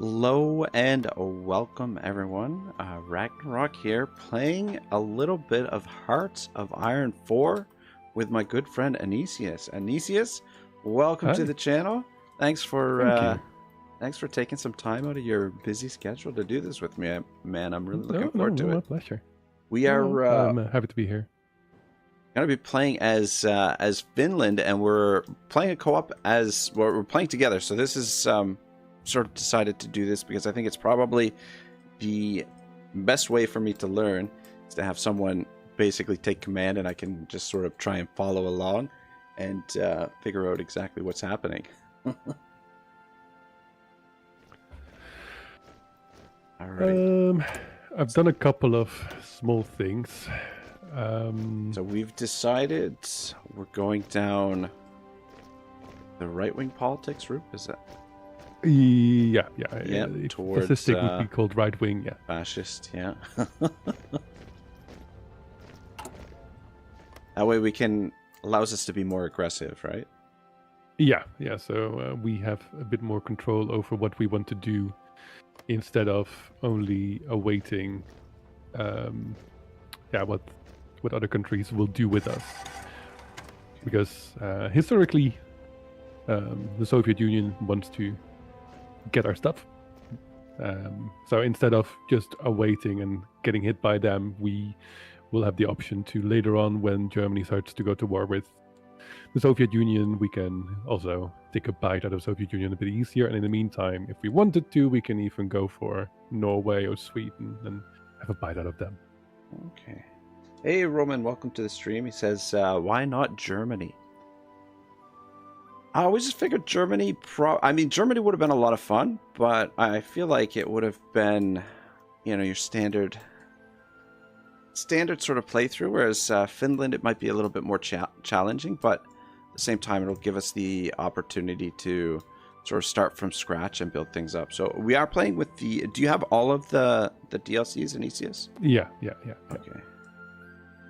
Hello and welcome everyone. Ragnarok here, playing a little bit of Hearts of Iron 4 with my good friend Aenyseus. Aenyseus, welcome to Hi, the channel. Thanks for thank you. thanks for taking some time out of your busy schedule to do this with me, man. I'm really looking No, no, forward no, to it. my pleasure. We No, are I'm happy to be here. going to be playing as Finland, and we're playing a co-op as well, we're playing together. So this is sort of decided to do this because I think it's probably the best way for me to learn is to have someone basically take command, and I can just sort of try and follow along and figure out exactly what's happening. All right. I've done a couple of small things. So we've decided we're going down the right-wing politics route. Is that Yeah. towards Fascistic would be called right wing. Yeah. fascist? Yeah. That way we can allows us to be more aggressive, right? Yeah. So we have a bit more control over what we want to do instead of only awaiting. What other countries will do with us, because historically, the Soviet Union wants to get our stuff. So instead of just awaiting and getting hit by them, we will have the option to later on, when Germany starts to go to war with the Soviet Union, we can also take a bite out of the Soviet Union a bit easier. And in the meantime, if we wanted to, we can even go for Norway or Sweden and have a bite out of them. Okay. Hey, Roman, welcome to the stream. He says, why not Germany? We just figured Germany, Germany would have been a lot of fun, but I feel like it would have been, your standard sort of playthrough, whereas Finland, it might be a little bit more challenging, but at the same time, it'll give us the opportunity to sort of start from scratch and build things up. So we are playing with do you have all of the DLCs in Aenyseus? Yeah. Okay.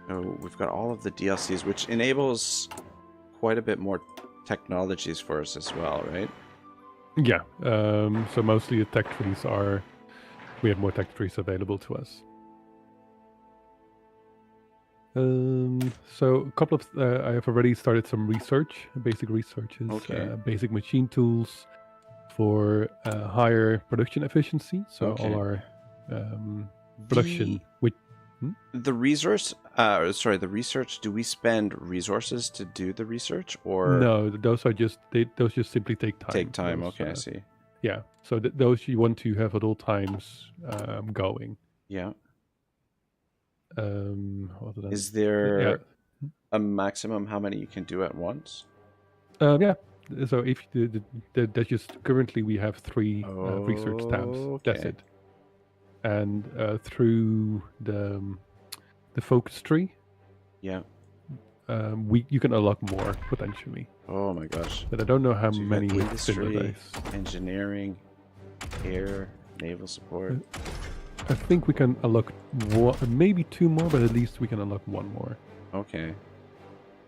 So we've got all of the DLCs, which enables quite a bit more technologies for us as well, right? Yeah. So mostly the tech trees we have more tech trees available to us. So a couple of I have already started some research, basic researches, Okay. basic machine tools for higher production efficiency. So all our production, the research. The research. Do we spend resources to do the research, or no? Those just simply take time. Take time. Those, okay, I see. Yeah. So those you want to have at all times going. Yeah. Is there a maximum how many you can do at once? Yeah. So if that just currently we have 3 research tabs. Okay. That's it. And through the focus tree, yeah, you can unlock more potentially. Oh my gosh! But I don't know how so many with industry, engineering, air, naval support. I think we can unlock maybe 2 more, but at least we can unlock 1 more. Okay.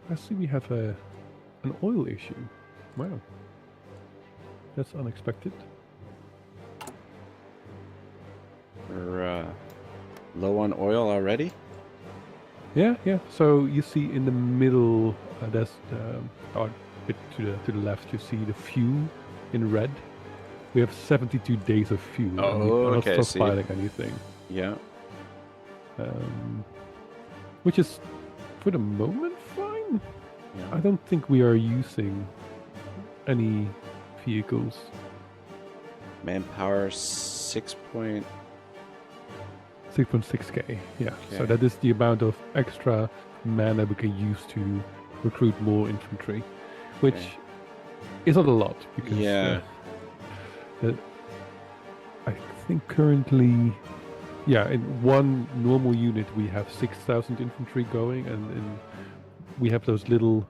I see we have an oil issue. Wow, that's unexpected. We're low on oil already. Yeah. So you see in the middle, there's a bit to the left. You see the fuel in red. We have 72 days of fuel. Oh, okay. Not stockpiling anything. Yeah. Which is, for the moment, fine. Yeah. I don't think we are using any vehicles. Manpower 6.6K. Yeah. Okay. So that is the amount of extra mana we can use to recruit more infantry, which is not a lot because I think currently, in one normal unit we have 6,000 infantry going, and we have those little.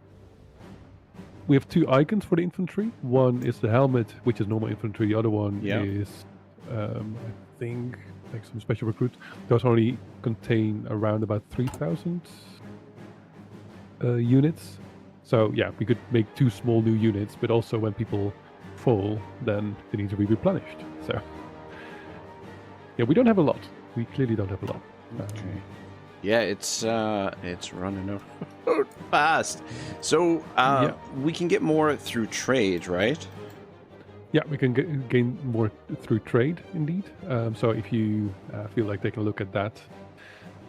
We have 2 icons for the infantry. One is the helmet, which is normal infantry. The other one is, I think, like some special recruit. Those only contain around about 3,000 units. So yeah, we could make 2 small new units, but also when people full, then they need to be replenished. So, yeah, we don't have a lot. We clearly don't have a lot. Okay. Yeah, it's running out fast. So we can get more through trade, right? Yeah, we can gain more through trade, indeed. So if you feel like taking a look at that,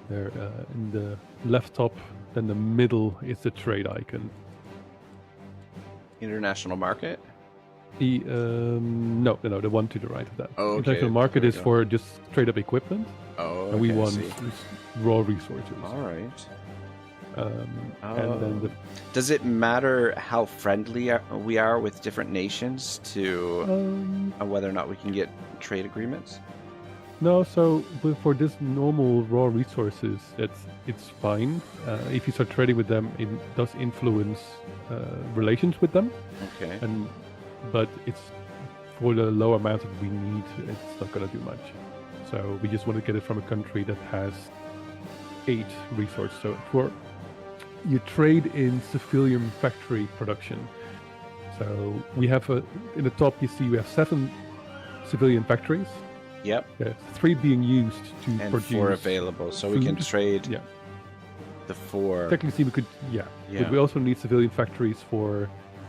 there in the left top, then the middle is the trade icon. International market? No, the one to the right of that. Oh, okay. International market is for just straight up equipment. Oh, okay, and we want raw resources. All right. And then does it matter how friendly we are with different nations to whether or not we can get trade agreements? No, so for this normal raw resources, it's fine. If you start trading with them, it does influence relations with them. Okay. But it's for the low amount that we need, it's not going to do much. So we just want to get it from a country that has 8 resources. So you trade in civilian factory production. So we have in the top you see we have 7 civilian factories. Yep. Yeah, 3 being used to and produce 4 available, so food. we can trade. Yeah. The 4. Technically, we could. Yeah. But we also need civilian factories for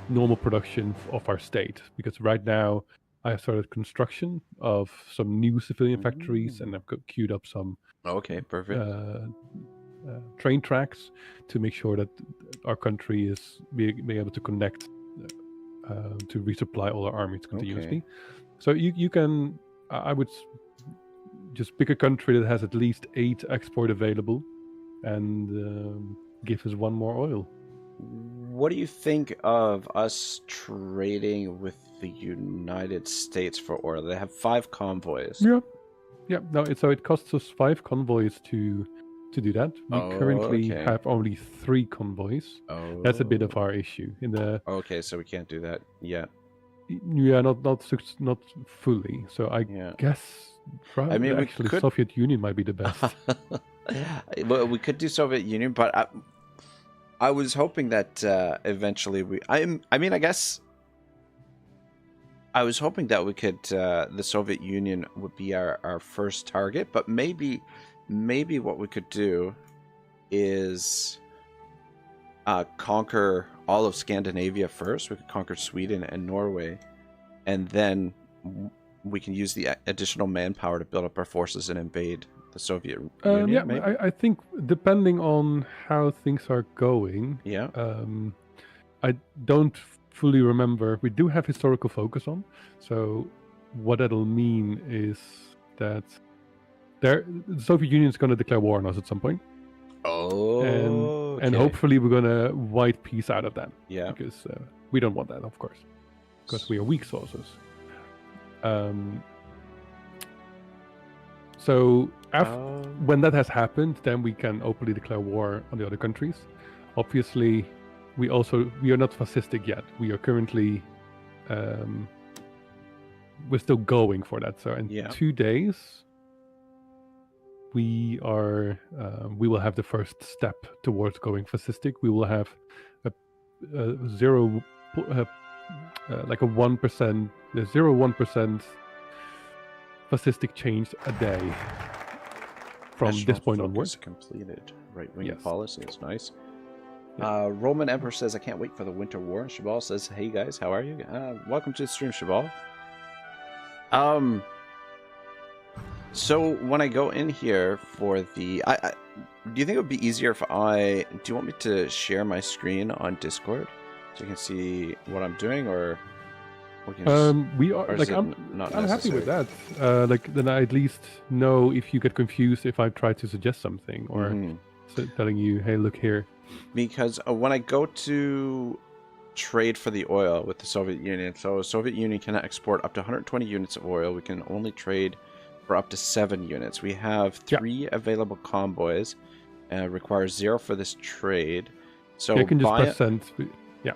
normal production of our state, because right now I have started construction of some new civilian factories, and I've queued up some. Okay, perfect. Train tracks to make sure that our country is being able to connect to resupply all our armies continuously. Okay. So you can. I would just pick a country that has at least 8 export available, and give us 1 more oil. What do you think of us trading with the United States for oil? They have 5 convoys. Yeah. No, so it costs us 5 convoys to do that. We currently have only 3 convoys. That's a bit of our issue. Okay, so we can't do that yet. Yeah, not fully. So I guess probably actually Soviet Union might be the best. Well, we could do Soviet Union, but I was hoping that eventually I guess I was hoping that we could the Soviet Union would be our first target, but maybe what we could do is conquer all of Scandinavia first. We could conquer Sweden and Norway, and then we can use the additional manpower to build up our forces and invade the Soviet Union. Yeah, maybe? I think depending on how things are going. Yeah. I don't fully remember. We do have historical focus on. So what that'll mean is that the Soviet Union is going to declare war on us at some point. And hopefully we're going to white peace out of that. Yeah. Because we don't want that, of course. Because we are weak sources. So when that has happened, then we can openly declare war on the other countries. Obviously, we are not fascistic yet. We are currently we're still going for that. So in 2 days, we will have the first step towards going fascistic. We will have a 0.1% fascistic change a day from this point onwards. Completed. Right-wing policy is nice. Roman Emperor says, I can't wait for the Winter War. Shabal says, hey guys, how are you? Welcome to the stream, Shabal. So when I go in here for the... do you think it would be easier if do you want me to share my screen on Discord so you can see what I'm doing, or... we are like I'm happy with that. Then I at least know if you get confused if I try to suggest something or telling you, hey, look here. Because when I go to trade for the oil with the Soviet Union, so Soviet Union can export up to 120 units of oil. We can only trade for up to 7 units. We have 3 available convoys. Requires 0 for this trade. So you can just press send. Yeah.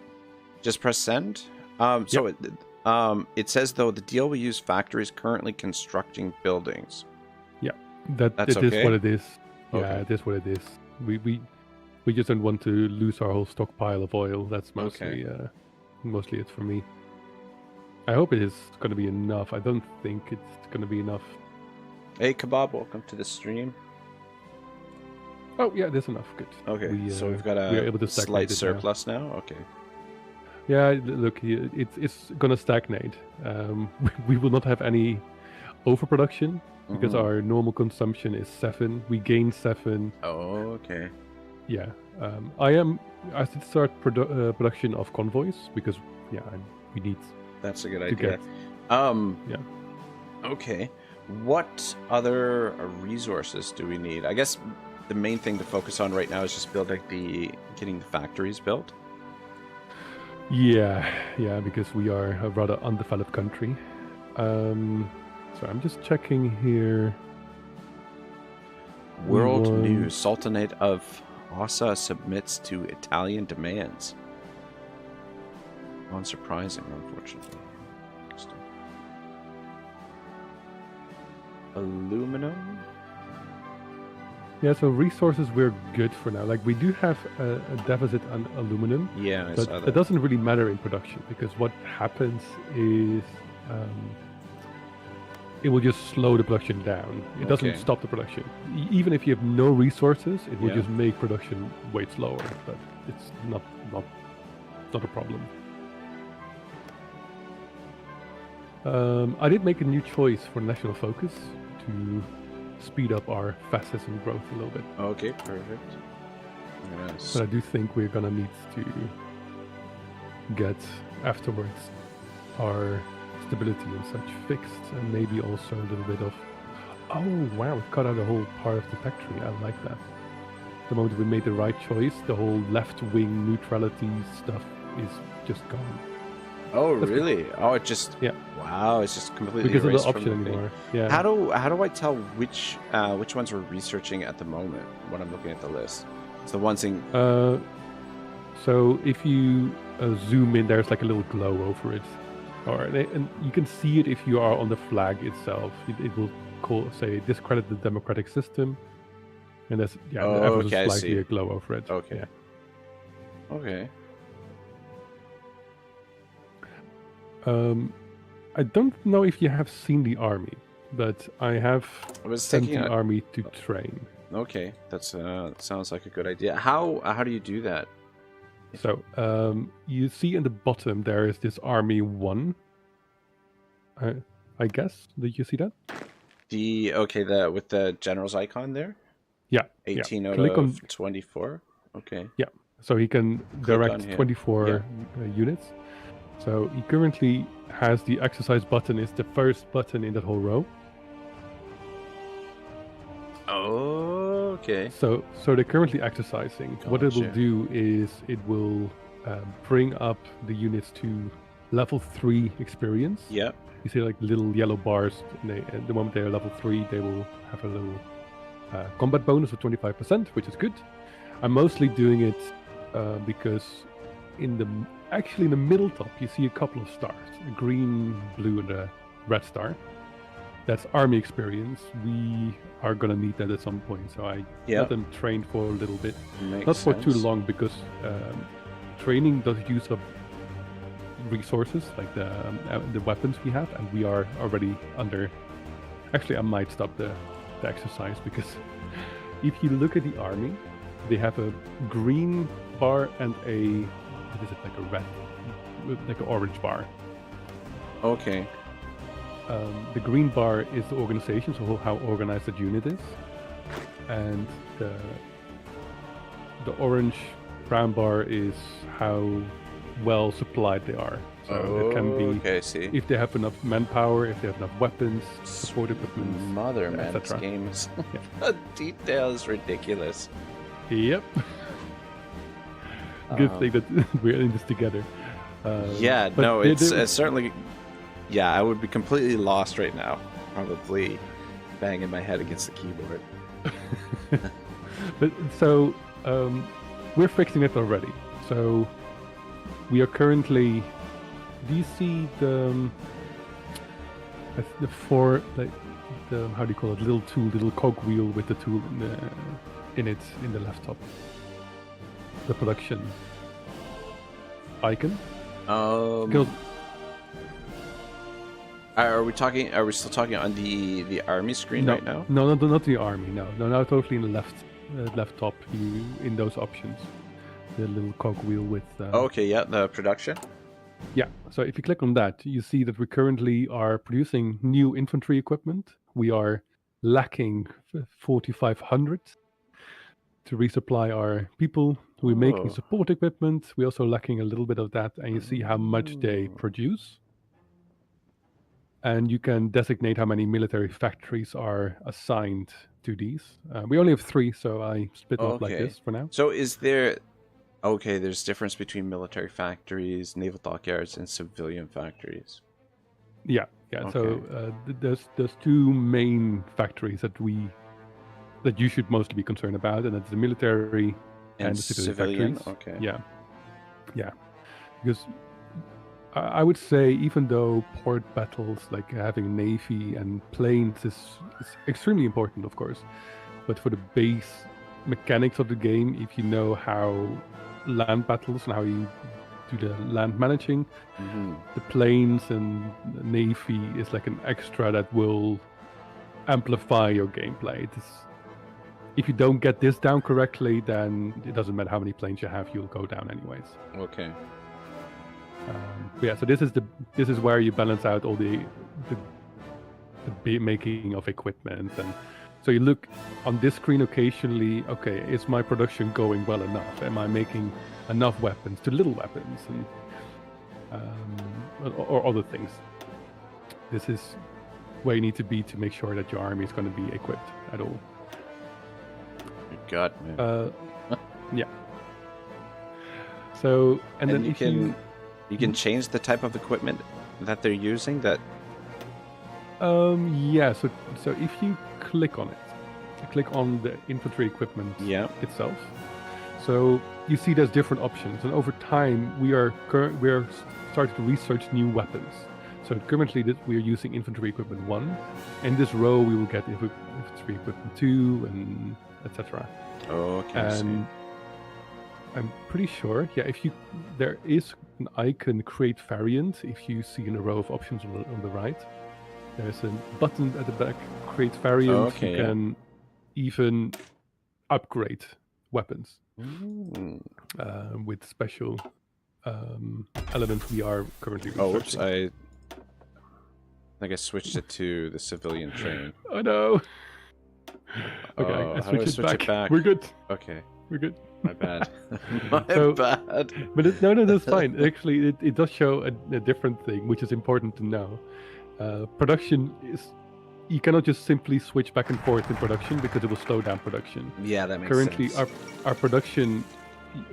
Just press send. It says, though, the deal will use factories currently constructing buildings. Yeah, that's okay? Is what it is. Okay. Yeah, it is what it is. We just don't want to lose our whole stockpile of oil. That's mostly it for me. I hope it is going to be enough. I don't think it's going to be enough. Hey, Kebab, welcome to the stream. Oh, yeah, there's enough. Good. Okay, so we've got we are able a to slight stagnate it surplus now. Okay. Yeah, look, it's going to stagnate. We will not have any overproduction because Mhm. our normal consumption is 7. We gain 7. Oh, okay. Yeah. I should start production of convoys because, yeah, we need That's a good to idea. get. Yeah. Yeah. Okay. What other resources do we need? I guess the main thing to focus on right now is just getting the factories built. Yeah, because we are a rather undeveloped country. So I'm just checking here. World news: Sultanate of Ossa submits to Italian demands. Unsurprising, unfortunately. Interesting. Aluminum. Yeah, so resources we're good for now. Like we do have a deficit on aluminum. Yeah, I but saw it that. doesn't really matter in production because what happens is it will just slow the production down. It doesn't Okay. stop the production. Even if you have no resources, it will Yeah. just make production way slower. But it's not a problem. I did make a new choice for national focus to speed up our fascism growth a little bit. Okay, perfect. Yes. But I do think we're gonna need to get afterwards our stability and such fixed, and maybe also a little bit of. Oh wow! It cut out a whole part of the factory. I like that. The moment we made the right choice, the whole left-wing neutrality stuff is just gone. Oh, That's really? Oh, it just. Yeah. Wow, it's just completely Because of the erased option from the thing. anymore. Yeah. How do I tell which ones we're researching at the moment when I'm looking at the list? It's the ones in. So if you zoom in, there's like a little glow over it, and you can see it if you are on the flag itself. It will say discredit the democratic system, and there's ever okay, I slightly see. a glow over it. Okay. Yeah. Okay. I don't know if you have seen the army, but I have I was sent thinking. the army to train. Okay, that's sounds like a good idea. How do you do that? So you see in the bottom there is this army 1. I guess. Did you see that? The with the general's icon there. Yeah. 18 yeah. out Click of on 24. Okay. Yeah. So he can Click on direct him. 24 units. So he currently has the exercise button is the first button in that whole row. Oh, okay. So they're currently exercising. What it will Gotcha. do is it will bring up the units to level 3 experience. Yep. You see like little yellow bars. At the moment they are level 3, they will have a little combat bonus of 25%, which is good. I'm mostly doing it because in the middle top you see a couple of stars, a green, blue, and a red star. That's army experience. We are gonna need that at some point, so I let them train for a little bit. Makes Not for too sense. long because training does use up resources like the weapons we have, and we are already under. Actually, I might stop the exercise because if you look at the army, they have a green bar and what is it, like a red, like an orange bar. Okay. The green bar is the organization, so how organized the unit is, and the orange brown bar is how well supplied they are. So it can be okay, I see. if they have enough manpower, if they have enough weapons, support equipment, Mother man, this etc. game is the detail is ridiculous. Yep. Good thing that we're in this together. Yeah, but no, they- it's certainly. Yeah, I would be completely lost right now. Probably banging my head against the keyboard. But so we're fixing it already. So we are currently. Do you see the how do you call it? Little cogwheel with the tool in it in the left top. The production icon. Um, Are we talking? Are we still talking on the army screen No, right now? no, not the army. No, now totally in the left top. You in those options, the little cogwheel with. Oh, okay, yeah, the production. Yeah. So if you click on that, you see that we currently are producing new infantry equipment. We are lacking 4,500 to resupply our people. We're making Oh. support equipment. We're also lacking a little bit of that, and you see how much they produce. And you can designate how many military factories are assigned to these. We only have 3, so I split them up like this for now. So is there? Okay, there's difference between military factories, naval dockyards, and civilian factories. Yeah. Okay. So there's 2 main factories that you should mostly be concerned about, and that's the military and the civilian factories. Okay. Yeah. Because I would say, even though port battles, like having a navy and planes, is extremely important, of course, but for the base mechanics of the game, if you know how land battles and how you do the land managing, the planes and the navy is like an extra that will amplify your gameplay. If you don't get this down correctly, then it doesn't matter how many planes you have, you'll go down anyways. Okay. So this is where you balance out all the making of equipment, and so you look on this screen occasionally. Okay, is my production going well enough? Am I making enough weapons to little weapons, and or other things? This is where you need to be to make sure that your army is going to be equipped at all. Good God, man. Yeah. So and then you can change the type of equipment that they're using. That. Yeah. So if you click on it, click on the infantry equipment itself. So you see there's different options, and over time we are starting to research new weapons. So currently we are using infantry equipment 1. In this row we will get infantry equipment 2 and etc. Oh, okay. And I'm pretty sure, there is an icon create variant. If you see in a row of options on the right, there's a button at the back, create variant. Oh, okay, you can even upgrade weapons with special elements we are currently researching. Oh, whoops! I think I switched it to the civilian train. Oh no! Okay, I switch it back. We're good. Okay. We're good. My bad. My bad. But no, that's fine. Actually, it does show a different thing, which is important to know. Production is... You cannot just simply switch back and forth in production because it will slow down production. Yeah, that makes sense. Currently, our production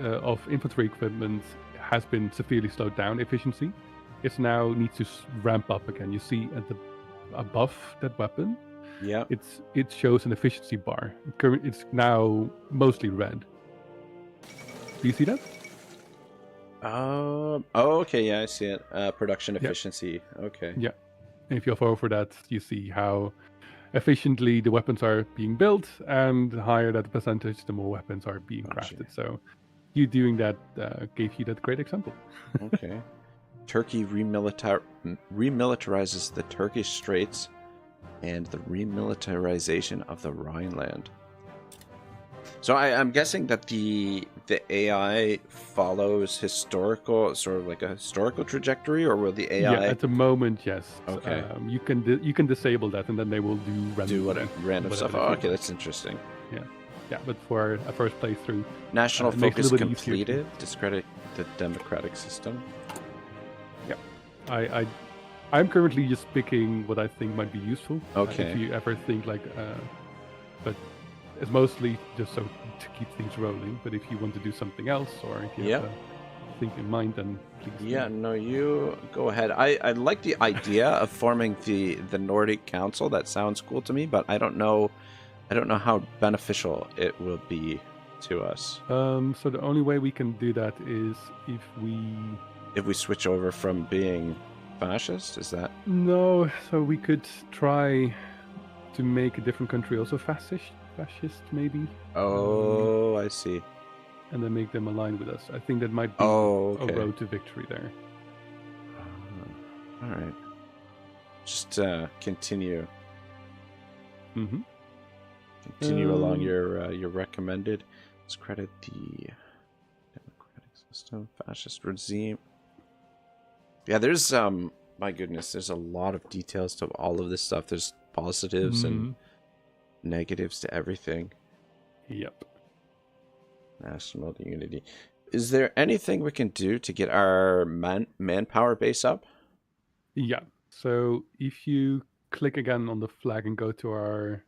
of infantry equipment has been severely slowed down. Efficiency. It now needs to ramp up again. You see above that weapon, it shows an efficiency bar. It's now mostly red. Do you see that? Oh, okay, yeah, I see it. Production efficiency. Okay. Yeah. And if you hover over that, you see how efficiently the weapons are being built, and the higher that percentage, the more weapons are being crafted. So you doing that gave you that great example. Okay. Turkey remilitarizes the Turkish Straits and the remilitarization of the Rhineland. So I'm guessing that the AI follows historical, sort of like a historical trajectory, or will the AI? Yeah, at the moment, yes. Okay. You can disable that, and then they will do random stuff. Oh, okay, that's interesting. Yeah, but for a first playthrough, national focus completed. Discredit the democratic system. Yeah, I'm currently just picking what I think might be useful. Okay. If you ever think like, but it's mostly just so to keep things rolling. But if you want to do something else, or if you have a thing in mind, then please. Yeah, no, you go ahead. I like the idea of forming the Nordic Council. That sounds cool to me, but I don't know how beneficial it will be to us. So the only way we can do that is if we switch over from being fascist. Is that? No, so we could try to make a different country also fascist maybe. Oh, I see. And then make them align with us. I think that might be a road to victory there. All right. just continue Mm-hmm. along your recommended. Let's credit the democratic system, fascist regime. Yeah, there's my goodness, there's a lot of details to all of this stuff. There's positives and negatives to everything. Yep. National unity. Is there anything we can do to get our manpower base up? Yeah. So if you click again on the flag and go to our,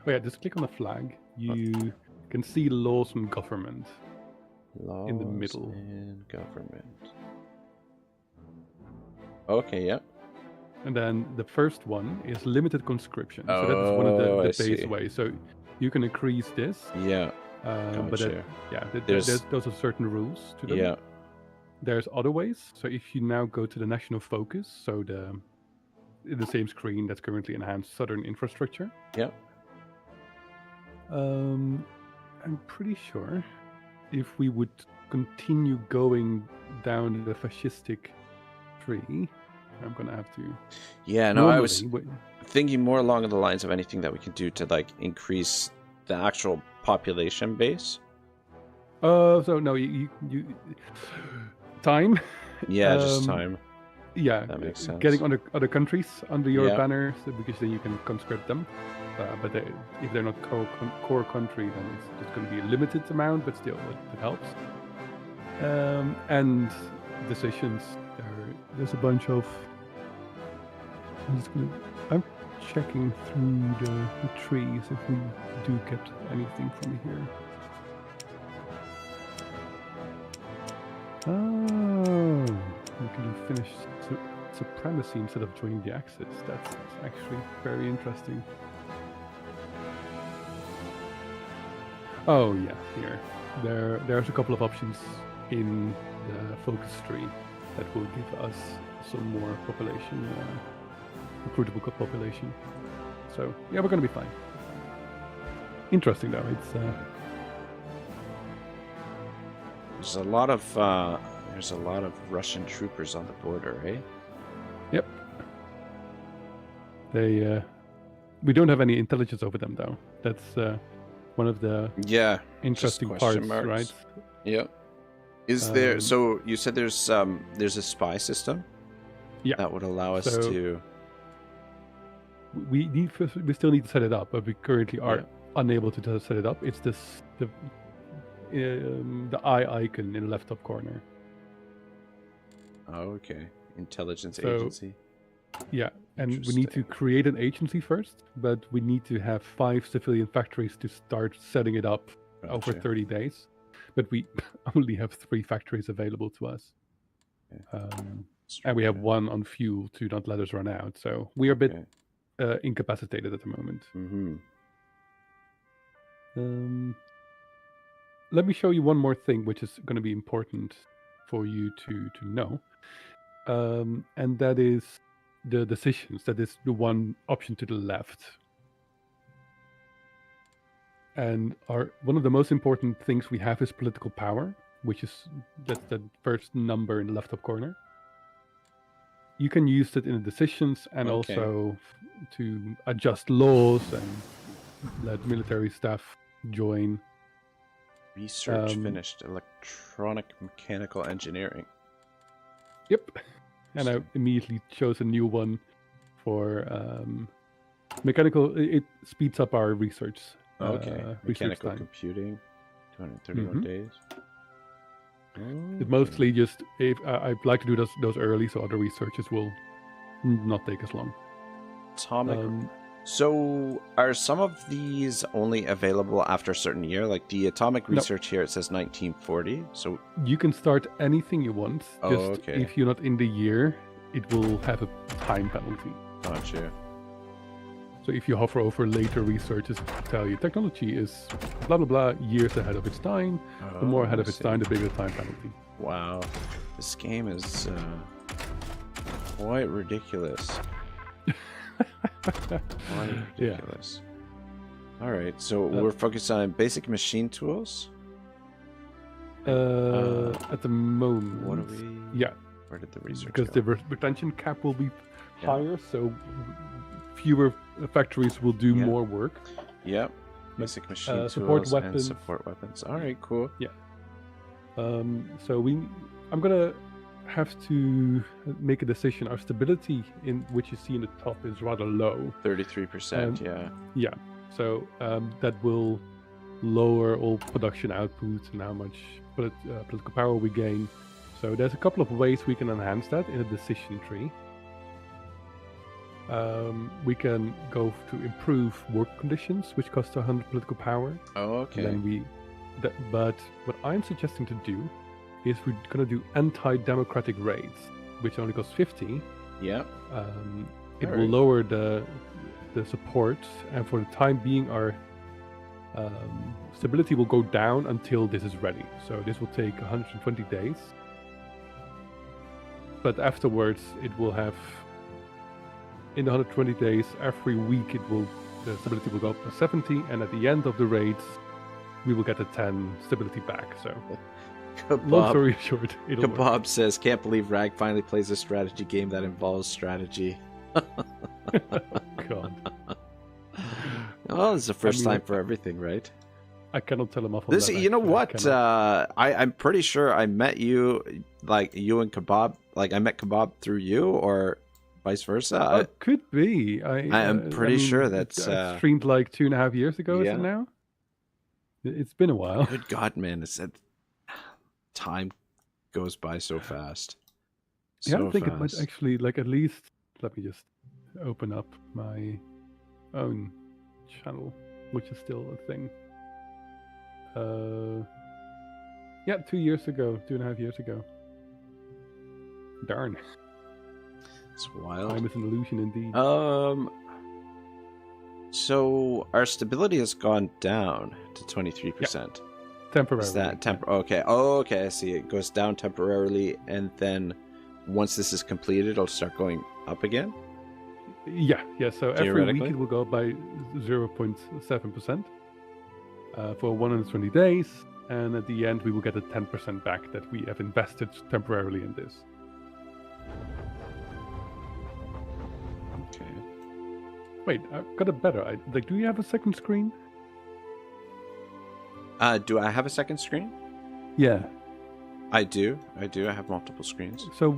just click on the flag. You can see laws and government in the middle. And government. Okay, yep. And then the first one is limited conscription. So that is one of the base ways. So you can increase this. Yeah. But there's those are certain rules to them. Yeah. There's other ways. So if you now go to the national focus, so the same screen that's currently enhanced southern infrastructure. Yeah. I'm pretty sure if we would continue going down the fascistic tree, I'm gonna have to. Yeah, no, I was thinking more along the lines of anything that we can do to like increase the actual population base. So no, you time. Yeah, just time. Yeah, that makes sense. Getting other countries under your banner, because then you can conscript them. But if they're not core country, then it's just going to be a limited amount, but still it helps. And decisions. There's a bunch of. I'm checking through the trees if we do get anything from here. Oh, we can do finished supremacy instead of joining the Axis. That's actually very interesting. Oh yeah, here. There's a couple of options in the focus tree that will give us some more population, recruitable population. So yeah, we're gonna be fine. Interesting though, it's there's a lot of Russian troopers on the border, eh? Yep. We don't have any intelligence over them though. That's one of the interesting parts, right? Yep. Is there? So you said there's a spy system. Yeah. That would allow us to. We still need to set it up, but we currently are unable to set it up. It's the eye icon in the left top corner. Oh, okay. Intelligence agency. Yeah, and we need to create an agency first, but we need to have 5 civilian factories to start setting it up over 30 days. But we only have 3 factories available to us. And we have 1 on fuel to not let us run out. So we are a bit incapacitated at the moment. Let me show you one more thing, which is going to be important for you to know. And that is the decisions. That is the one option to the left. And one of the most important things we have is political power, which is that's the first number in the left top corner. You can use it in the decisions and also to adjust laws and let military staff join. Research finished. Electronic mechanical engineering. Yep. And I immediately chose a new one for mechanical. It speeds up our research. Mechanical computing. 231 days. It mostly just I'd like to do those early, so other researches will not take as long. Atomic. So are some of these only available after a certain year? Like the atomic research here, it says 1940. So you can start anything you want. If you're not in the year, it will have a time penalty. Gotcha. So if you hover over later researches, tell you technology is blah blah blah years ahead of its time. The more ahead of its time, the bigger the time penalty. Wow, this game is quite ridiculous. Quite ridiculous. All right, so we're focused on basic machine tools. At the moment, what are we? Yeah. Where did the research because go? the retention cap will be Yeah. higher, so fewer factories will do Yeah. more work. Yep. Basic machine Support tools and weapons. support weapons. All right, cool. Yeah. So I'm gonna have to make a decision. Our stability, in which you see in the top, is rather low. 33%. Yeah. Yeah. So that will lower all production output and how much political power we gain. So there's a couple of ways we can enhance that in a decision tree. We can go to improve work conditions, which cost 100 political power. Oh, okay. And then but what I'm suggesting to do is we're going to do anti-democratic raids, which only costs 50. Yeah. It will lower the support, and for the time being, our stability will go down until this is ready. So this will take 120 days. But afterwards, it will have, in the 120 days, every week the stability will go up to 70, and at the end of the raids, we will get the 10 stability back. So, long story short, it'll Kebab work. says, "Can't believe Rag finally plays a strategy game that involves strategy." God. Oh, it's the first time for everything, right? I cannot tell him off on This, that. you know what? I I'm pretty sure I met you, like you and Kebab. Like I met Kebab through you, or vice versa. Could be. I am pretty sure that's I streamed like 2.5 years ago. Yeah. Is it now? It's been a while. Good God, man! It's that time goes by so fast. Yeah, I think it might actually, like, at least. Let me just open up my own channel, which is still a thing. Yeah, 2 years ago, 2.5 years ago. Darn. It's wild. Time is an illusion indeed. So our stability has gone down to 23%. Temporarily. Is that okay? Oh, okay. I see. It goes down temporarily, and then once this is completed, it'll start going up again. Yeah. So every week it will go up by 0.7% for 120 days, and at the end we will get the 10% back that we have invested temporarily in this. Okay. Wait, I've got it better. Do you have a second screen? Do I have a second screen? Yeah. I do. I have multiple screens. So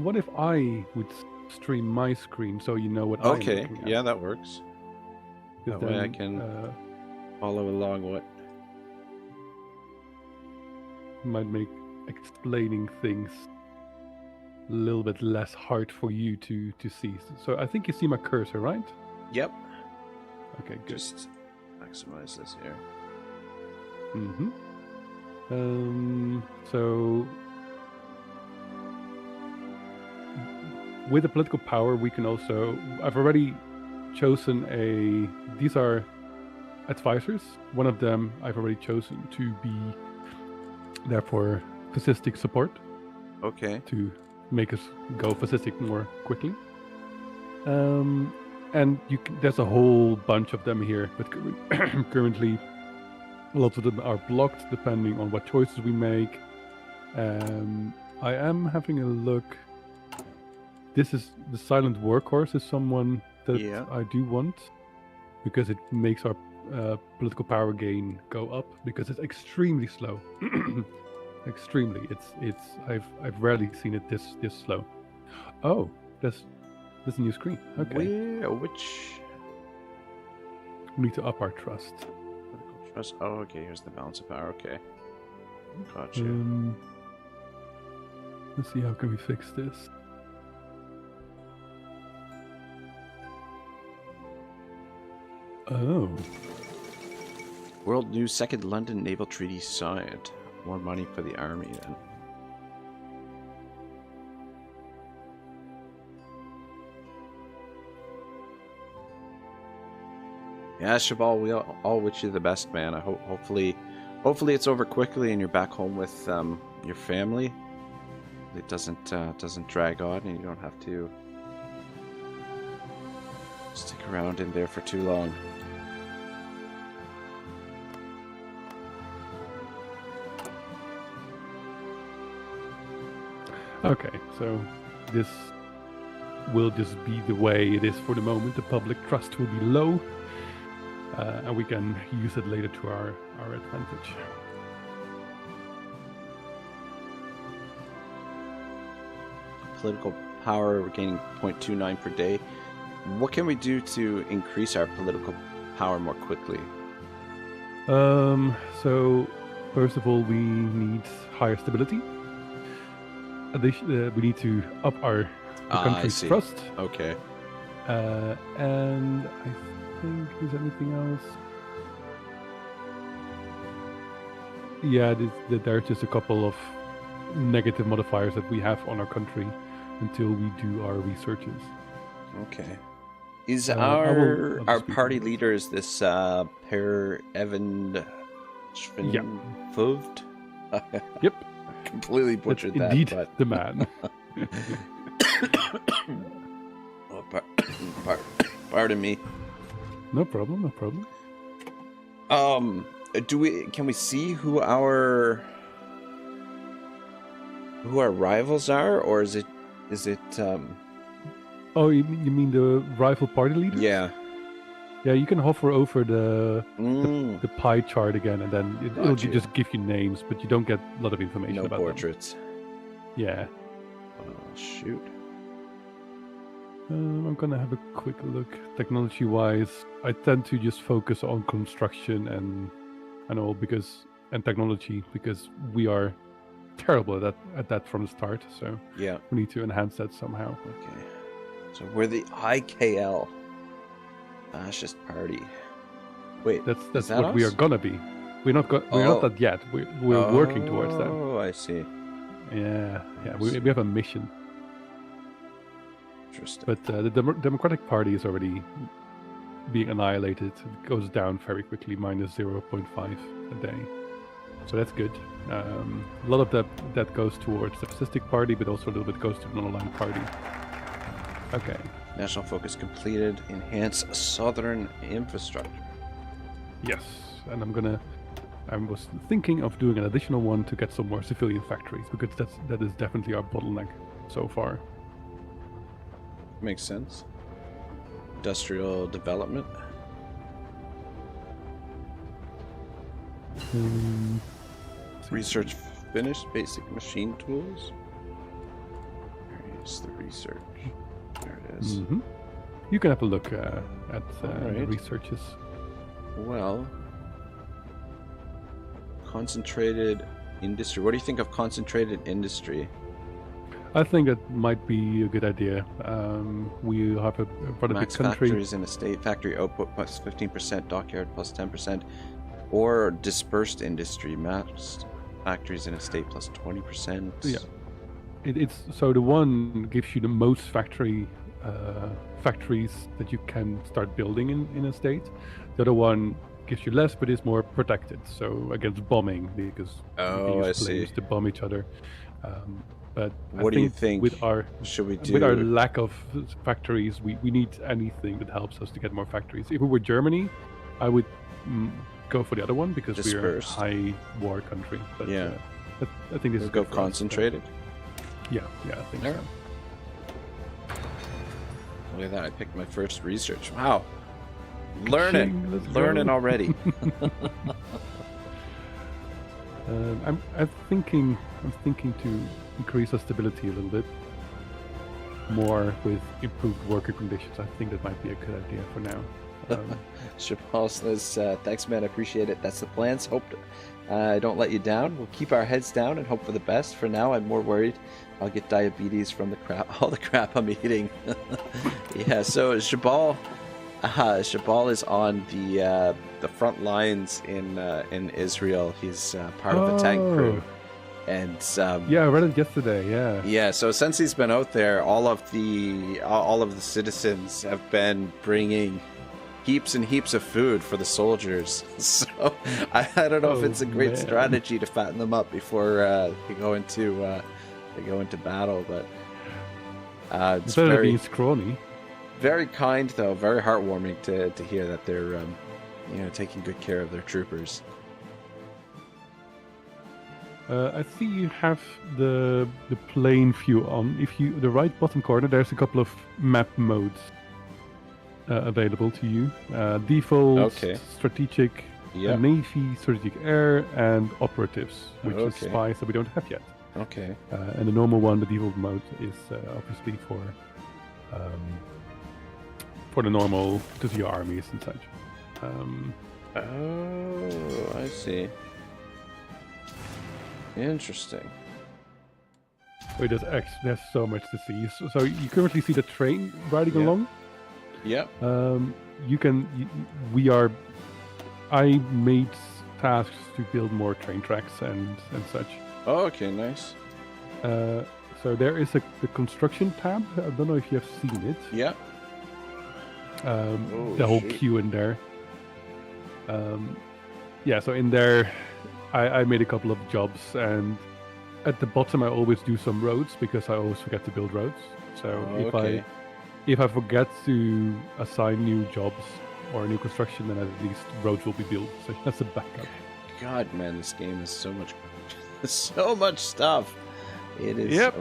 what if I would stream my screen so you know what I'm looking at? Yeah, that works. That way I can follow along what might make explaining things a little bit less hard for you to see. So I think you see my cursor, right? Yep. Okay, good. Just maximize this here. Mm-hmm. So with the political power, we can also. I've already chosen these are advisors. One of them I've already chosen to be there for fascistic support. Okay. To make us go fascistic more quickly. And there's a whole bunch of them here, but currently lots of them are blocked depending on what choices we make. I am having a look. This is the silent workhorse is someone that I do want, because it makes our political power gain go up, because it's extremely slow. Extremely. I've rarely seen it this slow. Oh, that's a new screen. Okay. Which? We need to up our trust. Trust. Oh, okay. Here's the balance of power. Okay. Gotcha. Let's see, how can we fix this? Oh. World News: Second London Naval Treaty signed. More money for the army then. Yeah, Shabal, we all wish you the best, man. I hopefully it's over quickly and you're back home with your family. It doesn't drag on and you don't have to stick around in there for too long. Okay, so this will just be the way it is for the moment. The public trust will be low, and we can use it later to our advantage. Political power, we're gaining 0.29 per day. What can we do to increase our political power more quickly? So first of all, we need higher stability. We need to up the country's trust. Okay. And I think there's anything else. Yeah, there are just a couple of negative modifiers that we have on our country until we do our researches. Okay. Is our party leader is this Per Evan Schvinfovd? Yep. Completely butchered that. Indeed, but... the man. Pardon me. No problem. Can we see who our rivals are, or is it Oh, you mean the rival party leaders? Yeah. Yeah, you can hover over the pie chart again, and then it'll just give you names, but you don't get a lot of information about portraits. them. Yeah. Oh, shoot. I'm gonna have a quick look. Technology-wise, I tend to just focus on construction and all and technology because we are terrible at that from the start. So yeah, we need to enhance that somehow. Okay. So we're the IKL Fascist Party. Wait, that's that what we are gonna be. We're not that yet. We're working towards that. Oh, I see. Yeah. We have a mission. Interesting. But the Democratic Party is already being annihilated. It goes down very quickly, minus 0.5 a day. So that's good. A lot of that goes towards the Fascistic Party, but also a little bit goes to the non-aligned party. Okay. National focus completed. Enhance southern infrastructure. Yes, and I was thinking of doing an additional one to get some more civilian factories because that is definitely our bottleneck so far. Makes sense. Industrial development. Research finished. Basic machine tools. Where is the research? There it is. Mm-hmm. You can have a look at the researches. Well, concentrated industry. What do you think of concentrated industry? I think that might be a good idea. We have a rather big country. Factories in a state. Factory output plus 15%. Dockyard plus 10%. Or dispersed industry. Max factories in a state plus 20%. Yeah. It's so the one gives you the most factories that you can start building in a state. The other one gives you less, but is more protected. So against bombing, because you can use planes to bomb each other. But what do you think? With our lack of factories, we need anything that helps us to get more factories. If we were Germany, I would go for the other one because we're a high war country. But yeah, I think this is go concentrated. Yeah, I think so. Look at that! I picked my first research. Wow, learning already. I'm thinking to increase our stability a little bit more with improved worker conditions. I think that might be a good idea for now. Chapal says, thanks man, I appreciate it. That's the plans. Hope I don't let you down. We'll keep our heads down and hope for the best. For now, I'm more worried I'll get diabetes from all the crap I'm eating. Yeah, so Shabal is on the front lines in Israel. He's part of the tank crew. And yeah, I read it yesterday. Yeah. So since he's been out there, all of the citizens have been bringing heaps and heaps of food for the soldiers. So I don't know if it's a great strategy to fatten them up before they go into battle. But it's very scrawny. Very kind though, very heartwarming to hear that they're taking good care of their troopers. I see you have the plain view on. If you the right bottom corner, there's a couple of map modes available to you. Default, Okay. strategic, Yeah. navy, strategic air, and operatives, which is Okay. spies that we don't have yet. Okay. And the normal one, the default mode, is obviously for the normal to the armies and such. Oh, I see. Interesting. Wait, there's so much to see. So you currently see the train riding Yeah. along. Yep. I made tasks to build more train tracks and such. Oh, okay, nice. So there is the construction tab. I don't know if you have seen it. Yeah. The whole shoot. queue in there. Yeah, so in there, I made a couple of jobs, and at the bottom I always do some roads because I always forget to build roads. So Okay. if I forget to assign new jobs or new construction, then at least roads will be built. So that's a backup. God, man, this game is so much, so much stuff. It is Yep.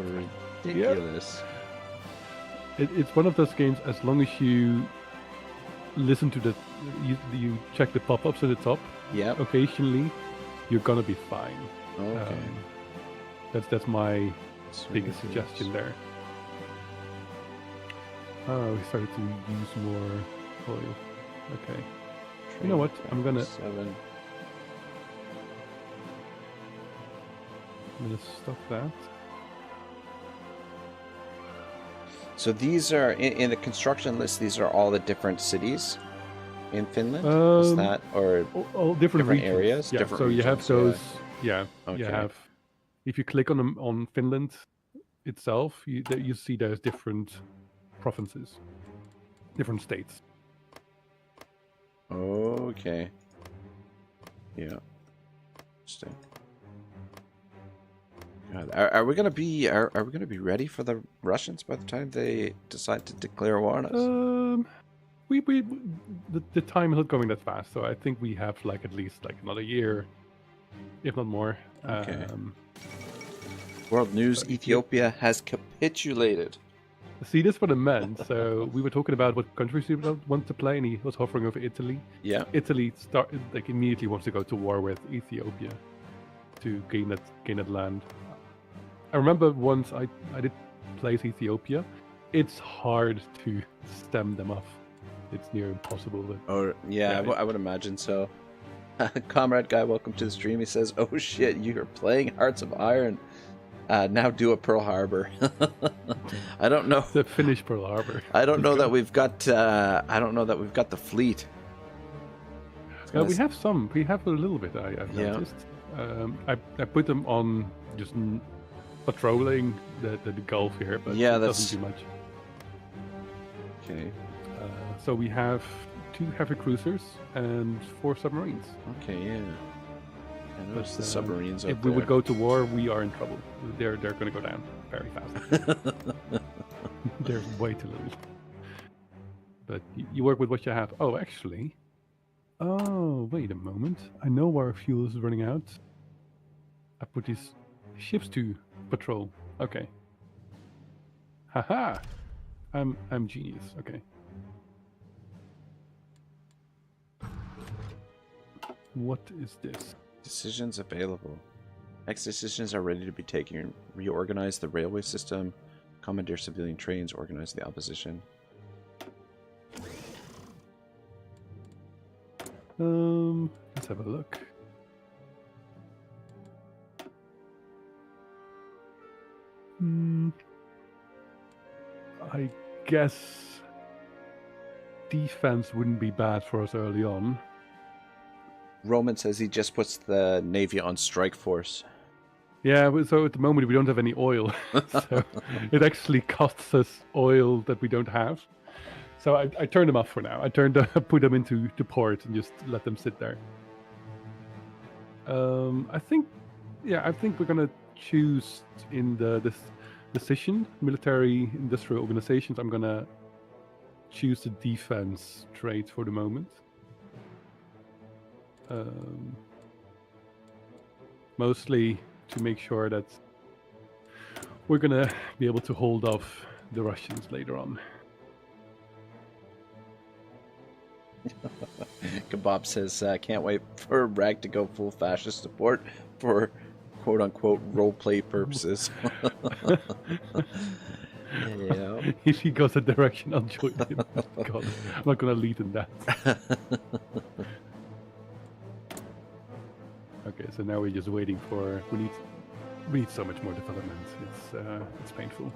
ridiculous. It's one of those games. As long as you listen to you check the pop-ups at the top Yep. occasionally, you're gonna be fine. Okay. That's my That's biggest ridiculous. suggestion there. Oh, we started to use more oil. Okay. You know what? I'm gonna 7. stop that. So these are in the construction list. These are all the different cities in Finland. Is that or All different Different regions. areas? Yeah. Different So you have regions, yeah. those. Yeah. You Okay. have. If you click on Finland itself, you see there's different provinces, different states. Okay. Yeah. Interesting. God, are we gonna be we gonna be ready for the Russians by the time they decide to declare war on us? The time is not going that fast, so I think we have at least another year, if not more. Okay. World news: Ethiopia has capitulated. See, this is what I meant. So we were talking about what countries we want to play, and he was hovering over Italy. Yeah. Italy immediately wants to go to war with Ethiopia to gain that land. I remember once I did place Ethiopia. It's hard to stem them off. It's near impossible. Oh yeah, I would imagine so. Comrade guy, welcome to the stream. He says, "Oh shit, you're playing Hearts of Iron. Now do a Pearl Harbor." I don't know. The Finnish Pearl Harbor. I don't know that we've got. I don't know that we've got the fleet. We have some. We have a little bit. I've noticed. I put them on just patrolling the Gulf here, but it doesn't do much. Okay. So we have 2 heavy cruisers and 4 submarines. Okay, yeah. And those the submarines If we would go to war, we are in trouble. They're going to go down very fast. There's way too little. But you work with what you have. Oh, actually. Oh, wait a moment. I know where our fuel is running out. I put these ships to patrol. Okay. Haha. I'm genius. Okay. What is this? Decisions available. Next decisions are ready to be taken. Reorganize the railway system. Commandeer civilian trains. Organize the opposition. Let's have a look. I guess defense wouldn't be bad for us early on. Roman says he just puts the Navy on strike force. Yeah, so at the moment we don't have any oil. So it actually costs us oil that we don't have. So I turned them off for now. I put them into port and just let them sit there. I think we're gonna choose in this decision, military industrial organizations. I'm gonna choose the defense trait for the moment. Mostly to make sure that we're gonna be able to hold off the Russians later on. Kebab says, can't wait for Rag to go full fascist support for quote-unquote roleplay purposes. Yeah. If he goes a direction, I'll join him. God, I'm not gonna lead in that. Okay, so now we're just waiting for... We need so much more development. It's painful.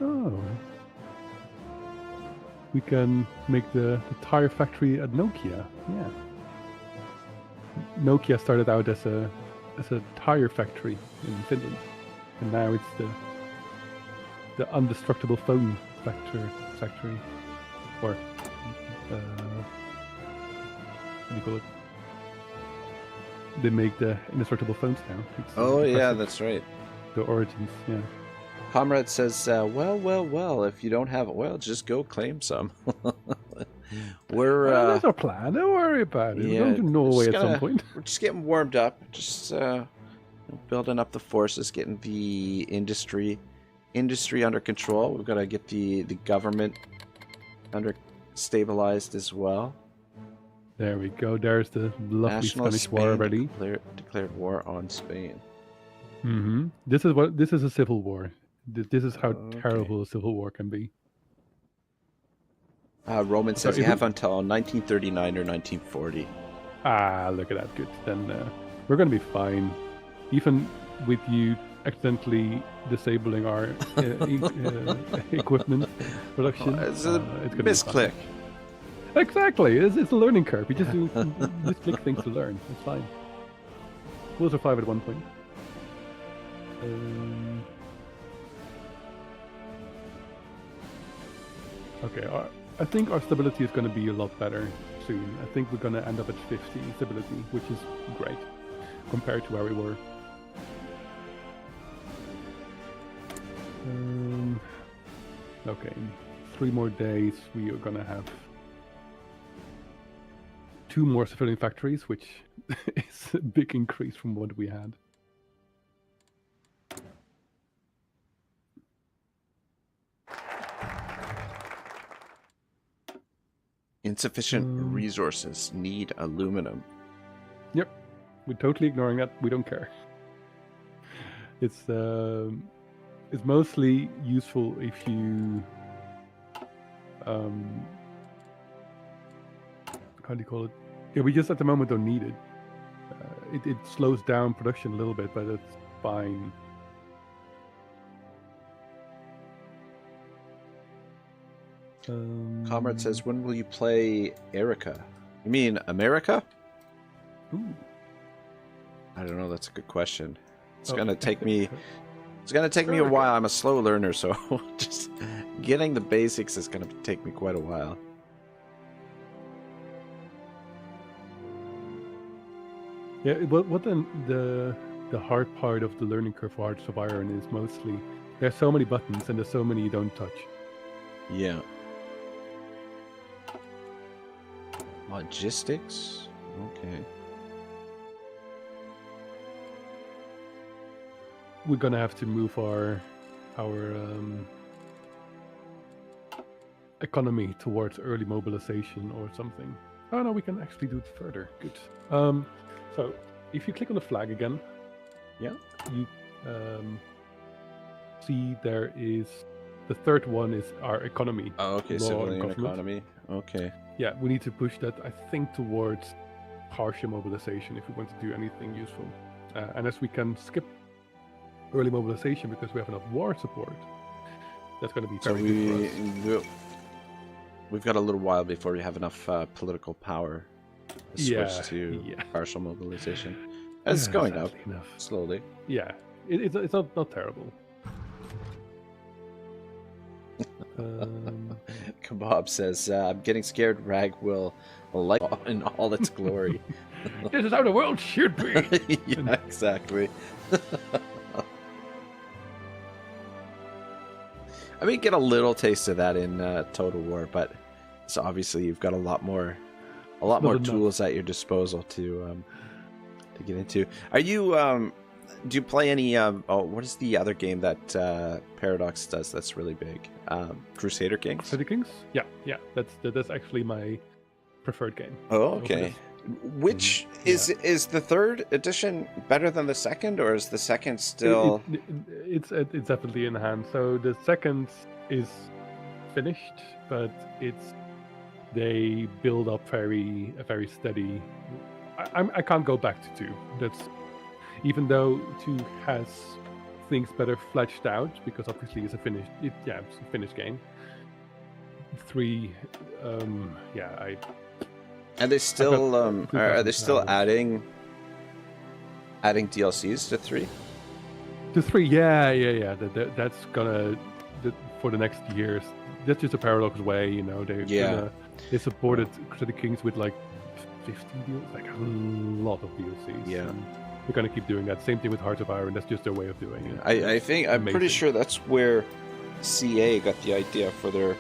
Oh. We can make the tire factory at Nokia. Yeah. Nokia started out as a tire factory in Finland, and now it's the indestructible phone factory, or what do you call it? They make the indestructible phones now. It's, oh yeah, that's right. The origins, yeah. Comrade says, well, if you don't have oil, just go claim some. That's our plan. Don't worry about it. Yeah, We're going to Norway at some point. We're just getting warmed up, just building up the forces, getting the industry under control. We've got to get the government stabilized as well. There we go. There's the lovely National Spanish Spain war already. Declared war on Spain. Mm-hmm. This is a civil war. This is how terrible a civil war can be. Roman says you have until 1939 or 1940. Ah, look at that. Good. Then we're going to be fine. Even with you accidentally disabling our equipment production. It's a misclick. Exactly. It's a learning curve. You just do misclick things to learn. It's fine. We'll survive at one point. Okay, I think our stability is going to be a lot better soon. I think we're going to end up at 50 stability, which is great compared to where we were. Okay, 3 more days. We are going to have 2 more civilian factories, which is a big increase from what we had. Insufficient resources, need aluminum. Yep, we're totally ignoring that. We don't care. It's mostly useful if you how do you call it? Yeah, we just at the moment don't need it. It slows down production a little bit, but it's fine. Comrade says, when will you play Erica? You mean America? Ooh. I don't know. That's a good question. It's gonna take me. It's gonna take me a while. I'm a slow learner, so just getting the basics is gonna take me quite a while. Yeah. What then the hard part of the learning curve for Hearts of Iron is mostly there's so many buttons and there's so many you don't touch. Yeah. Logistics? Okay. We're gonna have to move our economy towards early mobilization or something. Oh no, we can actually do it further. Good. So if you click on the flag again, yeah, you see there is the third one is our economy. Oh, okay, civilian economy. Okay. Yeah, we need to push that, I think, towards partial mobilization if we want to do anything useful. And as we can skip early mobilization because we have enough war support, that's going to be very good for us. We've got a little while before we have enough political power to switch to partial mobilization. It's going up slowly. Yeah, it's not terrible. Kebab says, I'm getting scared Rag will light in all its glory. This is how the world should be. Yeah, exactly. I mean, get a little taste of that in Total War, but so obviously you've got a lot more tools at your disposal to get into. Are you do you play any what is the other game that Paradox does that's really big? Crusader Kings? Crusader Kings? Yeah. That's actually my preferred game. Oh, okay. Which is the third edition better than the second, or is the second still? It's definitely in hand. So the second is finished, but they build up very steady. I can't go back to 2. That's even though 2 has things better fleshed out, because obviously it's a finished game. 3, And they still are they still adding DLCs to 3? To 3, yeah. That's gonna for the next years. That's just a Paradox way, you know. They supported Crusader Kings with like 50 deals, like a lot of DLCs. Yeah. And they're gonna keep doing that. Same thing with Hearts of Iron. That's just their way of doing it. I think I'm pretty sure that's where CA got the idea for their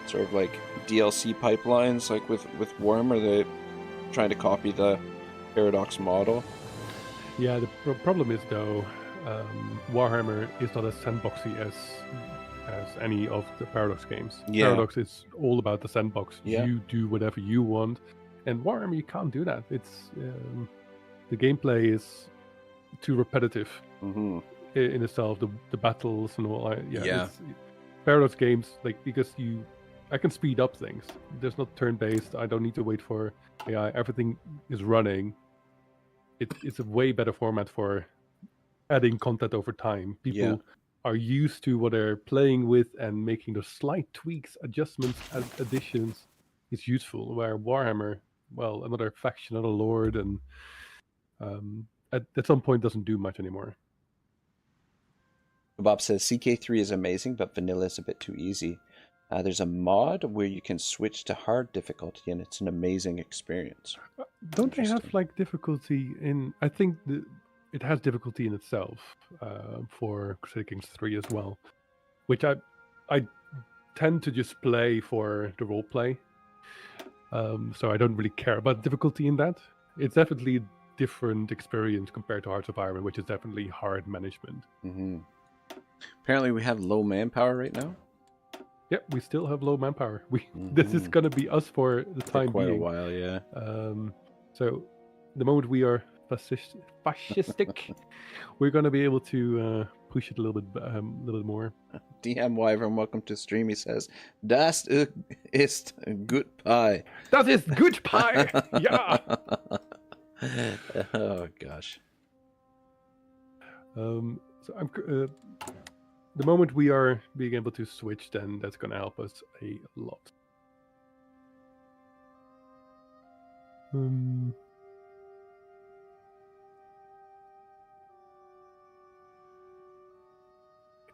sort of like DLC pipelines, like with Warhammer. They trying to copy the Paradox model. Yeah, the problem is though, Warhammer is not as sandboxy as any of the Paradox games. Yeah. Paradox is all about the sandbox. Yeah. You do whatever you want, and Warhammer you can't do that. It's the gameplay is too repetitive in itself. The battles and all. Paradox games, like, because I can speed up things. There's not turn-based. I don't need to wait for AI. Everything is running. It's a way better format for adding content over time. People are used to what they're playing with, and making those slight tweaks, adjustments, additions is useful. Where Warhammer, well, another faction, another lord, and at some point doesn't do much anymore. Bob says CK3 is amazing, but vanilla is a bit too easy. There's a mod where you can switch to hard difficulty, and it's an amazing experience. Don't they have like difficulty in? I think it has difficulty in itself for Crusader Kings 3 as well, which I tend to just play for the role play. So I don't really care about difficulty in that. It's definitely a different experience compared to Hearts of Iron, which is definitely hard management. Mm-hmm. Apparently, we have low manpower right now. Yep, we still have low manpower. This is gonna be us for the time quite being. A while, yeah. So the moment we are fascistic, we're gonna be able to push it a little bit more. DM Wyvern, welcome to the stream. He says, "Das ist gut Pie." Das ist gut Pie. Yeah. Oh gosh. So I'm. The moment we are being able to switch, then that's going to help us a lot.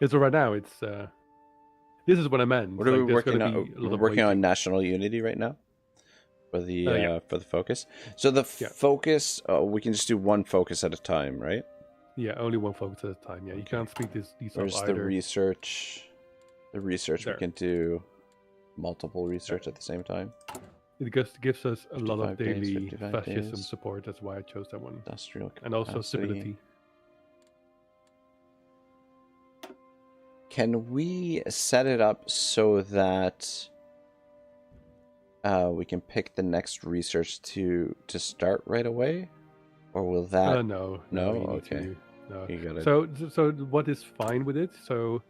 So right now, it's this is what I meant. What are we working on? We're working on national unity right now for the focus. So the focus, we can just do one focus at a time, right? Yeah, only one focus at a time. Yeah, you can't speed these up Where's either. the research? There. We can do multiple research at the same time. It gives us a lot of daily 55 fascism days. support. That's why I chose that one. Industrial And also capacity. stability. Can we set it up so that we can pick the next research to start right away? Or will that... No. No? You need Okay. to- no. You got it. So what is fine with it? So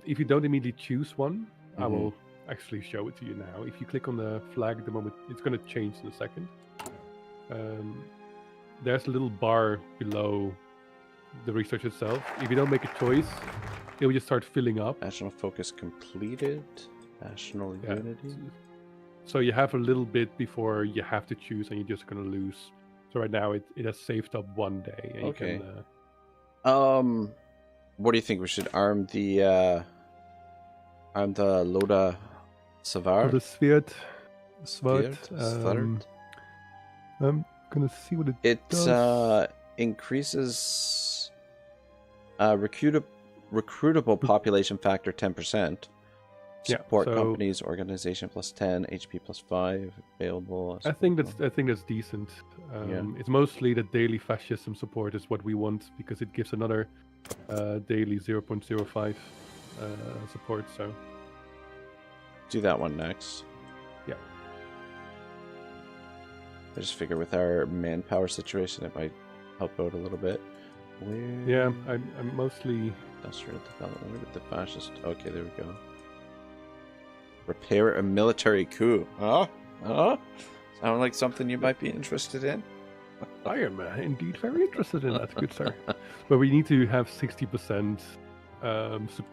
if you don't immediately choose one, I will actually show it to you now. If you click on the flag, the moment it's going to change in a second. There's a little bar below the research itself. If you don't make a choice, it will just start filling up. National focus completed. National unity. So you have a little bit before you have to choose, and you're just going to lose. So right now it has saved up 1 day. And Okay. You can, what do you think? We should arm the Loda Savar? the Sverd. Sverd? I'm gonna see what it does. It increases recruitable population factor 10%. Yeah, Support so companies, organization plus 10, HP plus 5, available. I think that's decent. Yeah. It's mostly the daily fascism support is what we want because it gives another daily 0.05 support. So Do that one next. yeah, I just figure with our manpower situation, it might help out a little bit. yeah. I'm mostly Industrial development. Look at the fascist. Okay, there we go. Repair a military coup. Huh? Huh? Sound like something you might be interested in? I am indeed very interested in that, good sir. But we need to have 60%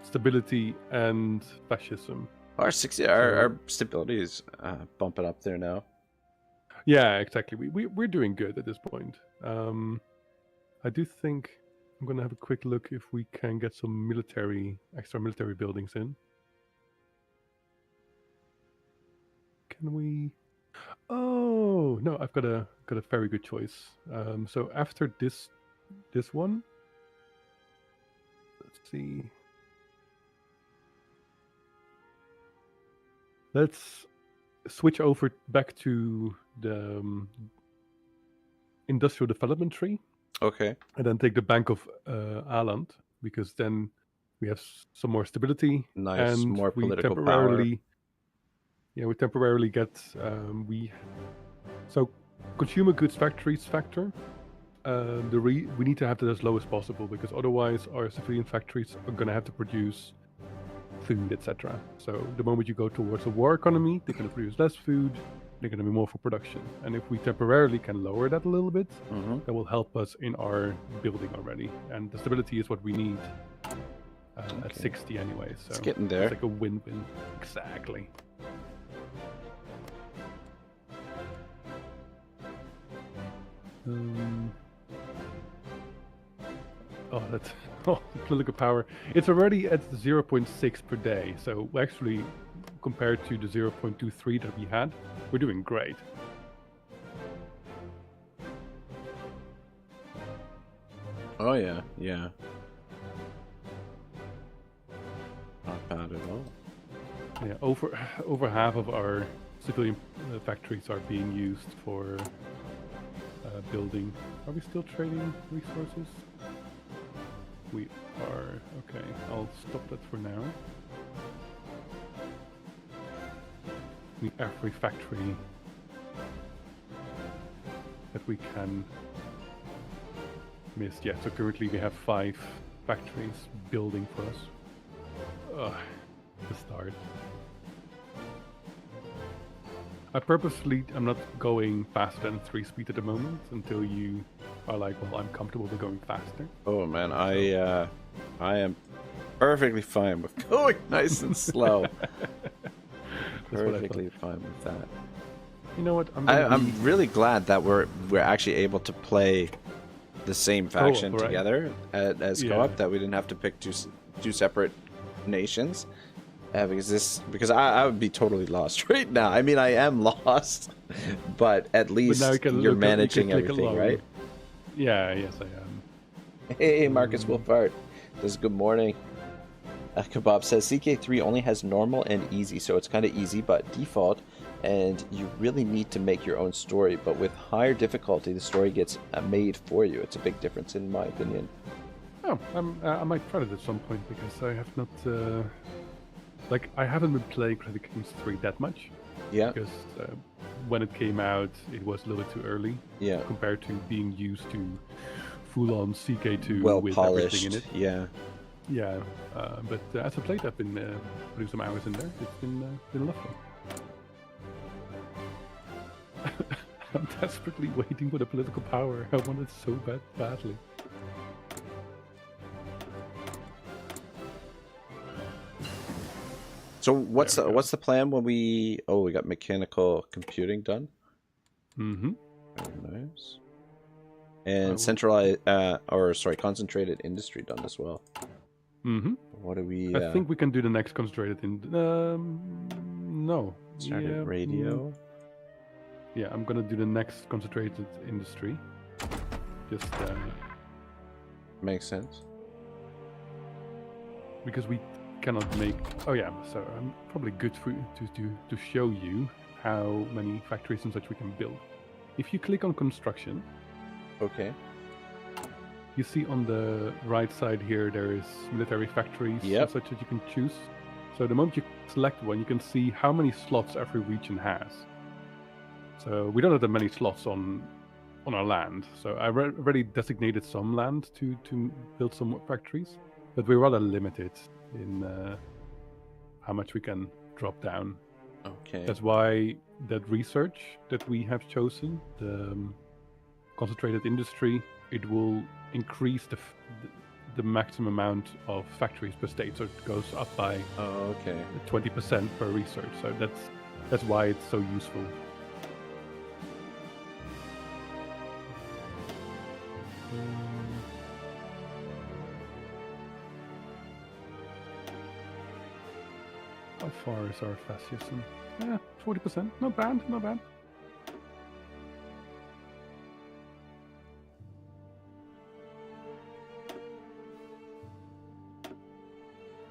stability and fascism. Our our stability is bumping up there now. Yeah, exactly. We're doing good at this point. I do think I'm gonna have a quick look if we can get some extra military buildings in. Can we? Oh no, I've got a very good choice. So after this one, let's see. Let's switch over back to the industrial development tree. Okay. And then take the Bank of Aland, because then we have some more stability. Nice, and more we political temporarily, power. Yeah, we temporarily get so consumer goods factories factor. We need to have that as low as possible because otherwise our civilian factories are going to have to produce food, etc. So the moment you go towards a war economy, they're going to produce less food. They're going to be more for production. And if we temporarily can lower that a little bit, that will help us in our building already. And the stability is what we need at 60 anyway. So it's getting there. It's like a win-win. Exactly. That's political power. It's already at 0.6 per day. So actually, compared to the 0.23 that we had, we're doing great. Oh yeah, yeah. Not bad at all. Yeah, over half of our civilian factories are being used for building. Are we still trading resources? We are. Okay, I'll stop that for now. Every factory that we can miss. Yeah, so currently we have 5 factories building for us. The start. I'm not going faster than 3 speed at the moment until you are like, well, I'm comfortable with going faster. Oh man, I am perfectly fine with going nice and slow. Perfectly fine with that. You know what? I'm really glad that we're actually able to play the same faction right? together as co-op. That we didn't have to pick two separate nations. Because I would be totally lost right now. I mean, I am lost, but at least you're managing everything, right? Yeah, yes, I am. Hey, Marcus Wolfart. This is good morning. Kebab says CK3 only has normal and easy, so it's kind of easy, but default, and you really need to make your own story. But with higher difficulty, the story gets made for you. It's a big difference, in my opinion. Oh, I might try it at some point because I have not. I haven't been playing Credit Kings 3 that much. Yeah. Because when it came out, it was a little bit too early. Yeah. Compared to being used to full-on CK2 well with polished. everything in it. Yeah. Yeah. But as I played, I've been putting some hours in there. It's been lovely. I'm desperately waiting for the political power. I want it so badly. So what's the plan when we got mechanical computing done? Mm-hmm. Very nice. And concentrated industry done as well. Mm-hmm. What do we? I think we can do the next concentrated in. No. Started radio. Yeah, I'm gonna do the next concentrated industry. Just makes sense. Because cannot make. Oh yeah, so probably good for to show you how many factories and such we can build. If you click on construction, Okay. you see on the right side here there is military factories and such that you can choose. So the moment you select one, you can see how many slots every region has. So we don't have that many slots on our land. So I already designated some land to build some more factories, but we're rather limited in how much we can drop down. Okay. That's why that research that we have chosen, the concentrated industry, it will increase the maximum amount of factories per state. So it goes up by 20% per research. So that's why it's so useful. How far is our fascism? 40%. Not bad, not bad.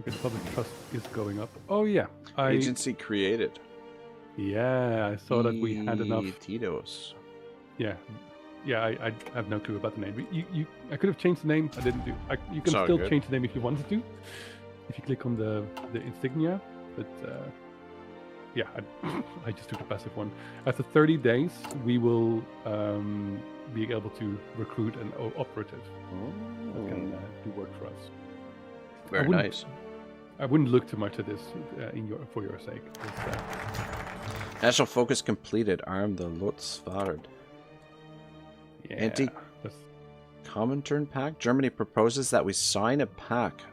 Okay, the public trust is going up. Oh yeah, Agency created. Yeah, I saw that we had enough. Tito's. Yeah, I have no clue about the name. I could have changed the name. I didn't do. You can still change the name if you wanted to, if you click on the insignia. But yeah, I just took the passive one. After 30 days, we will be able to recruit an operative that can do work for us. Very nice. I wouldn't look too much at this for your sake. National focus completed. Arm the Lotsvard. Yeah. Anti-Comintern Pact. Germany proposes that we sign a pact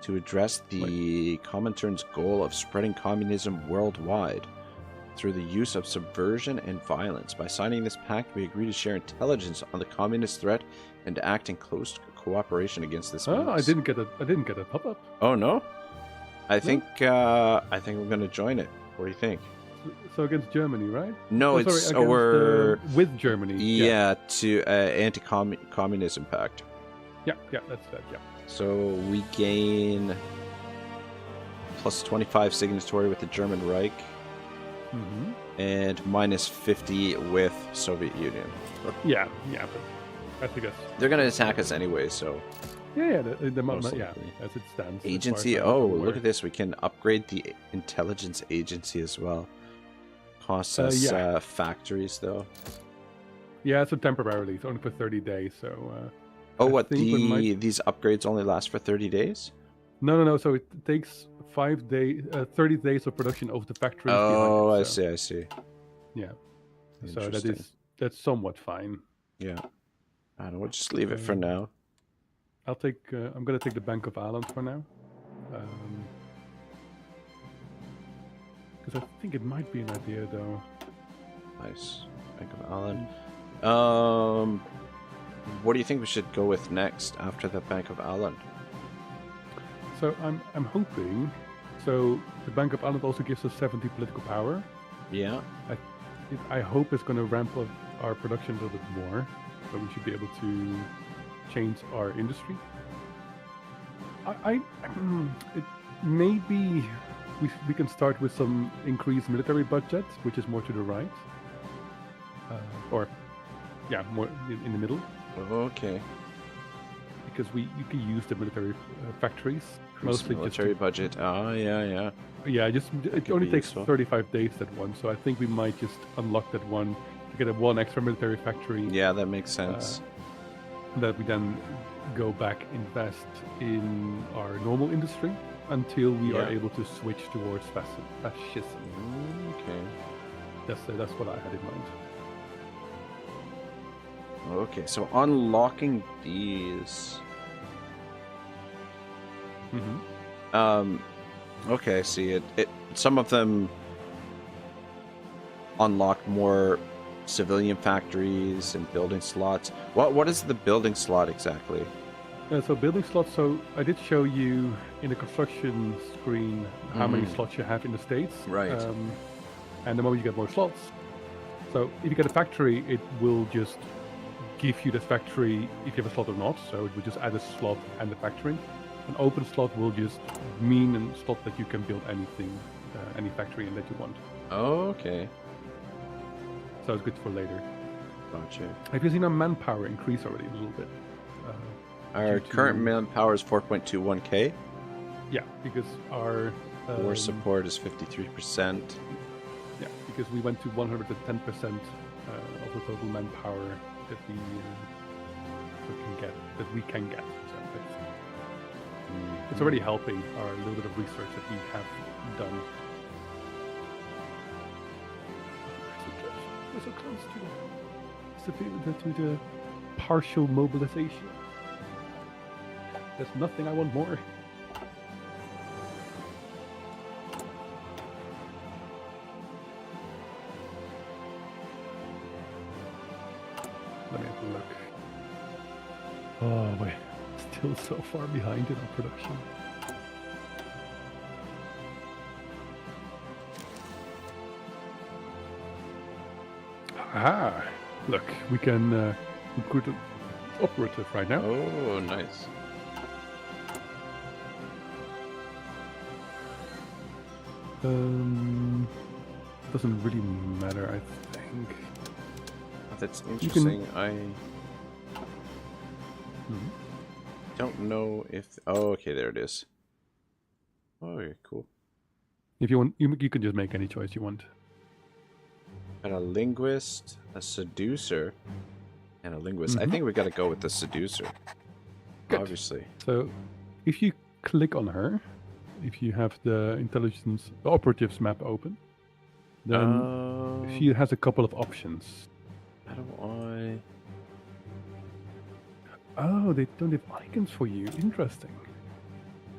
to address the Comintern's goal of spreading communism worldwide through the use of subversion and violence. By signing this pact, we agree to share intelligence on the communist threat and to act in close cooperation against this menace. I didn't get a pop-up. Oh no? I think we're going to join it. What do you think? So against Germany, right? No, we're with Germany. Yeah, to anti-communism pact. Yeah, that's that. Yeah. So we gain plus 25 signatory with the German Reich, and minus 50 with Soviet Union. Yeah, but I think they're going to attack us anyway, so. Yeah, as it stands. Agency. Oh, look at this. We can upgrade the intelligence agency as well. Costs us factories, though. Yeah, so temporarily. It's only for 30 days, so... these upgrades only last for 30 days? No. So it takes 5 days, 30 days of production of the factories. Oh, I see. Yeah. So that's somewhat fine. Yeah. I don't know. We'll just leave it for now. I'm going to take the Bank of Ireland for now. Because I think it might be an idea, though. Nice. Bank of Ireland. What do you think we should go with next after the Bank of Ireland? So I'm hoping. So the Bank of Ireland also gives us 70 political power. Yeah. I hope it's going to ramp up our production a little bit more, so we should be able to change our industry. Maybe we can start with some increased military budget, which is more to the right, more in the middle. Okay. Because you can use the military factories. Mostly military budget. Oh, yeah. Yeah, it only takes 35 days, that one. So I think we might just unlock that one to get one extra military factory. Yeah, that makes sense. That we then go back, invest in our normal industry until we are able to switch towards fascism. Okay. That's what I had in mind. Okay, so unlocking these. Okay, I see it. Some of them unlock more civilian factories and building slots. What is the building slot exactly? So building slots. So I did show you in the construction screen how many slots you have in the States. Right. And the moment you get more slots, so if you get a factory, it will just give you the factory if you have a slot or not. So it would just add a slot and the factory. An open slot will just mean a slot that you can build anything, any factory in that you want. Oh, okay. So it's good for later. Gotcha. Have you seen our manpower increase already a little bit? Our due to- current manpower is 4.21k. Yeah, because our War support is 53%. yeah, because we went to 110% of the total manpower that we can get. So it's already helping our little bit of research that we have done. We're so close to the partial mobilization. There's nothing I want more. Let me have a look. Oh, we're still so far behind in our production. Ah, look, we can recruit an operative right now. Oh, nice. Doesn't really matter, I think. That's interesting. I Mhm. don't know if... Oh, okay, there it is. Oh, yeah, cool. If you want, you can just make any choice you want. Got a linguist, a seducer, and a linguist. I Mhm. think we got to go with the seducer. Good. Obviously. So, if you click on her, if you have the intelligence the operatives map open, then she has a couple of options. How do I... Oh, they don't have icons for you. Interesting.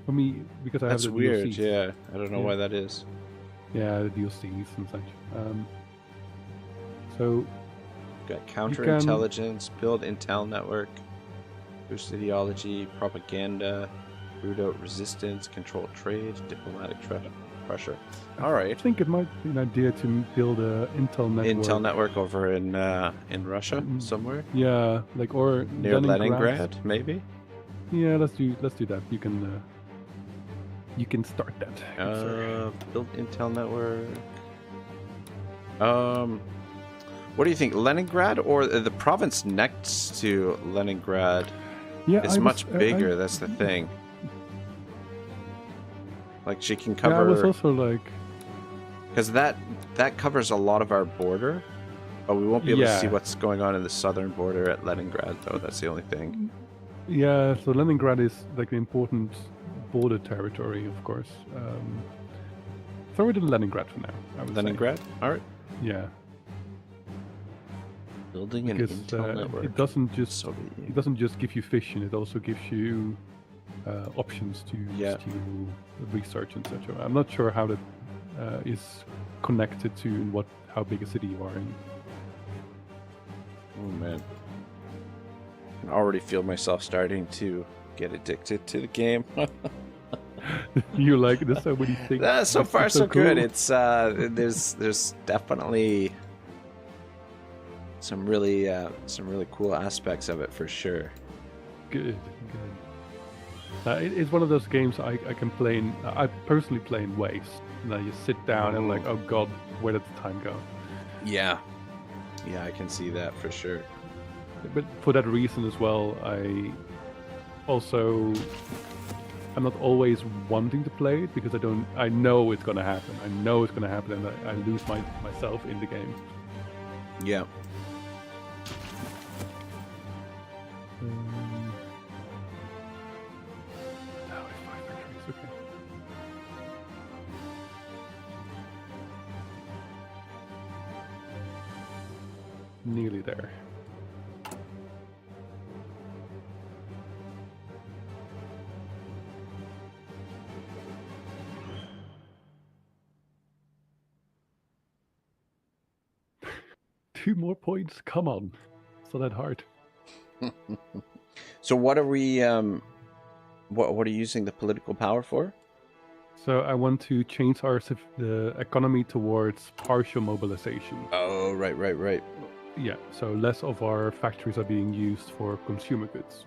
For me, because I That's have the weird, DLCs. yeah. I don't know Yeah. why that is. Yeah, the DLCs and such. So Got counterintelligence, build intel network, boost ideology, propaganda, root out resistance, control trade, diplomatic pressure. All right. I think it might be an idea to build a intel network. Intel network over in Russia somewhere Yeah, like or near Leningrad, maybe. Yeah, let's do that. You can start that. Good sir. Build intel network. What do you think, Leningrad or the province next to Leningrad? Yeah, It's much bigger. That's the thing. Like she can cover. Yeah, I was also like, because that covers a lot of our border, but we won't be able to see what's going on in the southern border at Leningrad, though. That's the only thing. Yeah, so Leningrad is like an important border territory, of course. Throw it in Leningrad for now. I would Leningrad. say. All right. Yeah. Building an intel network. It doesn't just give you fiction. It also gives you options to research and such. I'm not sure how that is connected to how big a city you are in. Oh man, I can already feel myself starting to get addicted to the game. You like there's so many things. So far so cool. good. It's there's definitely some really cool aspects of it for sure. Good. It's one of those games I can play in. I personally play in waves, and I just sit down and like, oh god, where did the time go? Yeah, I can see that for sure. But for that reason as well, I'm not always wanting to play it because I know it's gonna happen. I know it's gonna happen, and I lose myself in the game. Yeah. Okay. Nearly there. Two more points. Come on. It's not that hard. So what are we what are you using the political power for? So I want to change the economy towards partial mobilization. Oh, right. Yeah, so less of our factories are being used for consumer goods.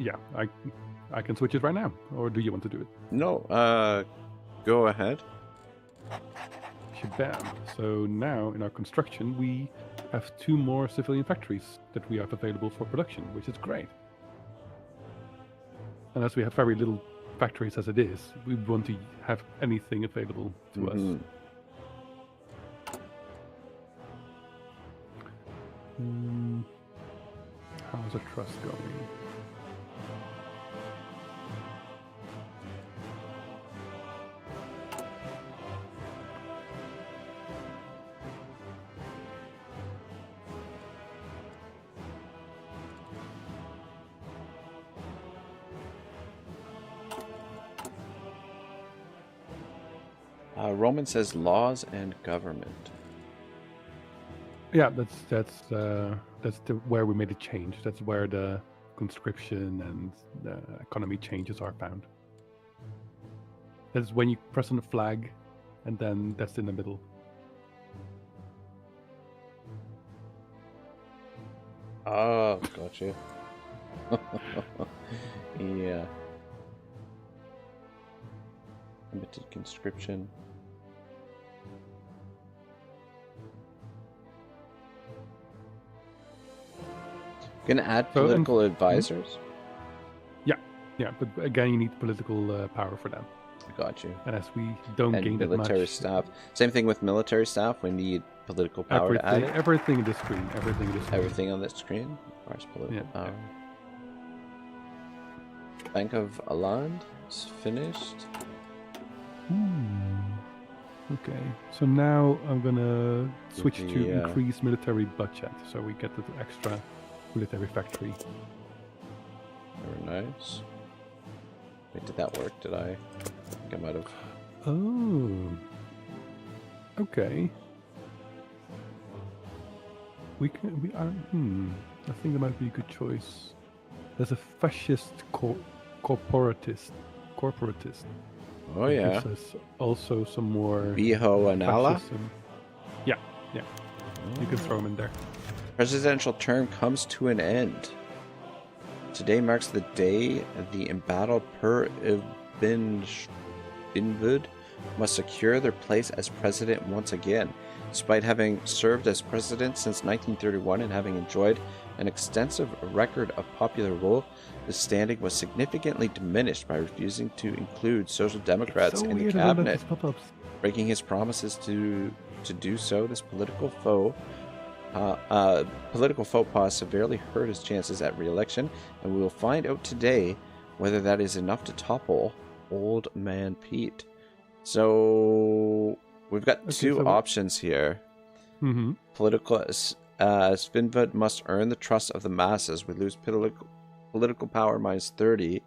Yeah, I can switch it right now. Or do you want to do it? No, go ahead. Shabam. So now in our construction, we have 2 more civilian factories that we have available for production, which is great. And as we have very little factories as it is, we want to have anything available to us. How's the trust going? Roman says laws and government. Yeah, that's where we made a change. That's where the conscription and the economy changes are found. That's when you press on the flag, and then that's in the middle. Oh, gotcha. Yeah. Limited conscription. Gonna add political advisors? Yeah, but again, you need political power for that. Got you. And as we don't gain that much... military staff. Same thing with military staff. We need political power to add it. Everything in the screen. Everything on the screen requires political power. Bank of Aland is finished. Okay, so now I'm gonna switch to increase military budget, so we get the extra military factory. Very nice. Wait, did that work? Did I think I might have... Oh. Okay. I think that might be a good choice. There's a fascist corporatist. Oh yeah. Gives us also some more... Biho and Allah? Yeah. You can throw them in there. Presidential term comes to an end. Today marks the day the embattled Binvud must secure their place as president once again. Despite having served as president since 1931 and having enjoyed an extensive record of popular rule, the standing was significantly diminished by refusing to include Social Democrats in the cabinet, breaking his promises to do so. This political faux pas severely hurt his chances at re-election, and we will find out today whether that is enough to topple Old Man Pete. So we've got two options here. Political Svinvud must earn the trust of the masses. We lose political power -30,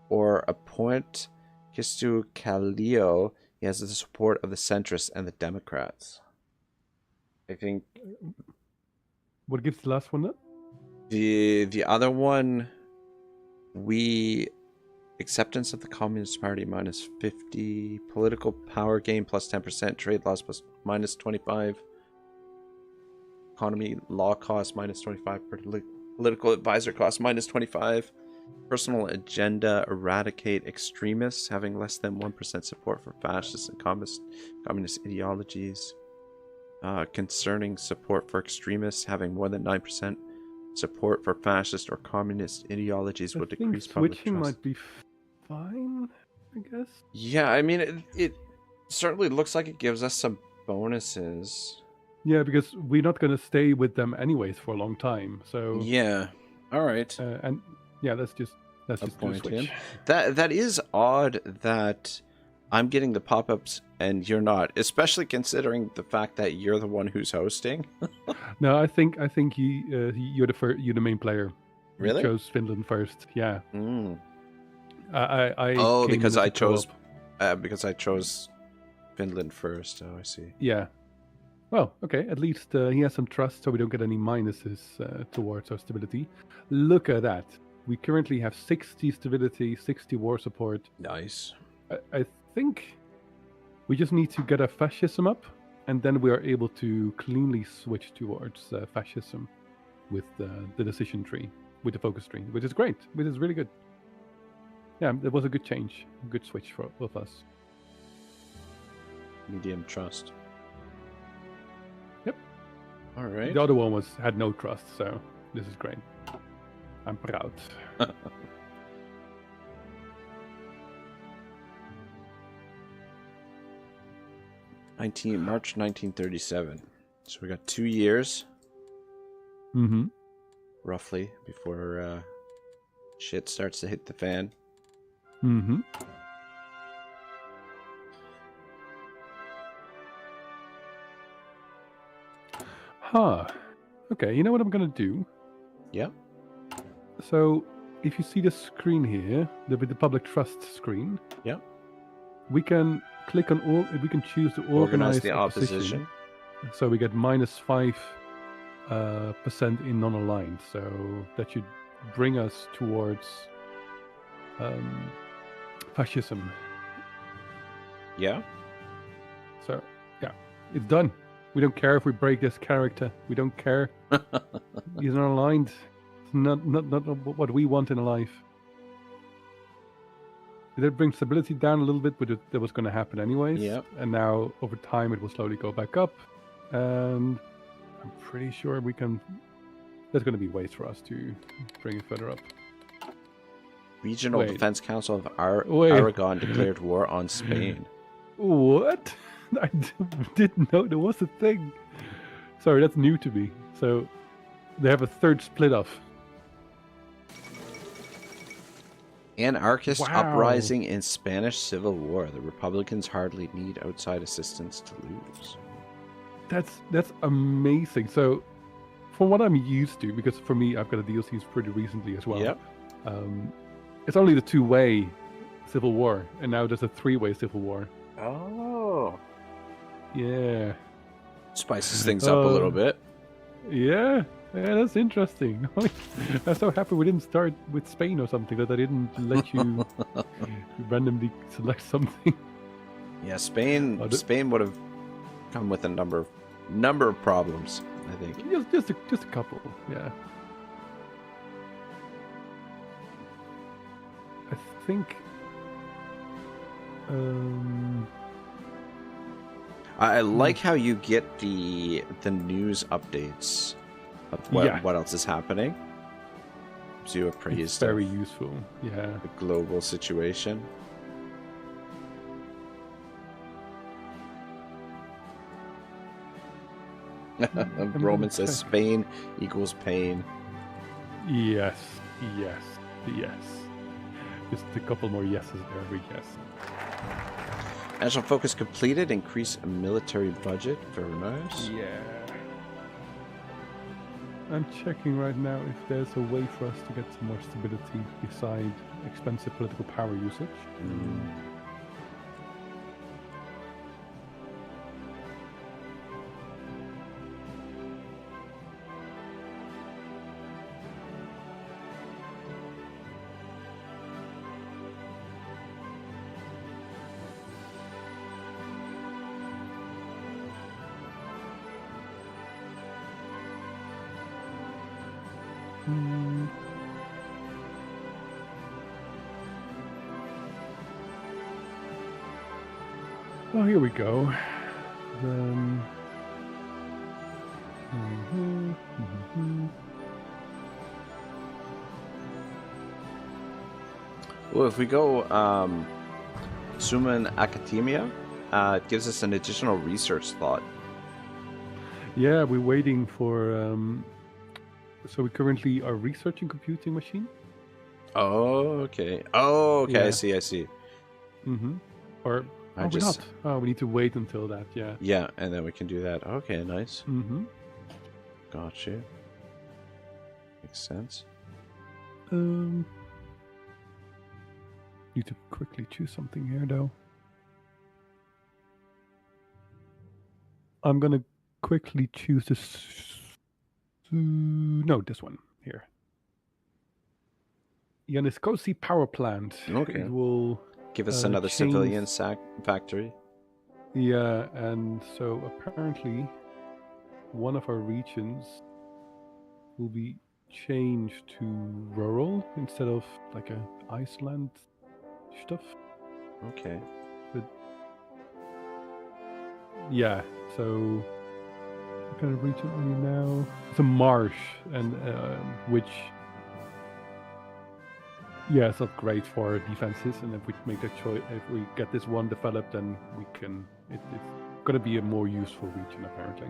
or appoint Kistu Kallio. He has the support of the centrists and the Democrats. I think. What gives the last one up? The other one, we acceptance of the Communist Party -50, political power gain +10%, trade loss -25, economy law cost -25, political advisor cost -25, personal agenda eradicate extremists having less than 1% support for fascist and communist ideologies. Concerning support for extremists having more than 9% support for fascist or communist ideologies will decrease public trust. Switching might be fine, I guess. Yeah, I mean, it certainly looks like it gives us some bonuses. Yeah, because we're not going to stay with them anyways for a long time. So yeah, all right. And yeah, let's just appoint switch. Him. That is odd that I'm getting the pop-ups and you're not, especially considering the fact that you're the one who's hosting. No, I think you're the main player. Really? You chose Finland first. Yeah. Because I chose Finland first. Oh, I see. Yeah. Well, okay. At least he has some trust, so we don't get any minuses towards our stability. Look at that. We currently have 60 stability, 60 war support. Nice. I think we just need to get our fascism up, and then we are able to cleanly switch towards fascism with the decision tree, with the focus tree, which is great, which is really good. yeah, it was a good change, a good switch for both of us. Medium trust. Yep. All right. The other one had no trust, so this is great. I'm proud. March 1937. So we got 2 years, Mm-hmm. roughly, before shit starts to hit the fan. Mm-hmm. Huh. Okay, you know what I'm gonna do? Yeah. So, if you see the screen here, the public trust screen, Yeah. we can click on we can choose to Organize organize the opposition. So we get -5% in non-aligned. So that should bring us towards fascism. Yeah. So yeah, it's done. We don't care if we break this character. We don't care. He's not aligned. It's not what we want in life. That brings stability down a little bit, but that was going to happen anyways. Yep. And now over time it will slowly go back up, and I'm pretty sure we can. There's going to be ways for us to bring it further up. Regional Defense Council of Wait. Aragon declared war on Spain. What? I didn't know there was a thing. Sorry, that's new to me. So they have a third split off. Anarchist Wow. uprising in Spanish Civil War. The Republicans hardly need outside assistance to lose. That's amazing. So, from what I'm used to, because for me, I've got a DLCs pretty recently as well. Yep. It's only the two-way Civil War, and now there's a three-way Civil War. Oh. Yeah. Spices things up a little bit. Yeah, that's interesting. I'm so happy we didn't start with Spain or something, that I didn't let you randomly select something. Yeah, Spain would have come with a number of problems, I think. Just a couple, yeah. I think I like how you get the news updates of what else is happening. So you appraise it's very useful. Yeah. The global situation. Roman says Spain equals pain. Yes. Just a couple more yeses there, every yes. National focus completed. Increase military budget. Very nice. Yeah. I'm checking right now if there's a way for us to get some more stability beside expensive political power usage. Oh, here we go. Then... Well, if we go Suman Academia, it gives us an additional research slot. Yeah, we're waiting for... So we currently are researching computing machine. Oh, okay. Yeah. I see. Mm-hmm. Or... we're not. Oh, we need to wait until that, yeah. Yeah, and then we can do that. Okay, nice. Mm-hmm. Got you. Makes sense. Need to quickly choose something here, though. I'm gonna quickly choose this... No, this one. Here. Aenyseus power plant. Okay. It will... Give us another civilian factory. Yeah, and so apparently one of our regions will be changed to rural instead of like a Iceland stuff. Okay. But yeah, so what kind of region are you now? It's a marsh, and which it's not great for defenses. And if we make that choice, if we get this one developed, then we can. It's going to be a more useful region apparently.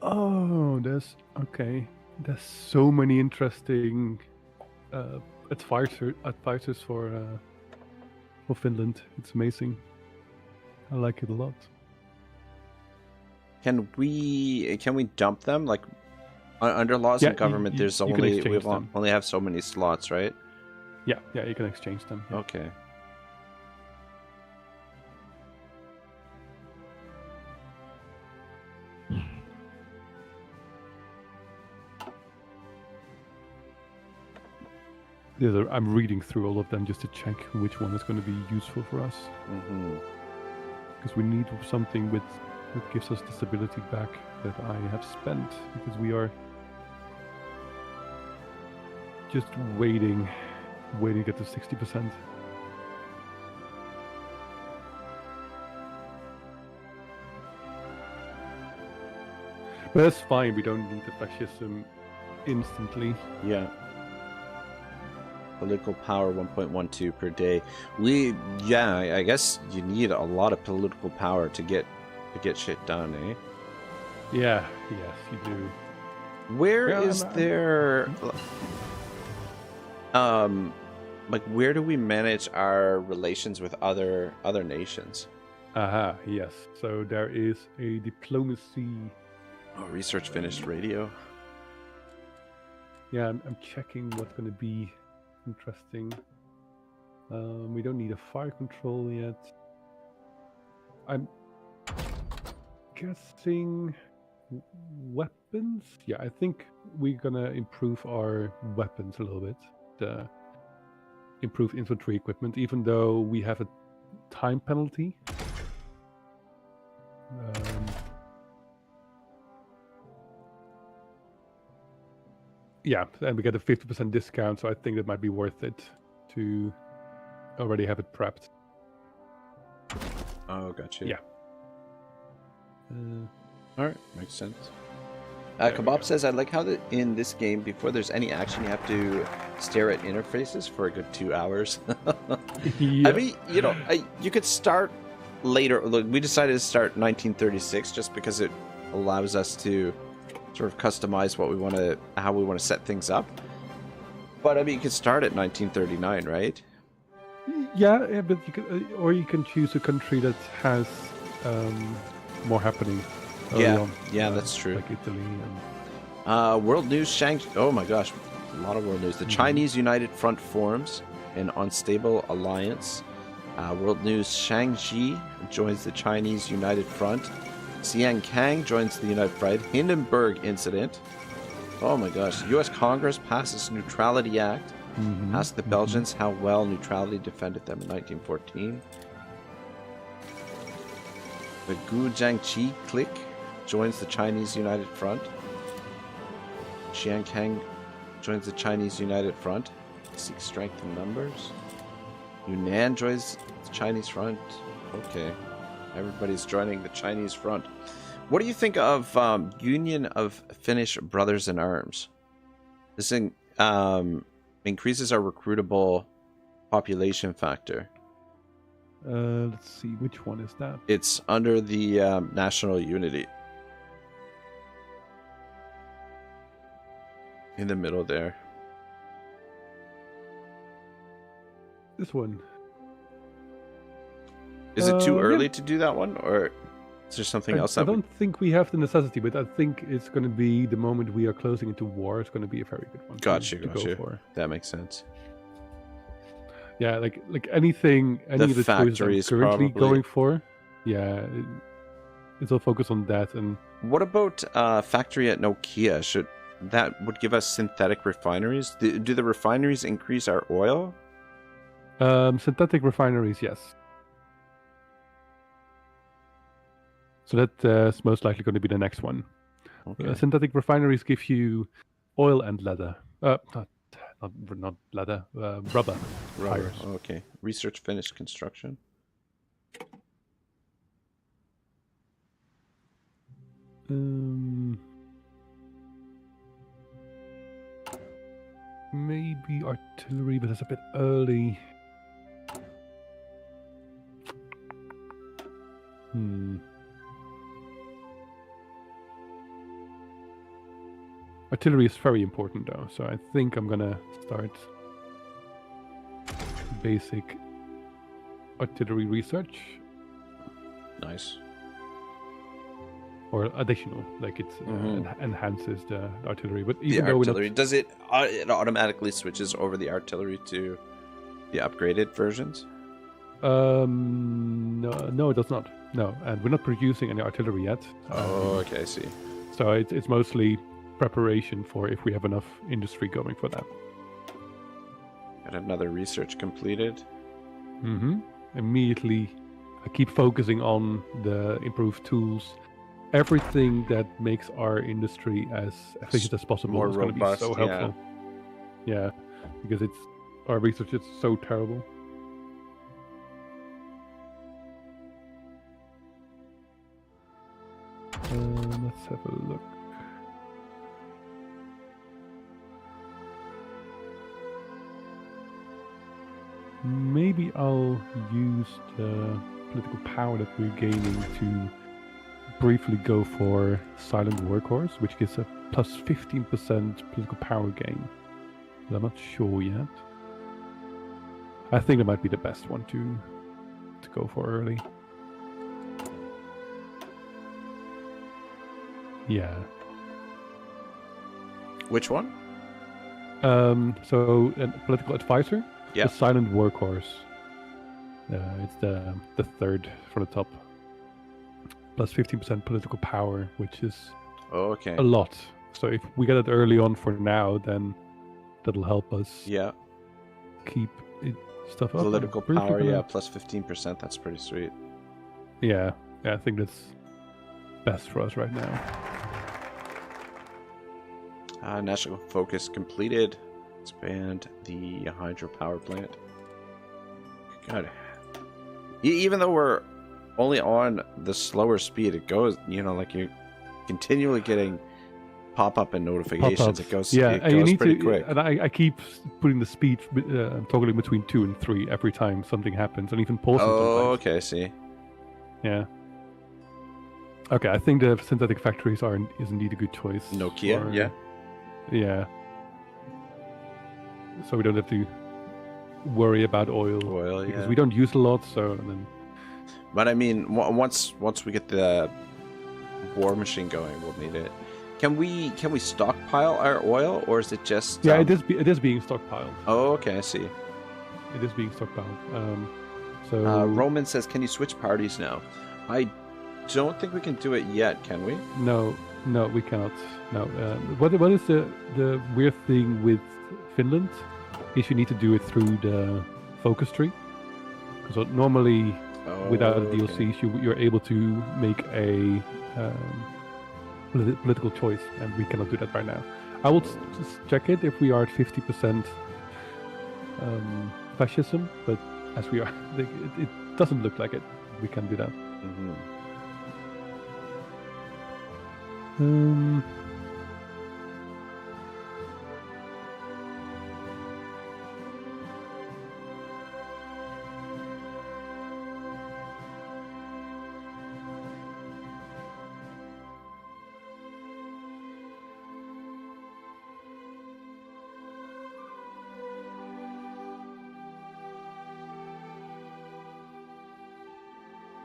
Oh, there's so many interesting advisors for Finland. It's amazing. I like it a lot. Can we dump them? Like under laws and government, there's only only have so many slots, right? Yeah, you can exchange them. Yeah. Okay. I'm reading through all of them just to check which one is going to be useful for us. Because we need something that gives us the stability back that I have spent, because we are just waiting to get to 60%. But that's fine, we don't need the fascism instantly. Yeah. Political power 1.12 per day. I guess you need a lot of political power to get shit done, eh? Yeah, yes, you do. Where is there where do we manage our relations with other nations? Yes. So there is a diplomacy. Oh, research finished radio. Yeah, I'm checking what's going to be interesting. We don't need a fire control yet. I'm guessing weapons. Yeah, I think we're gonna improve our weapons a little bit. Improve infantry equipment, even though we have a time penalty. Yeah, and we get a 50% discount, so I think that might be worth it to already have it prepped. Oh, gotcha. Yeah. Alright, makes sense. Kebab says, I like how in this game, before there's any action, you have to stare at interfaces for a good 2 hours. Yeah. I mean, you could start later. Look, we decided to start 1936 just because it allows us to sort of customize how we want to set things up. But I mean, you could start at 1939, right? Yeah, but you can, or you can choose a country that has more happening. Yeah, that's true. Like Italy and World News oh my gosh, a lot of world news. The Chinese United Front forms an unstable alliance. World News Shangji joins the Chinese United Front. Xian Kang joins the United Front. Hindenburg incident. Oh my gosh. U.S. Congress passes Neutrality Act. Ask the Belgians how well neutrality defended them in 1914. The Gu Jiangqi clique joins the Chinese United Front. Xian Kang joins the Chinese United Front. Seek strength in numbers. Yunnan joins the Chinese Front. Okay. Everybody's joining the Chinese Front. What do you think of Union of Finnish Brothers in Arms? This increases our recruitable population factor. Let's see, which one is that? It's under the national unity. In the middle there. This one. Is it too early to do that one, or is there something else? I don't think we have the necessity, but I think it's going to be the moment we are closing into war. It's going to be a very good one. Gotcha. That makes sense. Yeah, like anything, any of the choices I'm factories, currently probably. going for. Yeah, it's all focused on that. And What about factory at Nokia? That would give us synthetic refineries? Do the refineries increase our oil? synthetic refineries, yes. So that's most likely going to be the next one. Okay. Synthetic refineries give you oil and leather. Not leather. Rubber. Rubber. Tires. Okay. Research finished construction. Maybe artillery, but it's a bit early. Artillery is very important though, so I think I'm gonna start basic artillery research. Nice. Or additional, like it enhances the artillery. But even the though artillery, does it automatically switches over the artillery to the upgraded versions? No, it does not. No, and we're not producing any artillery yet. Oh, okay, I see. So it's mostly preparation for if we have enough industry going for that. Got another research completed. Immediately, I keep focusing on the improved tools. Everything that makes our industry as efficient as possible more is going to be so robust, helpful. Yeah, because our research is so terrible. Let's have a look. Maybe I'll use the political power that we're gaining to briefly go for Silent Workhorse, which gives a plus 15% political power gain. But I'm not sure yet. I think that might be the best one to go for early. Yeah. Which one? So a political advisor. Yeah. The Silent Workhorse. It's the third from the top. Plus 15% political power, which is a lot. So if we get it early on for now, then that'll help us. Yeah. Keep stuff up. Political power, yeah, plus 15%. That's pretty sweet. Yeah, I think that's best for us right now. National focus completed. Expand the hydropower plant. God. Even though we're only on the slower speed, it goes, like you're continually getting pop-up and notifications. Pop-ups. It goes, yeah, it and goes you need pretty to, quick. And I keep putting the speed, toggling between 2 and 3 every time something happens, and even pausing sometimes. Okay, I see. Yeah. Okay, I think the synthetic factories is indeed a good choice. Nokia, yeah. Yeah. So we don't have to worry about oil. Because we don't use a lot, so then. But I mean, once we get the war machine going, we'll need it. Can we stockpile our oil, or is it just? Yeah, it is being stockpiled. Oh, okay, I see. It is being stockpiled. Roman says, "Can you switch parties now?" I don't think we can do it yet. Can we? No, we cannot. No. What is the weird thing with Finland? Is you need to do it through the focus tree. Because normally, without the DLCs, you're able to make a political choice, and we cannot do that right now. I will just check it if we are at 50% fascism, but as we are, it doesn't look like it. We can do that.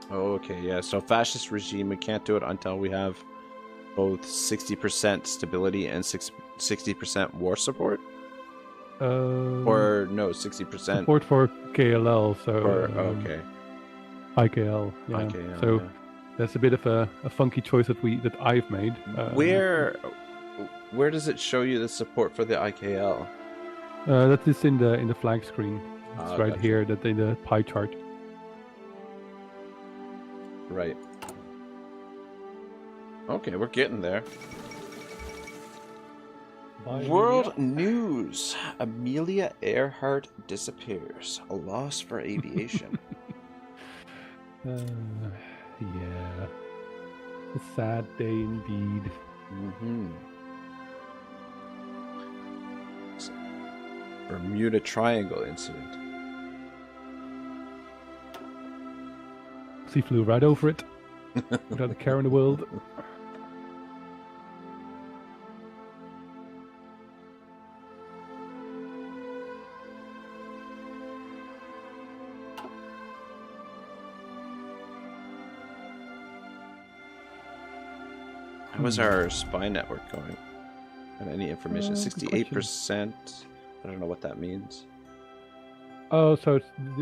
Okay, yeah. So fascist regime, we can't do it until we have both 60% stability and 60% war support. Or no, 60% support for KLL, so okay. IKL. Yeah. IKL, So yeah. that's a bit of a funky choice that I've made. Where does it show you the support for the IKL? That is in the flag screen. It's right Gotcha. here, that in the pie chart. Right. Okay, we're getting there. Bye, World Amelia. news: Amelia Earhart disappears. A loss for aviation. Yeah. A sad day indeed. Mm-hmm. Bermuda Triangle incident. She flew right over it without a care in the world. How was our spy network going? Have any information? 68%. I don't know what that means. Oh, so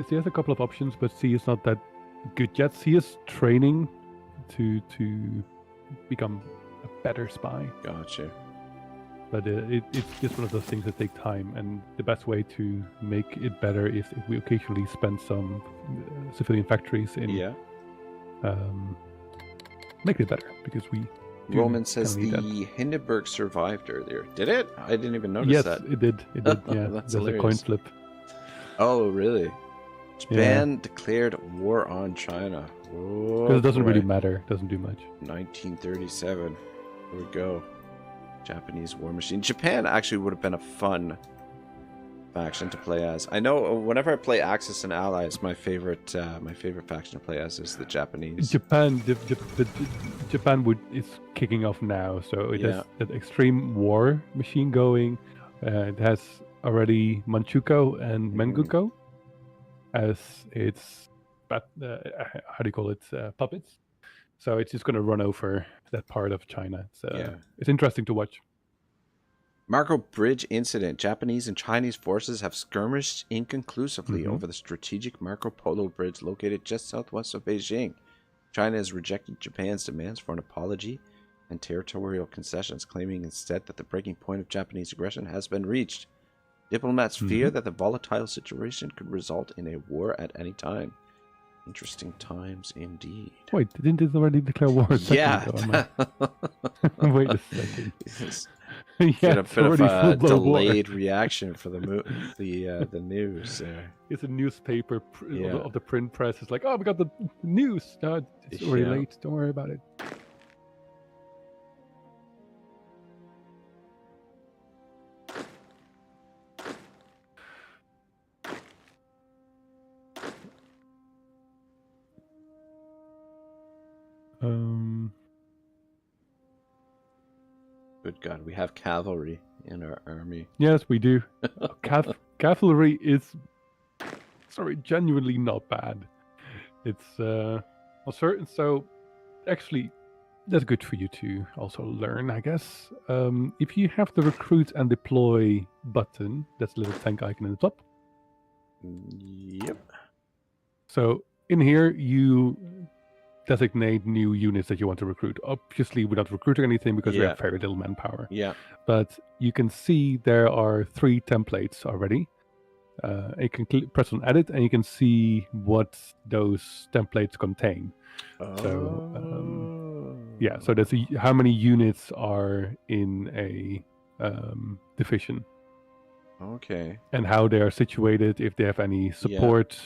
he has a couple of options, but C is not that good yet. C is training to become a better spy. Gotcha. But it's just one of those things that take time, and the best way to make it better is if we occasionally spend some civilian factories in make it better, because we Roman says the Hindenburg survived earlier. Did it? I didn't even notice that. Yes, it did. It did. Yeah, That's there's hilarious. a coin flip. Oh, really? Japan declared war on China. Because it doesn't really matter. It doesn't do much. 1937. Here we go. Japanese war machine. Japan actually would have been a fun faction to play as. I know whenever I play Axis and Allies, my favorite faction to play as is the Japanese. Japan is kicking off now, so it has that extreme war machine going. It has already Manchukuo and Menguko as its how do you call it, puppets. So it's just going to run over that part of China. It's interesting to watch. Marco Bridge incident. Japanese and Chinese forces have skirmished inconclusively over the strategic Marco Polo Bridge located just southwest of Beijing. China has rejected Japan's demands for an apology and territorial concessions, claiming instead that the breaking point of Japanese aggression has been reached. Diplomats fear that the volatile situation could result in a war at any time. Interesting times indeed. Wait, didn't it already declare war? Yeah. Wait a second. Get a bit of a delayed reaction for the news there. It's a newspaper of the print press. It's like, oh, we got the news. It's already late. Don't worry about it. Good God, we have cavalry in our army. Yes, we do. Cavalry is, genuinely not bad. It's certain. So, actually, that's good for you to also learn, I guess. If you have the recruit and deploy button, that's a little tank icon in the top. Yep. So in here, you designate new units that you want to recruit. Obviously, we're not recruiting anything because we have very little manpower. Yeah. But you can see there are 3 templates already. You can press on edit and you can see what those templates contain. So that's how many units are in a division. Okay. And how they are situated, if they have any support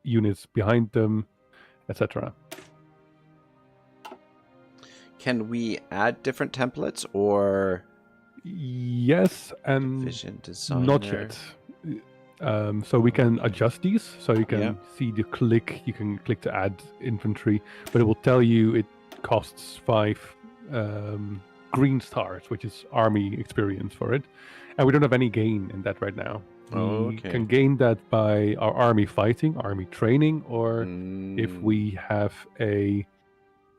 units behind them, etc. Can we add different templates or? Yes, and Vision designer. Not yet. So we can adjust these. So you can see the click. You can click to add infantry, but it will tell you it costs 5 green stars, which is army experience for it, and we don't have any gain in that right now. We can gain that by our army fighting, army training, or if we have a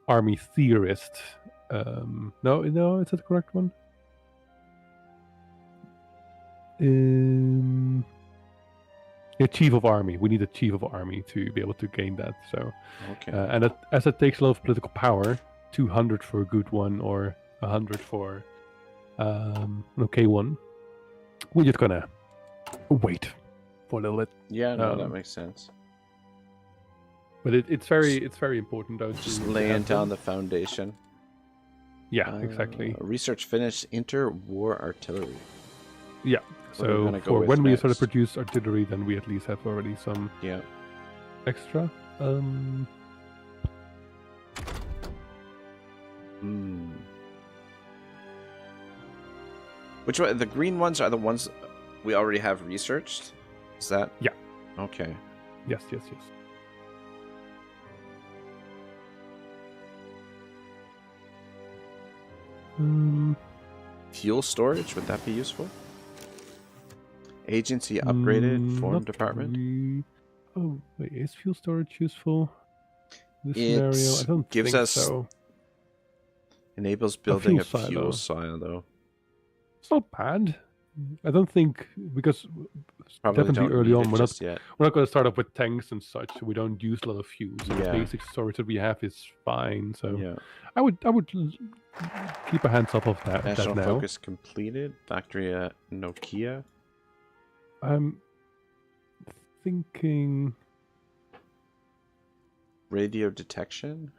army theorist. No, is that the correct one? Yeah, chief of army. We need a chief of army to be able to gain that. So, Okay. and as it takes a lot of political power, 200 for a good one or 100 for an okay one. We're just gonna wait for a little bit. Yeah, no, that makes sense. But it's very important though. Just laying down the foundation. Yeah, exactly. Research finished. Enter war artillery. Yeah. So for when we sort of produce artillery, then we at least have already some extra. Which one? The green ones are the ones we already have researched? Is that? Yeah. Okay. Yes. Fuel storage, would that be useful? Agency upgraded, form department. Oh, wait, is fuel storage useful? This scenario, I don't gives think us so. Enables building a fuel silo. It's not bad. I don't think, because probably definitely early on we're not going to start off with tanks and such. We don't use a lot of fuel. So the basic storage that we have is fine. So I would keep a hands up of that. National now. focus completed. Factory at Nokia. I'm thinking radio detection.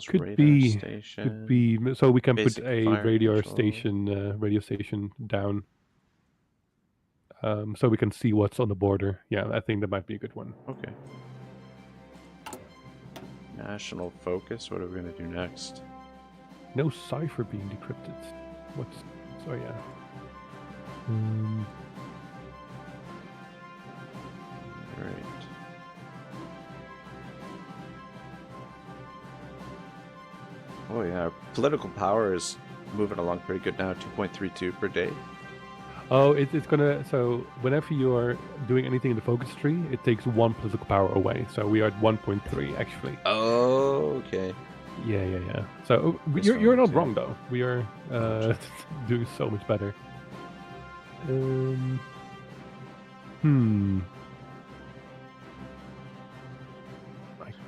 Could be. So we can put a radio station down. So we can see what's on the border. Yeah, I think that might be a good one. Okay. National focus. What are we going to do next? No cipher being decrypted. What's... So yeah. Right. Oh yeah, our political power is moving along pretty good now. 2.32 per day. Oh, it's gonna. So whenever you are doing anything in the focus tree, it takes one political power away. So we are at 1.3 actually. Oh, okay. Yeah. So you're not wrong though. We are doing so much better. I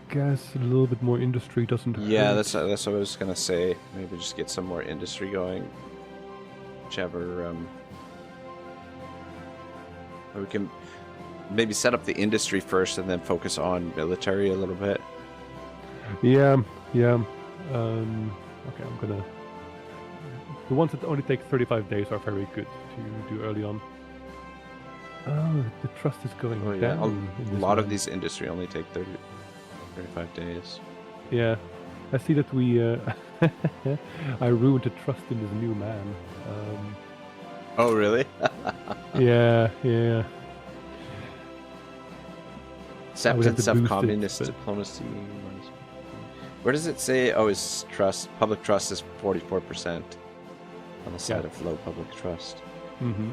guess a little bit more industry doesn't hurt. Yeah, that's what I was gonna say. Maybe just get some more industry going. Whichever. We can maybe set up the industry first and then focus on military a little bit. Yeah. Okay, I'm gonna. The ones that only take 35 days are very good to do early on. Oh, the trust is going down. A lot of these industry only take 35 days. Yeah, I see that we. I ruined the trust in this new man. Oh, really? Yeah. Acceptance of communist diplomacy. Where does it say? Oh, his trust, public trust is 44% on the side of low public trust. Mm-hmm.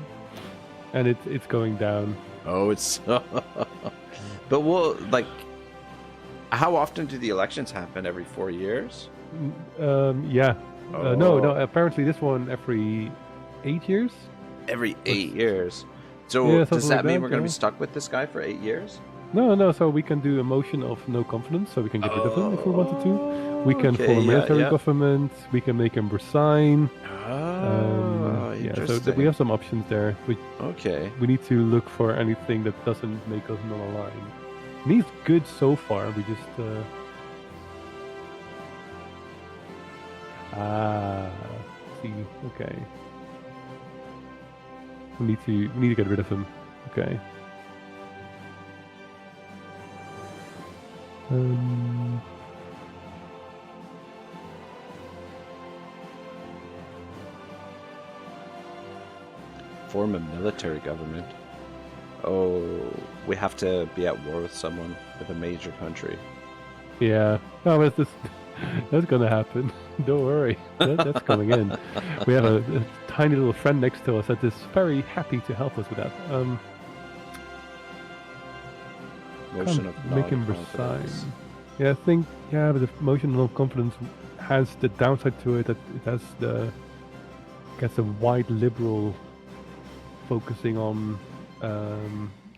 And it's going down. Oh, it's. But how often do the elections happen? Every 4 years? Yeah. No. Apparently, this one every 8 years. Every 8 years. So does that mean we're going to be stuck with this guy for 8 years? No. So we can do a motion of no confidence. So we can get rid of him if we wanted to. We can form a military government. We can make him resign. So we have some options there. We need to look for anything that doesn't make us non-aligned. And he's good so far. We just. See. Okay. We need to get rid of him. Okay. Form a military government. Oh, we have to be at war with someone, with a major country. Yeah. No, that's gonna happen. Don't worry. That's coming in. We have a tiny little friend next to us that is very happy to help us with that. Motion of make him resign. Yeah, I think. Yeah, but the motion of confidence has the downside to it that it has the gets a white liberal focusing on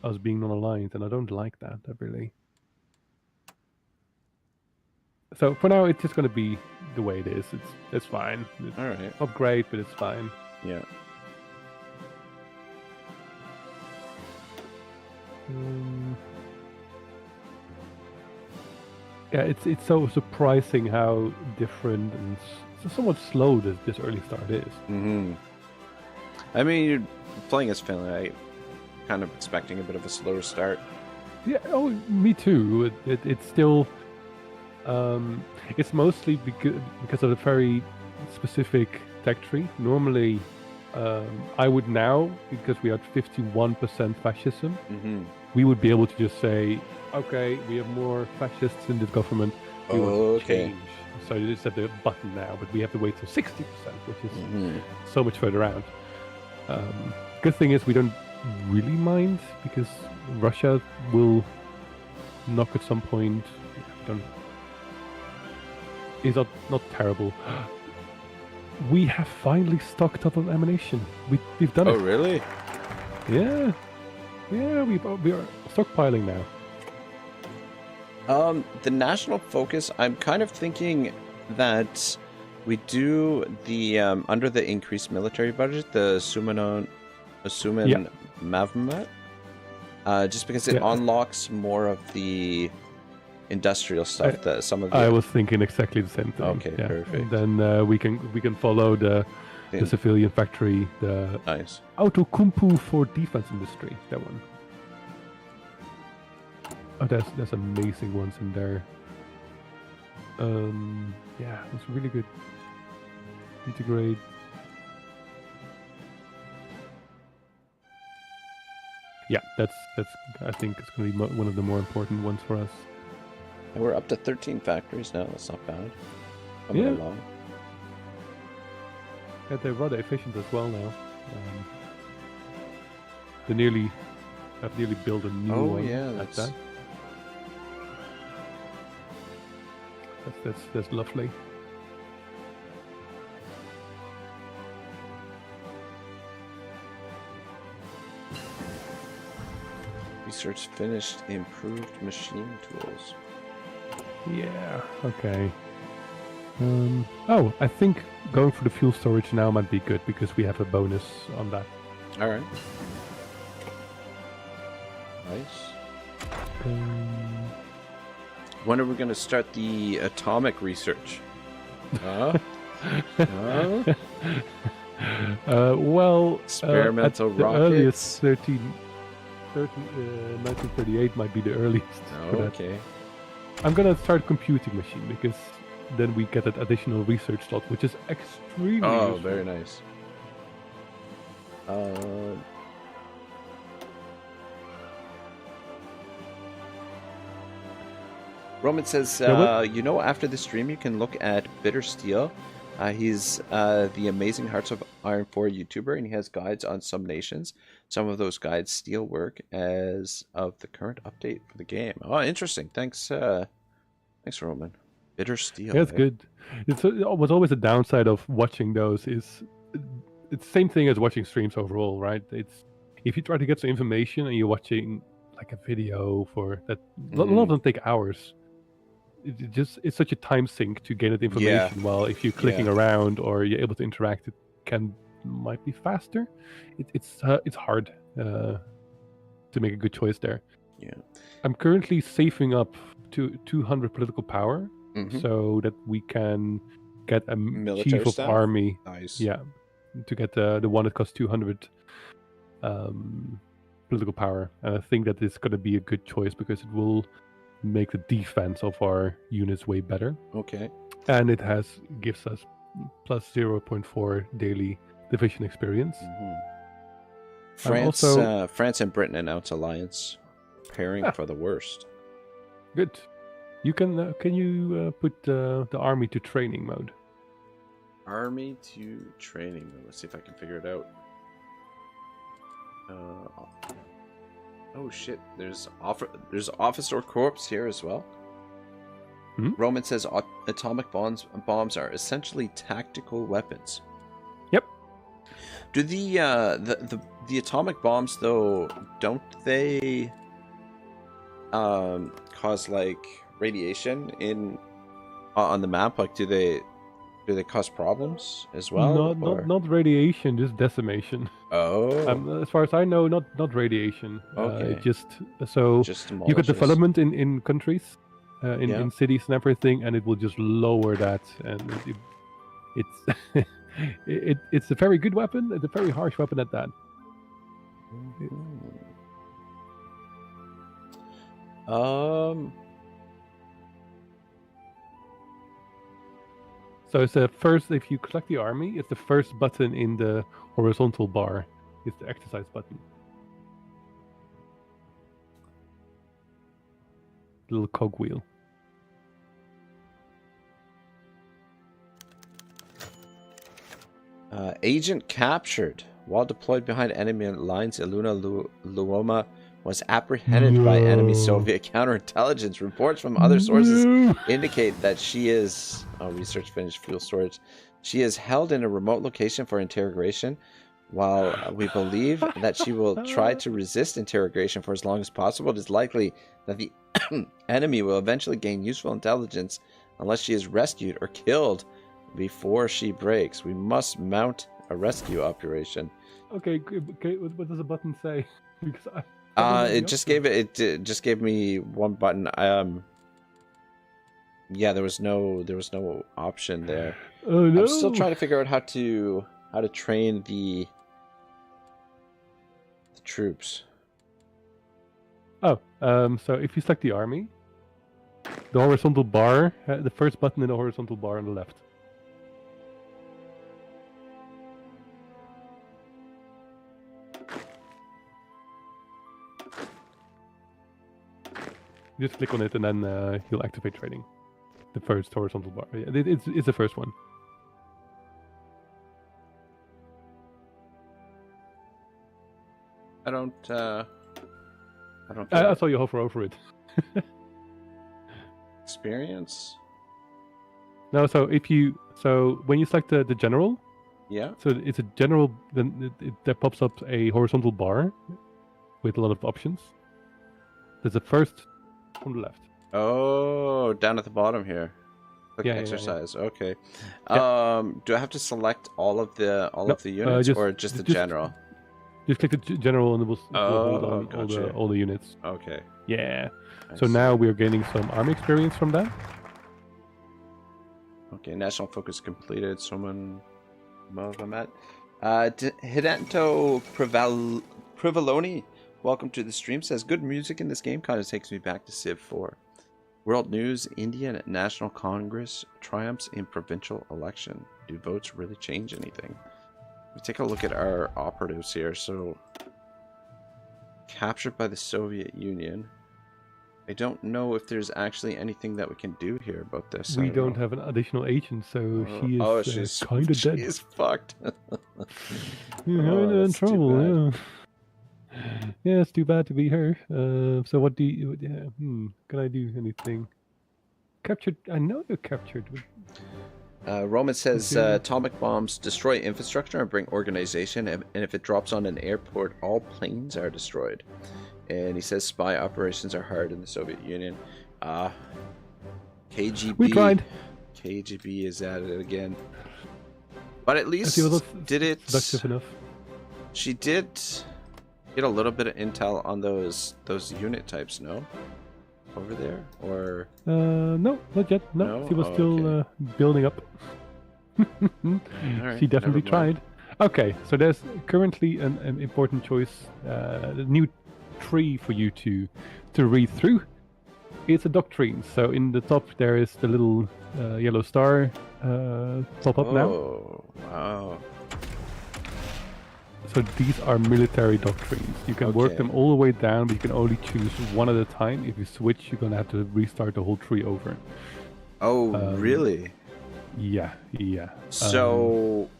us being non-aligned, and I don't like that. Really. So for now, it's just going to be the way it is. It's fine. It's All right. not great, but it's fine. Yeah. Yeah, it's so surprising how different and somewhat slow this early start is. Mm-hmm. I mean, you're playing as Finland. I'm kind of expecting a bit of a slower start. Yeah. Oh, me too. It's still. It's mostly because of the very specific tech tree. Normally, I would now, because we had 51% fascism, we would be able to just say, okay, we have more fascists in this government. We want to change. So you just have the button now, but we have to wait till 60%, which is so much further out. Good thing is we don't really mind, because Russia will knock at some point. Is not terrible. We have finally stocked up on ammunition. We've done it. Oh, really? Yeah. Yeah, we are stockpiling now. The national focus, I'm kind of thinking that we do the, under the increased military budget, the Asuman Mavmet, just because it unlocks more of the industrial stuff that some of the... I was thinking exactly the same thing. Okay, perfect. And then we can follow the civilian factory, the nice Autokumpu for defense industry, that one. Oh, there's amazing ones in there. Yeah, it's really good. Integrate. Yeah, that's I think it's going to be one of the more important ones for us. And we're up to 13 factories now. That's not bad. Coming along. Yeah, they're rather efficient as well now. I've nearly built a new one. Oh yeah, that's that's lovely. Research finished. Improved machine tools. Yeah. Okay. Oh, I think going for the fuel storage now might be good because we have a bonus on that. All right. Nice. When are we going to start the atomic research? Well, experimental the rockets. Earliest 1938 might be the earliest. Oh, okay. I'm gonna start computing machine because then we get that additional research slot, which is extremely useful. Very nice. Roman says, after the stream you can look at Bitter Steel. He's the Amazing Hearts of Iron 4 YouTuber, and he has guides on some nations. Some of those guides still work as of the current update for the game. Oh, interesting. Thanks, Roman. Bitter Steel. Yeah, it's good. It was always a downside of watching those is it's the same thing as watching streams overall, right? It's if you try to get some information and you're watching like a video for that, a lot of them take hours. It's such a time sink to gain that information. While if you're clicking around or you're able to interact, it might be faster. It's hard to make a good choice there. Yeah, I'm currently saving up to 200 political power so that we can get a military chief of staff? army. Nice. Yeah, to get the one that costs 200 political power, and I think that it's going to be a good choice because it will make the defense of our units way better. Okay. And it gives us plus 0.4 daily division experience. France and Britain announce alliance, preparing for the worst. Good. You can you put the army to training mode? Army to training mode. Let's see if I can figure it out. Oh shit! There's officer corps here as well. Roman says atomic bombs are essentially tactical weapons. Yep. Do the atomic bombs though? Don't they cause like radiation on the map? Like, do they cause problems as well? Not radiation, just decimation. Oh, As far as I know, not radiation. okay. Just so Just you get demolishes. development in countries, Yeah. in cities and everything, and it will just lower that, and it's it's a very good weapon. It's a very harsh weapon at that. So it's the first, if you select the army, it's the first button in the horizontal bar. It's the exercise button. Little cogwheel. Agent captured. While deployed behind enemy lines, Iluna Luoma was apprehended by enemy Soviet counterintelligence. Reports from other sources indicate that she is... research finished, fuel storage. She is held in a remote location for interrogation. While we believe that she will try to resist interrogation for as long as possible, it is likely that the enemy will eventually gain useful intelligence unless she is rescued or killed before she breaks. We must mount a rescue operation. Okay. What does the button say? Because it just gave me one button. Yeah, there was no option there. Oh no! I'm still trying to figure out how to train the troops. Oh, so if you select the army, the horizontal bar, the first button in the horizontal bar on the left. Just click on it and then you'll activate training. The first horizontal bar. Yeah, it's the first one. I don't. I saw you hover over it. Experience. No, so when you select the general, Yeah. so it's a general. Then there pops up a horizontal bar with a lot of options. There's the first from the left. Oh, down at the bottom here. Click Yeah, exercise. yeah. Okay. Yeah. Do I have to select all of the units or just the general? Just click the general and it will hold on gotcha. all the units. Okay. Yeah. So now we're gaining some army experience from that. Okay, national focus completed. Someone I'm at. Hidanto Privaloni, welcome to the stream. Says good music in this game kind of takes me back to Civ 4. World news: Indian National Congress triumphs in provincial election. Do votes really change anything? We take a look at our operatives here. So, captured by the Soviet Union. I don't know if there's actually anything that we can do here about this. We don't have an additional agent, so she is kind of dead. She's fucked. You're in trouble. Yeah, it's too bad to be her. So what do you... can I do anything? Captured... I know you're captured. Roman says atomic bombs destroy infrastructure and bring organization, and if it drops on an airport, all planes are destroyed. And he says spy operations are hard in the Soviet Union. KGB. We tried. KGB is at it again. But at least did it... Productive enough. She did get a little bit of intel on those unit types, no? Over there? Or... no, not yet. No, she was still building up. Right, she definitely tried. Okay, so there's currently an important choice. A new tree for you to read through. It's a doctrine. So in the top there is the little yellow star pop up now. Oh, wow. So these are military doctrines. You can work them all the way down, but you can only choose one at a time. If you switch, you're gonna have to restart the whole tree over. Oh, really? Yeah. So...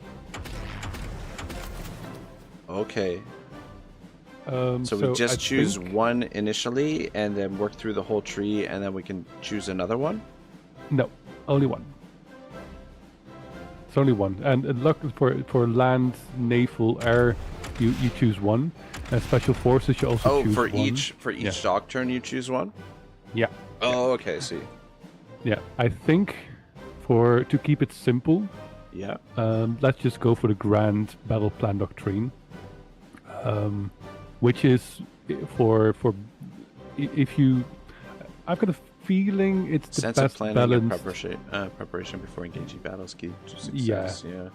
okay. So we just choose one initially, and then work through the whole tree, and then we can choose another one? No, only one. It's only one. And luck for land, naval, air, you choose one. And special forces you also choose for one. each doctrine you choose one? Yeah. Oh, okay, I see. Yeah. I think to keep it simple, Yeah. let's just go for the Grand Battle Plan Doctrine. Which is for if you, I've got a feeling it's the Sense best of planning balanced. and preparation before engaging battles key to success. Yeah.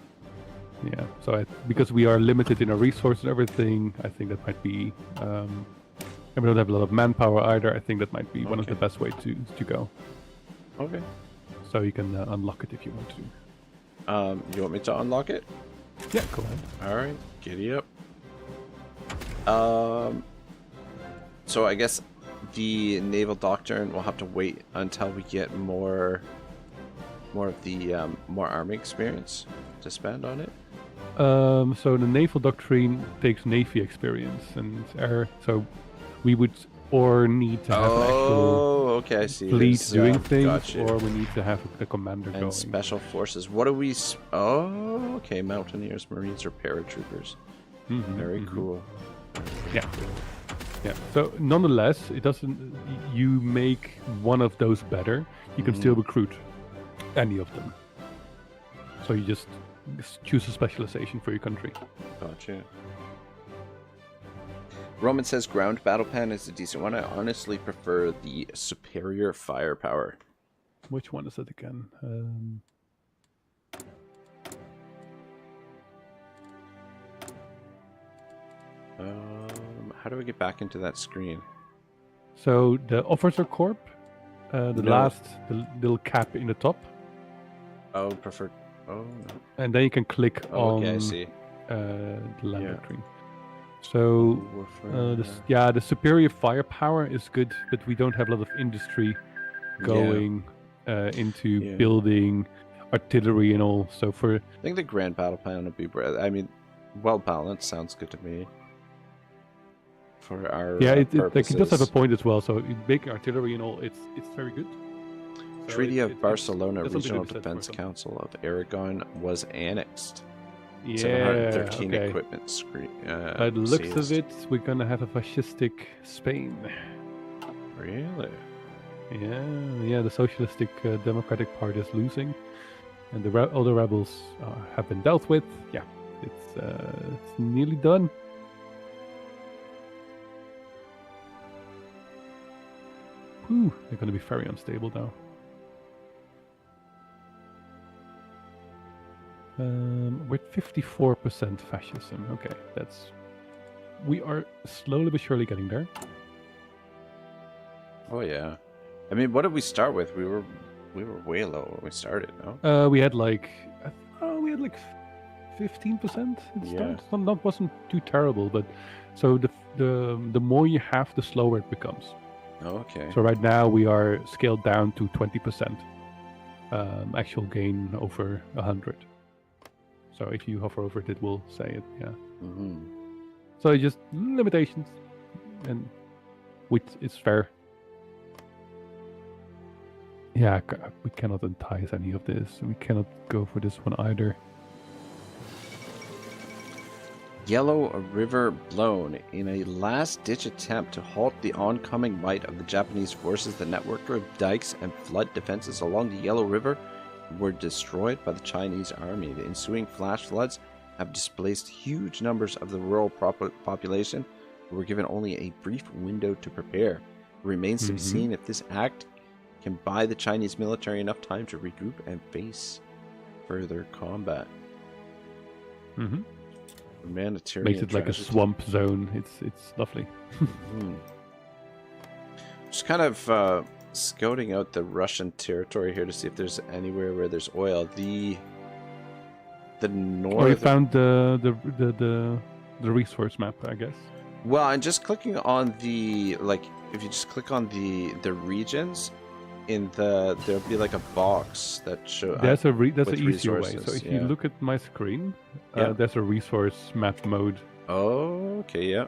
So because we are limited in our resources and everything, I think that might be. And we don't have a lot of manpower either. I think that might be one of the best way to go. Okay. So you can unlock it if you want to. You want me to unlock it? Yeah, go ahead. All right, giddy up. So I guess the naval doctrine will have to wait until we get more of the more army experience to spend on it. So the naval doctrine takes navy experience and air. So we would need to have an actual okay, I see. fleet doing things, gotcha. or we need to have the commander and going. special forces. What do we? Okay, mountaineers, marines, or paratroopers. Very cool. Yeah. Yeah. So nonetheless, it doesn't. You make one of those better, you can still recruit any of them. So you just choose a specialization for your country. Gotcha. Roman says ground battle plan is a decent one. I honestly prefer the superior firepower. Which one is it again? How do I get back into that screen? So the officer corp, the little cap in the top. Oh, preferred. Oh, no. And then you can click on okay, I see. The land doctrine. So the superior firepower is good, but we don't have a lot of industry going into building artillery and all. So I think the grand battle plan would be. I mean, well balanced sounds good to me. For our it does have a point as well. So big artillery and all, it's very good. So Treaty of Barcelona Regional Defense Council of Aragon was annexed. 713 equipment screen. By the looks of it, we're gonna have a fascistic Spain. Really? Yeah. The Socialistic Democratic Party is losing, and all the rebels have been dealt with. Yeah, it's nearly done. Whew, they're gonna be very unstable now. With 54% fascism. Okay, we are slowly but surely getting there. Oh yeah. I mean, what did we start with? We were way low when we started, no? We had like 15%. It wasn't too terrible, but so the more you have, the slower it becomes. Oh, okay. So right now we are scaled down to 20%. Actual gain over 100. So if you hover over it, it will say it. Yeah. So just limitations, and which is fair. Yeah, we cannot entice any of this. We cannot go for this one either. Yellow River blown. In a last-ditch attempt to halt the oncoming might of the Japanese forces, the network of dikes and flood defenses along the Yellow River were destroyed by the Chinese army. The ensuing flash floods have displaced huge numbers of the rural population, who were given only a brief window to prepare. It remains to be seen if this act can buy the Chinese military enough time to regroup and face further combat. Humanitarian makes it like tragedy. a swamp zone. It's lovely. Just kind of scouting out the Russian territory here to see if there's anywhere where there's oil. The north. Oh, you found the resource map, I guess. Well, I'm just clicking on the if you just click on the regions, there'll be like a box that shows. That's an easier way. So if you yeah. look at my screen, there's a resource map mode. Oh, okay, yeah.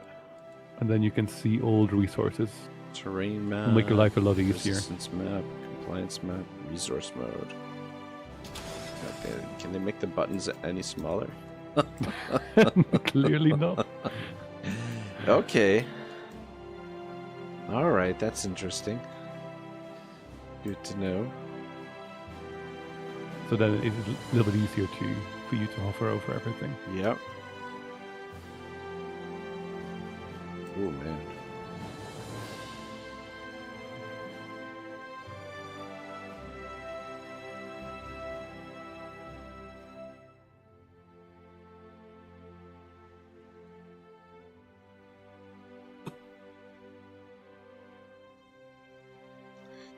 And then you can see all the resources. Terrain map. It'll make your life a lot easier. Resistance map, compliance map, resource mode. Okay, can they make the buttons any smaller? Clearly not. Okay. All right, that's interesting. Good to know. So then it's a little bit easier for you to hover over everything. Yep. Oh man.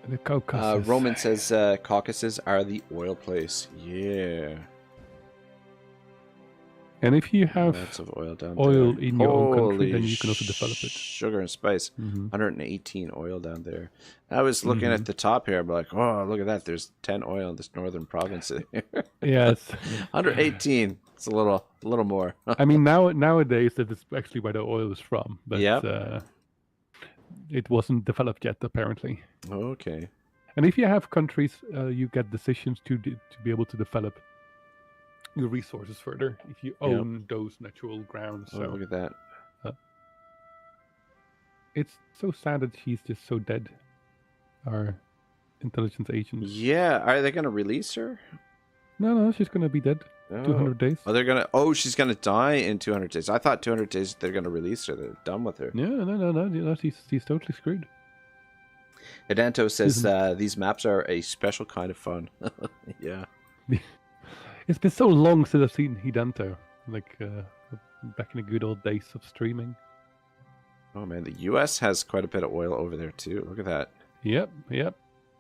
The Caucasus. Roman says Caucasus are the oil place. Yeah. And if you have Lots of oil down oil there. in your own country, Holy then you can also develop it. Sugar and spice. Mm-hmm. 118 oil down there. I was looking at the top here. I'm like, oh, look at that. There's 10 oil in this northern province. Yes. 118. It's a little more. I mean, nowadays that is actually where the oil is from, but Yep. it wasn't developed yet, apparently. Okay. And if you have countries, you get decisions to be able to develop your resources further if you own those natural grounds. Oh, So look at that. it's so sad that she's just so dead. Our intelligence agent. Yeah. Are they going to release her? No, she's gonna be dead. 200 days. Oh, they're going to... Oh, she's going to die in 200 days. I thought 200 days they're going to release her. They're done with her. No. She's totally screwed. Edanto says these maps are a special kind of fun. Yeah. It's been so long since I've seen Hidanto. Like back in the good old days of streaming. Oh man, the U.S. has quite a bit of oil over there too. Look at that. Yep.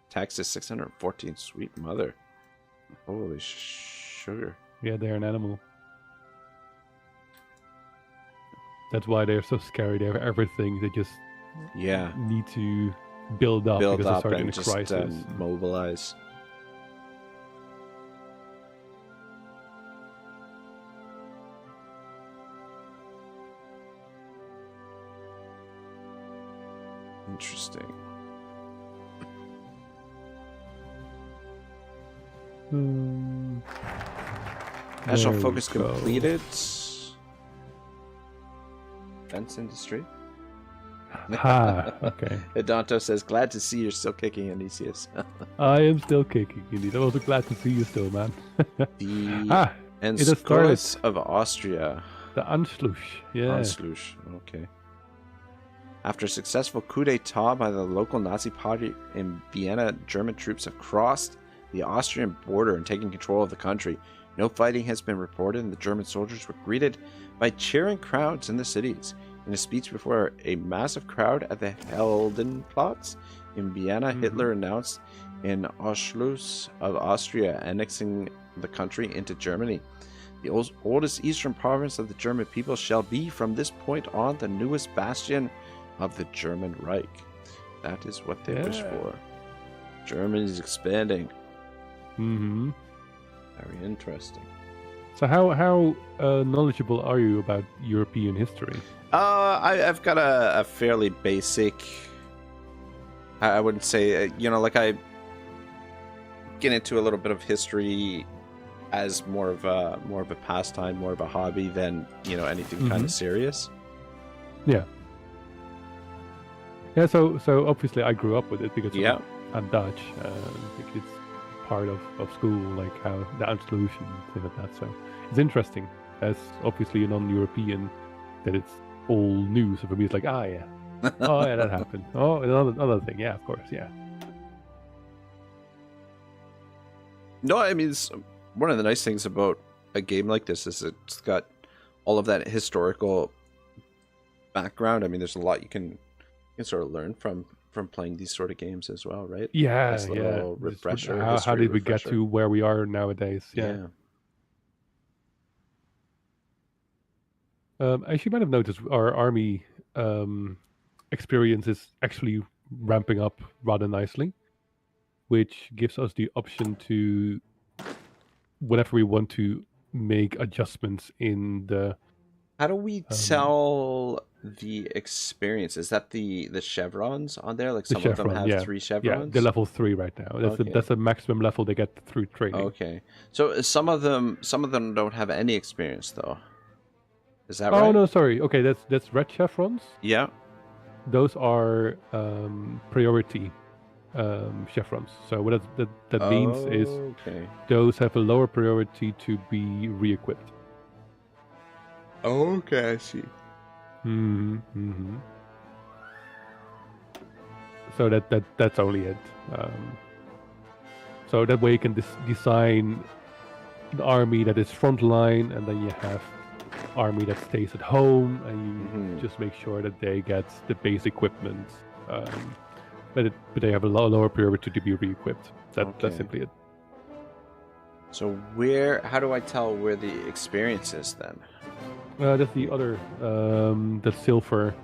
Tax is 614. Sweet mother. Holy sugar. Yeah, they're an animal. That's why they're so scary. They have everything. They just need to build up because they're starting and a just crisis. Mobilize. Interesting. National focus completed. Defense industry. Okay. Edanto says, glad to see you're still kicking, Aenyseus. I am still kicking, indeed. I'm also glad to see you still, man. The Aenyseus of Austria. The Anschluss, yeah. Anschluss, okay. After a successful coup d'etat by the local Nazi party in Vienna, German troops have crossed the Austrian border and taken control of the country. No fighting has been reported, and the German soldiers were greeted by cheering crowds in the cities. In a speech before a massive crowd at the Heldenplatz in Vienna, Hitler announced in Anschluss of Austria, annexing the country into Germany. The oldest eastern province of the German people shall be, from this point on, the newest bastion of the German Reich. That is what they wish for. Germany is expanding. Mm-hmm. Very interesting. So how knowledgeable are you about European history? I've got a fairly basic. I wouldn't say like I get into a little bit of history as more of a pastime, more of a hobby than anything kind of serious. Yeah. Yeah. So obviously I grew up with it because I'm Dutch. It's part of school, like how the Anschluss and things like that. So it's interesting as obviously a non-European that it's all new. So for me, it's like, oh yeah, that happened. Oh, another thing. Yeah, of course. Yeah. No, I mean, one of the nice things about a game like this is it's got all of that historical background. I mean, there's a lot you can sort of learn from playing these sort of games as well, right? Yeah, nice little refresher. How did we get to where we are nowadays? Yeah. As you might have noticed, our army experience is actually ramping up rather nicely, which gives us the option to, whenever we want to make adjustments in the... How do we tell the experience, is that the chevrons on there? Like The some of them chevron, have yeah. 3 Yeah, chevrons? they're level 3 right now. Okay. That's the maximum level they get through training. Okay. So some of them don't have any experience though. Is that right? Oh no, sorry. Okay, that's red chevrons. Yeah. Those are priority chevrons. So what that means is okay. those have a lower priority to be re-equipped. Okay, I see. Mm-hmm. So that's only it. So that way you can design an army that is frontline, and then you have army that stays at home, and you just make sure that they get the base equipment, but they have a lower priority to be re-equipped. That's simply it. So how do I tell where the experience is then? That's the other, the silver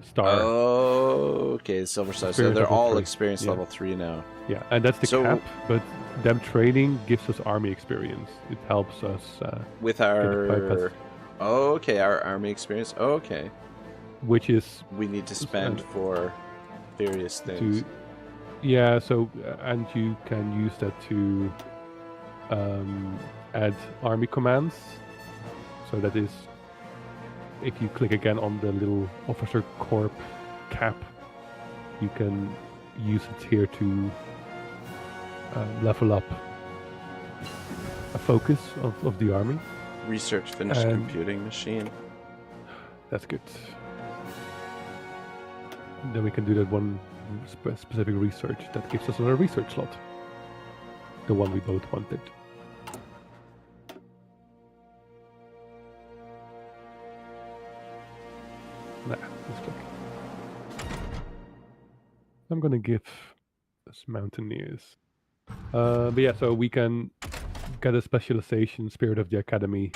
star. Oh, okay, silver star. So they're all experience level 3 now. Yeah, and that's the cap, but them training gives us army experience. It helps us with our our army experience. Okay. Which is we need to spend for various things. And you can use that to add army commands. So that is, if you click again on the little officer corp cap, you can use it here to level up a focus of the army. Research finished computing machine. That's good. Then we can do that one specific research that gives us another research slot. The one we both wanted. Nah, just click. I'm gonna give this mountaineers. But yeah, so we can get a specialization Spirit of the Academy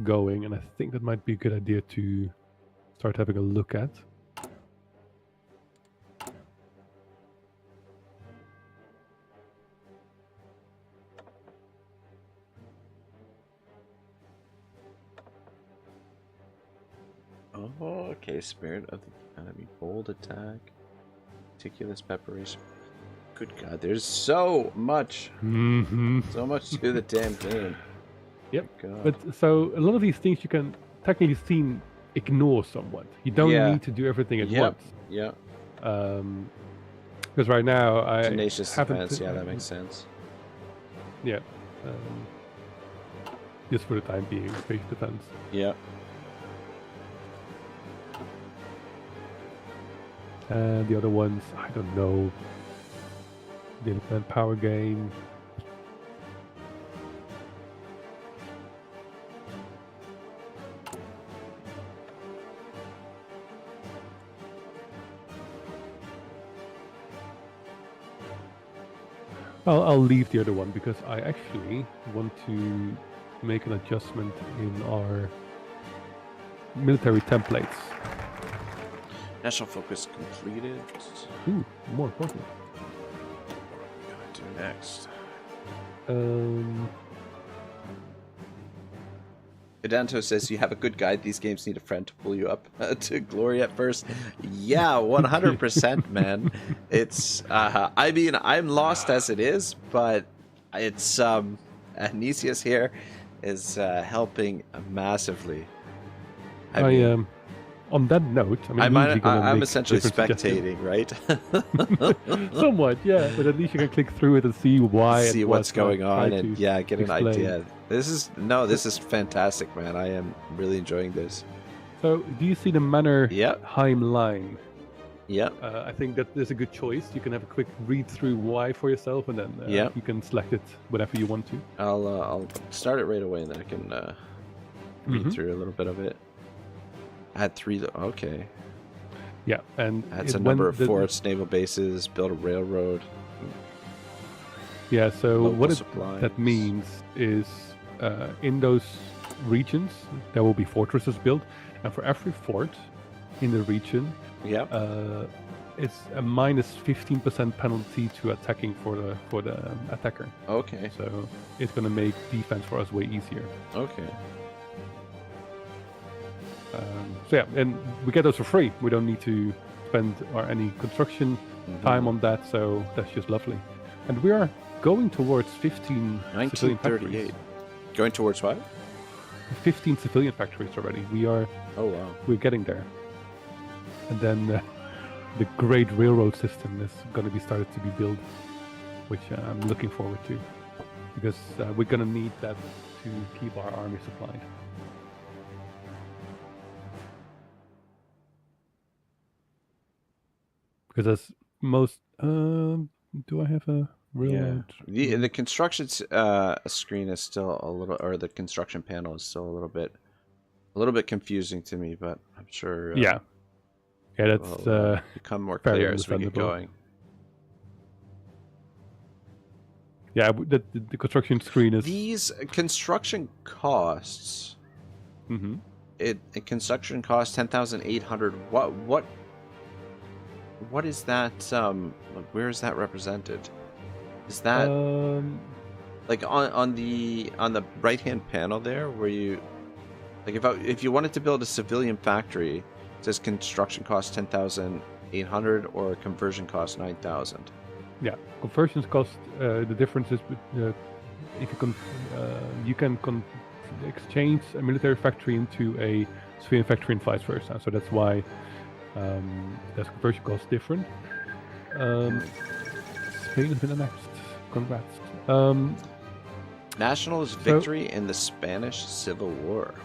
going, and I think that might be a good idea to start having a look at. Oh, okay. Spirit of the Academy, bold attack, meticulous preparation. Good God, there's so much, so much to the damn game. Yep. But so a lot of these things you can technically ignore somewhat. You don't need to do everything at once. Yeah. Because right now tenacious defense. Yeah, that makes sense. Yeah. Just for the time being, base defense. Yeah. And the other ones, I don't know. The power game. I'll leave the other one because I actually want to make an adjustment in our military templates. National focus completed. Ooh, more important. What are we gonna do next? Vedanto says you have a good guide. These games need a friend to pull you up to glory at first. Yeah, 100%, man. It's I mean, I'm lost as it is, but it's Aenyseus here is helping massively. On that note, I'm essentially spectating, right? Somewhat, yeah. But at least you can click through it and see why, see what's going on, and get an idea. This is fantastic, man. I am really enjoying this. So, do you see the Mannerheim line? Yeah. I think that is a good choice. You can have a quick read through why for yourself, and then you can select it whenever you want to. I'll start it right away, and then I can read through a little bit of it. Add 3. Okay. Yeah, and adds a number of forts, naval bases, build a railroad. Yeah, so what that means is in those regions there will be fortresses built, and for every fort in the region, it's a minus 15% penalty to attacking for the attacker. Okay. So it's gonna make defense for us way easier. Okay. So yeah, and we get those for free. We don't need to spend any construction time on that, so that's just lovely. And we are going towards 15 civilian factories. 1938. Going towards what? 15 civilian factories already. We are. Oh wow. We're getting there. And then the great railroad system is going to be started to be built, which I'm looking forward to, because we're going to need that to keep our army supplied. Because as most, do I have a railroad? Yeah. The construction screen is still a little, or the construction panel is still a little bit confusing to me, but I'm sure. Yeah, that's will, become more clear as we get going. Yeah, the construction screen is. These construction costs. Mm-hmm. It construction cost 10,800. What is that? Where is that represented? Is that like on the right hand panel there, where you like if you wanted to build a civilian factory, it says construction cost 10,800 or conversion cost 9,000. Yeah, conversions cost. The difference is if you can exchange a military factory into a civilian factory and vice versa. So that's why there's conversion cost different. Spain has been annexed. Congrats. Nationalist victory in the Spanish Civil War.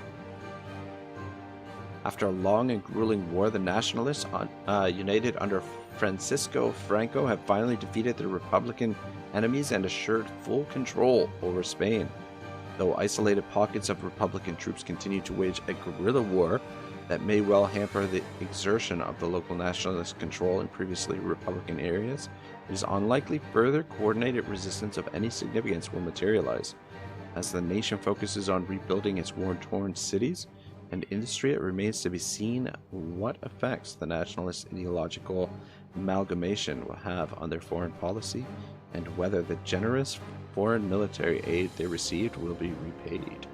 After a long and grueling war, the nationalists, united under Francisco Franco, have finally defeated their Republican enemies and assured full control over Spain. Though isolated pockets of Republican troops continue to wage a guerrilla war that may well hamper the exertion of the local nationalist control in previously Republican areas, it is unlikely further coordinated resistance of any significance will materialize. As the nation focuses on rebuilding its war-torn cities and industry, it remains to be seen what effects the nationalist ideological amalgamation will have on their foreign policy, and whether the generous foreign military aid they received will be repaid.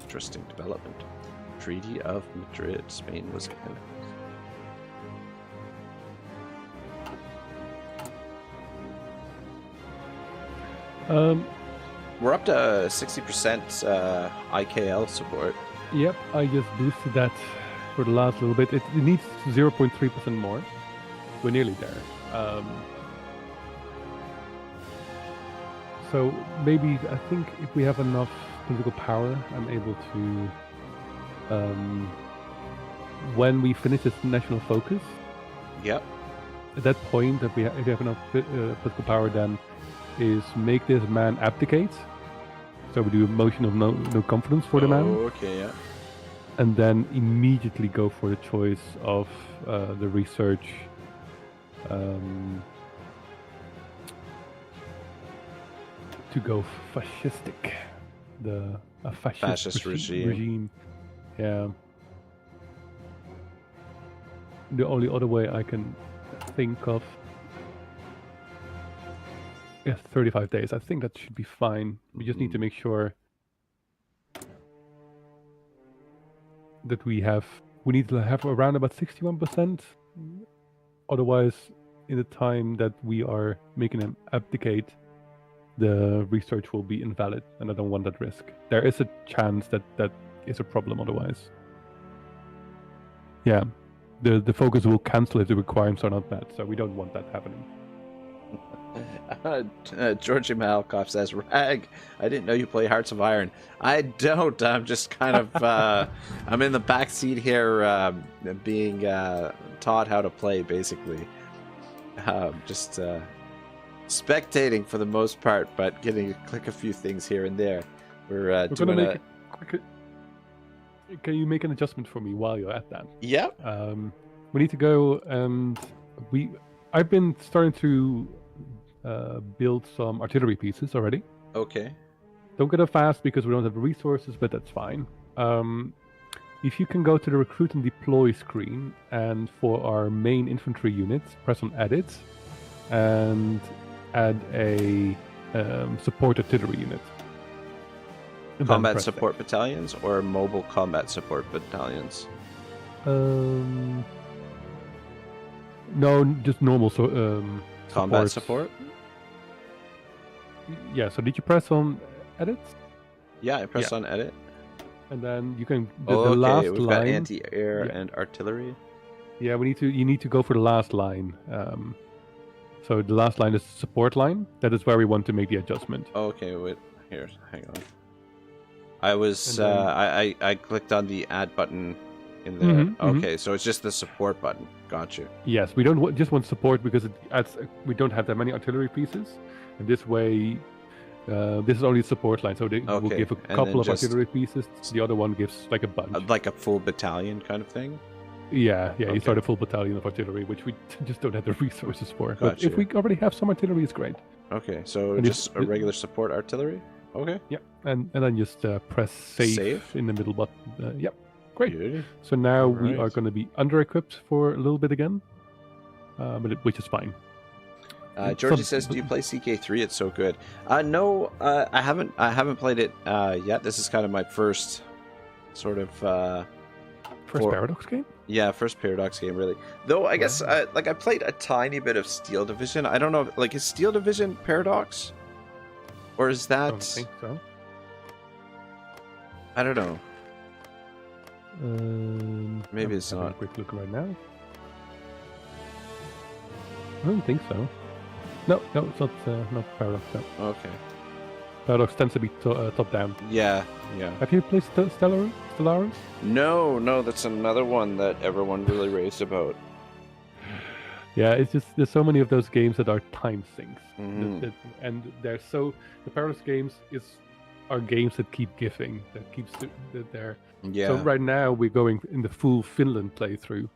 Interesting development. Treaty of Madrid. Spain was annexed. We're up to 60% IKL support. Yep, I just boosted that for the last little bit. It needs 0.3% more. We're nearly there. So maybe, I think if we have enough political power, I'm able to, when we finish this national focus, yep. At that point, if you have enough political power, then is make this man abdicate. So we do a motion of no confidence for the man. Okay, yeah. And then immediately go for the choice of the research. To go fascistic, a fascist regime. Yeah. The only other way I can think of. Yes, 35 days. I think that should be fine. We just need to make sure that we need to have around about 61%. Otherwise, in the time that we are making them abdicate, the research will be invalid, and I don't want that risk. There is a chance that is a problem otherwise. Yeah, the focus will cancel if the requirements are not met, so we don't want that happening. Georgie Malkoff says, Rag, I didn't know you play Hearts of Iron. I don't. I'm just kind of, I'm in the back seat here being taught how to play, basically. Just spectating for the most part, but getting to click a few things here and there. We're doing a... Can you make an adjustment for me while you're at that? Yep. We need to go and I've been starting to build some artillery pieces already. Okay. Don't get it fast because we don't have the resources, but that's fine. If you can go to the recruit and deploy screen, and for our main infantry units, press on edit and add a support artillery unit. Combat support battalions or mobile combat support battalions? No, just normal. Combat support? Yeah. So did you press on edit? Yeah, I pressed on edit. And then you can The last we've line. Got anti-air and artillery. Yeah, you need to go for the last line. So the last line is support line. That is where we want to make the adjustment. Okay, wait. Here, hang on. I was I clicked on the add button in the. Okay, so it's just the support button. Gotcha. Yes, we don't just want support because we don't have that many artillery pieces, and this way. This is only a support line, so they will give a couple of artillery pieces. The other one gives like a bunch. Like a full battalion kind of thing? Yeah, you start a full battalion of artillery, which we just don't have the resources for. Gotcha. But if we already have some artillery, it's great. Okay, so just a regular support artillery? Okay. Yeah, and then just press save in the middle button. Yep, great. Beauty. So now we are going to be under-equipped for a little bit again, which is fine. Georgie says, "Do you play CK3? It's so good." No, I haven't played it yet. This is kind of my first sort of first Paradox game. Yeah, first Paradox game, really. Though I guess I played a tiny bit of Steel Division. I don't know, is Steel Division Paradox, or is that? I don't think so. I don't know. Maybe it's not. A quick look right now. I don't think so. No, it's not Paradox. No. Okay. Paradox tends to be top down. Yeah. Have you played Stellaris? No, that's another one that everyone really raves about. Yeah, it's just there's so many of those games that are time sinks, Mm-hmm. The Paradox games are games that keep giving, they're. Yeah. So right now we're going in the full Finland playthrough,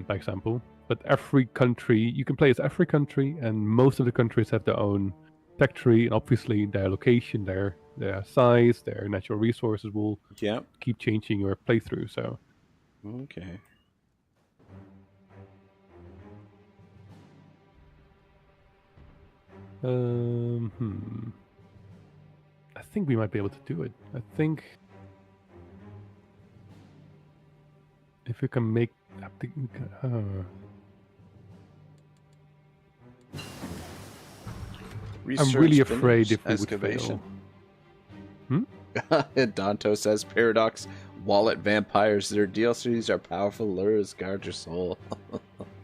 by example. But every country, you can play as every country, and most of the countries have their own tech tree, and obviously their location, their size, their natural resources will keep changing your playthrough. So. Okay. I think we might be able to do it. I think if we can make. I'm really afraid if we would fail. Danto says, "Paradox wallet vampires. Their DLCs are powerful lures. Guard your soul."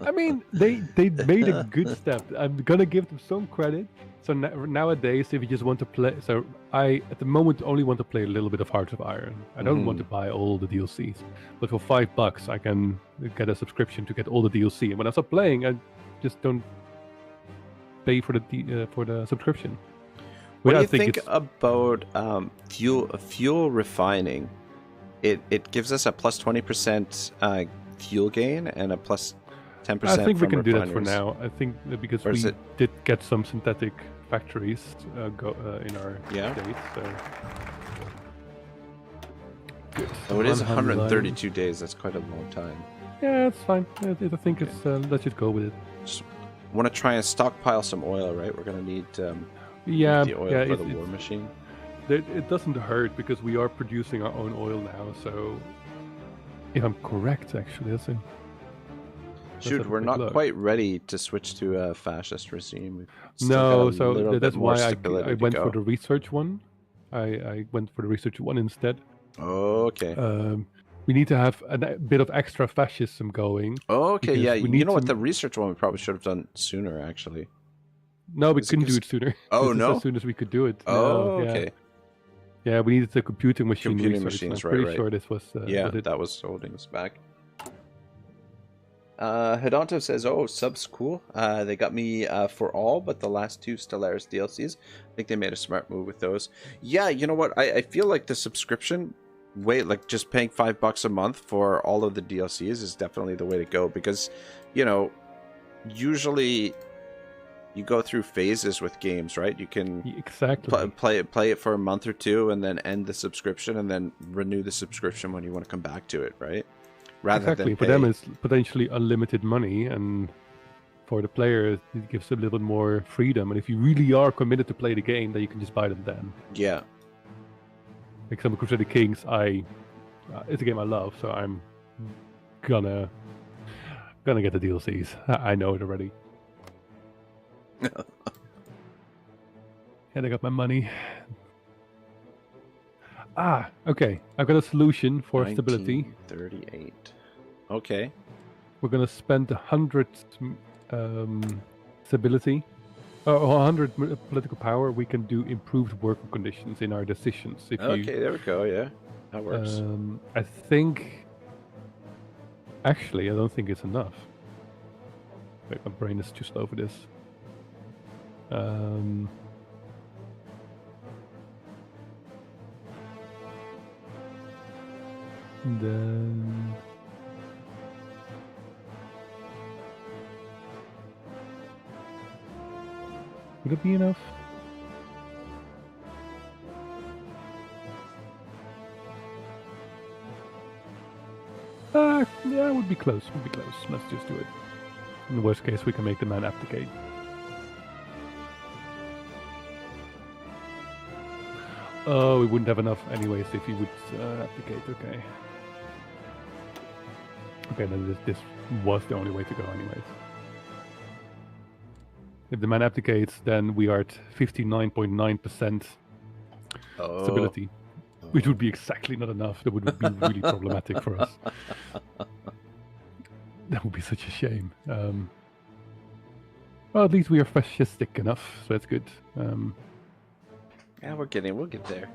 I mean, they made a good step. I'm gonna give them some credit. So nowadays, if you just want to play, so I at the moment only want to play a little bit of Hearts of Iron. I don't want to buy all the DLCs, but for $5 I can get a subscription to get all the DLC. And when I stop playing, I just don't pay for the subscription. What do you think about fuel refining? It gives us a plus 20% fuel gain and a plus 10%. I think we can do that refineries. for now. I think that because we did get some synthetic factories in our state. So. Good. Oh, it is 132 days. That's quite a long time. Yeah, it's fine. I think it's let's just go with it. Just want to try and stockpile some oil, right? We're gonna need the oil for the war machine. It doesn't hurt because we are producing our own oil now. So, if I'm correct, actually, Shoot, we're not quite ready to switch to a fascist regime. No, so that's why I went for the research one. I went for the research one instead. Okay. We need to have a bit of extra fascism going. Okay, yeah. You know what? The research one we probably should have done sooner, actually. No, we couldn't do it sooner. Oh, no? As soon as we could do it. Oh, okay. Yeah, we needed the computing machine Computing research. machines, I'm pretty sure this was... that was holding us back. Hedonto says, "Oh, subs cool. They got me for all but the last 2 Stellaris DLCs. I think they made a smart move with those." Yeah, you know what? I feel like the subscription just paying $5 a month for all of the DLCs is definitely the way to go, because, usually you go through phases with games, right? You can play it for a month or 2 and then end the subscription and then renew the subscription when you want to come back to it, right? Rather than for them it's potentially unlimited money, and for the player it gives a little bit more freedom. And if you really are committed to play the game, then you can just buy them then. Yeah. Like some Crusader Kings, it's a game I love, so I'm gonna get the DLCs. I know it already. And I got my money. Okay. I've got a solution for stability. 1938. Okay. We're gonna spend 100 stability, or 100 political power. We can do improved working conditions in our decisions. Okay, there we go. Yeah, that works. I think. Actually, I don't think it's enough. Wait, my brain is too slow for this. Then would it be enough? Yeah, would be close. Let's just do it. In the worst case, we can make the man abdicate. Oh, we wouldn't have enough anyways if he would abdicate. Okay. Okay, then this was the only way to go anyways. If the man abdicates, then we are at 59.9% stability. Which would be exactly not enough. That would be really problematic for us. That would be such a shame. Well, at least we are fascistic enough, so that's good. Yeah, we'll get there.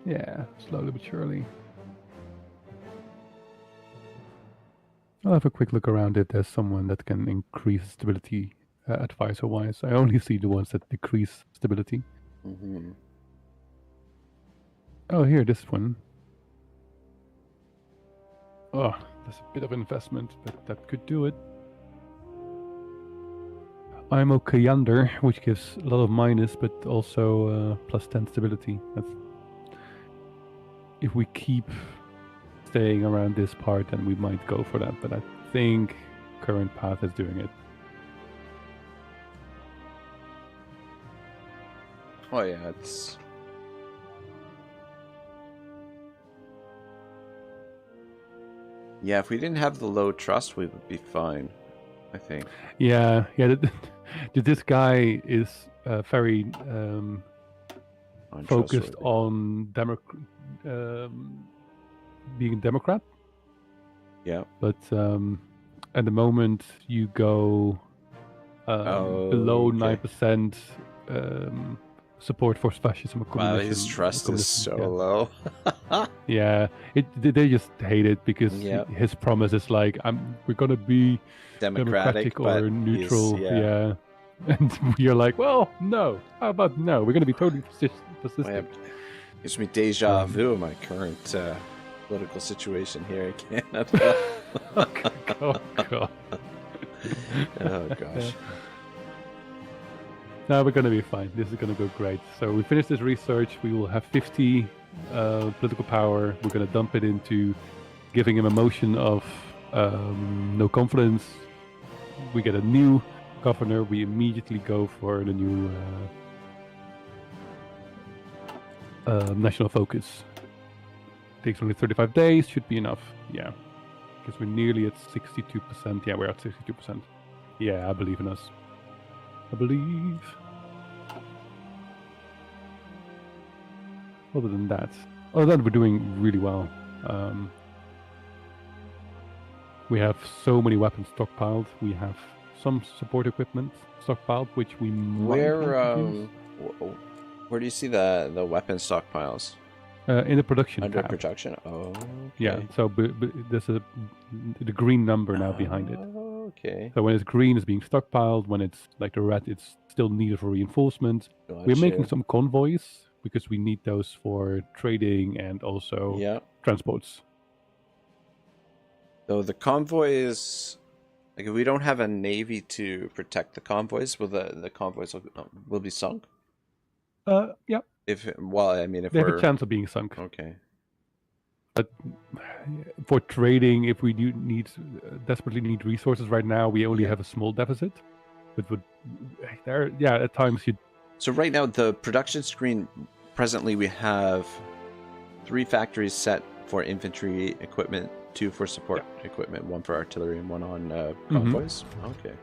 Yeah, slowly but surely. I'll have a quick look around if there's someone that can increase stability advisor-wise. I only see the ones that decrease stability. Mm-hmm. Oh, here, this one. Oh, there's a bit of investment, but that could do it. I'm Okayander, which gives a lot of minus, but also plus 10 stability. That's... If we keep staying around this part, then we might go for that, but I think current path is doing it. Oh yeah, it's... Yeah, if we didn't have the low trust, we would be fine, I think. Yeah. This guy is very focused on being a Democrat. Yeah. But at the moment, you go below 9% support for fascism. Wow, his trust is so low. Yeah, they just hate it because his promise is like, we're gonna be democratic or neutral. Yeah. And we are like, well, no. How about no? We're gonna be totally fascistic. Gives me deja vu of my current political situation here in Canada. Oh god. Oh gosh. No, we're going to be fine. This is going to go great. So we finish this research. We will have 50 political power. We're going to dump it into giving him a motion of no confidence. We get a new governor. We immediately go for the new national focus. Takes only 35 days. Should be enough. Yeah. Because we're nearly at 62%. Yeah, we're at 62%. Yeah, I believe in us. I believe. Other than that, we're doing really well. We have so many weapons stockpiled. We have some support equipment stockpiled, which we might where do you see the weapon stockpiles? In the production under tab. production. Oh, okay. Yeah. So there's the green number now behind it. Okay. So when it's green, it's being stockpiled. When it's like the red, it's still needed for reinforcement. Gotcha. We're making some convoys because we need those for trading and also transports. So the convoys, like if we don't have a navy to protect the convoys, will the convoys will be sunk? Yeah. If they have a chance of being sunk. Okay. But for trading, if we do desperately need resources right now, we only have a small deficit. But at times you. So right now, the production screen, presently we have 3 factories set for infantry equipment 2 for support equipment, 1 for artillery, and 1 on Mm-hmm. convoys. Okay.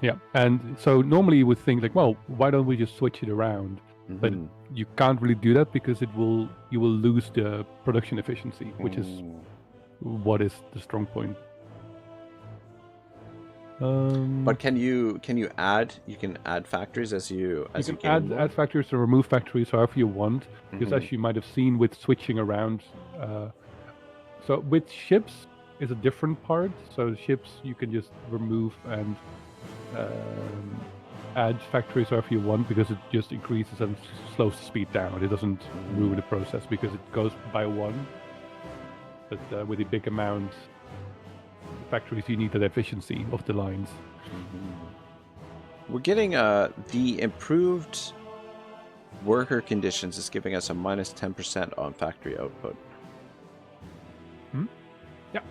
Yeah, and so normally you would think like, well, why don't we just switch it around? But Mhm. you can't really do that because you will lose the production efficiency, which is Mm. what is the strong point. But can you add? You can add factories as you you can gain more? add factories or remove factories however you want, because Mhm. as you might have seen with switching around, so with ships is a different part. So ships you can just remove and add factories however you want, because it just increases and slows the speed down. It doesn't ruin the process because it goes by 1. But with a big amount of factories, you need that efficiency of the lines. We're getting the improved worker conditions is giving us a minus 10% on factory output. Yeah,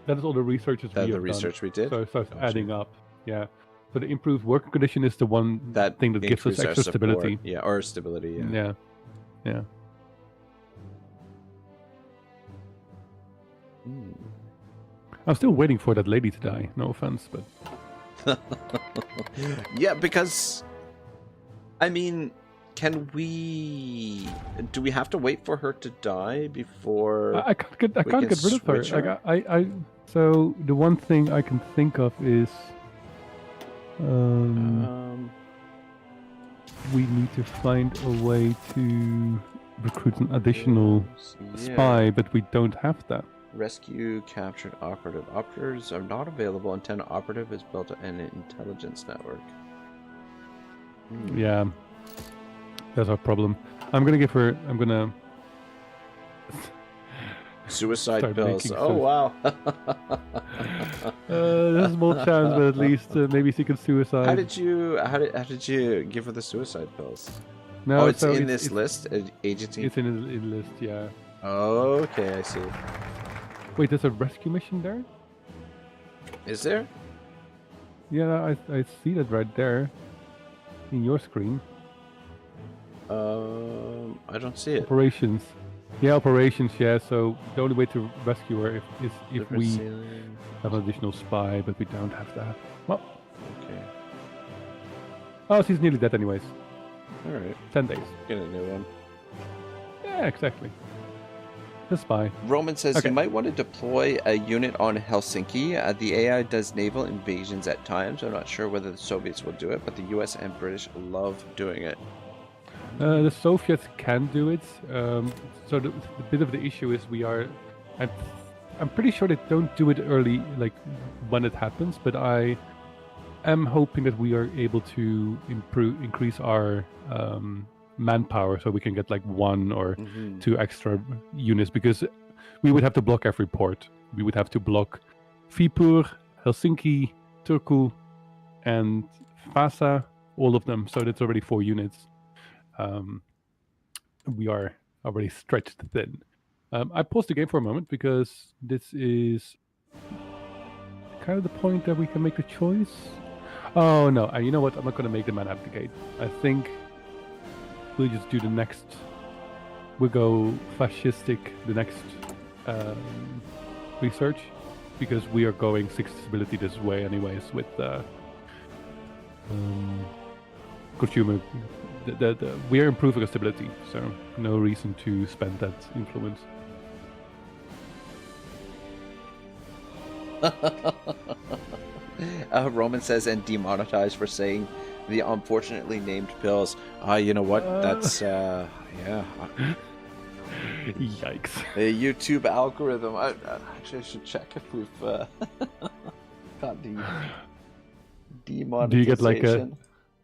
that is all the researches we have The research done. we did. So it starts adding up. Yeah. So the improved working condition is the one thing that gives us increases our extra support. stability. Yeah, or stability. Yeah. Yeah. I'm still waiting for that lady to die. No offense, but Yeah, because I mean, do we have to wait for her to die before I can't get rid of her. switch Like I so the one thing I can think of is we need to find a way to recruit an additional spy, but we don't have that. Rescue captured operative. Operatives are not available until an operative is built an intelligence network. Yeah, that's our problem. I'm gonna suicide pills. Oh wow. There's a small chance, but at least maybe she can suicide. How did you give her the suicide pills? No, it's in this list. Agency. It's in the list. Yeah. Okay, I see. Wait, there's a rescue mission there? Is there? Yeah, I see that right there in your screen. I don't see it. Operations. Yeah, operations. Yeah. So the only way to rescue her is if we have an additional spy, but we don't have that. Well. Okay. Oh, she's nearly dead, anyways. All right. 10 days. Get a new one. Yeah, exactly. The spy. Roman says you might want to deploy a unit on Helsinki. The AI does naval invasions at times. I'm not sure whether the Soviets will do it, but the US and British love doing it. The Soviets can do it. So the bit of the issue is I'm pretty sure they don't do it early, like when it happens. But I am hoping that we are able to increase our manpower, so we can get like 1 or 2 extra units, because we would have to block every port. We would have to block Viipur, Helsinki, Turku, and Vaasa, all of them. So that's already 4 units. We are already stretched thin. I paused the game for a moment because this is kind of the point that we can make the choice. Oh no, you know what? I'm not going to make the man abdicate. I think we'll just do the next. We'll go fascistic the next research, because we are going 6 stability this way anyways with consumer. We are improving our stability, so no reason to spend that influence. Roman says, and demonetized for saying the unfortunately named pills. You know what? That's yeah. Yikes. The YouTube algorithm. Actually, I should check if we've got the demonetization. Do you get like a?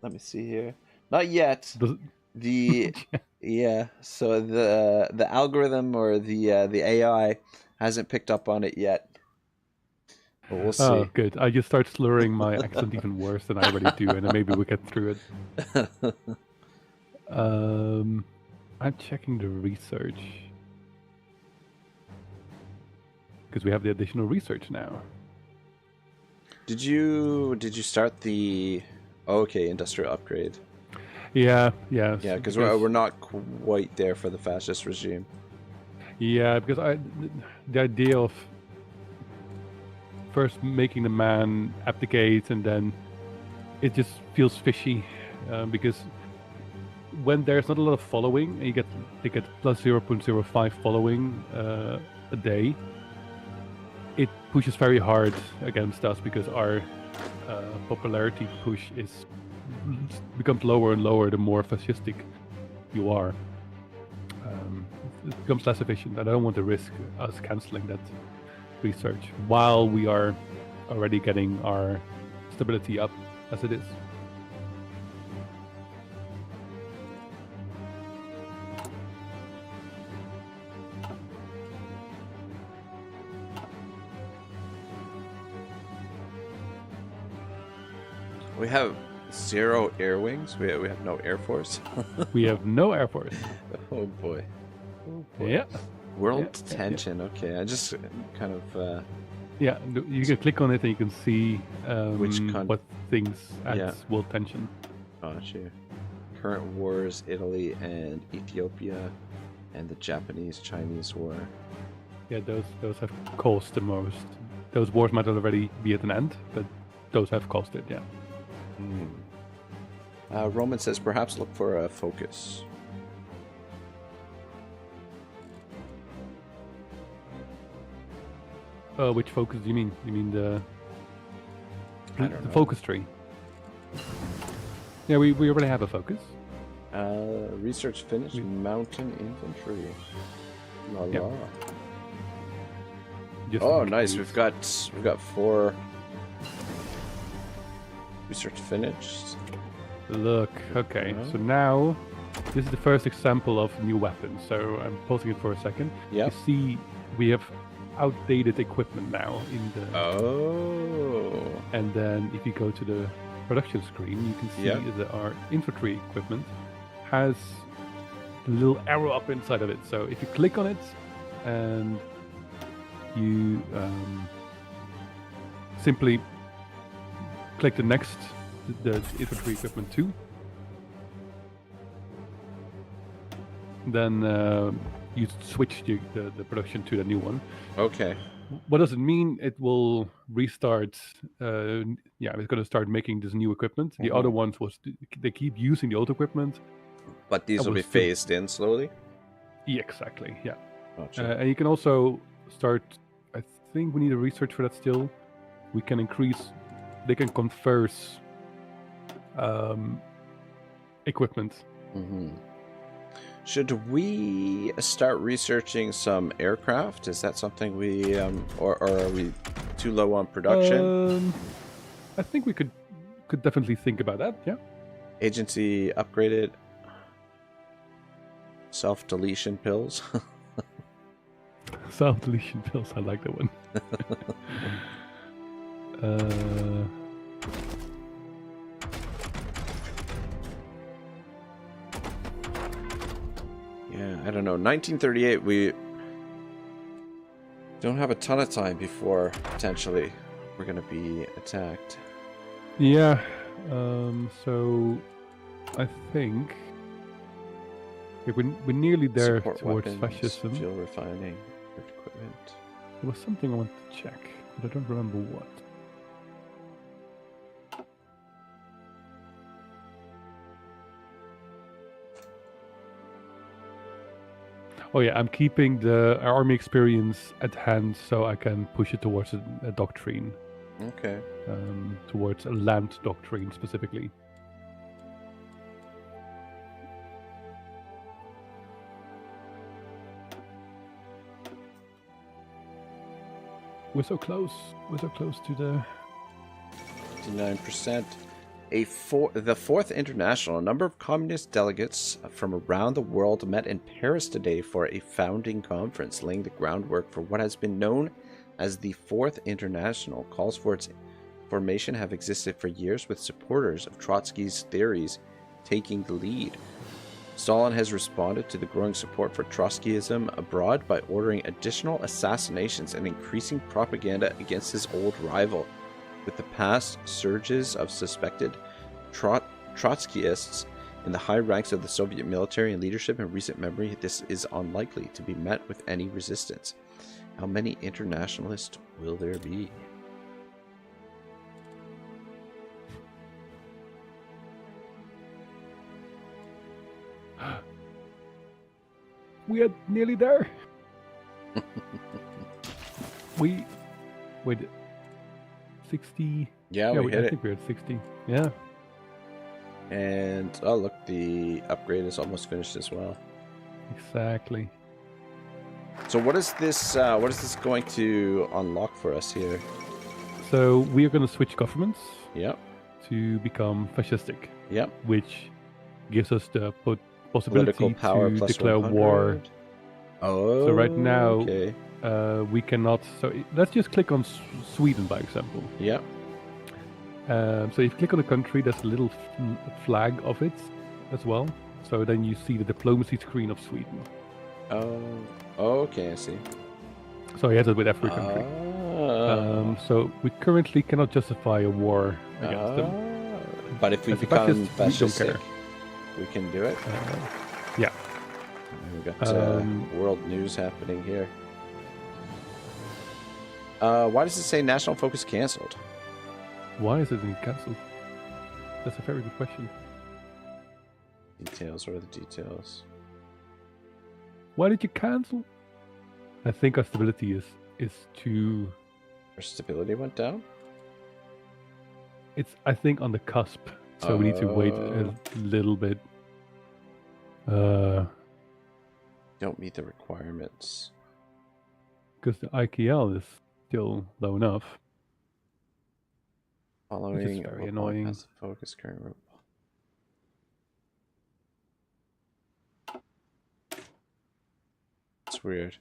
Let me see here. Not yet. The yeah. So the algorithm or the AI hasn't picked up on it yet. But we'll see. Oh, good. I just start slurring my accent even worse than I already do, and then maybe we get through it. I'm checking the research because we have the additional research now. Did you start the industrial upgrade? Yeah. Because we're not quite there for the fascist regime. Yeah, because the idea of first making the man abdicate and then it just feels fishy, because when there's not a lot of following, and they get plus 0.05 following a day, it pushes very hard against us because our popularity push becomes lower and lower the more fascistic you are. It becomes less efficient. I don't want to risk us cancelling that research while we are already getting our stability up as it is. We have 0 air wings. We have no air force. We have no air force. Oh boy. Oh boy. Yeah. World tension. Okay, I just kind of. Yeah, you can click on it and you can see what things add world tension. Gotcha. Current wars: Italy and Ethiopia, and the Japanese-Chinese war. Yeah, those have caused the most. Those wars might already be at an end, but those have caused it. Yeah. Roman says perhaps look for a focus. Which focus do you mean? You mean the focus tree? Yeah, we already have a focus. Research finished. Mountain infantry. La la. Oh, nice. We've got 4. Research finished. Look, okay. So now, this is the first example of new weapons. So I'm pausing it for a second. Yeah. You see, we have outdated equipment now in the. Oh. And then if you go to the production screen, you can see that our infantry equipment has a little arrow up inside of it. So if you click on it and you simply click the infantry equipment 2, then you switch the production to the new one. Okay. What does it mean? It will restart. It's going to start making this new equipment. The other ones they keep using the old equipment, but these will be phased in slowly. Yeah, exactly. Yeah. Gotcha. And you can also start. I think we need a research for that still. We can increase. They can converse equipment. Should we start researching some aircraft? Is that something we or are we too low on production? I think we could definitely think about that. Yeah. Agency upgraded. Self-deletion pills. Self-deletion pills. I like that one. Yeah, I don't know. 1938, we don't have a ton of time before potentially we're going to be attacked. Yeah, so I think we're nearly there. Support towards weapons, fascism. Fuel refining, equipment. There was something I wanted to check, but I don't remember what. Oh yeah, I'm keeping the army experience at hand so I can push it towards a doctrine. Okay. Towards a land doctrine specifically. We're so close. We're so close to the 59%. The Fourth International, a number of communist delegates from around the world met in Paris today for a founding conference, laying the groundwork for what has been known as the Fourth International. Calls for its formation have existed for years, with supporters of Trotsky's theories taking the lead. Stalin has responded to the growing support for Trotskyism abroad by ordering additional assassinations and increasing propaganda against his old rival. With the past surges of suspected Trotskyists In the high ranks of the Soviet military and leadership in recent memory, this is unlikely to be met with any resistance. How many internationalists will there be? We are nearly there. Wait, 60. Yeah, we hit I it. think we're at 60. Yeah. And oh look, the upgrade is almost finished as well. Exactly. So what is this? What is this going to unlock for us here? So we are going to switch governments. Yep. To become fascistic. Yep. Which gives us the possibility Political power to plus declare 100. war. Oh. So right now, okay. We cannot. So let's just click on Sweden, by example. Yep. So if you click on a country, there's a little flag of it as well. So then you see the diplomacy screen of Sweden. Oh, okay, I see. So he has it with every country. So we currently cannot justify a war against them. But if we As a become fascist, fascistic, we can do it. Yeah. We've got world news happening here. Why does it say national focus cancelled? Why is it being cancelled? That's a very good question. Details, what are the details? Why did you cancel? I think our stability is too... Our stability went down? It's, I think, on the cusp. So we need to wait a little bit. Don't meet the requirements. Because the IKL is still low enough. Following which is very annoying. Has the focus current rope. It's weird.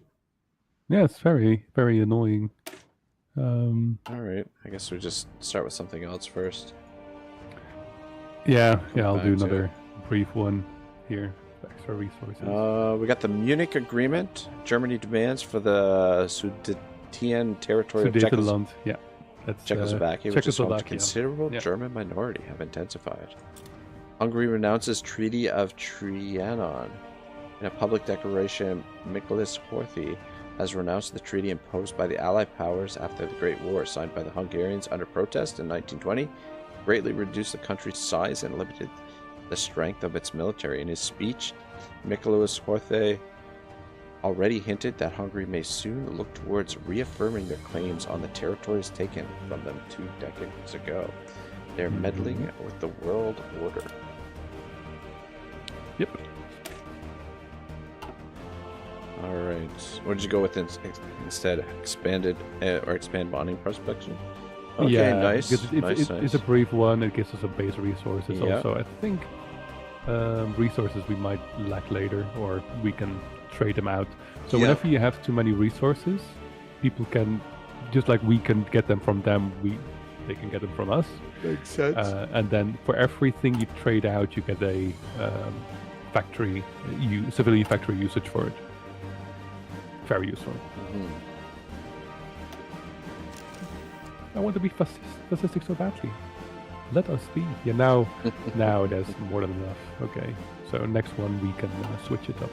Yeah, it's very, very annoying. Alright, I guess we just start with something else first. Yeah, I'll back do to another brief one here. Extra resources. We got the Munich Agreement. Germany demands for the Sudetian territory of Sudetenland, yeah. That's Czechoslovakia, which is home to Czechoslovakia. considerable Yeah. German minority, have intensified. Hungary renounces Treaty of Trianon. In a public declaration, Miklos Horthy has renounced the treaty imposed by the Allied powers after the Great War, signed by the Hungarians under protest in 1920, greatly reduced the country's size and limited the strength of its military. In his speech, Miklos Horthy already hinted that Hungary may soon look towards reaffirming their claims on the territories taken from them 2 decades ago. They're meddling with the world order. Yep. All right. What did you go with instead? Expanded or expand bonding prospection? Okay, yeah, nice. It's a brief one. It gives us some base resources. Yeah. Also, I think resources we might lack later, or we can trade them out. So whenever you have too many resources, people can, just like we can get them from them, they can get them from us. Makes sense. And then for everything you trade out, you get a civilian factory usage for it. Very useful. Mm-hmm. I want to be fascistic so badly. Let us be. Yeah, now there's more than enough. Okay, so next one we can switch it up.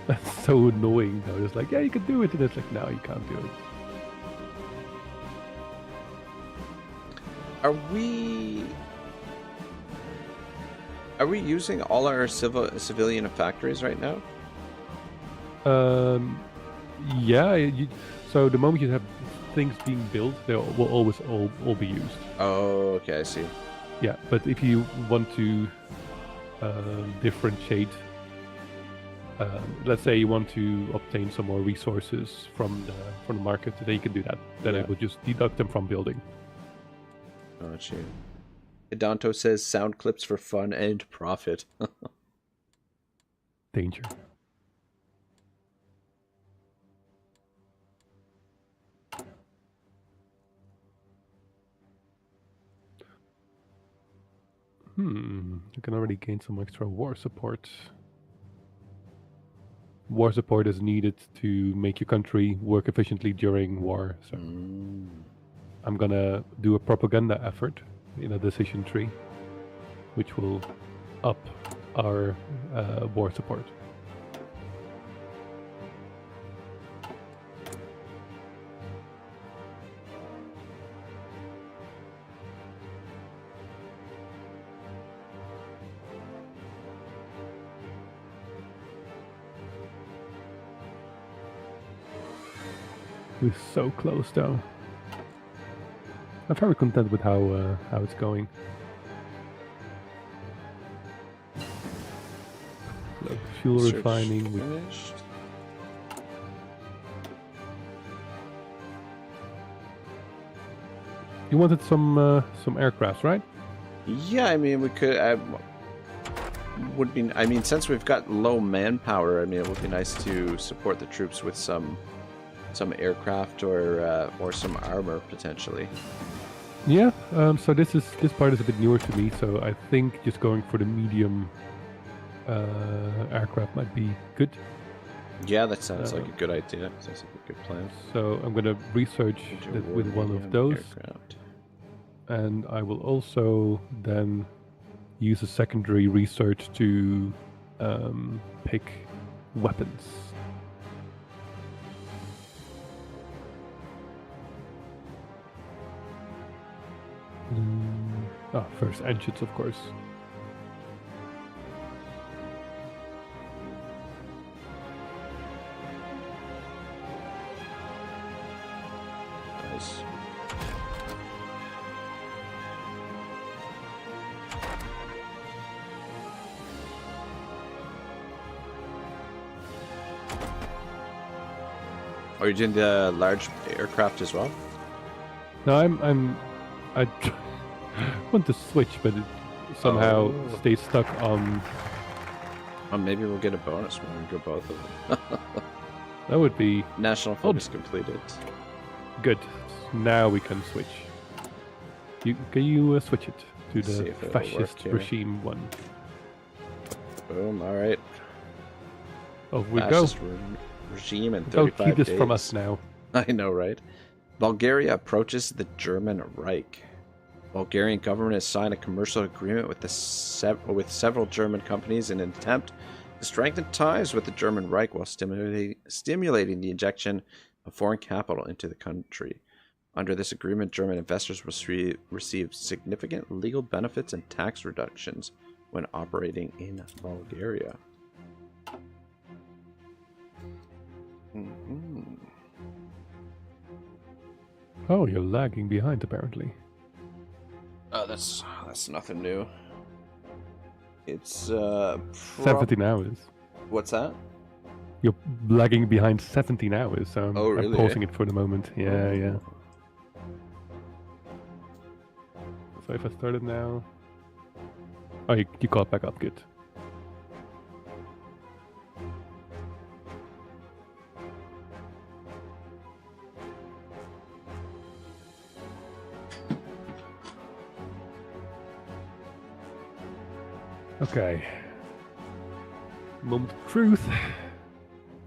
That's so annoying though. It's like, yeah, you can do it, and it's like, no, you can't do it. Are we using all our civilian factories right now? Yeah. So the moment you have things being built, they will always all be used. Oh, okay, I see. Yeah, but if you want to differentiate, let's say you want to obtain some more resources from the market, then you can do that. Then it will just deduct them from building. Got you. Edanto says sound clips for fun and profit. Danger. You can already gain some extra war support. War support is needed to make your country work efficiently during war. So I'm gonna do a propaganda effort in a decision tree. which will up our war support. We're so close, though. I'm very content with how it's going. Like fuel Research refining. finished. You wanted some aircrafts, right? Yeah, I mean, we could. Would be. I mean, since we've got low manpower, I mean, it would be nice to support the troops with some aircraft or some armor potentially. Yeah. So this part is a bit newer to me. So I think just going for the medium aircraft might be good. Yeah, that sounds like a good idea. Sounds like a good plan. So I'm gonna research with one of those, aircraft. and I will also then use a secondary research to pick weapons. First engines, of course. Nice. Are you doing the large aircraft as well? No, I want to switch, but it somehow stays stuck on. Well, maybe we'll get a bonus when we go both of them. That would be National focus completed. good. Now we can switch. Can you switch it to See the if it'll fascist work here. regime one? Boom! All right. Oh, we go. Fascist regime in Don't 35 keep this days. from us now. I know, right? Bulgaria approaches the German Reich. Bulgarian government has signed a commercial agreement with with several German companies in an attempt to strengthen ties with the German Reich while stimulating the injection of foreign capital into the country. Under this agreement, German investors will receive significant legal benefits and tax reductions when operating in Bulgaria. Mm-hmm. Oh, you're lagging behind apparently. Oh, that's nothing new. It's 17 hours. What's that? You're lagging behind 17 hours, so I'm, Oh, really? I'm pausing it for the moment. Yeah, yeah. So if I started now... Oh, you caught back up, good. Okay. Moment of truth.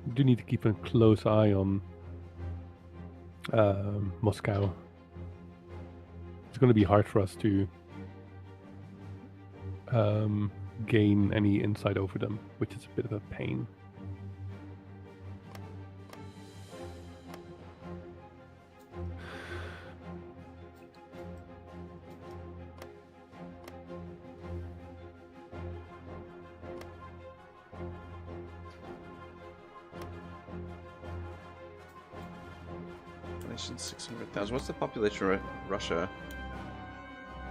We do need to keep a close eye on Moscow. It's going to be hard for us to gain any insight over them, which is a bit of a pain. Population 600,000. What's the population of Russia?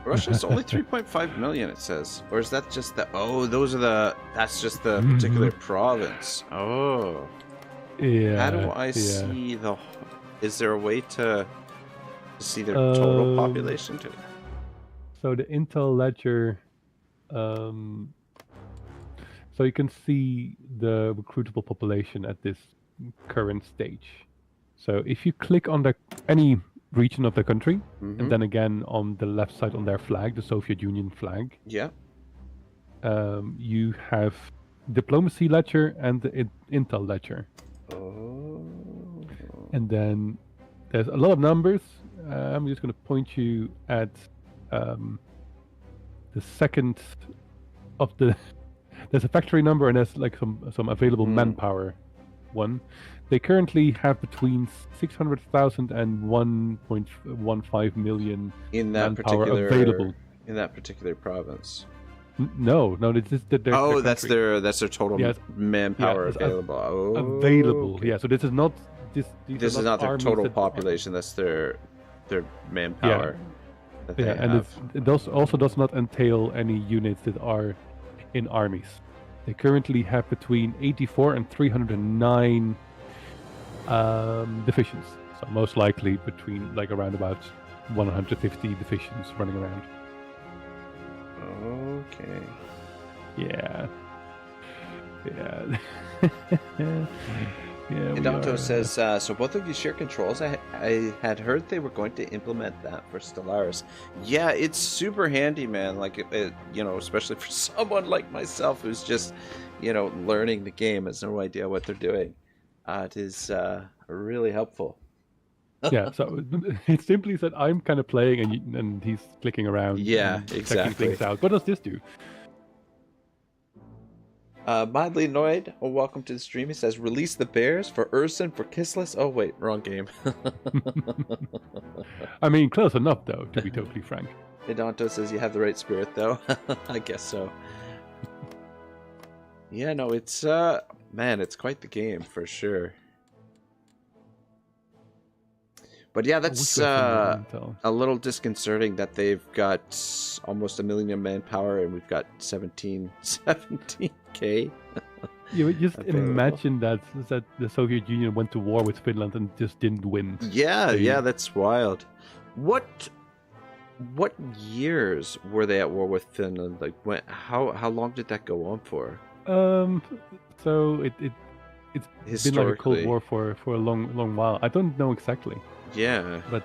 Russia's only 3.5 million, it says. Or is that just the... Oh, those are the... That's just the particular province. Oh. Yeah. How do I see the... Is there a way to see their total population? So the Intel ledger... so you can see the recruitable population at this current stage. So if you click on any region of the country, and then again on the left side on their flag, the Soviet Union flag, yeah, you have diplomacy ledger and the Intel ledger. Oh. And then there's a lot of numbers. I'm just going to point you at the second of the. There's a factory number and there's like some available manpower one. They currently have between 600,000 and 1.15 million in that manpower particular available. In that particular province. No, it's just that their that's their total manpower available. Available. Okay. Yeah, so this is not this is not their total population. That's their manpower. And it does not entail any units that are in armies. They currently have between 84 and 309 divisions. So most likely between like around about 150 divisions running around. Okay. Yeah. Danto says, so both of you share controls. I had heard they were going to implement that for Stellaris. Yeah, it's super handy, man. Like, especially for someone like myself who's just, learning the game, has no idea what they're doing. It is really helpful. Yeah, so it simply said I'm kind of playing and he's clicking around. Yeah, and exactly. checking things out. What does this do? Mildly Annoyed, welcome to the stream. He says, release the bears for Urson, for Kissless. Oh, wait, wrong game. I mean, close enough, though, to be totally frank. Edanto says, you have the right spirit, though. I guess so. Yeah, no, it's, it's quite the game, for sure. But yeah, that's a little disconcerting that they've got almost 1 million manpower and we've got 17K. You would just imagine that the Soviet Union went to war with Finland and just didn't win. Yeah, that's wild. What years were they at war with Finland? Like how long did that go on for? So it's been like a Cold War for a long while. I don't know exactly. Yeah, but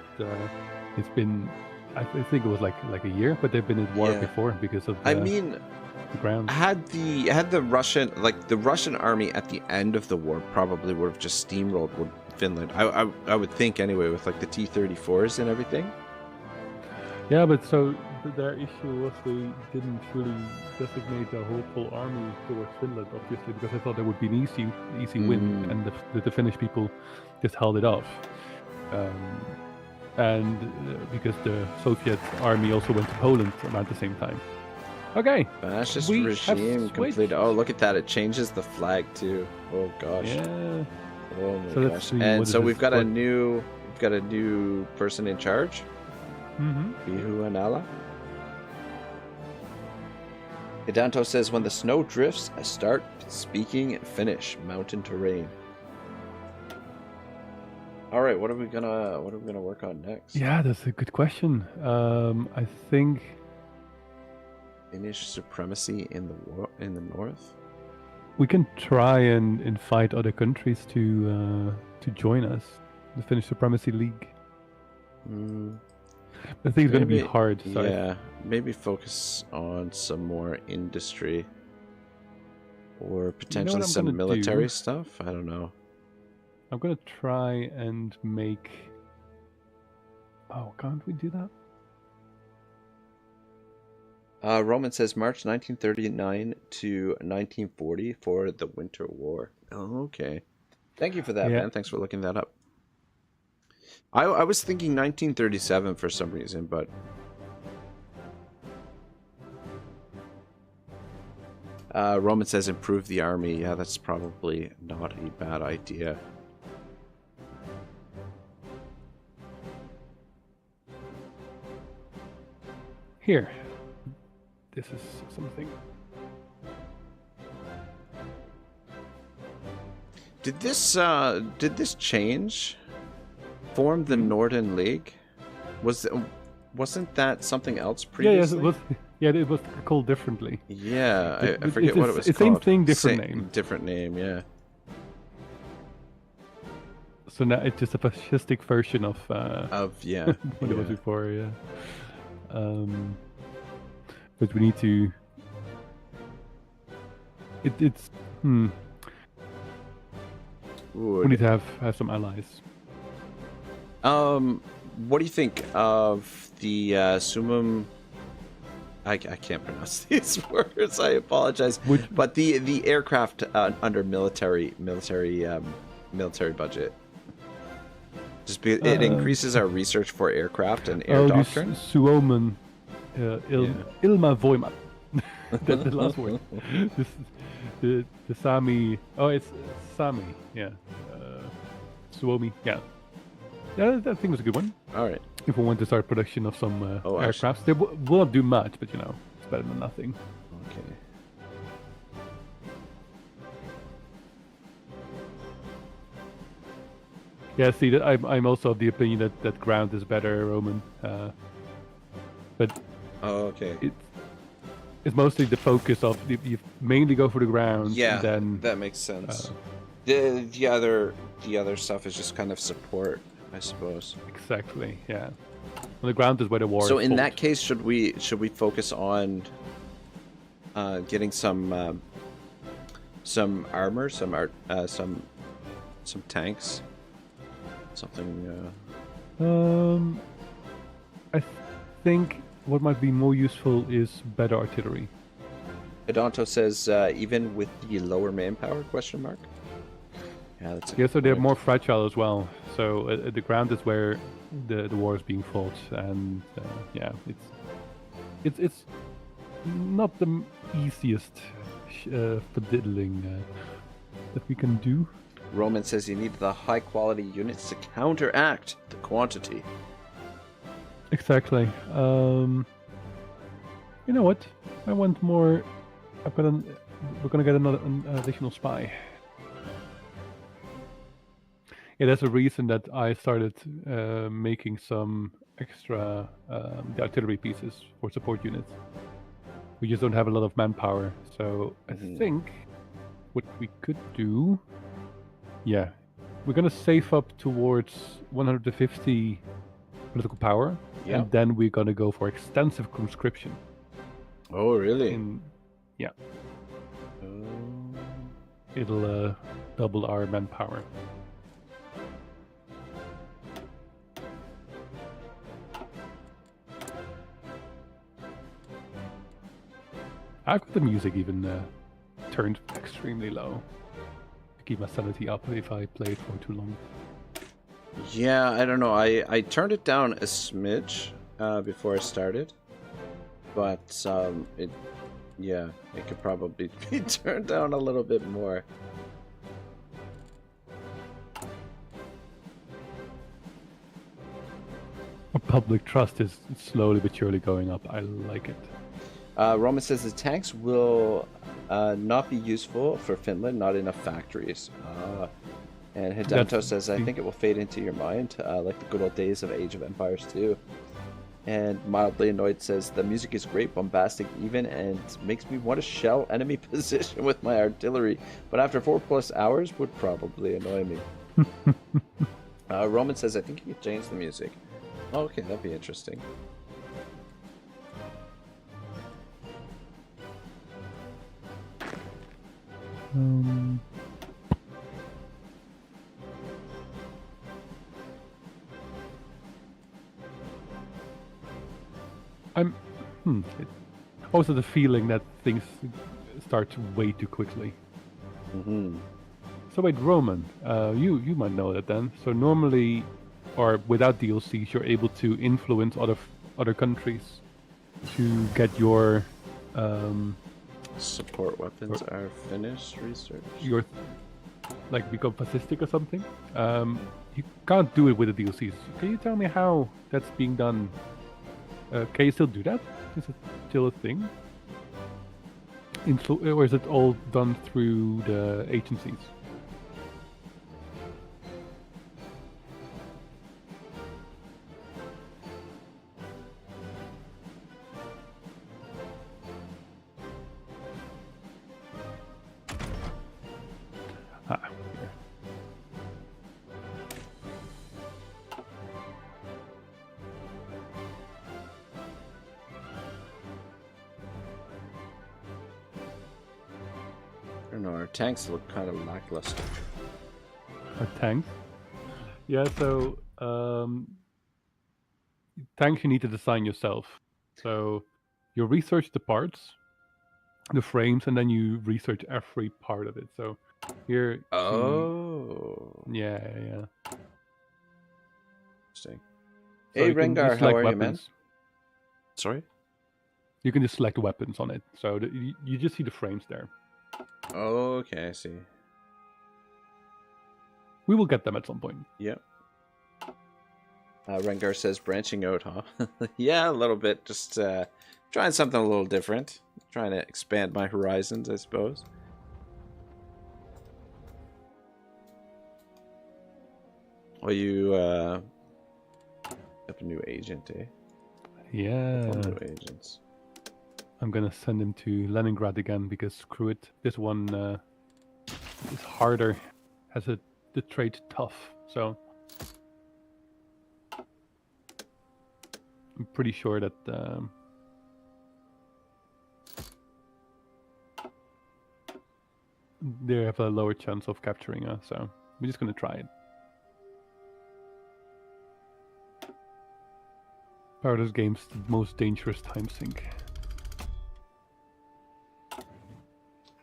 it's been. I think it was like a year, but they've been at war before because of. The ground. Had the Russian army at the end of the war probably would have just steamrolled with Finland. I would think anyway, with like the T-34s and everything. Yeah, but so their issue was they didn't really designate a whole full army towards Finland, obviously, because they thought there would be an easy win, and the Finnish people just held it off. And because the Soviet army also went to Poland around the same time. Okay. Fascist regime complete. Oh, look at that! It changes the flag too. Oh gosh. Yeah. Oh my gosh. And so we've got a new person in charge. Bihu Anala. Edanto says, when the snow drifts, I start speaking Finnish mountain terrain. All right, what are we gonna work on next? Yeah, that's a good question. I think Finnish supremacy in the north. We can try and invite other countries to join us, the Finnish Supremacy League. I think it's going to be hard. So yeah, maybe focus on some more industry or potentially some military stuff. I don't know. I'm going to try and make... Oh, can't we do that? Roman says March 1939 to 1940 for the Winter War. Oh, okay. Thank you for that, man. Thanks for looking that up. I was thinking 1937 for some reason, but... Roman says improve the army. Yeah, that's probably not a bad idea. Here. This is something. Did this change? Form the Northern League? Wasn't that something else previously? It was called differently. Yeah, I forget what it was called. Same thing, different name. Different name, yeah. So now it's just a fascistic version of what it was before, yeah. But we need to. We need to have some allies. What do you think of the Summum I can't pronounce these words. I apologize. Would But the aircraft under military budget. It increases our research for aircraft and air doctrine. Suomen Ilma Voimat. That's the last word. This, the Sami. Oh, it's Sami. Yeah. Suomi. Yeah. Yeah, that thing was a good one. All right. If we want to start production of some aircrafts, actually. they won't do much, but it's better than nothing. Okay. Yeah, see, I'm also of the opinion that ground is better, Roman. But okay. It's mostly the focus of you mainly go for the ground. Yeah, then that makes sense. The other stuff is just kind of support, I suppose. Exactly. Yeah. Well, the ground is where the war. So is in fought. that case, should we focus on getting some armor, some tanks, something? I think what might be more useful is better artillery. Adanto says even with the lower manpower? Question mark. Yeah, that's. So they're more fragile as well. So the ground is where the war is being fought, and it's not the easiest fiddling that we can do. Roman says you need the high quality units to counteract the quantity. Exactly. You know what? I want more. We're gonna get an additional spy. Yeah, that's a reason that I started making some extra the artillery pieces for support units. We just don't have a lot of manpower, so I think what we could do, we're gonna save up towards 150 political power, and then we're gonna go for extensive conscription. Oh, really? It'll double our manpower. I've got the music even turned extremely low to keep my sanity up if I play it for too long. Yeah, I don't know. I turned it down a smidge before I started, but it could probably be turned down a little bit more. Public trust is slowly but surely going up. I like it. Roman says the tanks will not be useful for Finland, not enough factories. And Hidanto says, I think it will fade into your mind, like the good old days of Age of Empires 2. And Mildly Annoyed says, the music is great, bombastic even, and makes me want to shell enemy position with my artillery, but after 4+ hours would probably annoy me. Roman says, I think you can change the music. Oh, okay, that'd be interesting. I'm also the feeling that things start way too quickly. So wait, Roman, you might know that then. So normally, or without DLCs, you're able to influence other countries to get your support weapons are finished research. Your become fascistic or something. You can't do it with the DLCs. Can you tell me how that's being done? Can you still do that? Is it still a thing? Or is it all done through the agencies? I don't know, our tanks look kind of lackluster. Our tanks? Yeah, so tanks you need to design yourself. So you research the parts, the frames, and then you research every part of it. So here, Oh, yeah. interesting. So Hey, you can Rengar, just how select are you, man? weapons. Sorry? You can just select weapons on it. So you just see the frames there. Okay, I see. We will get them at some point. Yep. Rengar says branching out, huh? Yeah, a little bit. Just trying something a little different. Trying to expand my horizons, I suppose. Well, you have a new agent, eh? Yeah. New agents. I'm gonna send him to Leningrad again because screw it. This one is harder. Has the trait tough. So I'm pretty sure that they have a lower chance of capturing us. So we're just gonna try it. Paradise Game's the most dangerous time sink.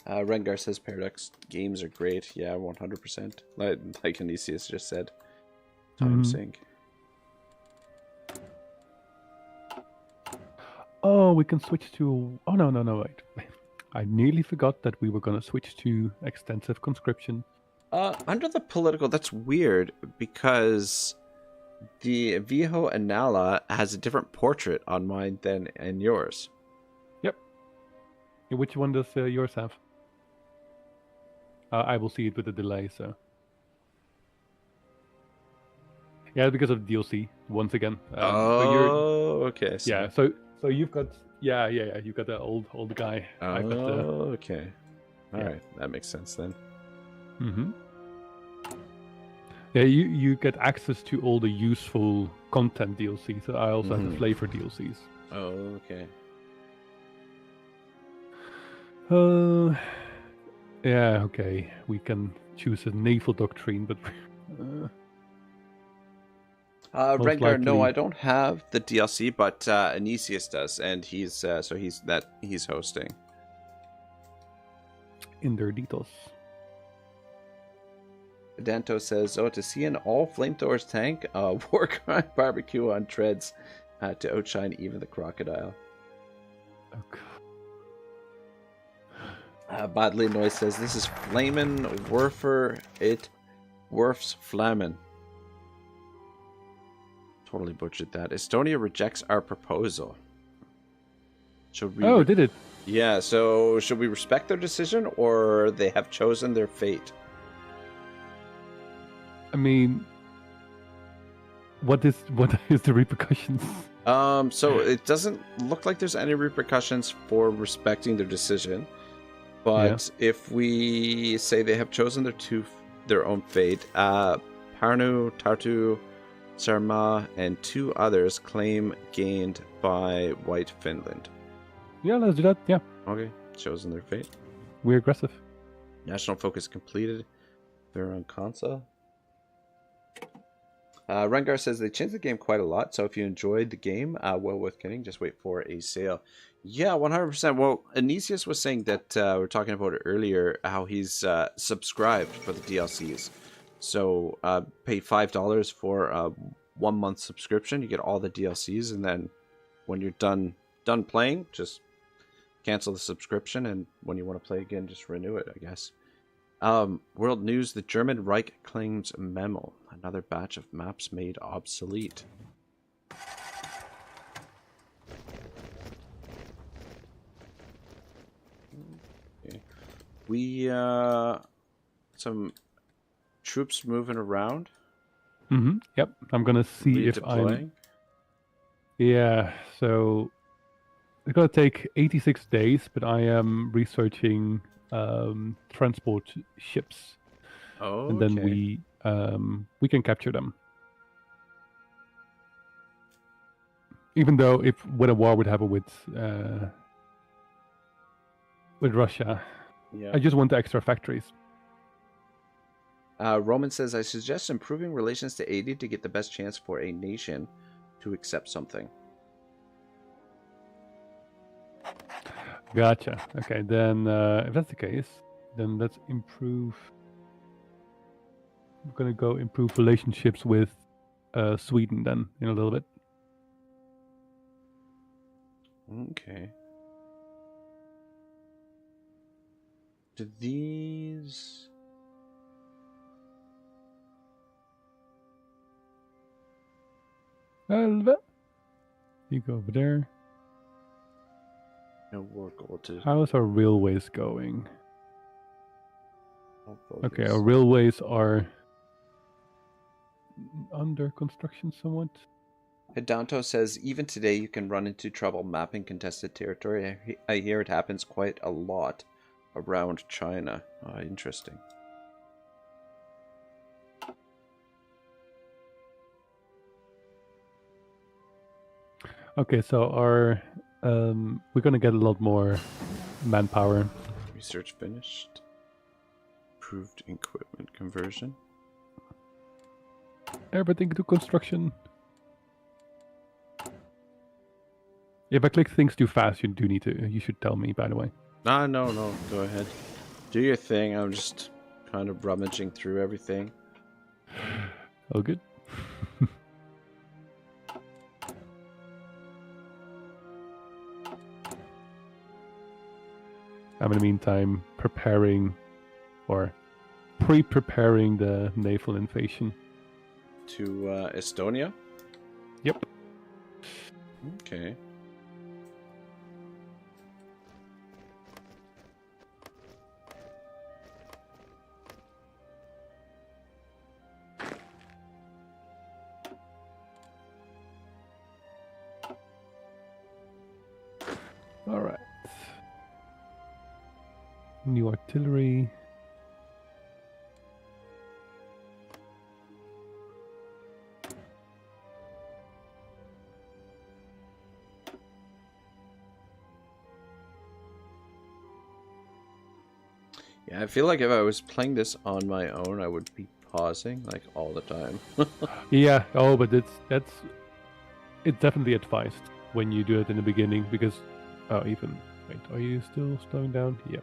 Rengar says Paradox games are great. Yeah, 100%. Like Aenyseus just said. Time sink. Oh, we can switch to... Oh, no, wait. I nearly forgot that we were going to switch to extensive conscription. Under the political, that's weird because the Viejo Anala has a different portrait on mine than in yours. Yep. Which one does yours have? I will see it with a delay, so... Yeah, because of DLC, once again. Okay. So. Yeah, so you've got... Yeah, you've got the old guy. Okay. All right, that makes sense then. Mm-hmm. Yeah, you get access to all the useful content DLCs. So I also have the flavor DLCs. Oh, okay. Yeah, okay. We can choose a naval doctrine, but... Rengar, likely... no, I don't have the DLC, but Aenyseus does, and he's hosting. In their details. Danto says, to see an all flamethrowers tank, war crime barbecue on treads to outshine even the crocodile. Okay. Badly Noise says, this is Flamin' Werfer, it Werf's Flamin'. Totally butchered that. Estonia rejects our proposal. Should we did it? Yeah, so should we respect their decision, or they have chosen their fate? I mean, what is the repercussions? So it doesn't look like there's any repercussions for respecting their decision. But if we say they have chosen their own fate, Parnu, Tartu, Sarma, and 2 others claim gained by White Finland. Yeah, let's do that. Yeah. Okay, chosen their fate. We're aggressive. National focus completed. They're on Kansa. Rengar says they changed the game quite a lot, so if you enjoyed the game, well worth getting. Just wait for a sale. Yeah, 100%. Well, Aenyseus was saying that we were talking about it earlier, how he's subscribed for the DLCs. So pay $5 for a 1-month subscription. You get all the DLCs, and then when you're done playing, just cancel the subscription, and when you want to play again, just renew it, I guess. World news: the German Reich claims Memel, another batch of maps made obsolete. Okay. We some troops moving around. Yep, I'm gonna see if I'm... Yeah, so it's gonna take 86 days, but I am researching transport ships. Oh, and then we can capture them. Even though when a war would happen with Russia, I just want the extra factories. Roman says, I suggest improving relations to 80 to get the best chance for a nation to accept something. Gotcha. Okay, then if that's the case, then let's improve. We're gonna go improve relationships with Sweden then in a little bit. Okay. Do these... You go over there. No war goal to... How is our railways going? Okay, our railways are under construction somewhat. Hidanto says, even today you can run into trouble mapping contested territory. I hear it happens quite a lot around China. Oh, interesting. Okay, so our we're gonna get a lot more manpower. Research finished. Improved equipment conversion. Everything to construction. If I click things too fast, you do need to. You should tell me, by the way. No. Go ahead. Do your thing. I'm just kind of rummaging through everything. Oh, good. I'm in the meantime preparing or pre-preparing the naval invasion. To Estonia? Yep. Okay. All right. New artillery. Yeah, I feel like if I was playing this on my own, I would be pausing like all the time. Yeah. Oh, but it's definitely advised when you do it in the beginning because wait, are you still slowing down? Yep.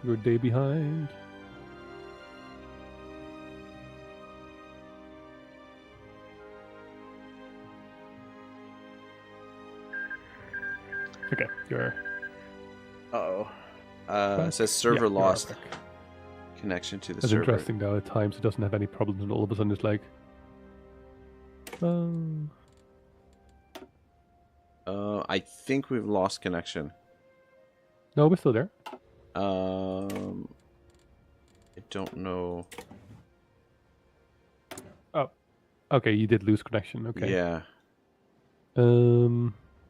You're a day behind. Okay, you're. Uh-oh. It says server lost connection to the That's server. interesting though. At times it doesn't have any problems, and all of a sudden it's like, I think we've lost connection. no, we're still there. I don't know. Oh, okay, you did lose connection. Okay. Yeah.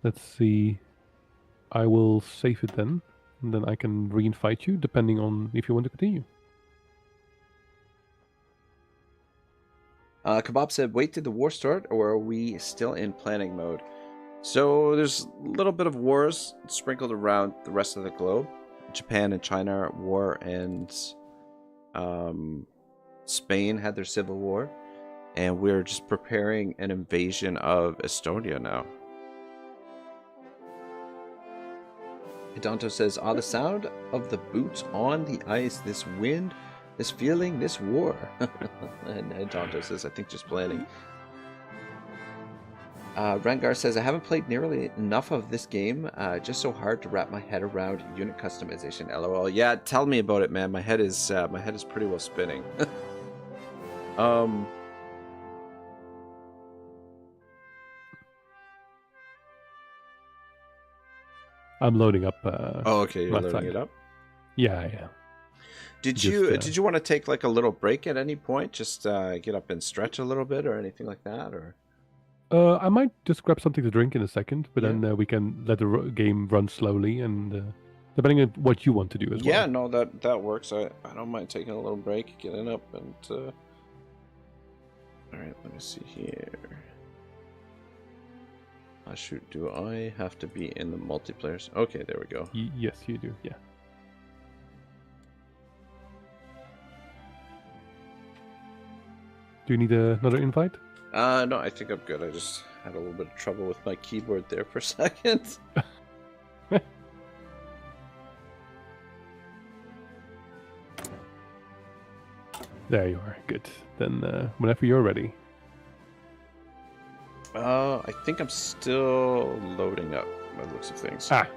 Let's see. I will save it then, and then I can re-invite you depending on if you want to continue. Kebab said, wait, did the war start, or are we still in planning mode? So there's a little bit of wars sprinkled around the rest of the globe. Japan and China are at war, and Spain had their civil war. And we're just preparing an invasion of Estonia now. Hidanto says, the sound of the boots on the ice, this wind, this feeling, this war. And Hidanto says, I think just planning. Rengar says, I haven't played nearly enough of this game. Just so hard to wrap my head around unit customization. LOL. Yeah, tell me about it, man. My head is pretty well spinning. I'm loading up. Okay, you're loading it up. Yeah. Did you want to take like a little break at any point? Just get up and stretch a little bit, or anything like that, or? I might just grab something to drink in a second, but then we can let the game run slowly, and depending on what you want to do as well. Yeah, no, that works. I don't mind taking a little break, getting up, and all right. Let me see here. Shoot, do I have to be in the multiplayers? Okay, there we go. Yes, you do. Yeah. Do you need another invite? No, I think I'm good. I just had a little bit of trouble with my keyboard there for a second. There you are. Good. Then whenever you're ready. I think I'm still loading up by the looks of things. Ah.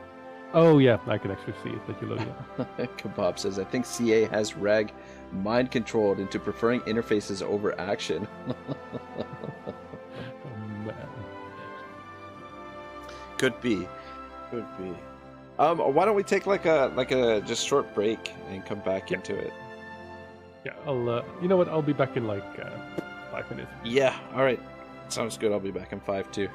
Oh, yeah. I can actually see it that you're loading up. Kebab says, I think CA has Rag mind controlled into preferring interfaces over action. Oh, man. Could be. Why don't we take like a just short break and come back into it? Yeah, I'll. You know what? I'll be back in like 5 minutes. Yeah. All right. Sounds good. I'll be back in 5 too.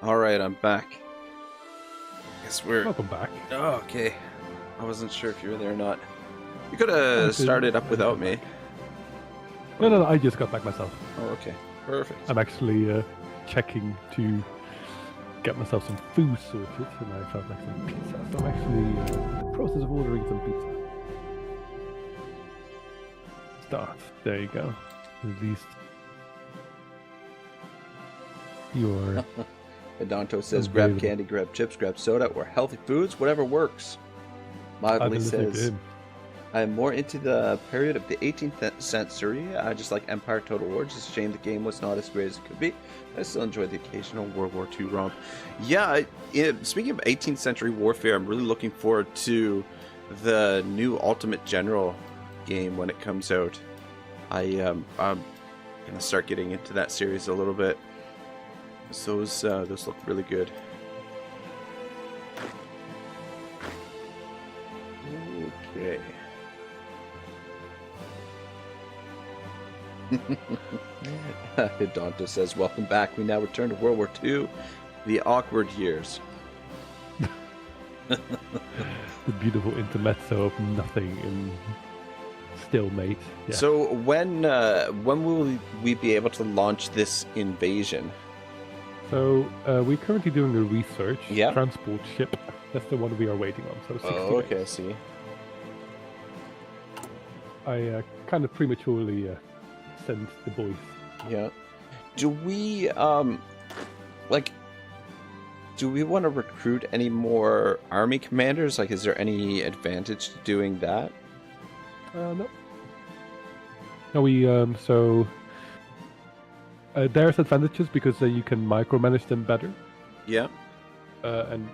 All right, I'm back. Guess we're. Welcome back. Oh, okay. I wasn't sure if you were there or not. You could have started up without me. No, I just got back myself. Oh, okay. Perfect. I'm actually checking to get myself some food sorted, and I felt like some pizza. So I'm actually in the process of ordering some pizza. Start. There you go. At least your... Adonto says, grab candy, grab chips, grab soda, or healthy foods, whatever works. Mildly says, I am more into the period of the 18th century. I just like Empire Total War. Just a shame the game was not as great as it could be. I still enjoy the occasional World War II romp. Yeah, speaking of 18th century warfare, I'm really looking forward to the new Ultimate General game when it comes out. I'm going to start getting into that series a little bit. Those look really good. Okay. Hidonto says, welcome back. We now return to World War II, the awkward years. The beautiful intermezzo of nothing and stalemate. Yeah. So when will we be able to launch this invasion? So we're currently doing the research. Yeah. Transport ship. That's the one we are waiting on. So 60 okay, days. I see. I kind of prematurely sent the boys. Yeah. Do we do we want to recruit any more army commanders? Like, is there any advantage to doing that? No. No, we there's advantages because you can micromanage them better. Yeah. And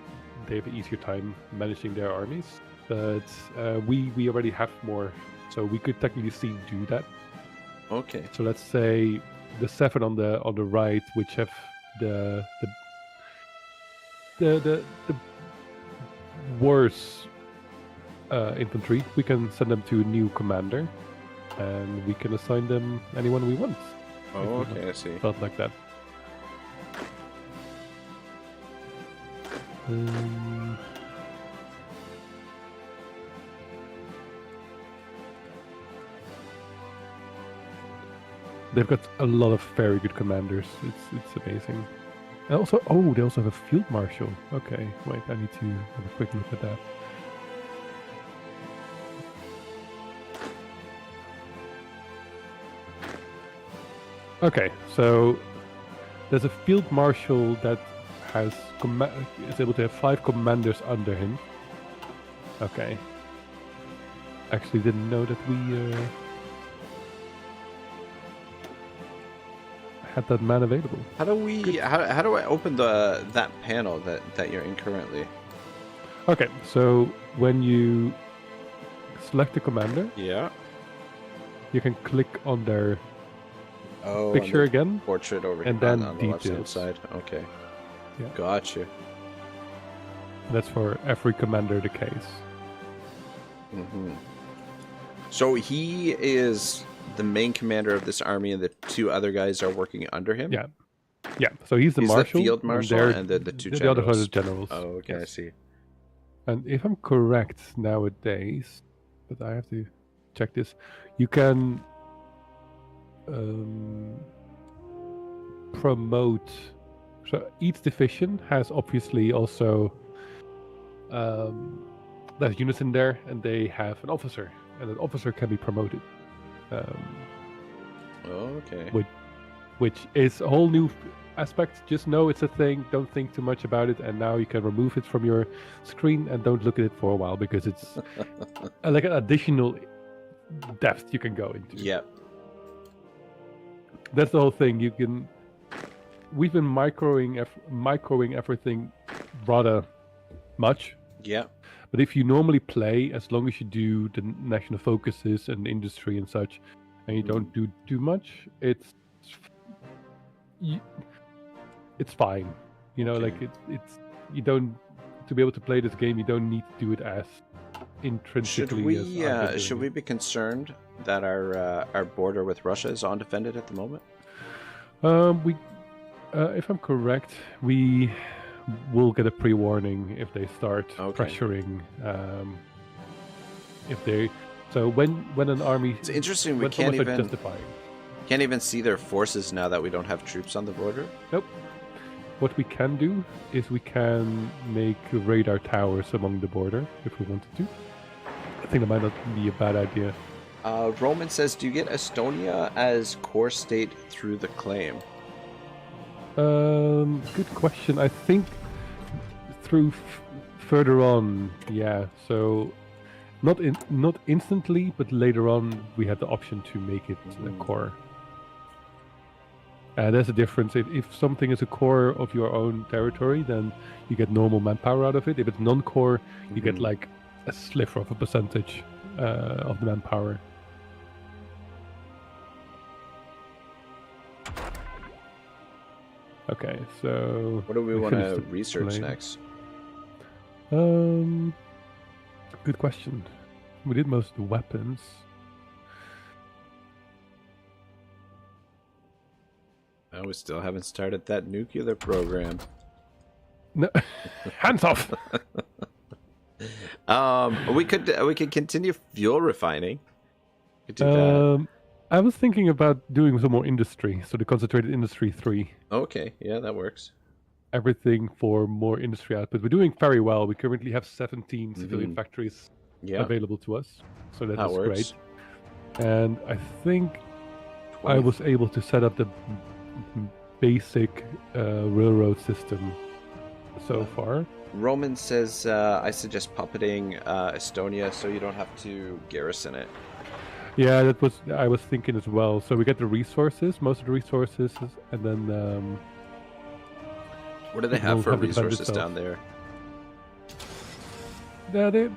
they have an easier time managing their armies. But we already have more, so we could technically do that. Okay. So let's say the 7 on the right, which have the worse infantry, we can send them to a new commander, and we can assign them anyone we want. Oh, okay, I see. Felt like that. They've got a lot of very good commanders. It's amazing. And also, they also have a field marshal. Okay, wait, I need to have a quick look at that. Okay, so there's a field marshal that is able to have 5 commanders under him. Okay. Actually, didn't know that we had that man available. How do we? How do I open that panel that you're in currently? Okay, so when you select the commander, Yeah. you can click on their Oh, picture again, portrait over and here then on the left-hand details. side. Okay. Yeah. Gotcha. That's for every commander the case. Mm-hmm. So he is the main commander of this army, and the 2 other guys are working under him? Yeah. Yeah, so he's the marshal. The field marshal and the 2 the generals. other are the generals. Oh, okay, I Yes. see. And if I'm correct nowadays, but I have to check this, you can promote. So each division has obviously also there's units in there, and they have an officer, and an officer can be promoted. Okay. Which is a whole new aspect. Just know it's a thing. Don't think too much about it, and now you can remove it from your screen and don't look at it for a while, because it's like an additional depth you can go into. Yep. That's the whole thing. We've been microing everything rather much. Yeah. But if you normally play, as long as you do the national focuses and industry and such, and you don't do too much, it's fine. You know, Okay. like it's you don't, to be able to play this game, you don't need to do it as intrinsically. Should we be concerned that our border with Russia is undefended at the moment? If I'm correct, we will get a pre-warning if they start Okay. pressuring. If they, so when an army, It's interesting. We when can't someone starts even justifying. see their forces now that we don't have troops on the border. Nope. What we can do is we can make radar towers along the border if we wanted to. I think that might not be a bad idea. Roman says, "Do you get Estonia as core state through the claim?" Good question. I think through further on, yeah. So not instantly, but later on we had the option to make it a core. There's a difference. If something is a core of your own territory, then you get normal manpower out of it. If it's non-core, you get like a sliver of a percentage of the manpower. Okay, so what do we want to research next? Good question. We did most of the weapons. Oh, we still haven't started that nuclear program. No, hands off. We could continue fuel refining. We could do that. I was thinking about doing some more industry, so the concentrated industry 3. Okay, yeah, that works. Everything for more industry output. We're doing very well. We currently have 17 civilian factories available to us, so that is great. And I think 20. I was able to set up the basic railroad system so far. Roman says, I suggest puppeting Estonia so you don't have to garrison it. Yeah, I was thinking as well. So we get the resources, most of the resources, and then... what do they have for resources down there? Yeah, they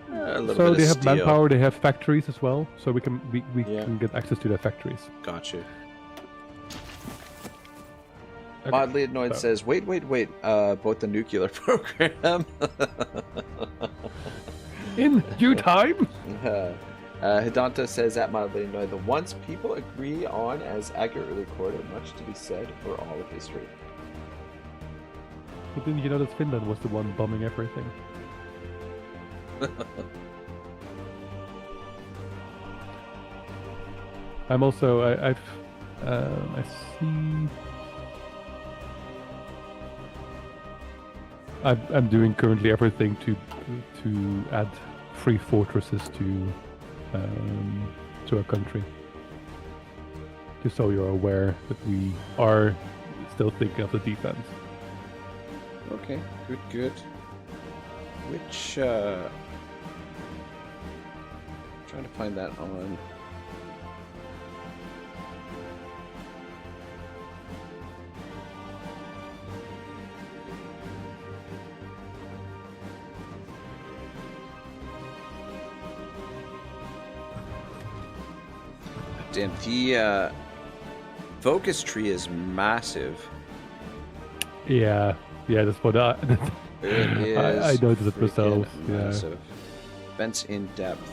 have manpower, they have factories as well, so we can can get access to their factories. Gotcha. Okay. Oddly Annoyed says, wait, both the nuclear program. In due time? Hidanta says at Mildly Annoyed, the once people agree on as accurately recorded, much to be said for all of history. But didn't you know that Finland was the one bombing everything? I'm also, I see... I'm doing currently everything to add 3 fortresses to our country. Just so you're aware that we are still thinking of the defense. Okay, good. Which trying to find that on. Damn, the focus tree is massive. Yeah, that's what I noticed it myself. Massive. Yeah. Vents in depth.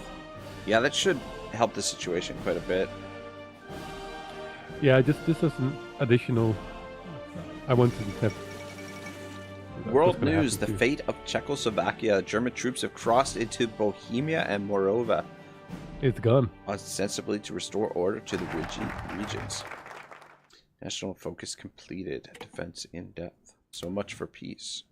Yeah, that should help the situation quite a bit. Yeah, just as an additional, I wanted to have. World news: the fate of Czechoslovakia. German troops have crossed into Bohemia and Morova. It's gone. Ostensibly to restore order to the regions. National focus completed. Defense in depth. So much for peace.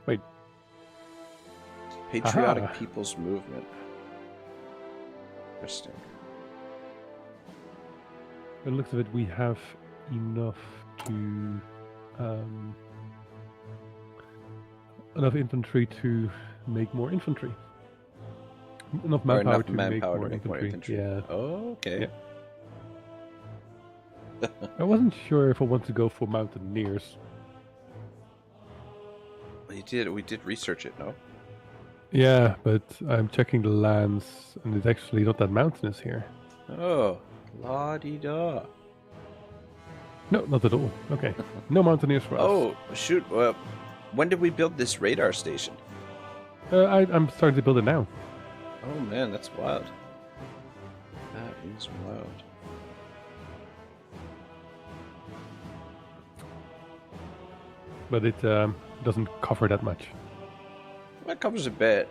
Wait. Patriotic People's Movement. Interesting. By the looks of it, we have enough to enough infantry to make more infantry. Enough manpower to make more infantry. Yeah. Oh, okay. Yeah. I wasn't sure if I want to go for mountaineers. Well, we did research it, no? Yeah, but I'm checking the lands, and it's actually not that mountainous here. Oh, la-di-da. No, not at all. Okay. No mountaineers for us. Oh, shoot. When did we build this radar station? I'm starting to build it now. Oh man, that's wild. That is wild. But it doesn't cover that much. That covers a bit.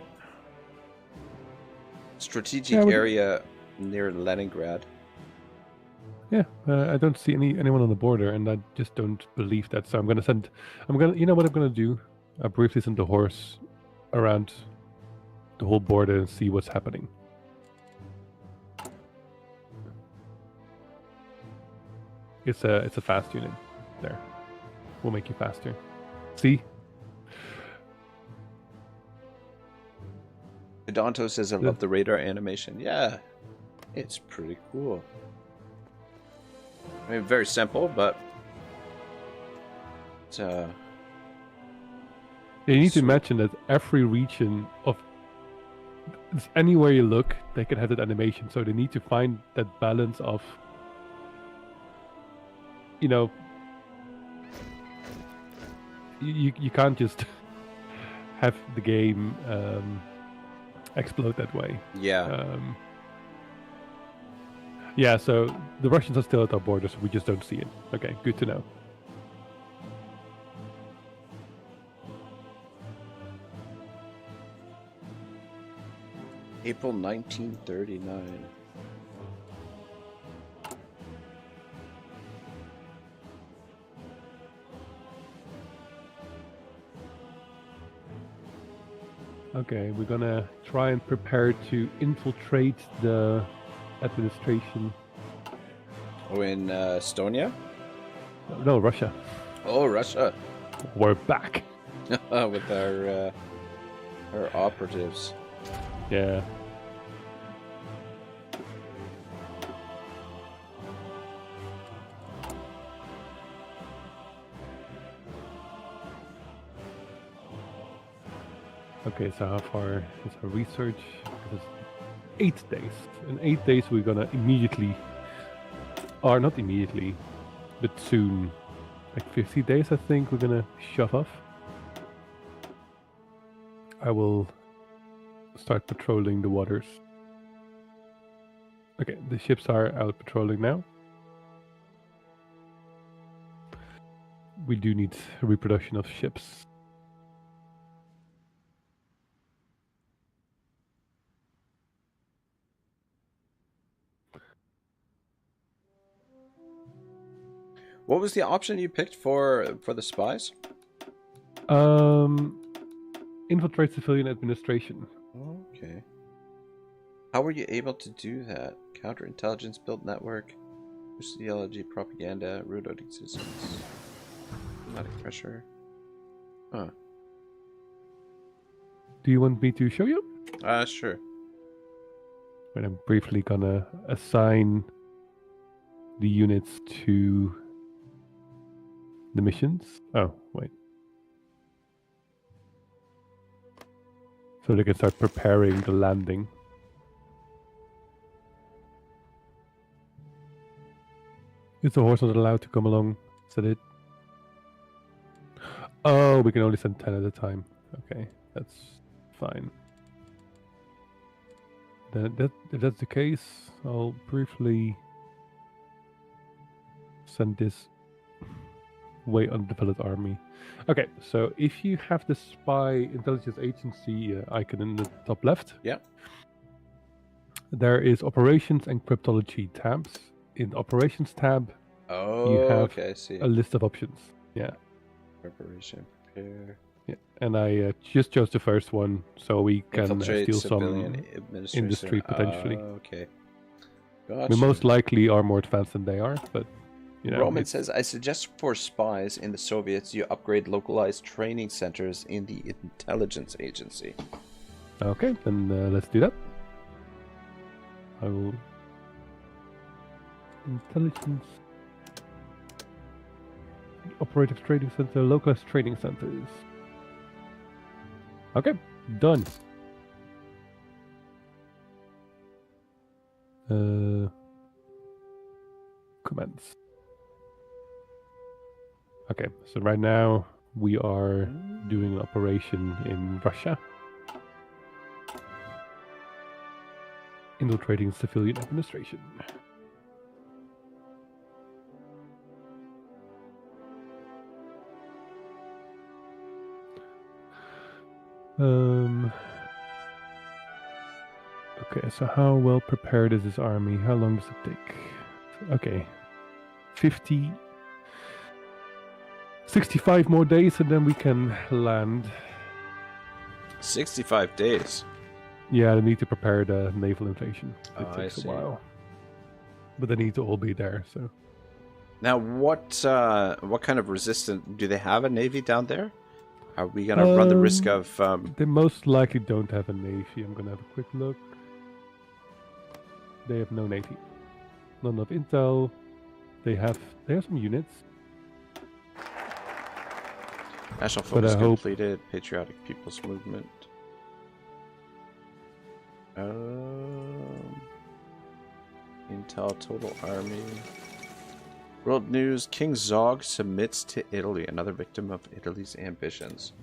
Strategic area near Leningrad. Yeah, I don't see anyone on the border, and I just don't believe that. So I'm gonna send. You know what I'm gonna do? I'll briefly send the horse around the whole border and see what's happening. It's a fast unit. There, we'll make you faster. See? Pedonto says I love the radar animation. Yeah, it's pretty cool. I mean, very simple, but it's Yeah, you need to imagine that every region of anywhere you look, they can have that animation. So they need to find that balance of, you know, you can't just have the game explode that way. Yeah. Yeah, so the Russians are still at our border, so we just don't see it. Okay, good to know. April 1939. Okay, we're gonna try and prepare to infiltrate the administration. Oh, in Estonia? No, Russia. Oh, Russia. We're back. With our operatives. Yeah. Okay, so how far is our research? It's 8 days. In 8 days, we're gonna immediately, or not immediately, but soon, like 50 days, I think, we're gonna shove off. I will start patrolling the waters. Okay, the ships are out patrolling now. We do need reproduction of ships. What was the option you picked for the spies? Infiltrate civilian administration. Okay. How were you able to do that? Counterintelligence built network, ideology, propaganda, routing systems, diplomatic pressure. Huh. Do you want me to show you? Sure. But I'm briefly gonna assign the units to the missions. Oh, wait. So they can start preparing the landing. Is the horse not allowed to come along? Is that it? Oh, we can only send 10 at a time. Okay, that's fine. Then if that's the case, I'll briefly send this way undeveloped army. Okay, so if you have the spy intelligence agency icon in the top left, yeah, there is operations and cryptology tabs. In the operations tab, you have I see. a list of options. Yeah. Preparation, prepare. Yeah, and I just chose the first one, so we can steal some industry potentially. Okay. Gotcha. We most likely are more advanced than they are, but you know. Roman says, I suggest for spies in the Soviets you upgrade localized training centers in the intelligence agency. Okay, then let's do that. I will. Intelligence. Operative trading center, localized training centers. Okay, done. Commence. Okay, so right now we are doing an operation in Russia. infiltrating civilian administration. Okay, so how well prepared is this army? How long does it take? Okay, 65 more days and then we can land. 65 days. Yeah, they need to prepare the naval invasion. It takes I see. a while. But they need to all be there, so. Now, what kind of resistance do they have a navy down there? Are we gonna run the risk of? They most likely don't have a navy. I'm gonna have a quick look. They have no navy. Not enough intel. They have some units. National focus completed. Patriotic People's Movement. Intel total army. World news: King Zog submits to Italy, another victim of Italy's ambitions.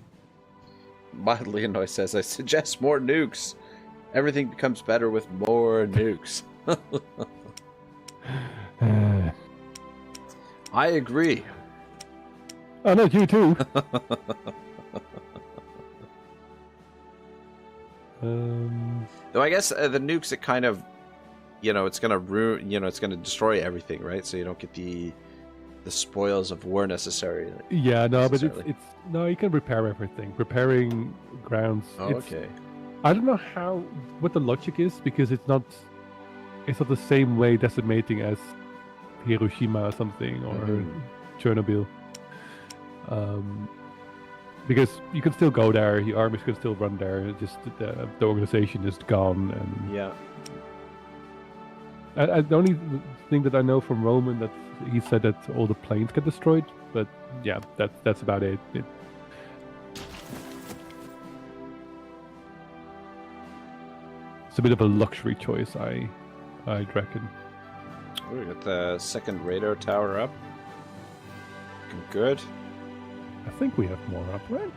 Mildly annoyed says, I suggest more nukes. Everything becomes better with more nukes. I agree. Oh no, you too. Though I guess the nukes, it kind of, it's gonna ruin, it's gonna destroy everything, right? So you don't get the spoils of war necessary. Yeah, no, but it's no, you can repair everything. Repairing grounds. Oh, okay. I don't know what the logic is, because it's not the same way decimating as Hiroshima or something, or Chernobyl. Because you can still go there, your armies can still run there. Just the organization is gone, and yeah. The only thing that I know from Roman that he said that all the planes get destroyed, but yeah, that's about it. It's a bit of a luxury choice, I reckon. We got the second radar tower up. Looking good. I think we have more up, right?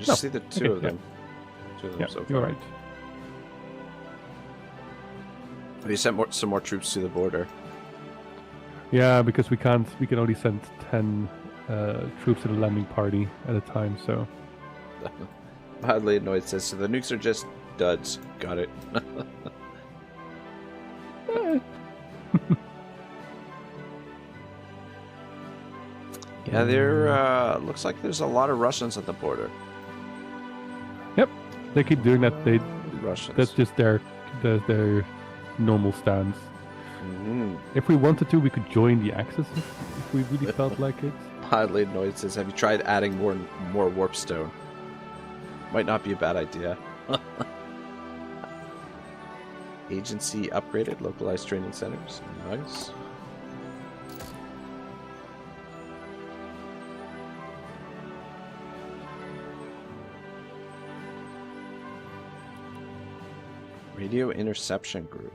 Just see the two of them. Yeah. Two of them Yeah, so far. you're right. Have you sent some more troops to the border? Yeah, because we can only send 10 troops to the landing party at a time, so. Mildly annoyed says, so the nukes are just duds. Got it. Yeah, there looks like there's a lot of Russians at the border. Yep, they keep doing that. Russians. That's just their normal stance. Mm-hmm. If we wanted to, we could join the Axis if we really felt like it. Mildly annoyed says, have you tried adding more warp stone? Might not be a bad idea. Agency upgraded, localized training centers. Nice. Radio interception group.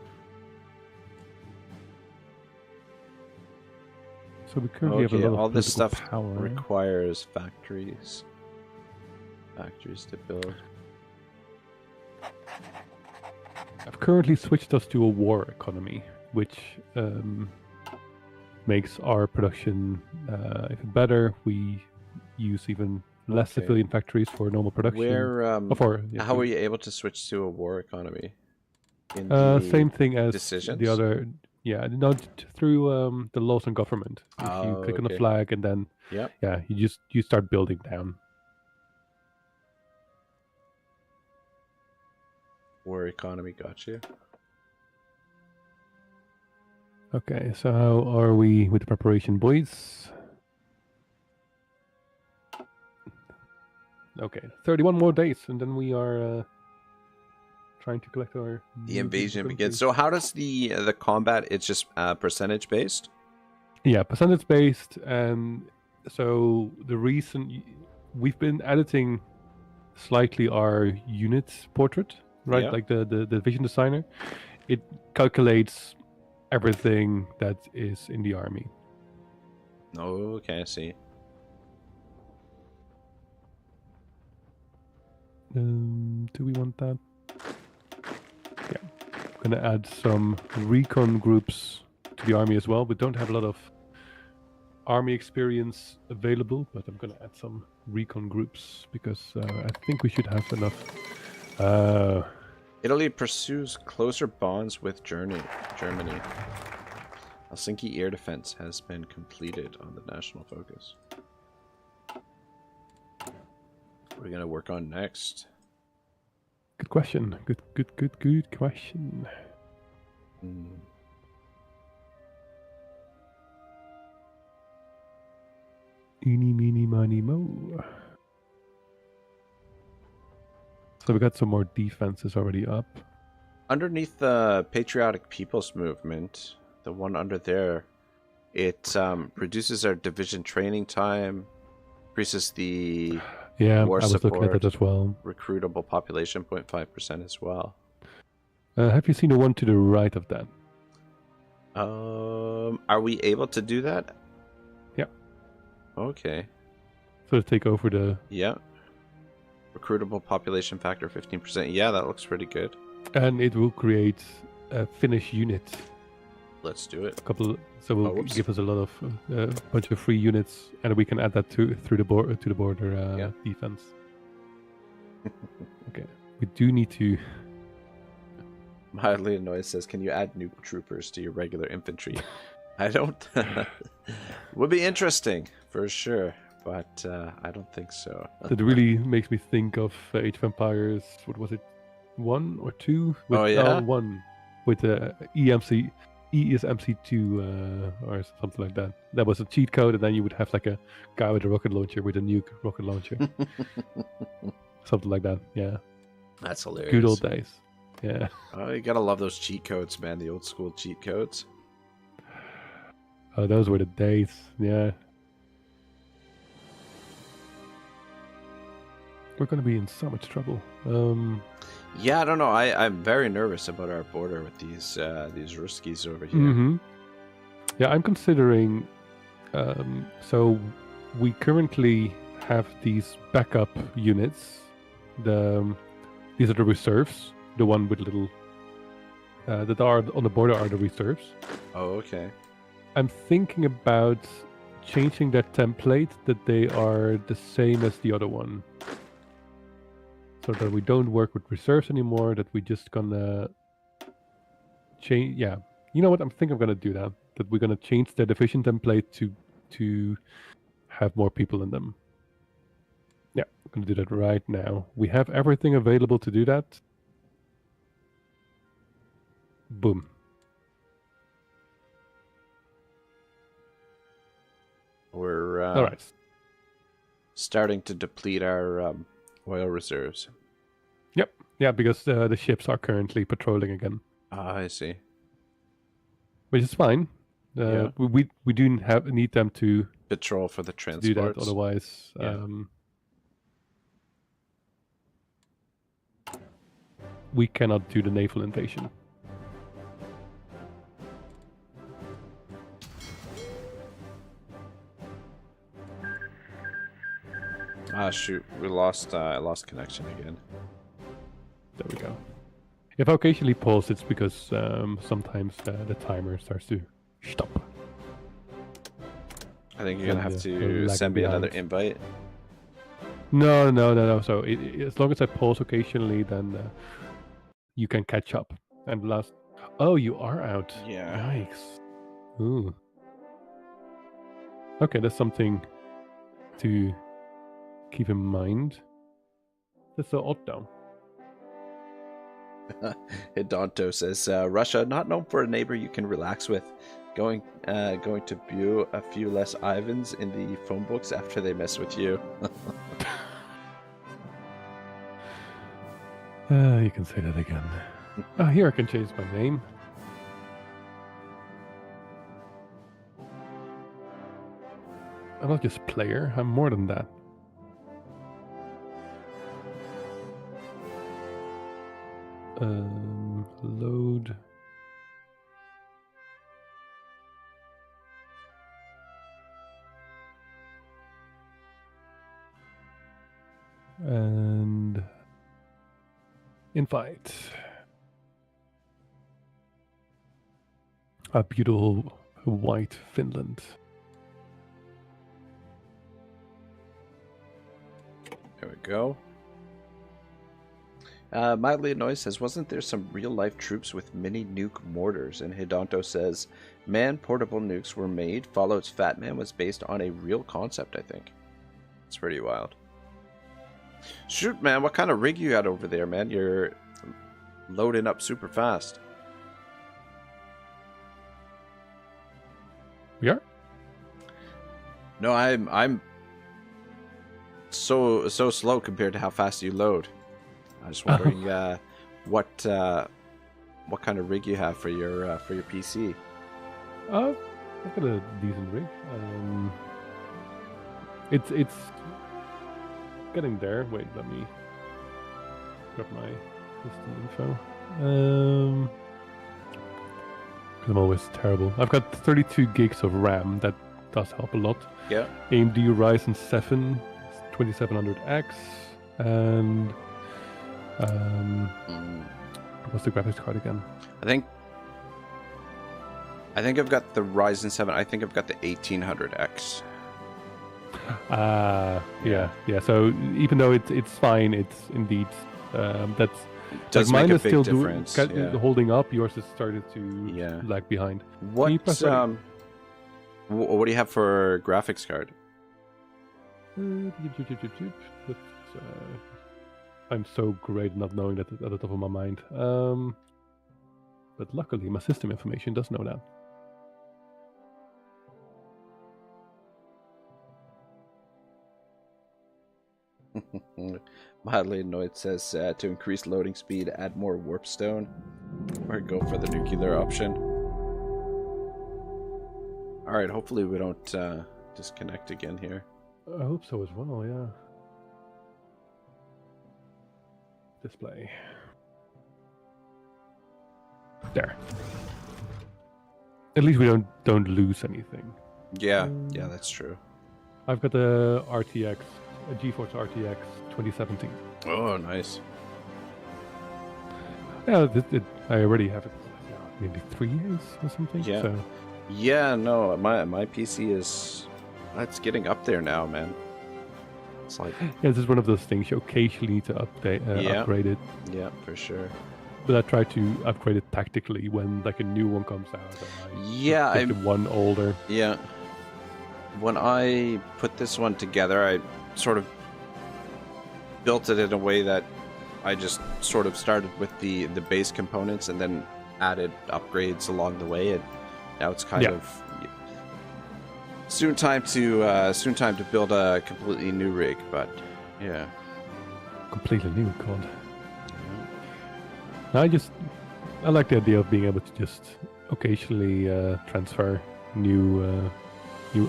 So we currently have a lot of all this stuff power. Requires factories to build. I've currently switched us to a war economy, which makes our production even better. We use even less civilian factories for normal production. How were you able to switch to a war economy? Same thing as decisions? the other. Yeah, not through the laws and government. If you click on the flag and then you start building down. War economy, got you. Okay, so how are we with the preparation, boys? Okay, 31 more days, and then we are trying to collect our... The invasion begins. So how does the combat, it's just percentage based? Yeah, percentage based, and so the reason we've been editing slightly our unit portrait, right? Like the division designer, it calculates everything that is in the army. Oh, okay, I see. Do we want that? gonna add some recon groups to the army as well. We don't have a lot of army experience available, but I'm gonna add some recon groups because I think we should have enough. Italy pursues closer bonds with Germany. Helsinki air defense has been completed on the national focus. What are we gonna work on next? Good question. Good question. Eeny, meeny, miny, mo. So we got some more defenses already up. Underneath the Patriotic People's Movement, the one under there, it reduces our division training time, increases the war I was support, looking at that as well. recruitable population 0.5% as well. Have you seen the one to the right of that? Are we able to do that? Yeah. Okay. So to take over the... Yeah. Recruitable population factor 15%. Yeah, that looks pretty good. And it will create a Finnish unit. Let's do it. So will give us a lot of bunch of free units, and we can add that through the border defense. Okay, we do need to. Mildly annoyed says, "Can you add new troopers to your regular infantry?" I don't. Would be interesting for sure, but I don't think so. That really makes me think of Age of Empires. What was it? 1 or 2? With, 1 with the ESMC2 or something like that. That was a cheat code, and then you would have like a guy with a rocket launcher with a nuke rocket launcher. Something like that, yeah. That's hilarious. Good old days, yeah. Oh, you gotta love those cheat codes, man. The old school cheat codes. Oh, those were the days, yeah. We're gonna be in so much trouble. Yeah, I don't know. I'm very nervous about our border with these Ruskies over here. Mm-hmm. Yeah, I'm considering. So we currently have these backup units. These are the reserves. The one with little that are on the border are the reserves. Oh, okay. I'm thinking about changing that template that they are the same as the other one. So that we don't work with reserves anymore, that we just gonna change. Yeah, you know what? I'm gonna do that. That we're gonna change the division template to have more people in them. Yeah, I'm gonna do that right now. We have everything available to do that. Boom. We're all right. Starting to deplete our oil reserves. Yep. Yeah, because the ships are currently patrolling again. Ah, I see. Which is fine. We do need them to patrol for the transports. Do that, otherwise, we cannot do the naval invasion. Ah, shoot, we lost. I lost connection again. There we go. If I occasionally pause, it's because sometimes the timer starts to stop. I think you're gonna have to send me another invite. No. So as long as I pause occasionally, then you can catch up. And last, oh, you are out. Yeah. Yikes. Ooh. Okay, that's something to keep in mind. That's so odd, though. Hidonto says, Russia, not known for a neighbor you can relax with. Going to view a few less Ivans in the phone books after they mess with you. You can say that again. Here I can change my name. I'm not just player, I'm more than that. Load. And invite. A beautiful white Finland. There we go. Mildly Annoyed says, wasn't there some real-life troops with mini nuke mortars? And Hidonto says, man-portable nukes were made. Fallout's Fat Man was based on a real concept, I think. It's pretty wild. Shoot, man, what kind of rig you got over there, man? You're loading up super fast. We are? No, I'm so slow compared to how fast you load. I was wondering what kind of rig you have for your PC. I've got a decent rig. It's getting there. Wait, let me grab my system info. I'm always terrible. I've got 32 gigs of RAM. That does help a lot. Yeah. AMD Ryzen 7 2700X and what's the graphics card again? I think I've got the Ryzen 7. I think I've got the 1800X. Yeah. So even though it's fine, it's indeed that's Does like make mine a is big still difference. holding up. Yours has started to lag behind. What Can you press ready? What do you have for graphics card? But, I'm so great not knowing that at the top of my mind. But luckily, my system information does know that. Mildly Annoyed says to increase loading speed, add more warp stone, or go for the nuclear option. All right, hopefully we don't disconnect again here. I hope so as well. Yeah. Display. There. At least we don't lose anything. Yeah, that's true. I've got a GeForce RTX 2017. Oh, nice. Yeah, I already have it maybe 3 years or something. Yeah. So. Yeah, no, my PC is it's getting up there now, man. It's like this is one of those things you occasionally need to upgrade it. Yeah, for sure. But I try to upgrade it tactically when like a new one comes out. I the one older. Yeah. When I put this one together, I sort of built it in a way that I just sort of started with the base components and then added upgrades along the way, and now it's kind of soon time to build a completely new rig. But yeah, completely new, God. I like the idea of being able to just occasionally transfer new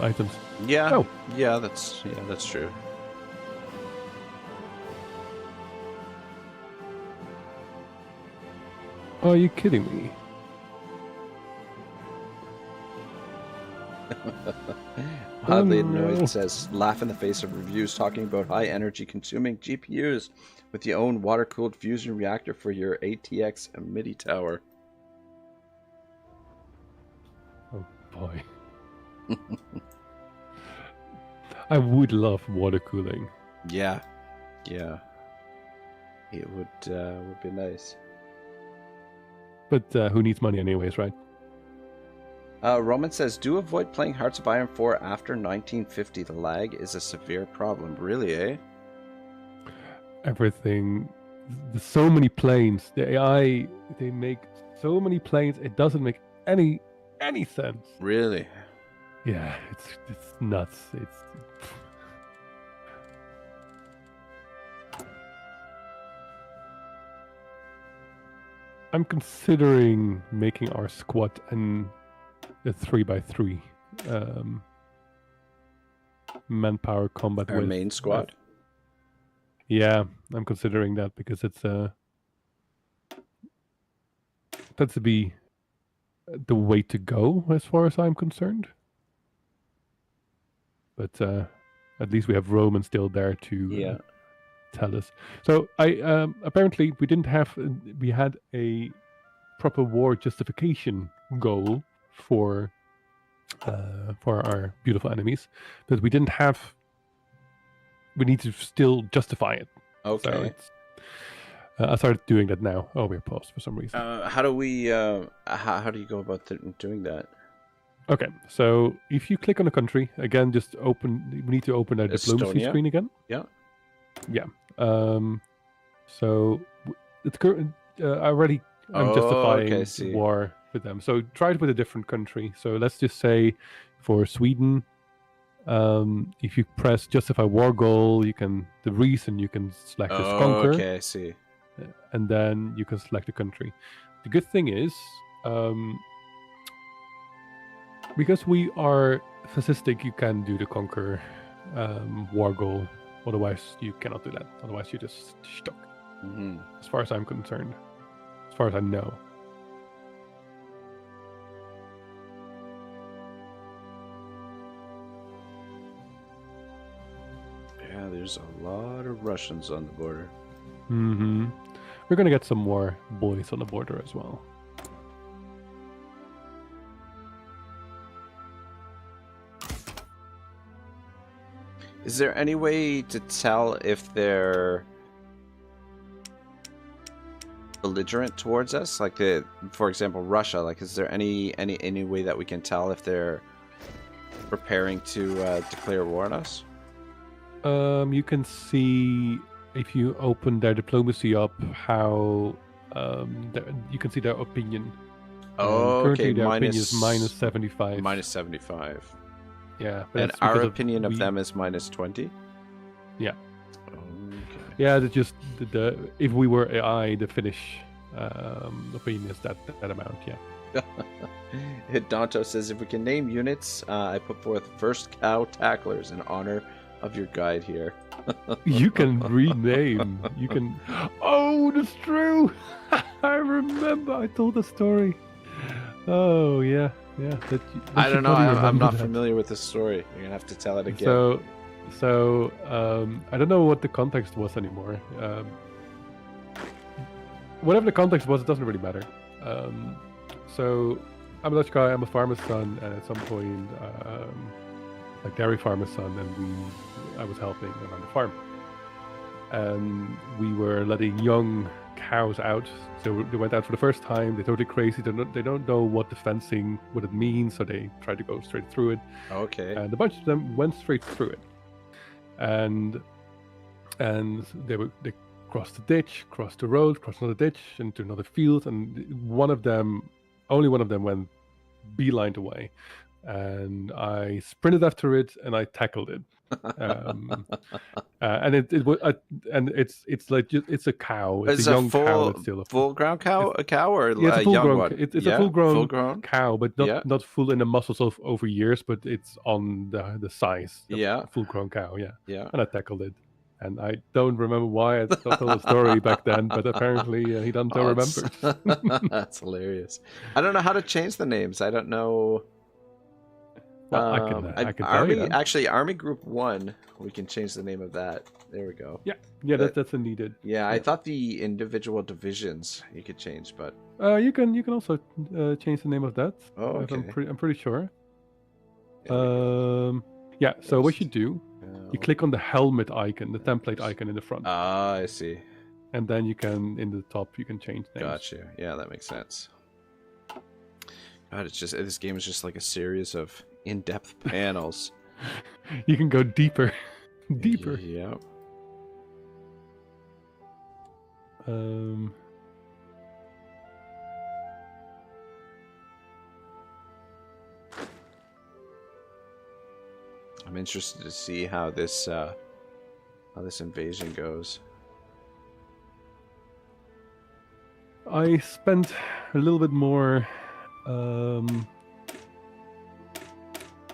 items. Yeah. Yeah, that's true. Are you kidding me? Oddly Annoyed says, laugh in the face of reviews talking about high energy consuming GPUs with your own water cooled fusion reactor for your ATX and MIDI tower. Oh boy. I would love water cooling. Yeah. It would be nice. But who needs money anyways, right? Roman says, do avoid playing Hearts of Iron 4 after 1950. The lag is a severe problem. Really, eh? Everything. There's so many planes. The AI, they make so many planes. It doesn't make any sense. Really? Yeah, it's nuts. I'm considering making our squad a 3x3 manpower combat. Our main squad? Yeah, I'm considering that because it's that's to be the way to go as far as I'm concerned. But at least we have Roman still there to tell us. So I apparently we had a proper war justification goal for our beautiful enemies, but we didn't have. We need to still justify it. Okay. So it's, I started doing that now. Oh, we're paused for some reason. How do we? How do you go about doing that? Okay, so if you click on a country again, just open. We need to open a diplomacy Estonia? screen again. Yeah. Yeah. So it's current. I'm justifying war with them. So try it with a different country. So let's just say for Sweden, if you press justify war goal, the reason you can select is conquer. Okay, I see. And then you can select a country. The good thing is, because we are fascistic, you can do the conquer war goal. Otherwise, you cannot do that. Otherwise, you're just stuck. Mm-hmm. As far as I'm concerned. As far as I know. Yeah, there's a lot of Russians on the border. Mm-hmm. We're gonna get some more boys on the border as well. Is there any way to tell if they're belligerent towards us? Like for example, Russia. Like, is there any way that we can tell if they're preparing to declare war on us? You can see if you open their diplomacy up how you can see their opinion. Oh, currently okay. Their opinion is minus 75. Minus 75. Yeah. And our opinion of them is minus 20? Yeah. Okay. Yeah, if we were AI, the Finnish opinion is that amount, yeah. Danto says, if we can name units, I put forth first cow tacklers in honor of your guide here. You can rename. You can. Oh, that's true. I remember. I told the story. Oh yeah. I don't know. I'm not familiar with this story. You're gonna have to tell it again. So I don't know what the context was anymore. Whatever the context was, it doesn't really matter. So I'm a Dutch guy. I'm a farmer's son, and at some point, like dairy farmer's son, and I was helping around the farm, and we were letting young cows out. So they went out for the first time. They're totally crazy. They don't know what the fencing, what it means, so they tried to go straight through it. Okay. And a bunch of them went straight through it, and they crossed the ditch, crossed the road, crossed another ditch into another field, and only one of them went beelined away, and I sprinted after it and I tackled it. And it's like it's a cow. It's a young cow. It's still a full-grown cow. A cow or it's a young one? It's a full-grown cow, but not full in the muscles over years, but it's on the size. Yeah, full-grown cow. Yeah. Yeah. And I tackled it, and I don't remember why I told the story back then, but apparently he doesn't remember. That's hilarious. I don't know how to change the names. I don't know. Well, I can tell you that. Actually, Army Group 1, we can change the name of that. There we go. Yeah, that's a needed. Yeah, I thought the individual divisions you could change, but you can also change the name of that. Oh, okay. I'm pretty sure. Yeah. So what you do, you click on the helmet icon, the template icon in the front. Ah, I see. And then you can, in the top, you can change names. Gotcha. Yeah, that makes sense. God, this game is just like a series of in-depth panels. You can go deeper. Deeper. Yeah. I'm interested to see how this invasion goes. I spent a little bit more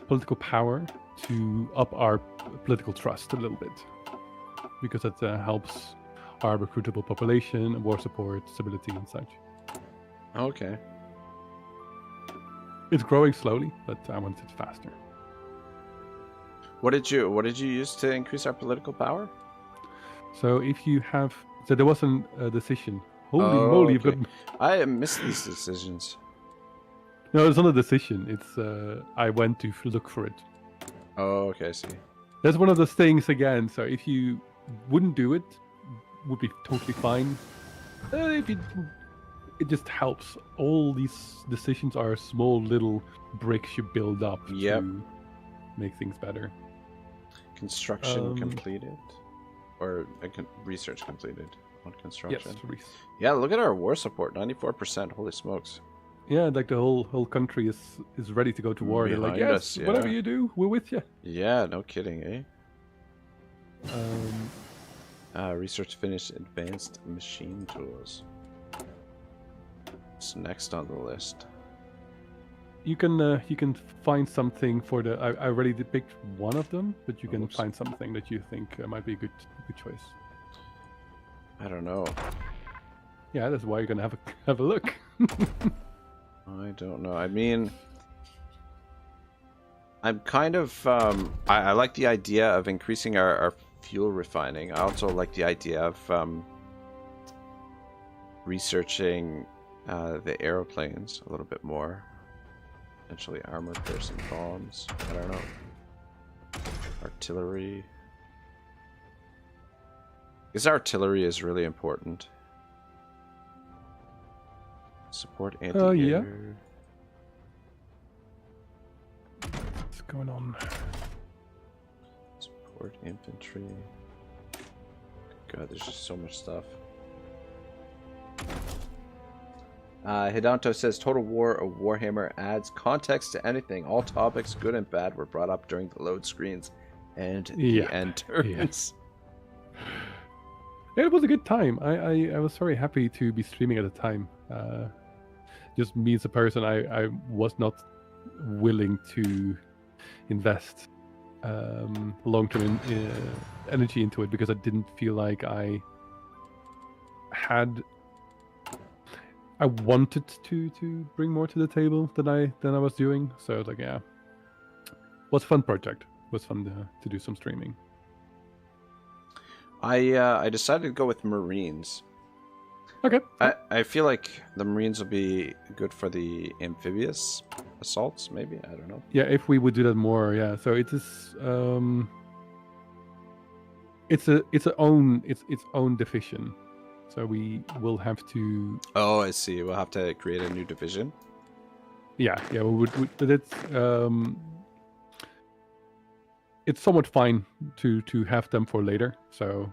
political power to up our political trust a little bit, because that helps our recruitable population, war support, stability, and such. Okay. It's growing slowly, but I want it faster. What did you use to increase our political power? So there wasn't a decision. Holy moly! Okay. I missed these decisions. No, it's not a decision. It's I went to look for it. Oh, okay, I see. That's one of those things again. So if you wouldn't do it, would be totally fine. If you, it just helps. All these decisions are small little bricks you build up to make things better. Construction completed, or research completed on construction. Yes. Yeah, look at our war support, 94%. Holy smokes! Yeah, like the whole country is ready to go to war. They're like, yes, us, yeah. Whatever you do, we're with you. Yeah, no kidding, eh? Research finished advanced machine tools. What's next on the list? You can find something for the. I already picked one of them, but you can find something that you think might be a good choice. I don't know. Yeah, that's why you're gonna have a look. I don't know. I mean, I'm kind of I like the idea of increasing our fuel refining. I also like the idea of researching the aeroplanes a little bit more. Potentially armored person bombs. I don't know. Artillery. Because artillery is really important. Support anti-air. Yeah. What's going on? Support infantry. God, there's just so much stuff. Hidanto says Total War of Warhammer adds context to anything. All topics, good and bad, were brought up during the load screens and the end turns. It was a good time. I was very happy to be streaming at the time. Just me as a person, I was not willing to invest long-term energy into it because I didn't feel like I wanted to bring more to the table than I was doing. So I was like, yeah, it was a fun project. It was fun to do some streaming. I decided to go with Marines. Okay. I feel like the Marines will be good for the amphibious assaults, maybe. I don't know. Yeah, if we would do that more, yeah. So it is its own division. So we will have to. Oh, I see. We'll have to create a new division. Yeah. We would but it's somewhat fine to have them for later. So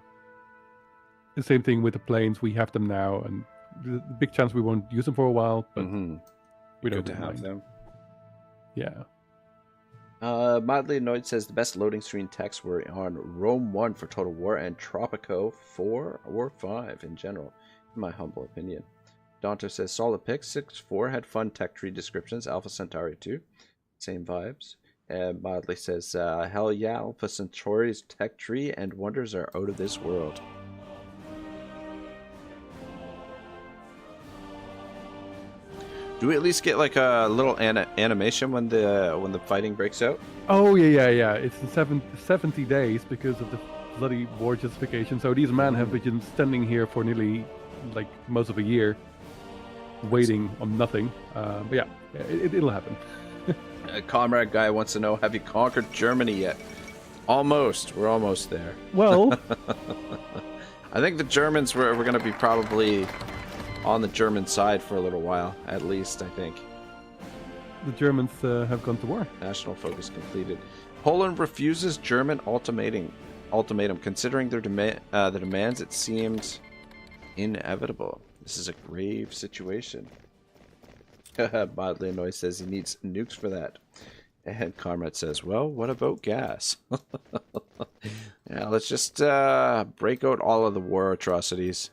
the same thing with the planes. We have them now, and the big chance we won't use them for a while. But we don't good to have them. Yeah. Mildly Annoyed says the best loading screen texts were on Rome 1 for Total War and Tropico 4 or 5 in general, in my humble opinion. Danto says solid pick. 6-4 had fun tech tree descriptions. Alpha Centauri 2, same vibes. Mildly says hell yeah, Alpha Centauri's tech tree and wonders are out of this world. Do we at least get like a little animation when the fighting breaks out? Oh yeah. It's in 70 days because of the bloody war justification. So these men have been standing here for nearly like most of a year, waiting on nothing. But yeah, it'll happen. A comrade guy wants to know: have you conquered Germany yet? Almost. We're almost there. Well, I think the Germans we're going to be probably on the German side for a little while, at least, I think. The Germans have gone to war. National focus completed. Poland refuses German ultimatum. Considering their the demands, it seems inevitable. This is a grave situation. Mildly Annoyed says he needs nukes for that. And Comrade says, well, what about gas? Yeah, let's just break out all of the war atrocities.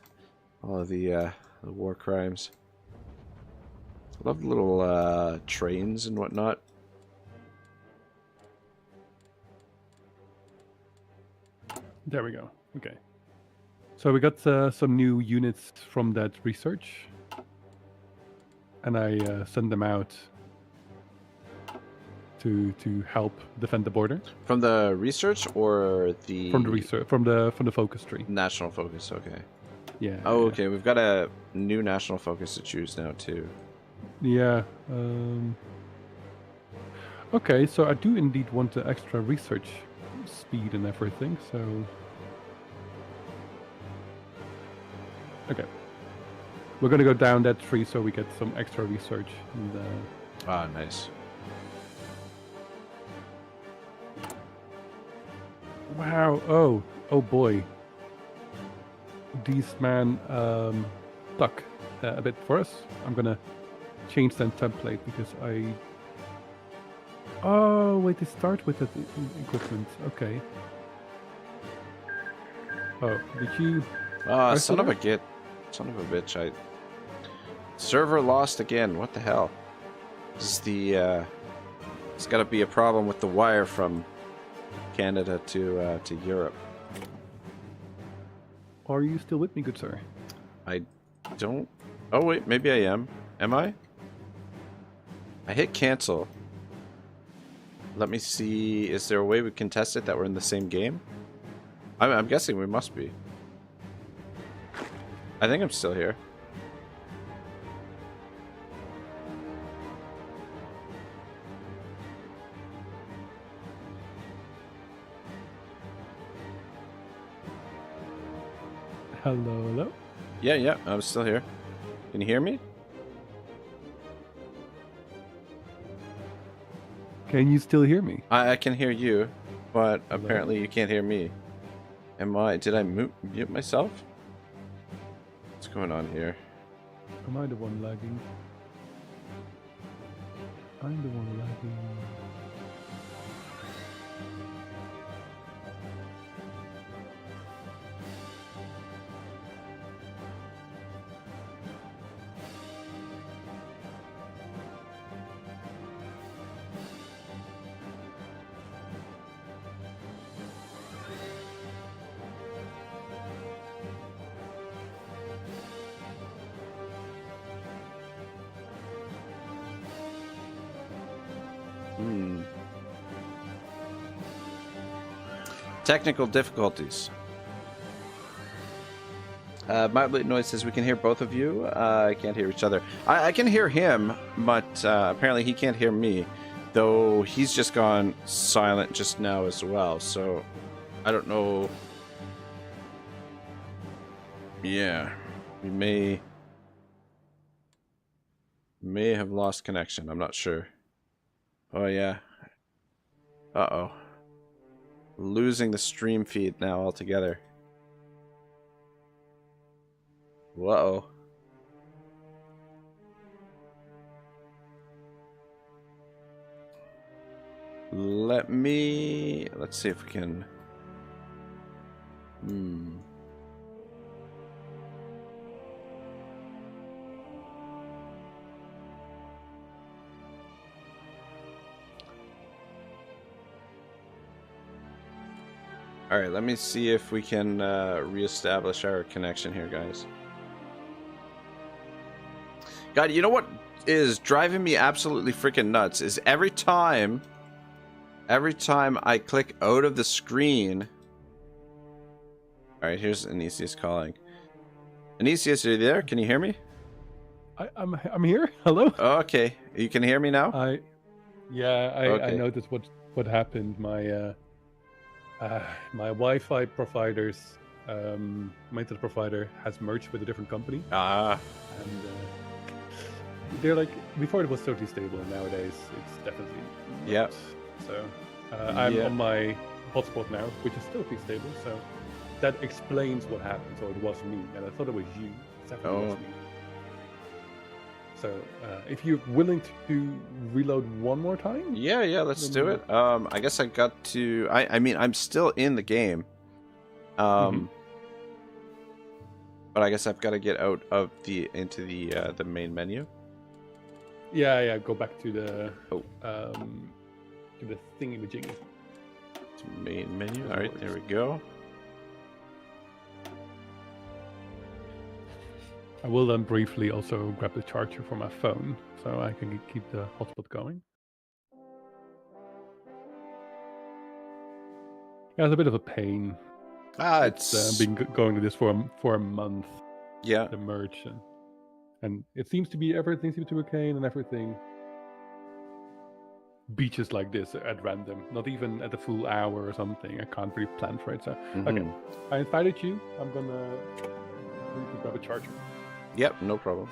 All of the war crimes. I love the little trains and whatnot. There we go. Okay. So we got some new units from that research. And I sent them out to help defend the border. From the research or the... From the research, from the focus tree. National focus, okay. Yeah. Oh, okay. We've got a new national focus to choose now, too. Yeah. Okay, so I do indeed want the extra research speed and everything, so... Okay. We're gonna go down that tree so we get some extra research. And, Ah, nice. wow, oh boy. These man stuck a bit for us. I'm gonna change that template because I... Oh, wait, they start with the equipment. Okay. Oh, did you... Ah, son of a bitch! Server lost again. What the hell? This is the it's got to be a problem with the wire from Canada to Europe. Are you still with me, good sir? I don't. Oh wait, maybe I am. Am I? I hit cancel. Let me see. Is there a way we can test it that we're in the same game? I'm guessing we must be. I think I'm still here. Hello? Yeah, I'm still here. Can you hear me? Can you still hear me? I can hear you, but apparently you can't hear me. Did I mute myself? What's going on here? Am I the one lagging? I'm the one lagging. Technical difficulties. Mildly Noise says we can hear both of you. I can't hear each other. I can hear him, but apparently he can't hear me. Though he's just gone silent just now as well. So I don't know. Yeah, we may have lost connection. I'm not sure. Oh yeah. Uh-oh. Losing the stream feed now altogether. Whoa. Let's see if we can... Alright, let me see if we can reestablish our connection here, guys. God, you know what is driving me absolutely freaking nuts is every time I click out of the screen... Alright, here's Aenyseus calling. Aenyseus, are you there? Can you hear me? I'm here. Hello? Oh, okay. You can hear me now? I Okay. noticed what happened. My Wi-Fi provider's maintenance provider has merged with a different company. Ah. And they're like, before it was totally stable, and nowadays it's definitely not. Yeah. So I'm on my hotspot now, which is totally stable. So that explains what happened. So it was me, and I thought it was you. It definitely was me. So if you're willing to reload one more time, yeah, let's do it. I guess I got to. I mean, I'm still in the game. But I guess I've got to get out of into the main menu. Yeah. Go back to the to the thingy-majiggy. Main menu. All right, there we go. I will then briefly also grab the charger for my phone so I can keep the hotspot going. Yeah, it's a bit of a pain. It's been going to this for a month. Yeah. The merge, and it seems to be everything seems to be okay, and everything beaches like this at random, not even at the full hour or something. I can't really plan for it. So okay, I invited you. I'm gonna briefly grab a charger. Yep, no problem.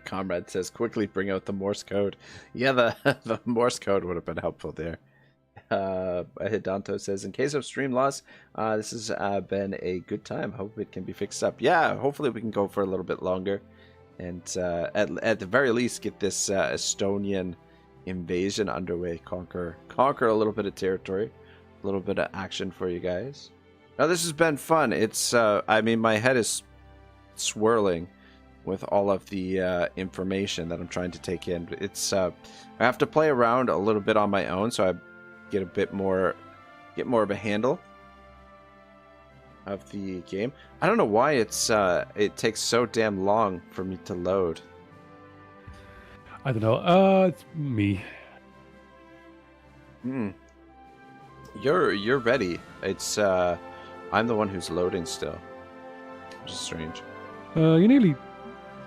Comrade says, quickly bring out the Morse code. Yeah, the Morse code would have been helpful there. Hidanto says, in case of stream loss, this has been a good time. Hope it can be fixed up. Yeah, hopefully we can go for a little bit longer. And at the very least, get this Estonian invasion underway. Conquer a little bit of territory. A little bit of action for you guys. Now, this has been fun. It's, I mean, my head is swirling with all of the information that I'm trying to take in. It's I have to play around a little bit on my own, so I get more of a handle of the game. I don't know why it takes so damn long for me to load. I don't know. It's me. You're ready. It's I'm the one who's loading still, which is strange. You nearly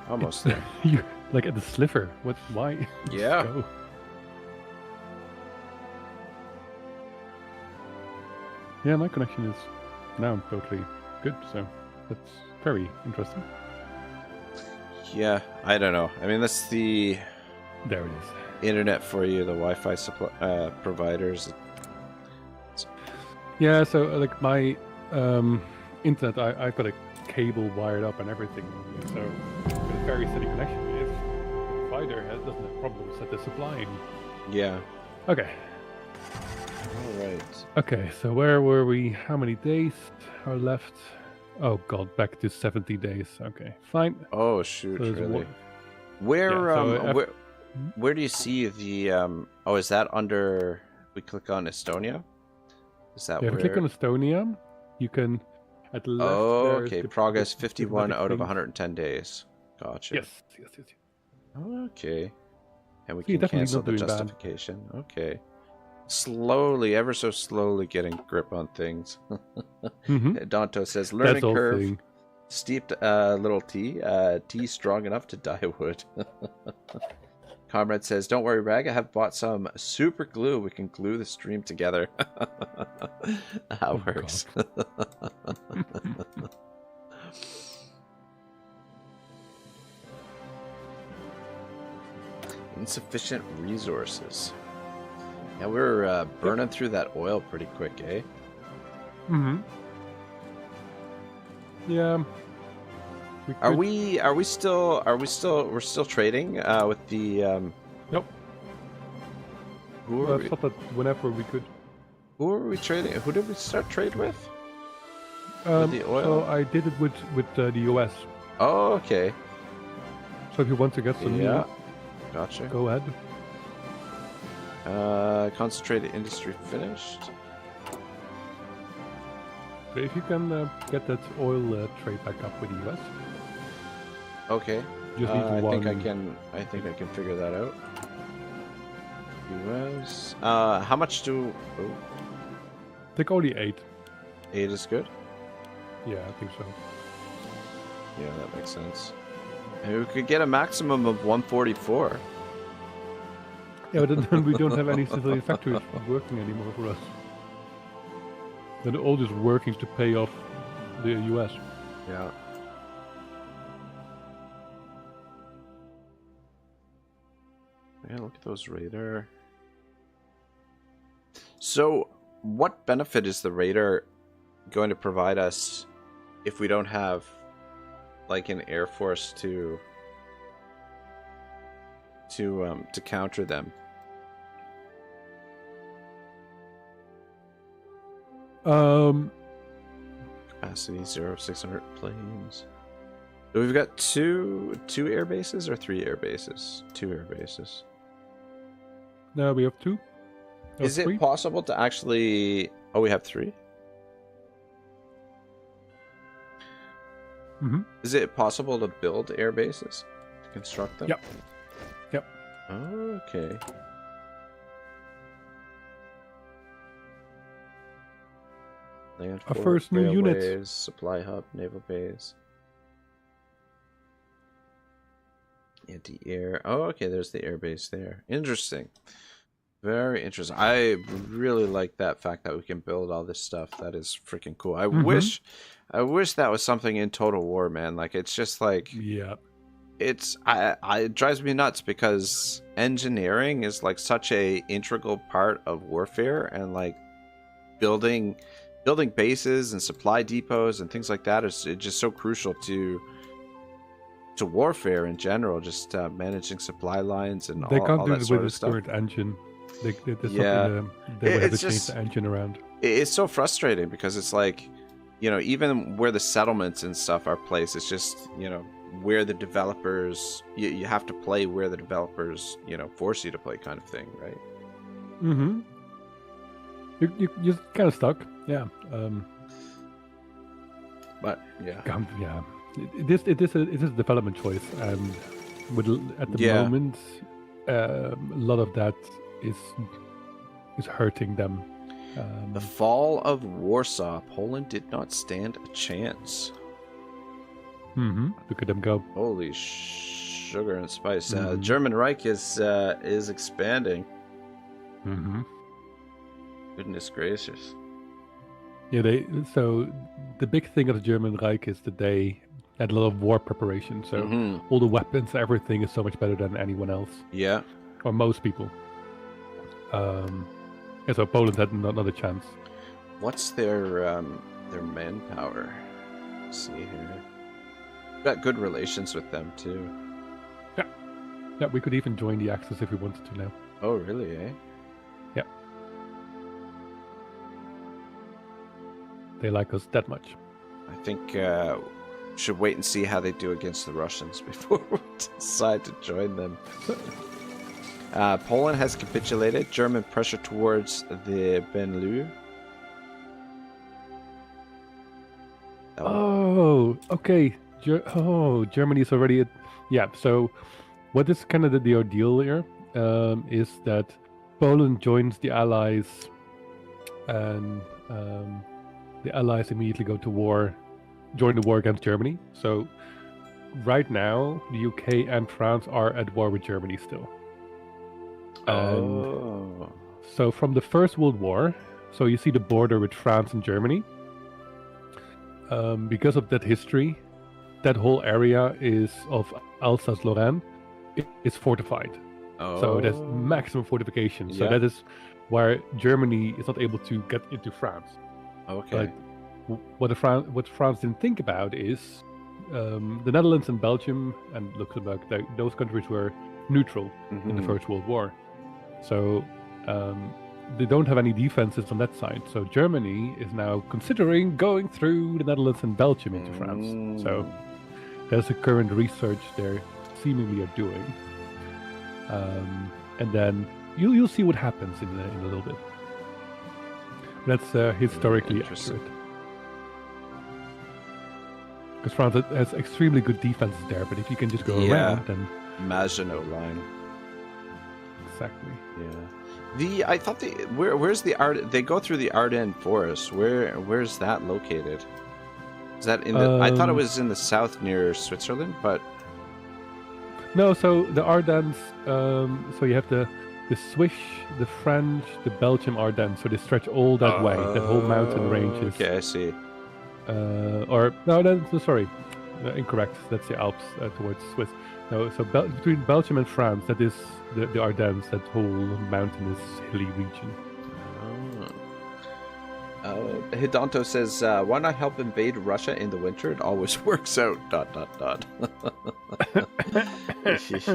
almost there. You're like at the sliver. What? Why? Yeah. Go. Yeah, my connection is now totally good, so that's very interesting. Yeah, I don't know. I mean, that's the there it is. Internet for you, the Wi-Fi supply providers. Yeah, so like my internet, I've got a cable wired up and everything, so a very steady connection. If the provider doesn't have problems that they're supplying. Yeah. Okay. All right. Okay, so where were we? How many days are left? Oh god, back to 70 days. Okay, fine. Oh shoot, so really? Where yeah, so where do you see the oh, is that under we click on Estonia? Is that where? If you click on Estonia, you can at the left. Oh, okay. Progress 51 out of 110 days. Gotcha. Yes. Okay. And we so can cancel the justification. Bad. Okay. Slowly, ever so slowly getting grip on things. Danto says, learning curve, steep little T, T strong enough to dye wood. Comrade says, don't worry, Rag, I have bought some super glue. We can glue the stream together. That works. Insufficient resources. Yeah, we're burning through that oil pretty quick, eh? Yeah. We're still trading with the Nope. Who are we? Thought that whenever we could. Who are we trading? Who did we start trade with? With the oil? So I did it with the US. Oh, okay. So if you want to get some new, gotcha. Go ahead. Concentrated industry finished. So if you can get that oil trade back up with the US. Okay. Just need I think I can figure that out. US. How much do? Oh. I think only 8. 8 is good. Yeah, I think so. Yeah, that makes sense. And we could get a maximum of 144. Yeah, but then we don't have any civilian factories working anymore for us. They're all just working to pay off the US. Yeah. Yeah, look at those radar. So, what benefit is the radar going to provide us if we don't have, like, an air force to counter them? Capacity 0, 600 planes. So we've got two air bases or 3 air bases? 2 air bases. No, we have 2. No, Is 3. it possible to actually... Oh, we have 3? Mm-hmm. Is it possible to build air bases? To construct them? Yep. Yep. Okay. Land Our port, first new unit. railways, supply hub, naval base. Anti-air. Oh, okay, there's the air base there. Interesting. Very interesting. I really like that fact that we can build all this stuff. That is freaking cool. I wish that was something in Total War, man. Like, it's just like... Yeah. It drives me nuts because engineering is like such a integral part of warfare, and like building bases and supply depots and things like that is just so crucial to warfare in general. Just managing supply lines and they all can't do that it sort with of the stuff. current engine. There's Yeah. something they would have to It's change just- the engine around. It's so frustrating because it's like, you know, even where the settlements and stuff are placed, it's just, you know, where the developers, you have to play where the developers, you know, force you to play, kind of thing, right? Mm-hmm. You're kind of stuck. Yeah. But yeah, Yeah. It is a development choice, and at the Yeah. moment, a lot of that is hurting them. the fall of Warsaw, Poland did not stand a chance. Look at them go. Holy sugar and spice! Mhm. German Reich is expanding. Mm-hmm. Goodness gracious! Yeah, so the big thing of the German Reich is that they had a lot of war preparation. So Mhm. all the weapons, everything is so much better than anyone else, Yeah. or most people. And so Poland had not a chance. What's their manpower? Let's see here. Got good relations with them too. Yeah, we could even join the Axis if we wanted to now. Oh, really? Eh? Yeah. They like us that much. I think should wait and see how they do against the Russians before we decide to join them. Poland has capitulated. German pressure towards the Benelux. Oh, okay. Germany's already yeah. So, what is kind of the ordeal here is that Poland joins the Allies, and the Allies immediately go to war, join the war against Germany. So, right now, the UK and France are at war with Germany still. And Oh. so, from the First World War, so you see the border with France and Germany. Because of that history, that whole area is of Alsace-Lorraine is fortified. Oh. So it has maximum fortification. So Yeah. that is where Germany is not able to get into France. Okay. But what France didn't think about is the Netherlands and Belgium and Luxembourg. Those countries were neutral in the Mhm. First World War. So they don't have any defenses on that side. So Germany is now considering going through the Netherlands and Belgium into France. So there's a current research they're seemingly are doing. And then you'll see what happens in a little bit. That's historically Interesting. accurate. Because France has extremely good defenses there, but if you can just go Yeah. around, then Maginot Line. exactly. Yeah. I thought where's the Ard? They go through the Ardennes forest. Where's that located? Is that in the? I thought it was in the south near Switzerland, but No, so the Ardennes. So you have the Swiss, the French, the Belgium Ardennes. So they stretch all that way. That whole mountain range is. Okay, I see. Sorry, incorrect. That's the Alps towards Swiss. No, so between Belgium and France, that is the Ardennes. That whole mountainous hilly region. Hidanto says, "Why not help invade Russia in the winter? It always works out." ...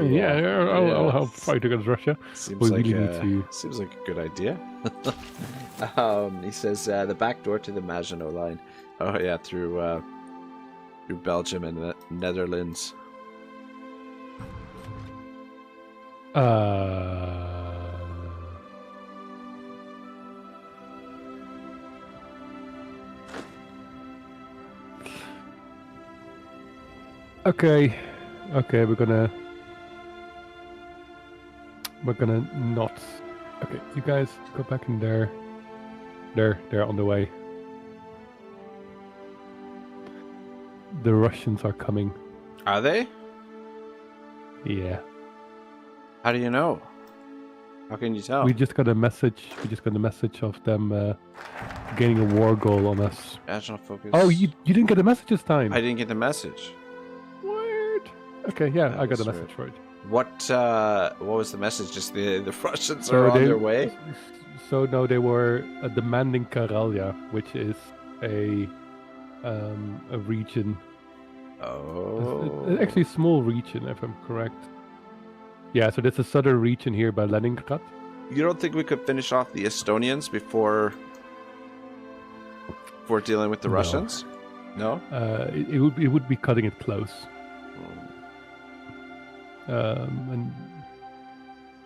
Yeah, I'll help fight against Russia. Seems We like really need to. seems like a good idea. He says the back door to the Maginot Line. Oh yeah, through through Belgium and the Netherlands. Okay, we're gonna not. Okay, you guys go back in there. They're on the way. The Russians are coming. Are they? Yeah. How do you know? How can you tell? We just got a message. Of them gaining a war goal on us. National focus. Oh, you didn't get a message this time. I didn't get the message. Weird. Okay, yeah, That I got a was message weird. for it. What was the message? Just the Russians are on their way? So no, they were demanding Karelia, which is a region. Oh. Actually, a small region, if I'm correct. Yeah, so there's a southern region here by Leningrad. You don't think we could finish off the Estonians before dealing with the No. Russians? No? It would be cutting it close. And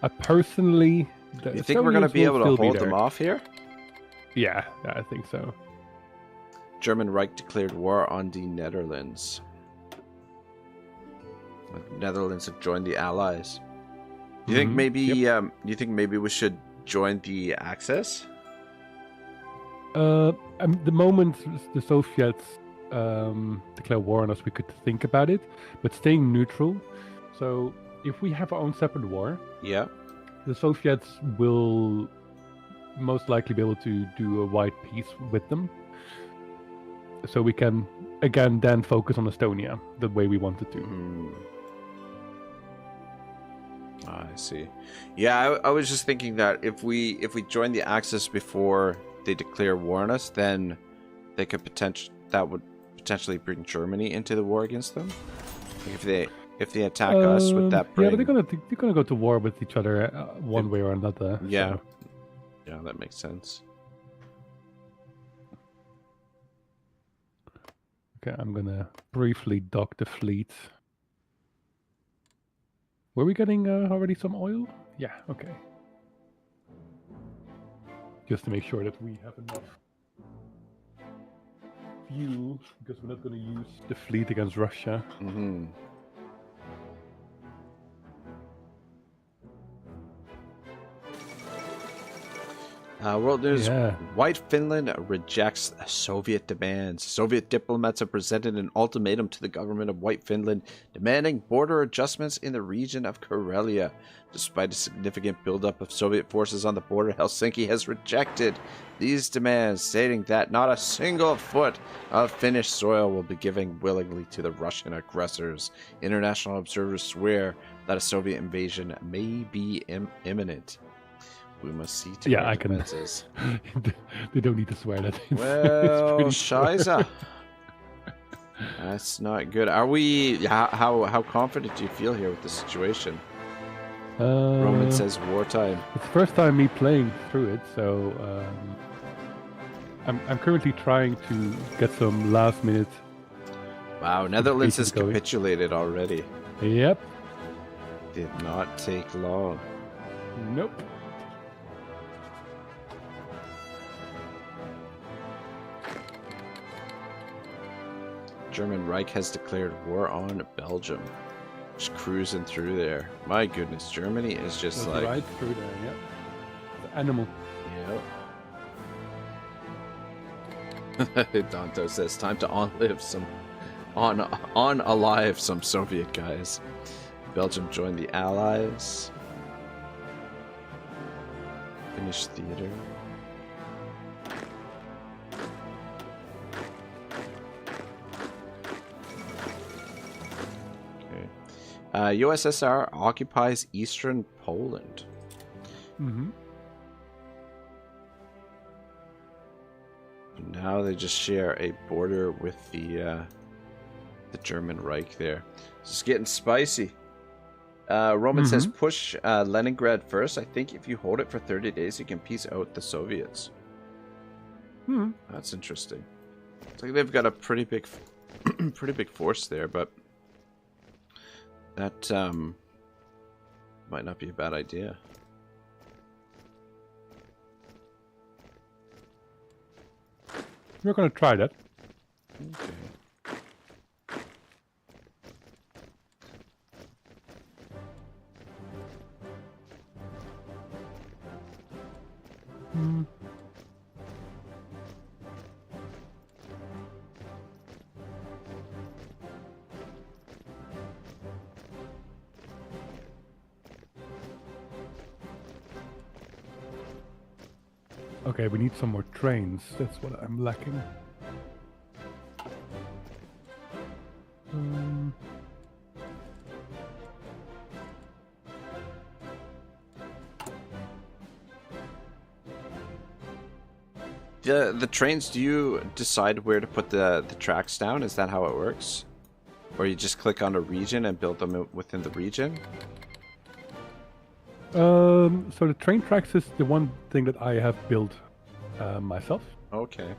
I personally, You think we're going to be able to hold them off here? Yeah, I think so. German Reich declared war on the Netherlands. The Netherlands have joined the Allies. You think maybe you think maybe we should join the Axis? The moment the Soviets declare war on us, we could think about it, but staying neutral. So if we have our own separate war, Yeah. the Soviets will most likely be able to do a wide peace with them. So we can again then focus on Estonia the way we wanted to. I see. Yeah, I was just thinking that if we join the Axis before they declare war on us, then they could that would potentially bring Germany into the war against them. If they attack us, would that bring? Yeah, but they're gonna go to war with each other one way or another. Yeah. So. Yeah, that makes sense. Okay, I'm gonna briefly dock the fleet. Were we getting already some oil? Yeah, okay. Just to make sure that we have enough fuel, because we're not going to use the fleet against Russia. Mm-hmm. World news: White Finland rejects Soviet demands. Soviet diplomats have presented an ultimatum to the government of White Finland, demanding border adjustments in the region of Karelia. Despite a significant buildup of Soviet forces on the border, Helsinki has rejected these demands, stating that not a single foot of Finnish soil will be given willingly to the Russian aggressors. International observers swear that a Soviet invasion may be imminent. We must see to I can. They don't need to swear that. Well, Shiza. That's not good. Are we? How confident do you feel here with the situation? Roman says wartime. It's the first time me playing through it, so I'm currently trying to get some last minute. Wow, Netherlands has capitulated already. Yep. Did not take long. Nope. German Reich has declared war on Belgium. Just cruising through there. My goodness, Germany is just like right through there. Yep. The animal. Yep. Danto says, time to unalive some Soviet guys. Belgium joined the Allies. Finnish theater. USSR occupies eastern Poland. Mm-hmm. Now they just share a border with the German Reich there. It's getting spicy. Roman says push Leningrad first. I think if you hold it for 30 days, you can peace out the Soviets. That's interesting. It's like they've got a pretty big pretty big force there, but that might not be a bad idea. We're gonna try that. Okay. Okay, we need some more trains. That's what I'm lacking. The trains, do you decide where to put the tracks down? Is that how it works? Or you just click on a region and build them within the region? So the train tracks is the one thing that I have built myself. Okay.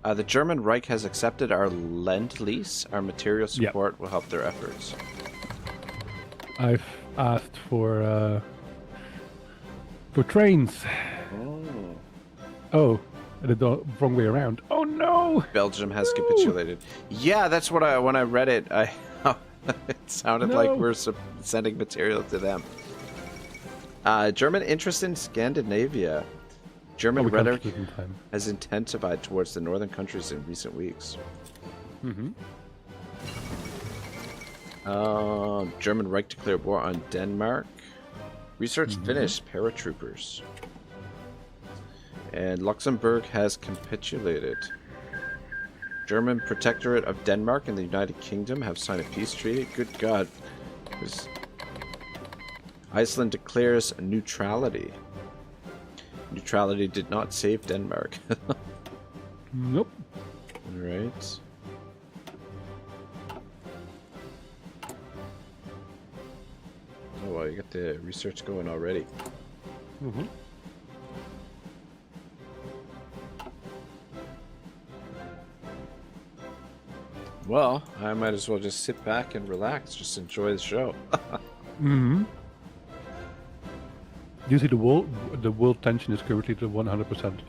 The German Reich has accepted our Lend-Lease. Our material support will help their efforts. I've asked for trains. Oh, the wrong way around. Oh no! Belgium has capitulated. Yeah, that's what when I read it, it sounded like we're sending material to them. German interest in Scandinavia. German rhetoric has intensified towards the northern countries in recent weeks. German Reich declared war on Denmark. Research finished. Paratroopers. And Luxembourg has capitulated. German Protectorate of Denmark and the United Kingdom have signed a peace treaty. Good God. Iceland declares neutrality. Neutrality did not save Denmark. Nope. Alright. Oh wow, you got the research going already. Well, I might as well just sit back and relax, just enjoy the show. You see, the world tension is currently to 100%.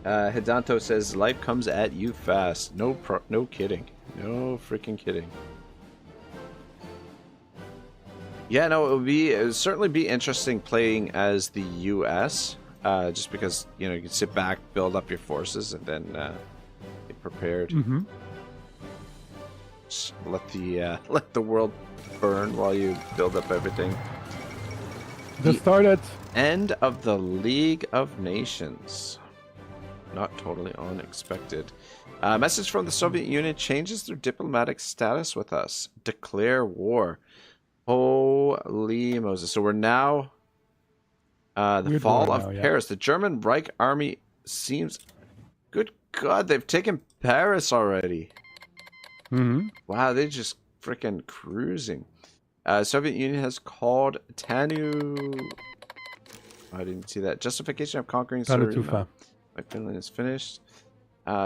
Hidanto says, life comes at you fast. No kidding. No freaking kidding. Yeah, no, it would certainly be interesting playing as the U.S. Just because, you know, you can sit back, build up your forces, and then get prepared. Just let the world burn while you build up everything. Just started. End of the League of Nations. Not totally unexpected. Message from the Soviet Union changes their diplomatic status with us. Declare war. Holy Moses. So we're now the fall of Paris. The German Reich army seems... Good God, they've taken Paris already. Wow, they're just freaking cruising. Soviet Union has called Tanu... I didn't see that. Justification of conquering Serbia. Finland is finished.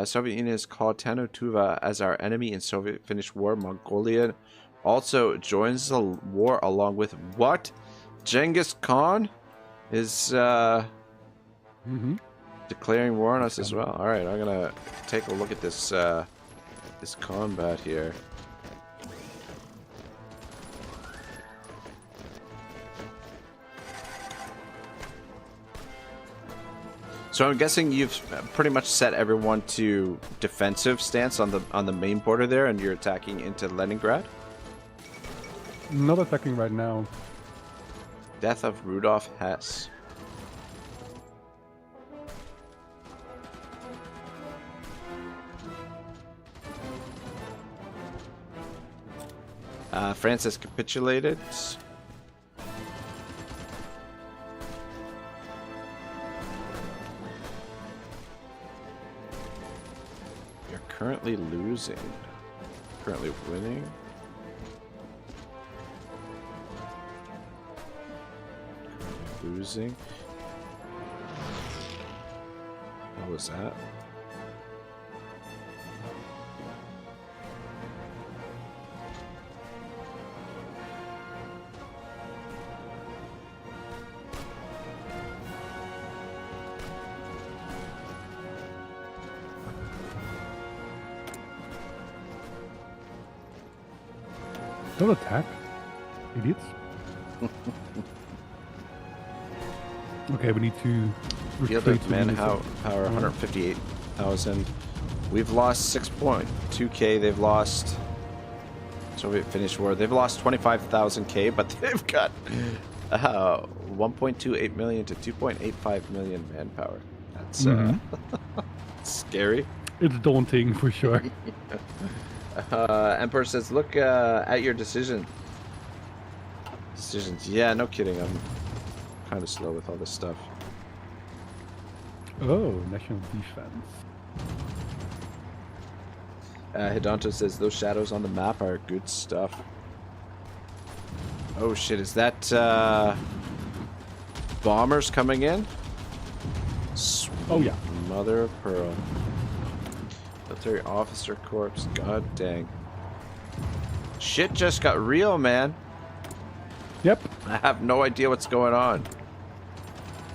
Soviet Union has called Tanu-Tuva as our enemy in Soviet-Finnish war. Mongolia also joins the war along with what? Genghis Khan is declaring war on us as well. All right, I'm gonna take a look at this this combat here. So I'm guessing you've pretty much set everyone to defensive stance on the main border there, and you're attacking into Leningrad? Not attacking right now. Death of Rudolf Hess. France has capitulated. You're currently losing. Currently winning. Currently losing. What was that? Don't attack, idiots. Okay, we need to Field retreat. of manpower 158,000. We've lost 6.2k. They've lost. Soviet Finnish war. They've lost 25,000k, but they've got 1.28 million to 2.85 million manpower. That's scary. It's daunting for sure. Emperor says, "Look at your decisions." Yeah, no kidding. I'm kind of slow with all this stuff. Oh, national defense. Hidonto says those shadows on the map are good stuff. Oh shit, is that bombers coming in? Sweet oh yeah. Mother of pearl. Military officer corps, god dang. Shit just got real, man. Yep. I have no idea what's going on.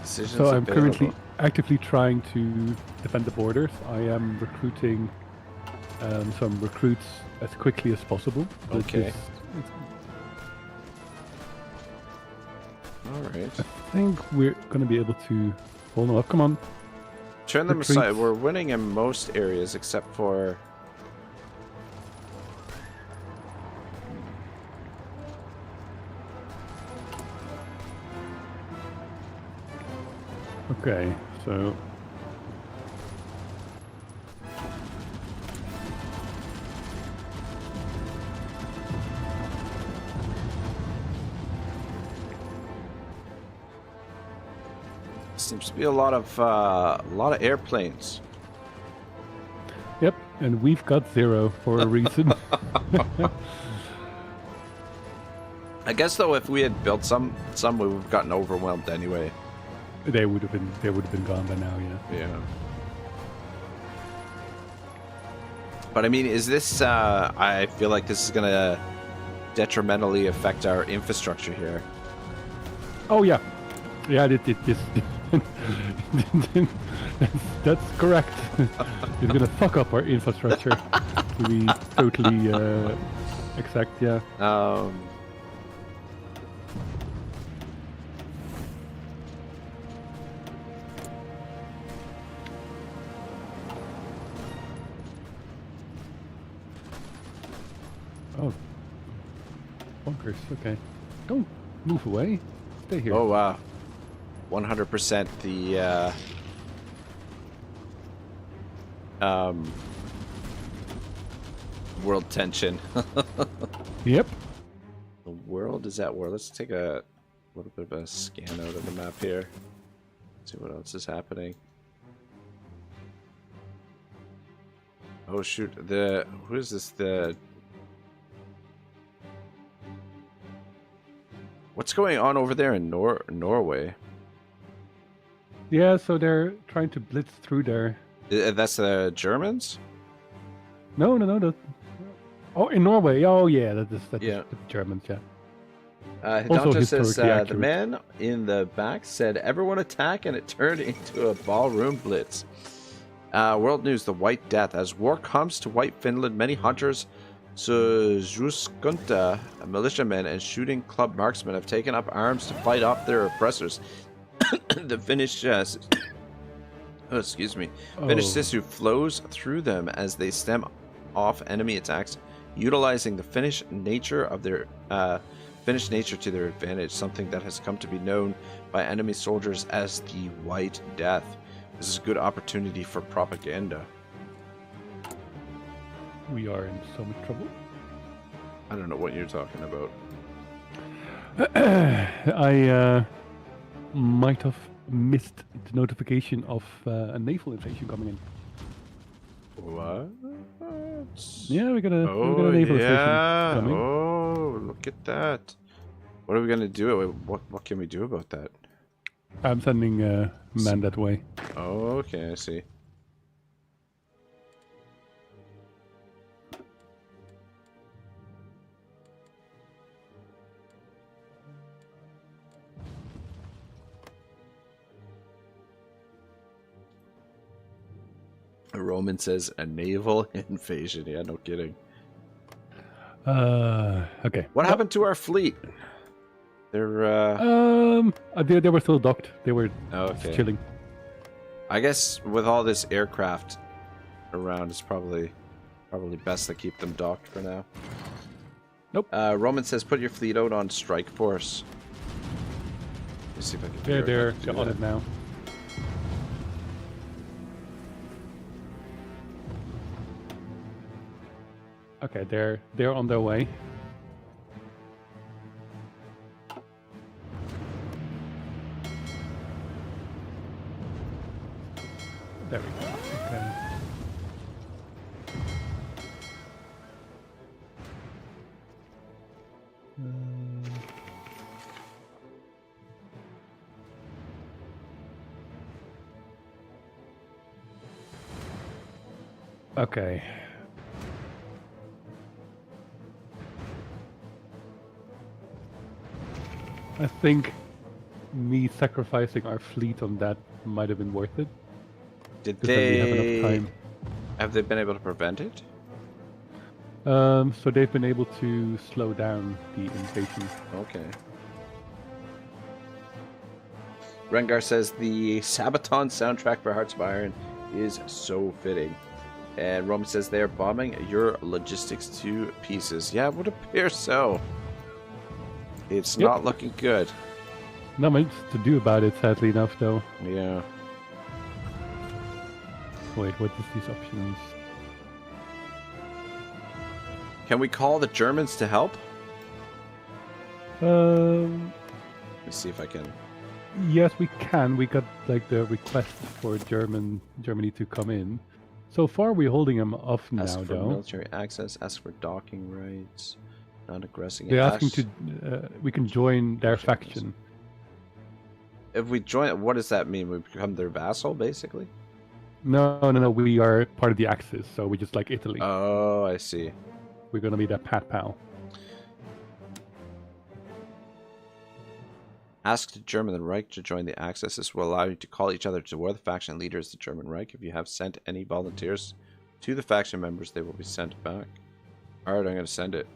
Decisions So I'm available. currently actively trying to defend the borders. I am recruiting some recruits as quickly as possible. Okay. Alright. I think we're going to be able to... Hold on, come on. Turn them Retreats. aside. We're winning in most areas except for... Okay, so... Seems to be a lot of airplanes. Yep, and we've got 0 for a reason. I guess though, if we had built some we would have gotten overwhelmed anyway. They would have been gone by now, yeah. Yeah. But I mean, is this? I feel like this is gonna detrimentally affect our infrastructure here. Oh yeah, yeah. This that's correct. It's gonna fuck up our infrastructure. To be totally exact, yeah. Oh, bunkers. Okay, don't move away. Stay here. Oh wow, 100% the world tension. Yep. The world is at war. Let's take a little bit of a scan out of the map here. See what else is happening. Oh shoot! Who is this? What's going on over there in Norway? Yeah, so they're trying to blitz through there. That's the Germans? No. Oh, in Norway. Oh, yeah, that's Yeah. the Germans. Yeah. Hidonto says historically the accurate. man in the back said, "Everyone attack," and it turned into a ballroom blitz. World news: the White Death. As war comes to White Finland, many hunters, Juskunta militiamen, and shooting club marksmen have taken up arms to fight off their oppressors. The Finnish, Finnish Sisu flows through them as they stem off enemy attacks, utilizing the Finnish nature to their advantage, something that has come to be known by enemy soldiers as the White Death. This is a good opportunity for propaganda. We are in so much trouble. I don't know what you're talking about. I might have missed the notification of a naval invasion coming in. What? Yeah, we got a naval invasion coming. Oh, look at that. What are we gonna do? What can we do about that? I'm sending men that way. Oh, okay, I see. A Roman says a naval invasion. Yeah, no kidding. Okay. What happened to our fleet? They're They were still docked. They were okay. chilling. I guess with all this aircraft around, it's probably best to keep them docked for now. Nope. Roman says, put your fleet out on strike force. Let's see if I can. They're on it now. Okay, they're on their way. There we go. Okay. Okay. I think me sacrificing our fleet on that might have been worth it. Did 'Cause then we have enough they? time. Have they been able to prevent it? So they've been able to slow down the invasion. Okay. Rengar says the Sabaton soundtrack for Hearts of Iron is so fitting. And Roman says they are bombing your logistics to pieces. Yeah, it would appear so. It's Yep. not looking good. Not much to do about it, sadly enough, though. Yeah. Wait, what is these options? Can we call the Germans to help? Um, Let me see if I can. yes, we can. We got like the request for Germany to come in. So far, we're holding them off Ask now, for though. military access. Ask for docking rights. Not aggressing. They're asking to. We can join their faction. If we join, what does that mean? We become their vassal, basically. No. We are part of the Axis, so we're just like Italy. Oh, I see. We're gonna be their pat pal. Ask the German Reich to join the Axis. This will allow you to call each other to war. The faction leader is the German Reich. If you have sent any volunteers to the faction members, they will be sent back. Alright, I'm going to send it.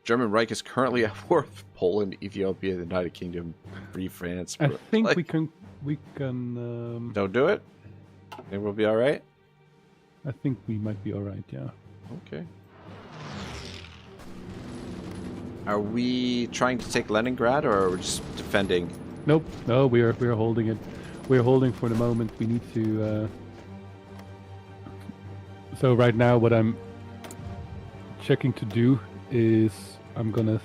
German Reich is currently at war with Poland, Ethiopia, the United Kingdom, Free France. I think like, we can. Don't do it? Think we'll be alright? I think we might be all right. Yeah. Okay. Are we trying to take Leningrad, or are we just defending? Nope. No, we're holding it. We're holding for the moment. We need to. So right now, what I'm checking to do is I'm gonna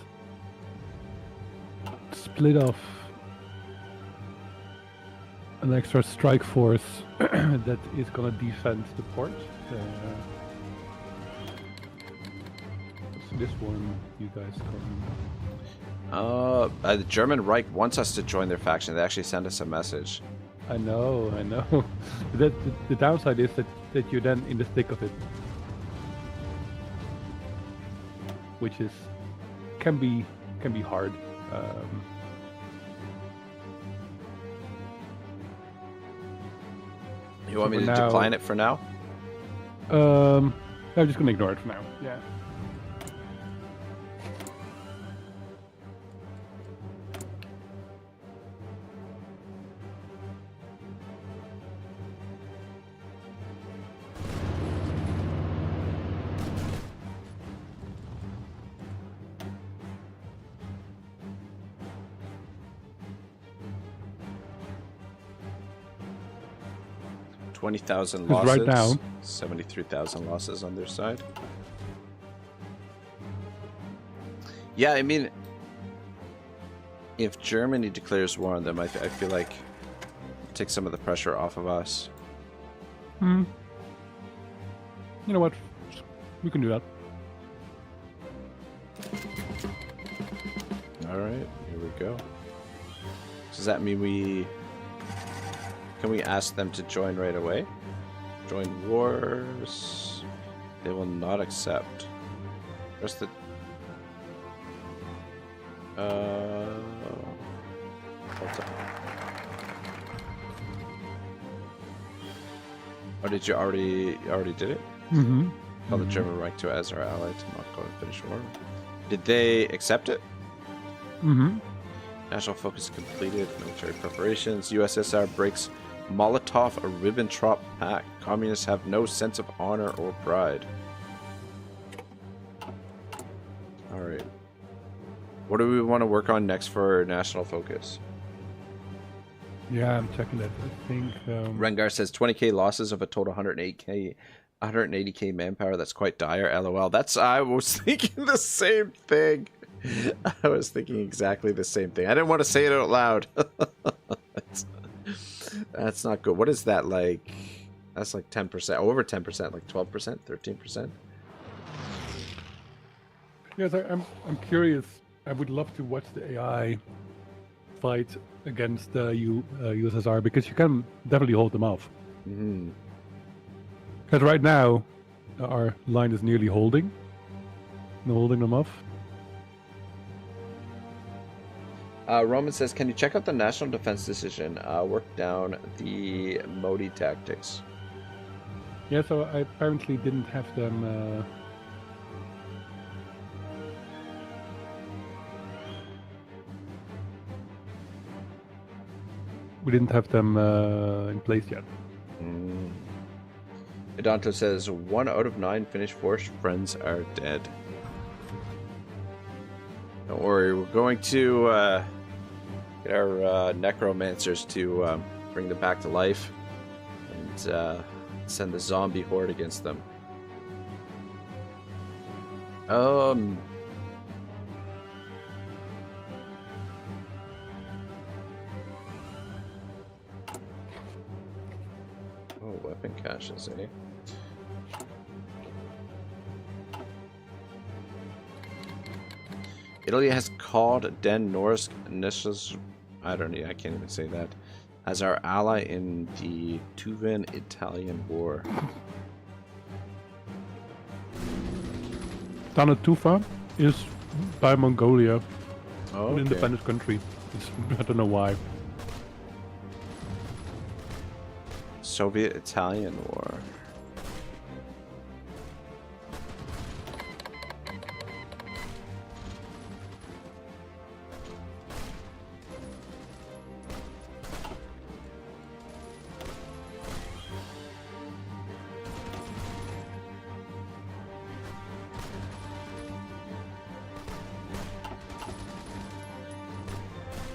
split off an extra strike force that is gonna defend the port. So this one, you guys come. The German Reich wants us to join their faction. They actually sent us a message. I know. The downside is that you're then in the thick of it, which can be hard. You want me to now- decline it for now? I'm just gonna ignore it for now. Yeah. $20,000 'Cause losses. right now- 73,000 losses on their side. Yeah, I mean, if Germany declares war on them, I feel like it takes some of the pressure off of us. You know what? We can do that. All right, here we go. Does that mean can we ask them to join right away? Join wars. They will not accept. Where's the... Hold on. Oh, did you already did it? Mm-hmm. Call the German Reich to as our ally to Moscow and finish war. Did they accept it? Mm-hmm. National focus completed. Military preparations. USSR breaks Molotov-Ribbentrop Pact. Communists have no sense of honor or pride. Alright. What do we want to work on next for national focus? Yeah, I'm checking that. I think... Rengar says 20k losses of a total 180k manpower. That's quite dire. LOL. I was thinking the same thing. I was thinking exactly the same thing. I didn't want to say it out loud. That's not good. What is that like? That's like 10%. Over 10%. Like 12%? 13%? Yes, I'm curious. I would love to watch the AI fight against the USSR, because you can definitely hold them off. Because right now, our line is nearly holding them off. Roman says, can you check out the national defense decision? Work down the Modi tactics. Yeah, so I apparently didn't have them... We didn't have them in place yet. Edanto says 1 out of 9 Finnish force friends are dead. Don't worry, we're going to get our necromancers to bring them back to life and send the zombie horde against them. Weapon caches, eh? Italy has called Den Norsk Nisches, I can't even say that, as our ally in the Tuvan-Italian War. Tanna Tufa is by Mongolia, Oh, an independent country. I don't know why. Soviet-Italian War.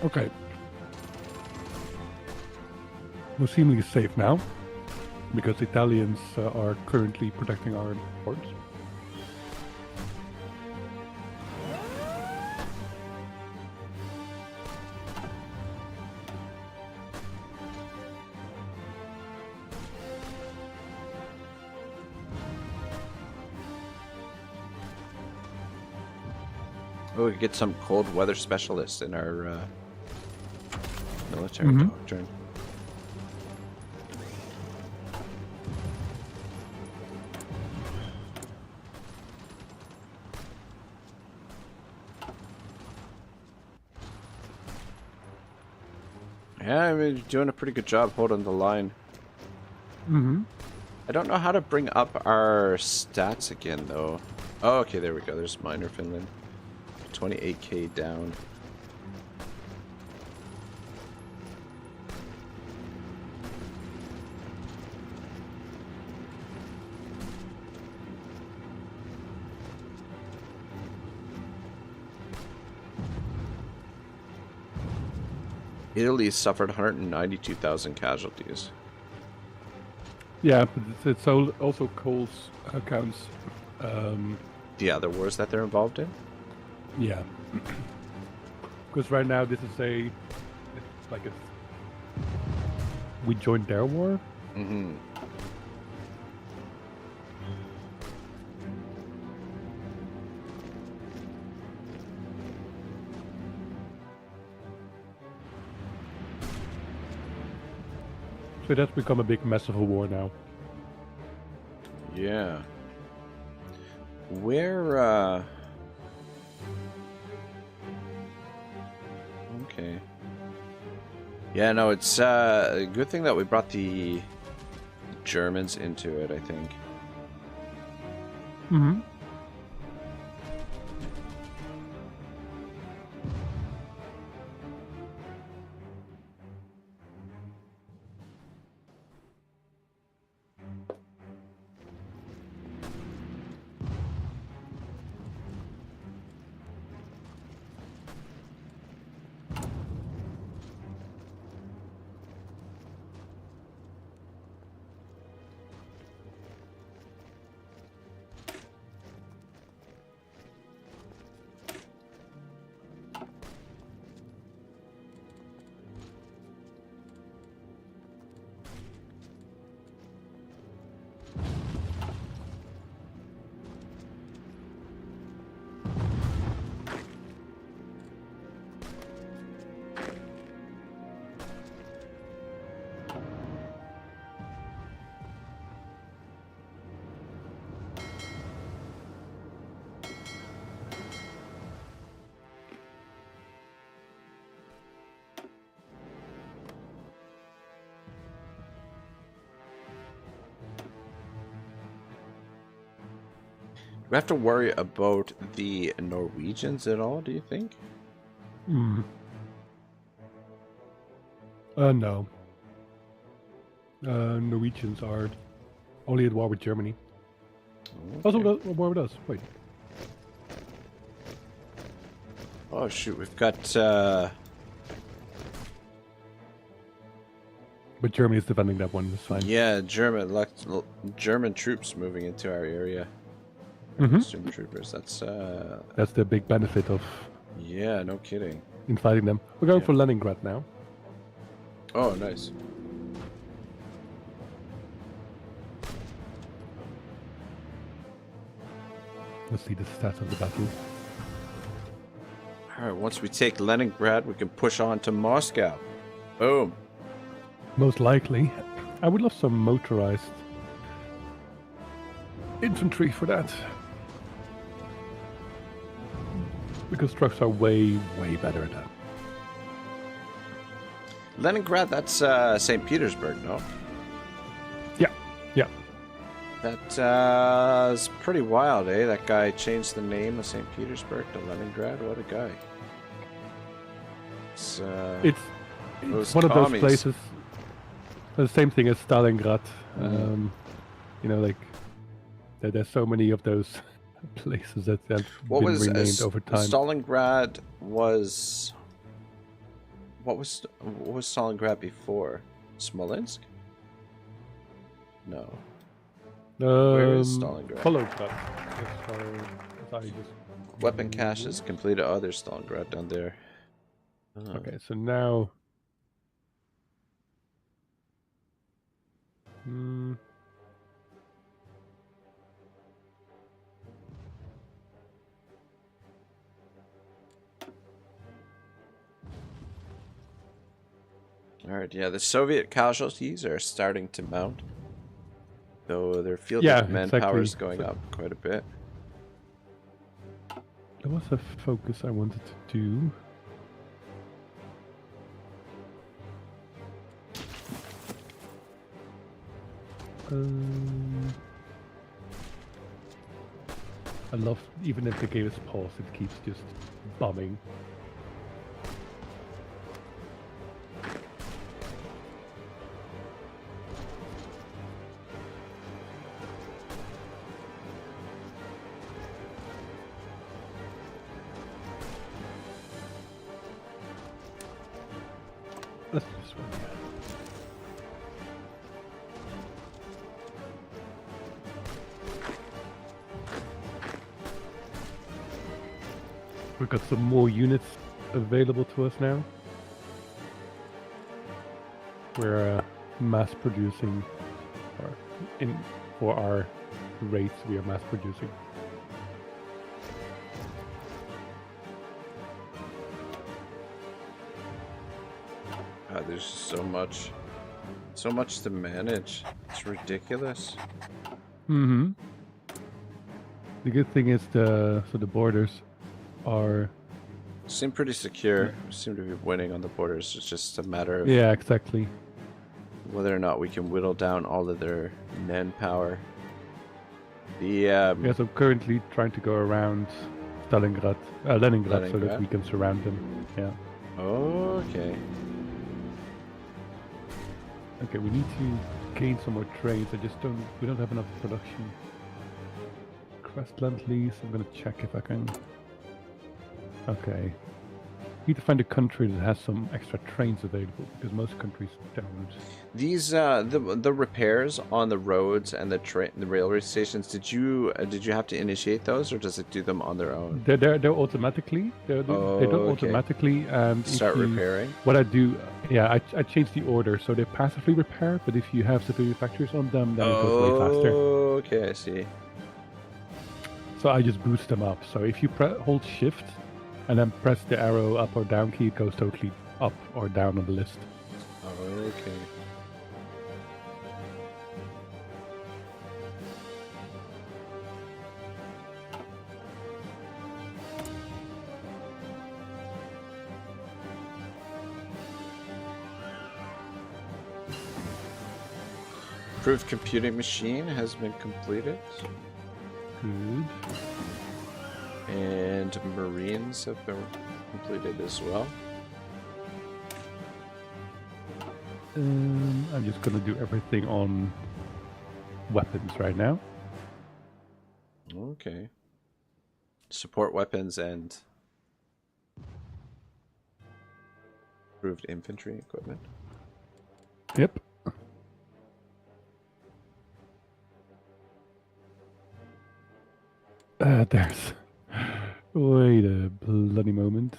Okay. We're seemingly safe now, because Italians are currently protecting our ports. Oh, we could get some cold weather specialists in our military doctrine. Yeah, I mean, you're doing a pretty good job holding the line. I don't know how to bring up our stats again, though. Oh, okay, there we go. There's Minor Finland. 28k down. Italy suffered 192,000 casualties. Yeah, but it's also Cole's accounts. The other wars that they're involved in? Yeah. Because right now this is we joined their war. So that's become a big mess of a war now. Yeah. Where, okay. Yeah, no, it's a good thing that we brought the Germans into it, I think. Mm-hmm. Do we have to worry about the Norwegians at all, do you think? Mm. No. Norwegians are only at war with Germany. Okay. Also, at war with us. Wait. Oh shoot, we've got But Germany is defending that one. It's fine. yeah, German troops moving into our area. Mm-hmm. Stormtroopers. That's the big benefit of Yeah, no kidding. in fighting them. We're going Yeah. for Leningrad now. Oh, nice. Let's see the stats of the battle. All right, once we take Leningrad, we can push on to Moscow. Boom. Most likely. I would love some motorized infantry for that. Because trucks are way, way better at that. Leningrad, that's St. Petersburg, no? Yeah, yeah. That's pretty wild, eh? That guy changed the name of St. Petersburg to Leningrad. What a guy. It's It's one of those places. The same thing as Stalingrad. You know, like there's so many of those places that have been renamed over time. Stalingrad was... What was Stalingrad before? Smolensk? No. Where is Stalingrad? Volograd. Weapon caches completed. Oh, there's Stalingrad down there. Okay, so now... Alright, yeah, the Soviet casualties are starting to mount. Though their field manpower is going up quite a bit. There was a focus I wanted to do. I love, even if the game is paused, it keeps just bombing. Let's do this one again. We've got some more units available to us now. We're mass producing, or for our rates, we are mass producing. God, there's so much to manage. It's ridiculous. Mm-hmm. The good thing is the borders seem pretty secure. We seem to be winning on the borders. It's just a matter of exactly whether or not we can whittle down all of their manpower. The Yes, I'm currently trying to go around Stalingrad, Leningrad, so that Leningrad? we can surround them. Yeah. Okay. Okay, we need to gain some more trains. We don't have enough production. Crestland lease. I'm gonna check if I can. Okay. Need to find a country that has some extra trains available because most countries don't. These the repairs on the roads and the railway stations. Did you have to initiate those, or does it do them on their own? They're automatically. They're done Okay. automatically, and Start repairing. What I do, yeah, I change the order so they passively repair. But if you have civilian factories on them, then it goes way faster. Okay, I see. So I just boost them up. So if you hold Shift and then press the arrow up or down key, it goes totally up or down on the list. Okay. Approved computing machine has been completed. Good. And Marines have been completed as well. I'm just gonna do everything on weapons right now. Okay. Support weapons and improved infantry equipment. Yep. There's... Wait a bloody moment.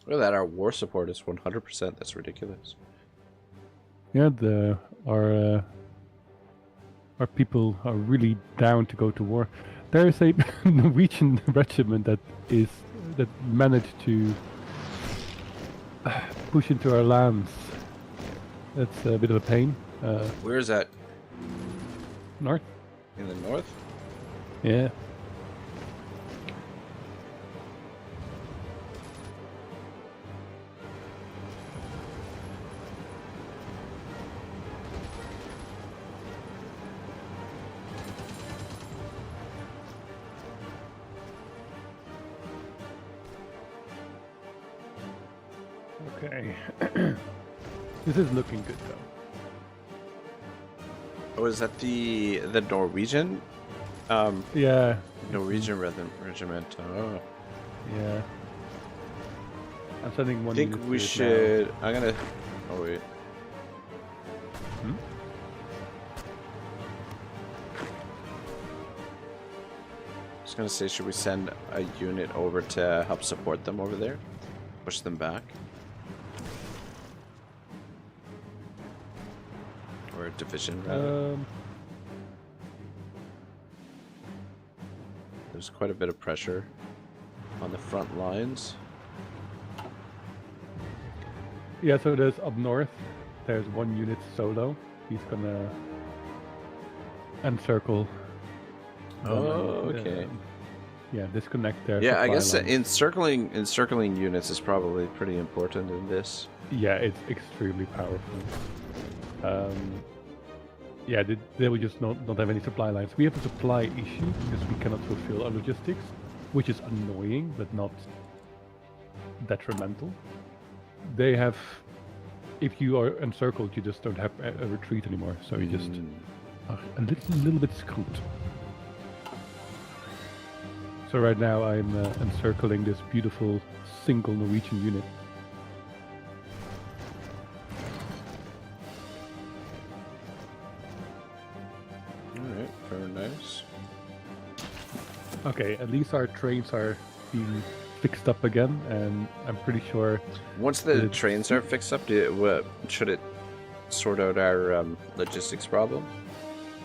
Look at that, our war support is 100%. That's ridiculous. Yeah, our people are really down to go to war. There is a Norwegian regiment that managed to push into our lands. That's a bit of a pain. Where is that? North? In the north? Yeah. Okay. This is looking good though. Oh, is that the Norwegian? Yeah. Norwegian regiment. Oh. Yeah. I'm sending one. I think we should. Now. I'm gonna. Oh wait. Hmm? I was gonna say, should we send a unit over to help support them over there? Push them back? Or a division, rather? There's quite a bit of pressure on the front lines. Yeah, so there's up north. There's one unit solo. He's gonna encircle. Okay. Yeah, disconnect there. Yeah, I guess encircling units is probably pretty important in this. Yeah, it's extremely powerful. Yeah, they will just not have any supply lines. We have a supply issue because we cannot fulfill our logistics, which is annoying but not detrimental. They have, if you are encircled, you just don't have a retreat anymore, so you just are a little bit screwed. So right now I'm encircling this beautiful single Norwegian unit. Alright, very nice. Okay, at least our trains are being fixed up again, and I'm pretty sure... Once the trains are fixed up, should it sort out our logistics problem?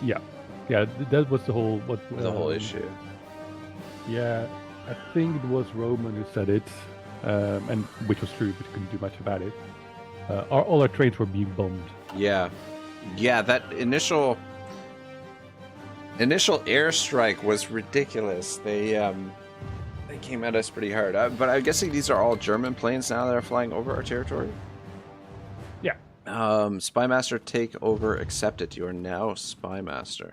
Yeah. Yeah, that was the whole... the whole issue. Yeah, I think it was Roman who said it, and which was true, but you couldn't do much about it. All our trains were being bombed. Yeah. Yeah, that initial airstrike was ridiculous. They came at us pretty hard. But I'm guessing these are all German planes now that are flying over our territory? Yeah. Spymaster takeover accepted. You are now Spymaster.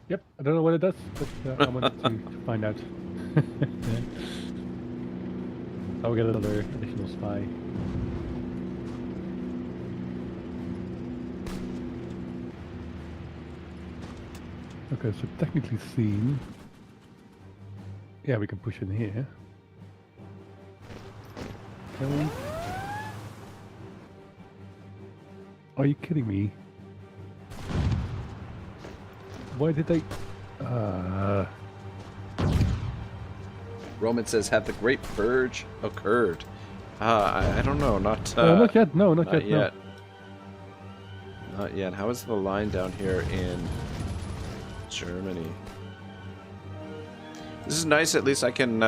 Yep, I don't know what it does, but I wanted to find out. I'll get another additional spy. Okay, so technically seen. Yeah, we can push in here. Can we? Are you kidding me? Why did they... Roman says, have the Great Purge occurred? I don't know. Not yet. No, not yet. No. Not yet. How is the line down here in Germany? This is nice. At least I can,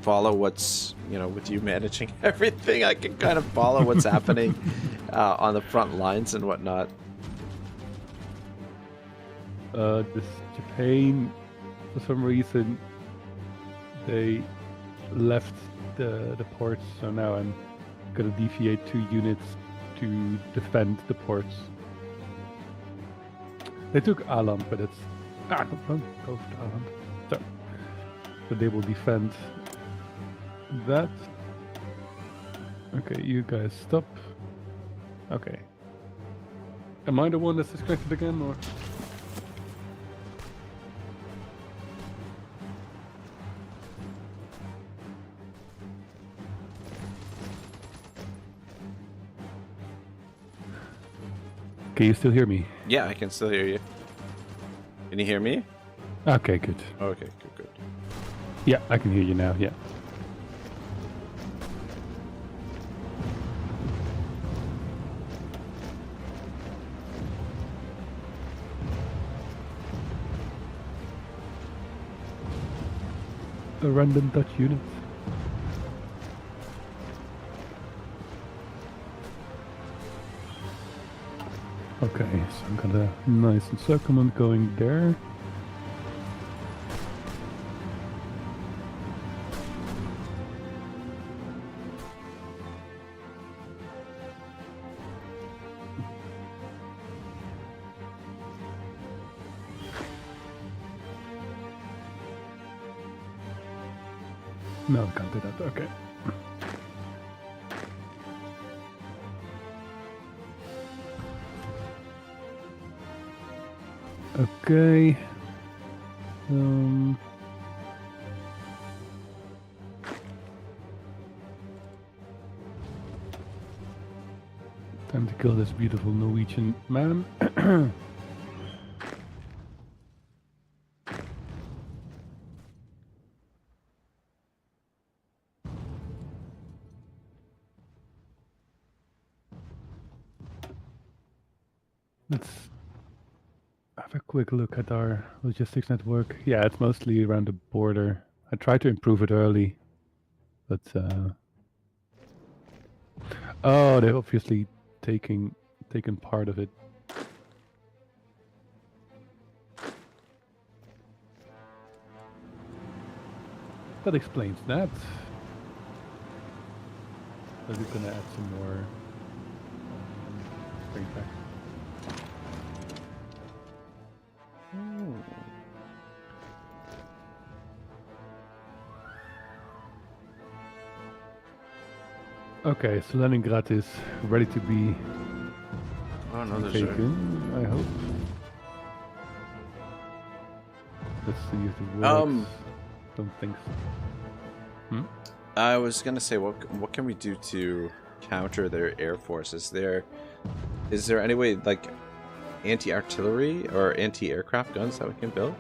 follow what's, with you managing everything. I can kind of follow what's happening on the front lines and whatnot. This Japan, for some reason, they left the ports, so now I'm gonna deviate 2 units to defend the ports. They took Alam, but it's don't go for Alam. So they will defend that. Okay, you guys stop. Okay. Am I the one that's disconnected again, or? Can you still hear me? Yeah, I can still hear you. Can you hear me? Okay, good. Okay, good. Yeah, I can hear you now, yeah. A random Dutch unit. Okay, so I've got a nice encirclement going there. No, I can't do that, okay. Okay. Time to kill this beautiful Norwegian man. Let's have a quick look at our logistics network. Yeah, it's mostly around the border. I tried to improve it early, but oh, they're obviously taken part of it. That explains that. But we're gonna add some more bring back. Okay, so Leningrad is ready to be taken, I hope. Let's see if it works. Don't think so. I was gonna say, what can we do to counter their air force? Is there any way, like, anti-artillery or anti-aircraft guns that we can build?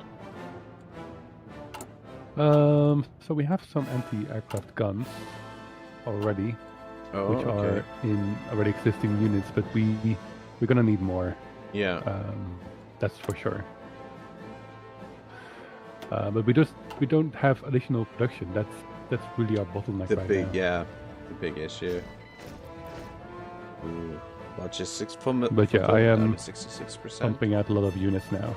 So we have some anti-aircraft guns already, which are in already existing units, but we're gonna need more. Yeah. That's for sure. But we don't have additional production. That's really our bottleneck right now. Yeah, the big issue. Ooh, logistics but yeah, I am 66%. pumping out a lot of units now.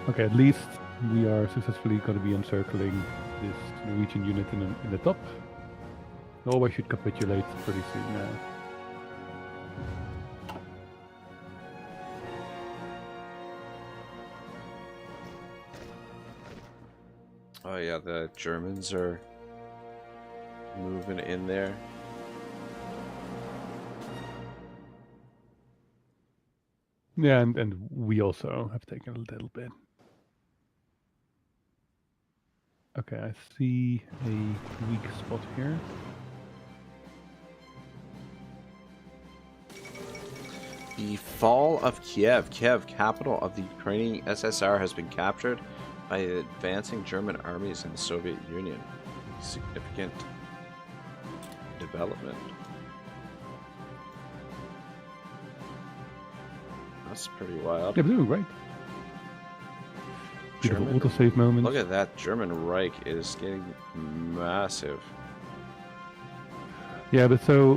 Okay, at least we are successfully going to be encircling this Norwegian unit in the top. Norway should capitulate pretty soon now. Oh yeah, the Germans are moving in there. Yeah, and we also have taken a little bit. Okay, I see a weak spot here. The fall of Kiev. Kiev, capital of the Ukrainian SSR, has been captured by advancing German armies in the Soviet Union. Significant development. That's pretty wild. Yeah, we're doing great. Beautiful German, autosave moment. look at that. German Reich is getting massive. Yeah, but so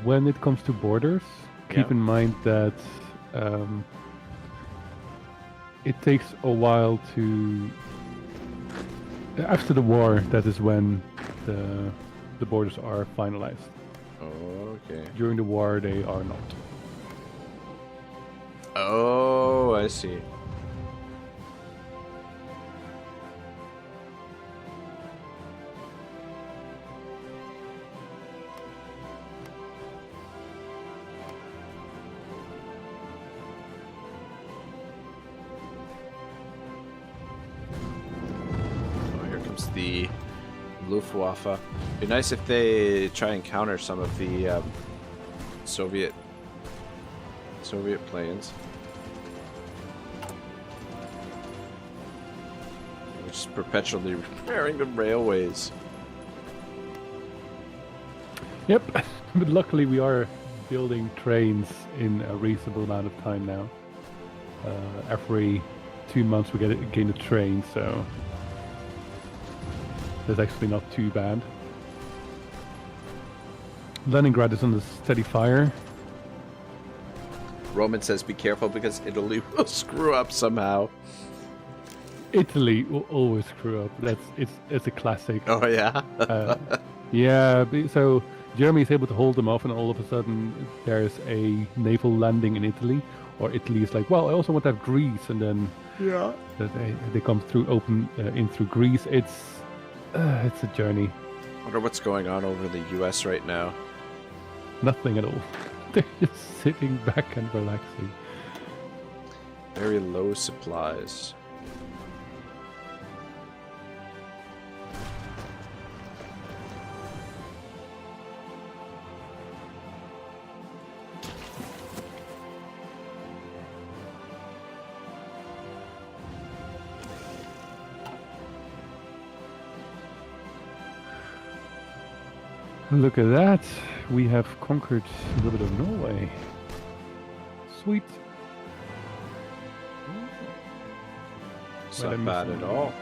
when it comes to borders, keep in mind that it takes a while to... After the war, that is when the borders are finalized. Oh, okay. During the war, they are not. Oh, I see. The Luftwaffe. Be nice if they try and counter some of the Soviet planes. We're just perpetually repairing the railways. Yep, but luckily we are building trains in a reasonable amount of time now. Every 2 months we gain a train, so that's actually not too bad. Leningrad is under steady fire. Roman says be careful because Italy will screw up somehow. Italy will always screw up. It's a classic. Oh yeah? Yeah, so Germany is able to hold them off and all of a sudden there's a naval landing in Italy. Or Italy is like, well, I also want to have Greece, and then they come through in through Greece. It's a journey. I wonder what's going on over the US right now. Nothing at all. They're just sitting back and relaxing. Very low supplies. Look at that. We have conquered a little bit of Norway. Sweet. It's not bad at all.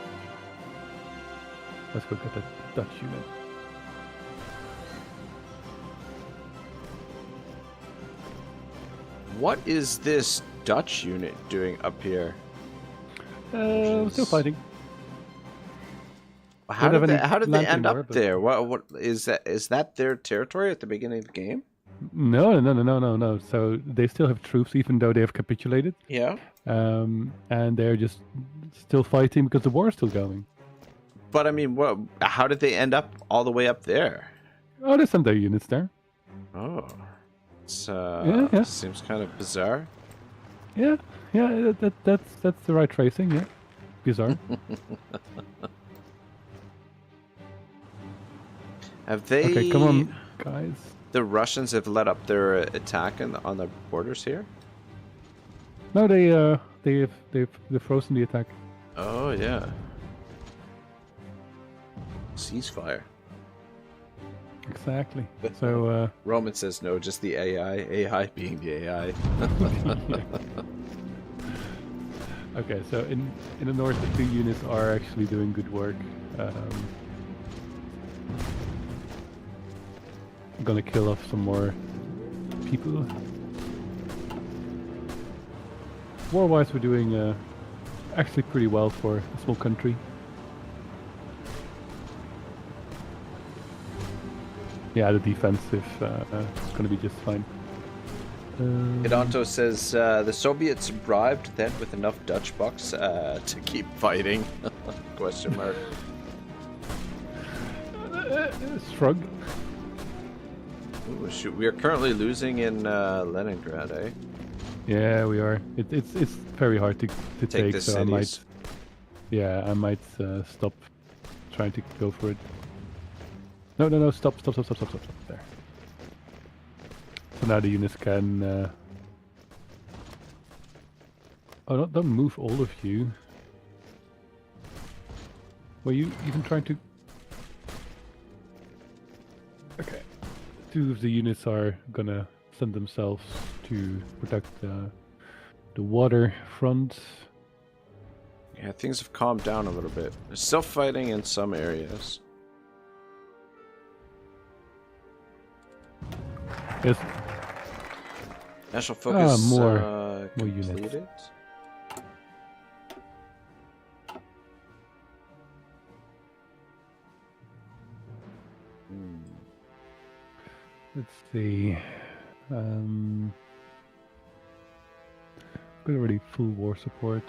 Let's go get that Dutch unit. What is this Dutch unit doing up here? Still fighting. How did they end up there? What is that? Is that their territory at the beginning of the game? No. So they still have troops, even though they have capitulated. Yeah. And they're just still fighting because the war is still going. But I mean, how did they end up all the way up there? Oh, there's some their units there. Oh, it's yeah. Seems kind of bizarre. Yeah. That's the right tracing. Yeah, bizarre. Have they? Okay, come on, guys. The Russians have let up their attack on the borders here. No, they've frozen the attack. Oh yeah. Ceasefire. Exactly. So Roman says no, just the AI. AI being the AI. Okay, so in the north, the two units are actually doing good work. I'm gonna kill off some more people. War-wise, we're doing actually pretty well for a small country. Yeah, the defensive is going to be just fine. Idanto says the Soviets bribed then with enough Dutch bucks to keep fighting. Question mark. Shrug. Ooh, shoot, we are currently losing in Leningrad, eh? Yeah, we are. It's very hard to take, the so cities. I might stop trying to go for it. No, stop. There. So now the units can... Oh, don't move all of you. Were you even trying to... Okay. 2 of the units are gonna send themselves to protect the water front. Yeah, things have calmed down a little bit. There's still fighting in some areas. Yes. National focus more units. completed. Let's see. Got already full war support.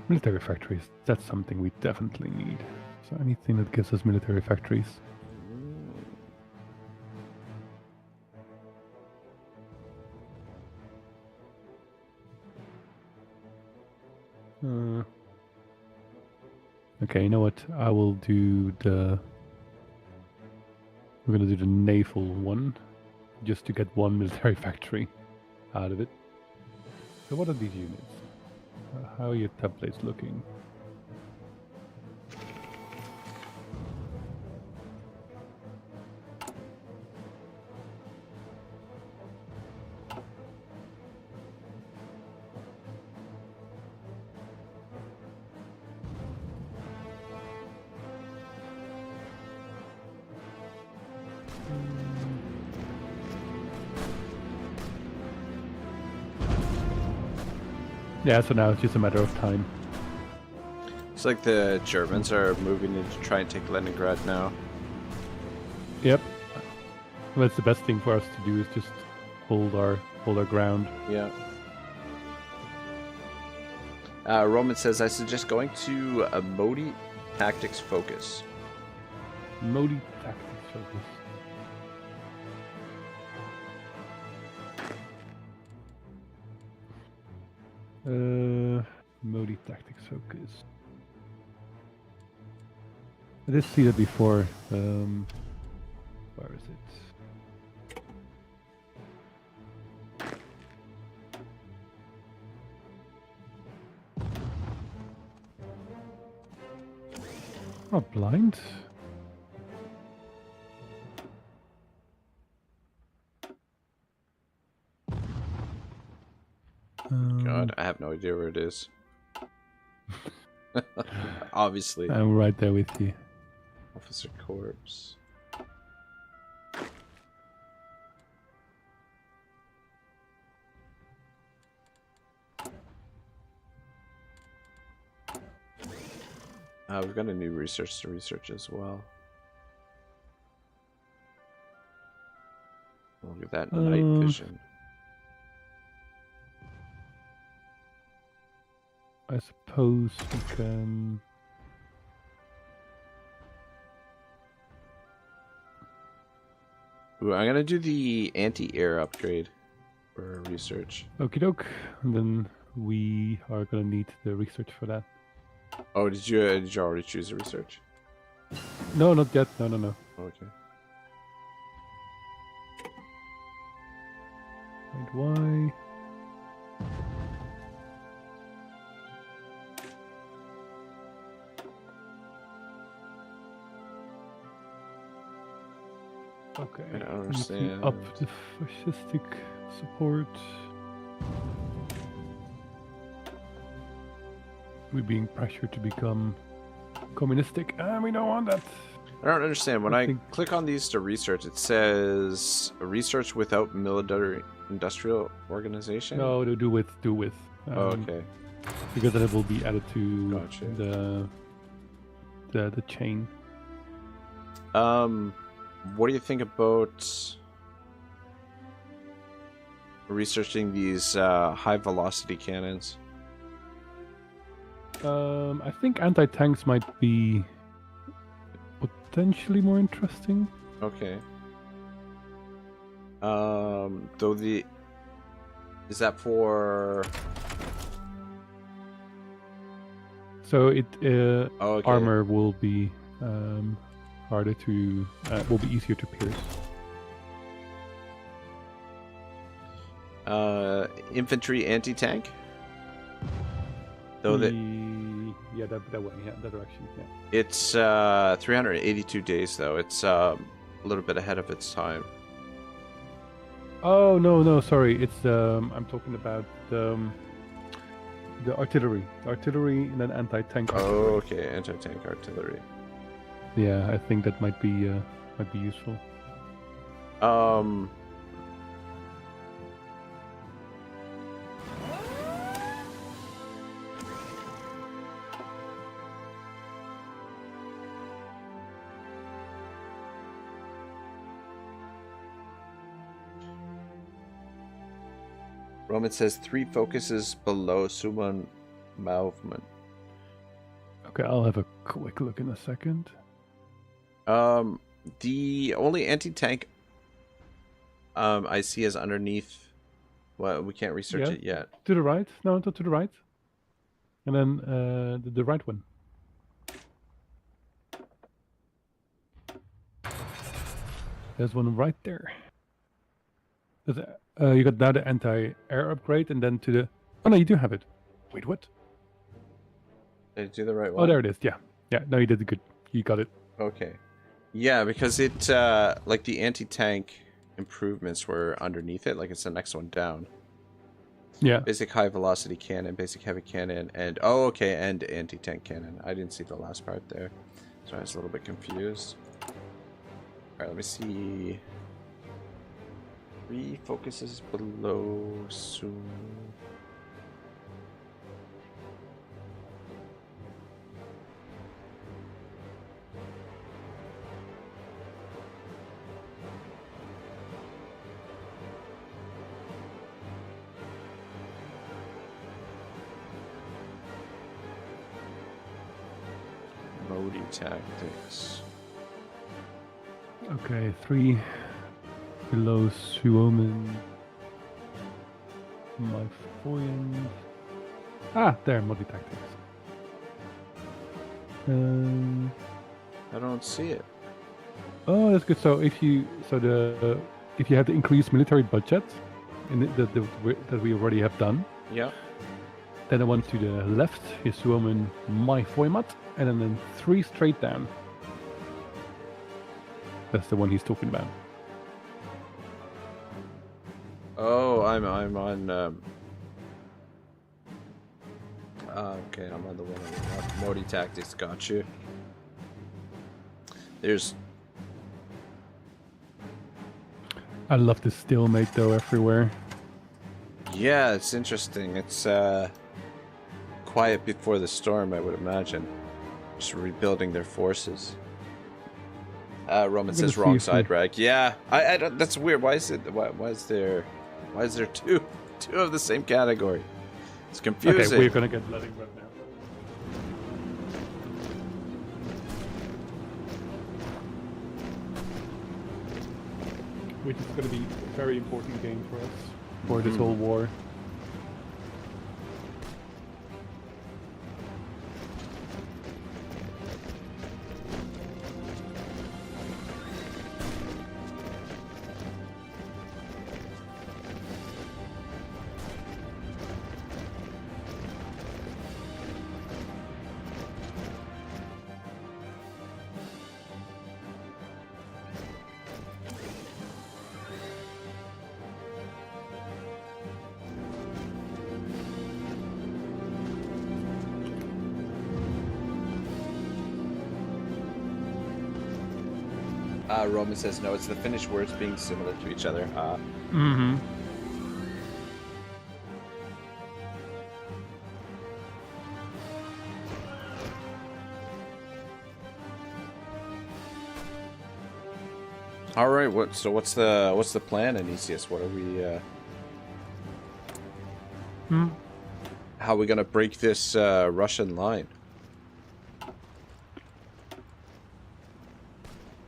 Military factories. That's something we definitely need. So anything that gives us military factories. Okay, you know what? I will do the... We're gonna do the naval one, just to get 1 military factory out of it. So what are these units? How are your templates looking? Yeah, so now it's just a matter of time. It's like the Germans are moving in to try and take Leningrad now. Yep. Well, that's the best thing for us to do is just hold our ground. Yeah. Roman says, I suggest going to a Modi Tactics Focus. Modi Tactics Focus. Modi Tactics Focus. I did see that before. Where is it? Oh, blind? God, I have no idea where it is. Obviously. I'm right there with you. Officer Corps. We've got a new research to research as well. Look at that night vision. I suppose we can... Ooh, I'm gonna do the anti-air upgrade for research. Okie doke. And then we are gonna need the research for that. Oh, did you already choose the research? No, not yet. No. Okay. Wait, why? Okay. I don't we need to understand. up the fascistic support. We're being pressured to become communistic, and we don't want that. I don't understand. When I click on these to research, it says research without military industrial organization. No, do with. Oh, okay. Because then it will be added to Gotcha. the chain. what do you think about researching these high velocity cannons? I think anti-tanks might be potentially more interesting. Okay. Though is that for? So it Okay. armor will be harder to will be easier to pierce. Infantry anti-tank. Though that yeah, that way, yeah, that direction, yeah. it's 382 days though. It's a little bit ahead of its time. Oh no, sorry. It's I'm talking about the artillery, and then anti-tank. Oh, okay, anti-tank artillery. Yeah, I think that might be useful. Roman says 3 focuses below summon movement. Okay, I'll have a quick look in a second. The only anti-tank I see is underneath. Well, we can't research it yet. To the right? No, to the right. And then the right one. There's one right there. You got now the anti-air upgrade, and then to the... Oh no, you do have it. Wait, what? Did I do the right one? Oh, there it is. Yeah. No, you did good. You got it. Okay. Yeah, because it like the anti-tank improvements were underneath it, like it's the next one down. Yeah. Basic high velocity cannon, basic heavy cannon, and and anti-tank cannon. I didn't see the last part there, so I was a little bit confused. All right, let me see. 3 focuses below soon. Modi tactics. Okay, 3 below Suomen. My foreign. There, multi-tactics. I don't see it. Oh, that's good. So if you have the increased military budget, in that we already have done. Yeah. Then the one to the left is Suomen my format, and then 3 straight down. That's the one he's talking about. Oh, I'm on. Okay, I'm on the one on the left. Modi tactics, got you. There's. I love the stalemate though everywhere. Yeah, it's interesting. It's quiet before the storm, I would imagine. Just rebuilding their forces. Roman says wrong side, Rag. Yeah, I don't. That's weird. Why is it? Why is there two of the same category? It's confusing. Okay, we're gonna get letting right now. Which is gonna be a very important game for us for this whole war. Roman says no. It's the Finnish words being similar to each other. Mm-hmm. All right. What's the plan, Aenyseus? What are we? How are we gonna break this Russian line?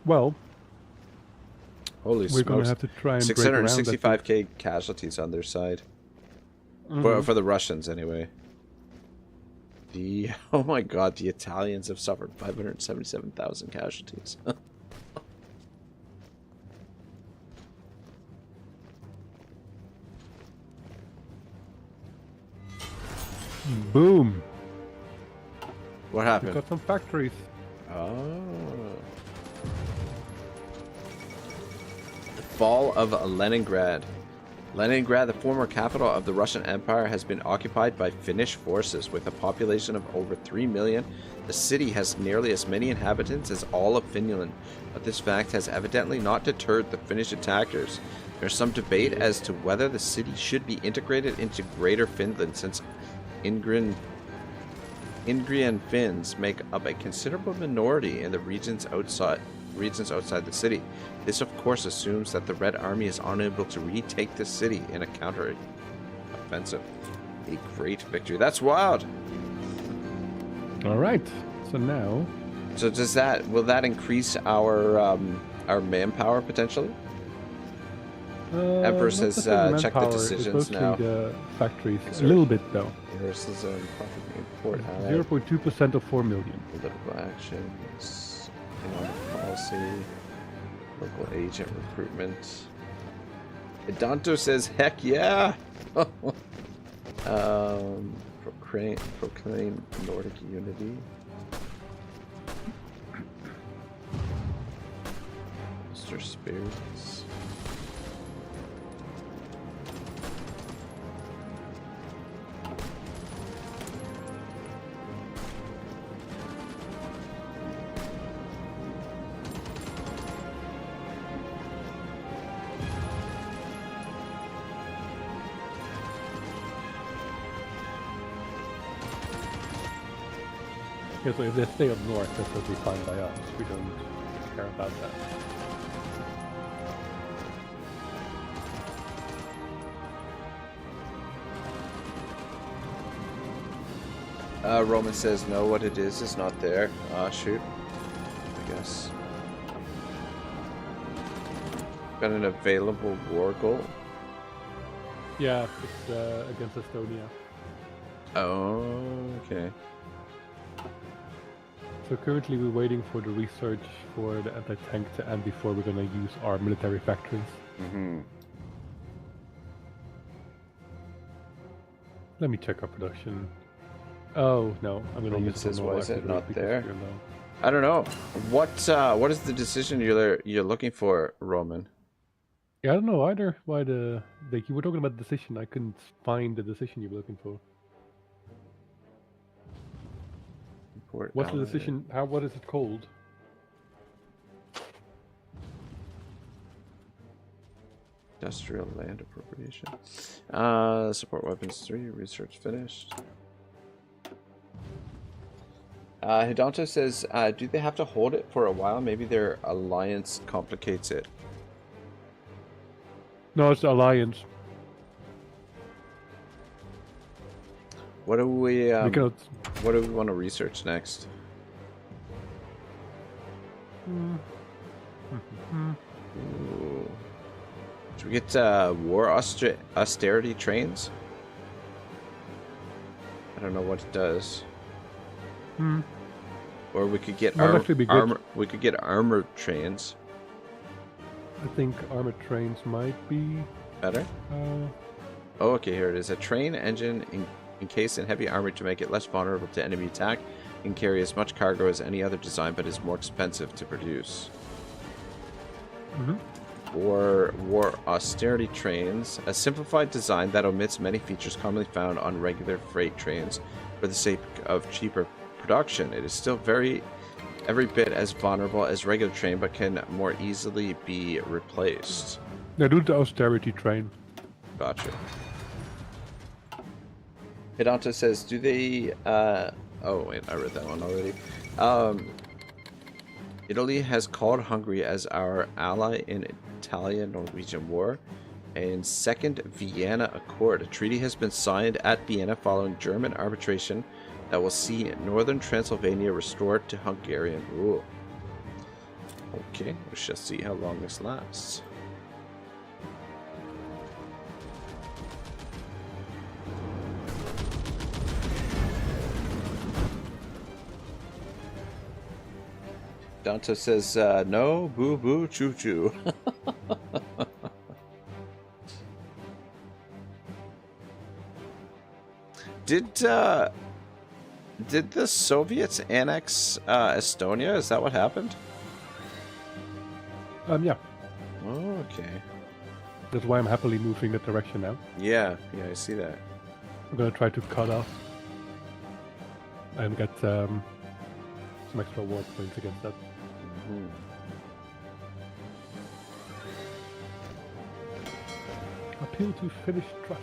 Well, Holy we're smokes! gonna have to try and break around that. 665k casualties on their side. For the Russians, anyway. Oh my God, the Italians have suffered 577,000 casualties. Boom! What We happened? got some factories. Oh. The fall of Leningrad. Leningrad, the former capital of the Russian Empire, has been occupied by Finnish forces. With a population of over 3 million, the city has nearly as many inhabitants as all of Finland. But this fact has evidently not deterred the Finnish attackers. There's some debate as to whether the city should be integrated into Greater Finland, since Ingrian Finns make up a considerable minority in the regions outside the city. This, of course, assumes that the Red Army is unable to retake the city in a counter-offensive. A great victory. That's wild. All right. So now. So will that increase our manpower potentially? Emperor says check the decisions now. The factories a little bit though. Versus profit import. 0.2% of 4 million. Political actions, economic policy, local agent recruitment. Edanto says, heck yeah! Proclaim Nordic unity. Mr. Spirits. Yeah, so if they stay up north, that's totally fine by us. We don't care about that. Roman says no, what it is not there. Shoot. I guess. Got an available war goal. Yeah, it's against Estonia. Oh, okay. So currently we're waiting for the research for the anti-tank to end before we're gonna use our military factories. Let me check our production. Oh no, I'm gonna use says, why is it not there? you're low. I don't know. What is the decision you're looking for, Roman? Yeah, I don't know either. Why you were talking about the decision. I couldn't find the decision you were looking for. What's the decision? What is it called? Industrial land appropriation. Support weapons 3. Research finished. Hidanto says, do they have to hold it for a while? Maybe their alliance complicates it. No, it's the alliance. What do we? Because what do we want to research next? Ooh. Should we get war austerity trains? I don't know what it does. Or we could get armor. We could get armored trains. I think armored trains might be better. Oh, okay. Here it is. A train engine encased in heavy armor to make it less vulnerable to enemy attack. It can carry as much cargo as any other design, but is more expensive to produce. Or war austerity trains, a simplified design that omits many features commonly found on regular freight trains for the sake of cheaper production. It is still every bit as vulnerable as regular train, but can more easily be replaced. Yeah, do the austerity train. Gotcha. Hidanto says, do they... oh, wait, I read that one already. Italy has called Hungary as our ally in Italian-Norwegian War. And Second Vienna Accord. A treaty has been signed at Vienna following German arbitration that will see northern Transylvania restored to Hungarian rule. Okay, we shall see how long this lasts. Dante says, no, boo boo, choo choo. Did the Soviets annex Estonia? Is that what happened? Yeah. Oh, okay. That's why I'm happily moving that direction now. Yeah, I see that. I'm gonna try to cut off and get some extra war points against that. Mm-hmm. Appeal to Finnish trust.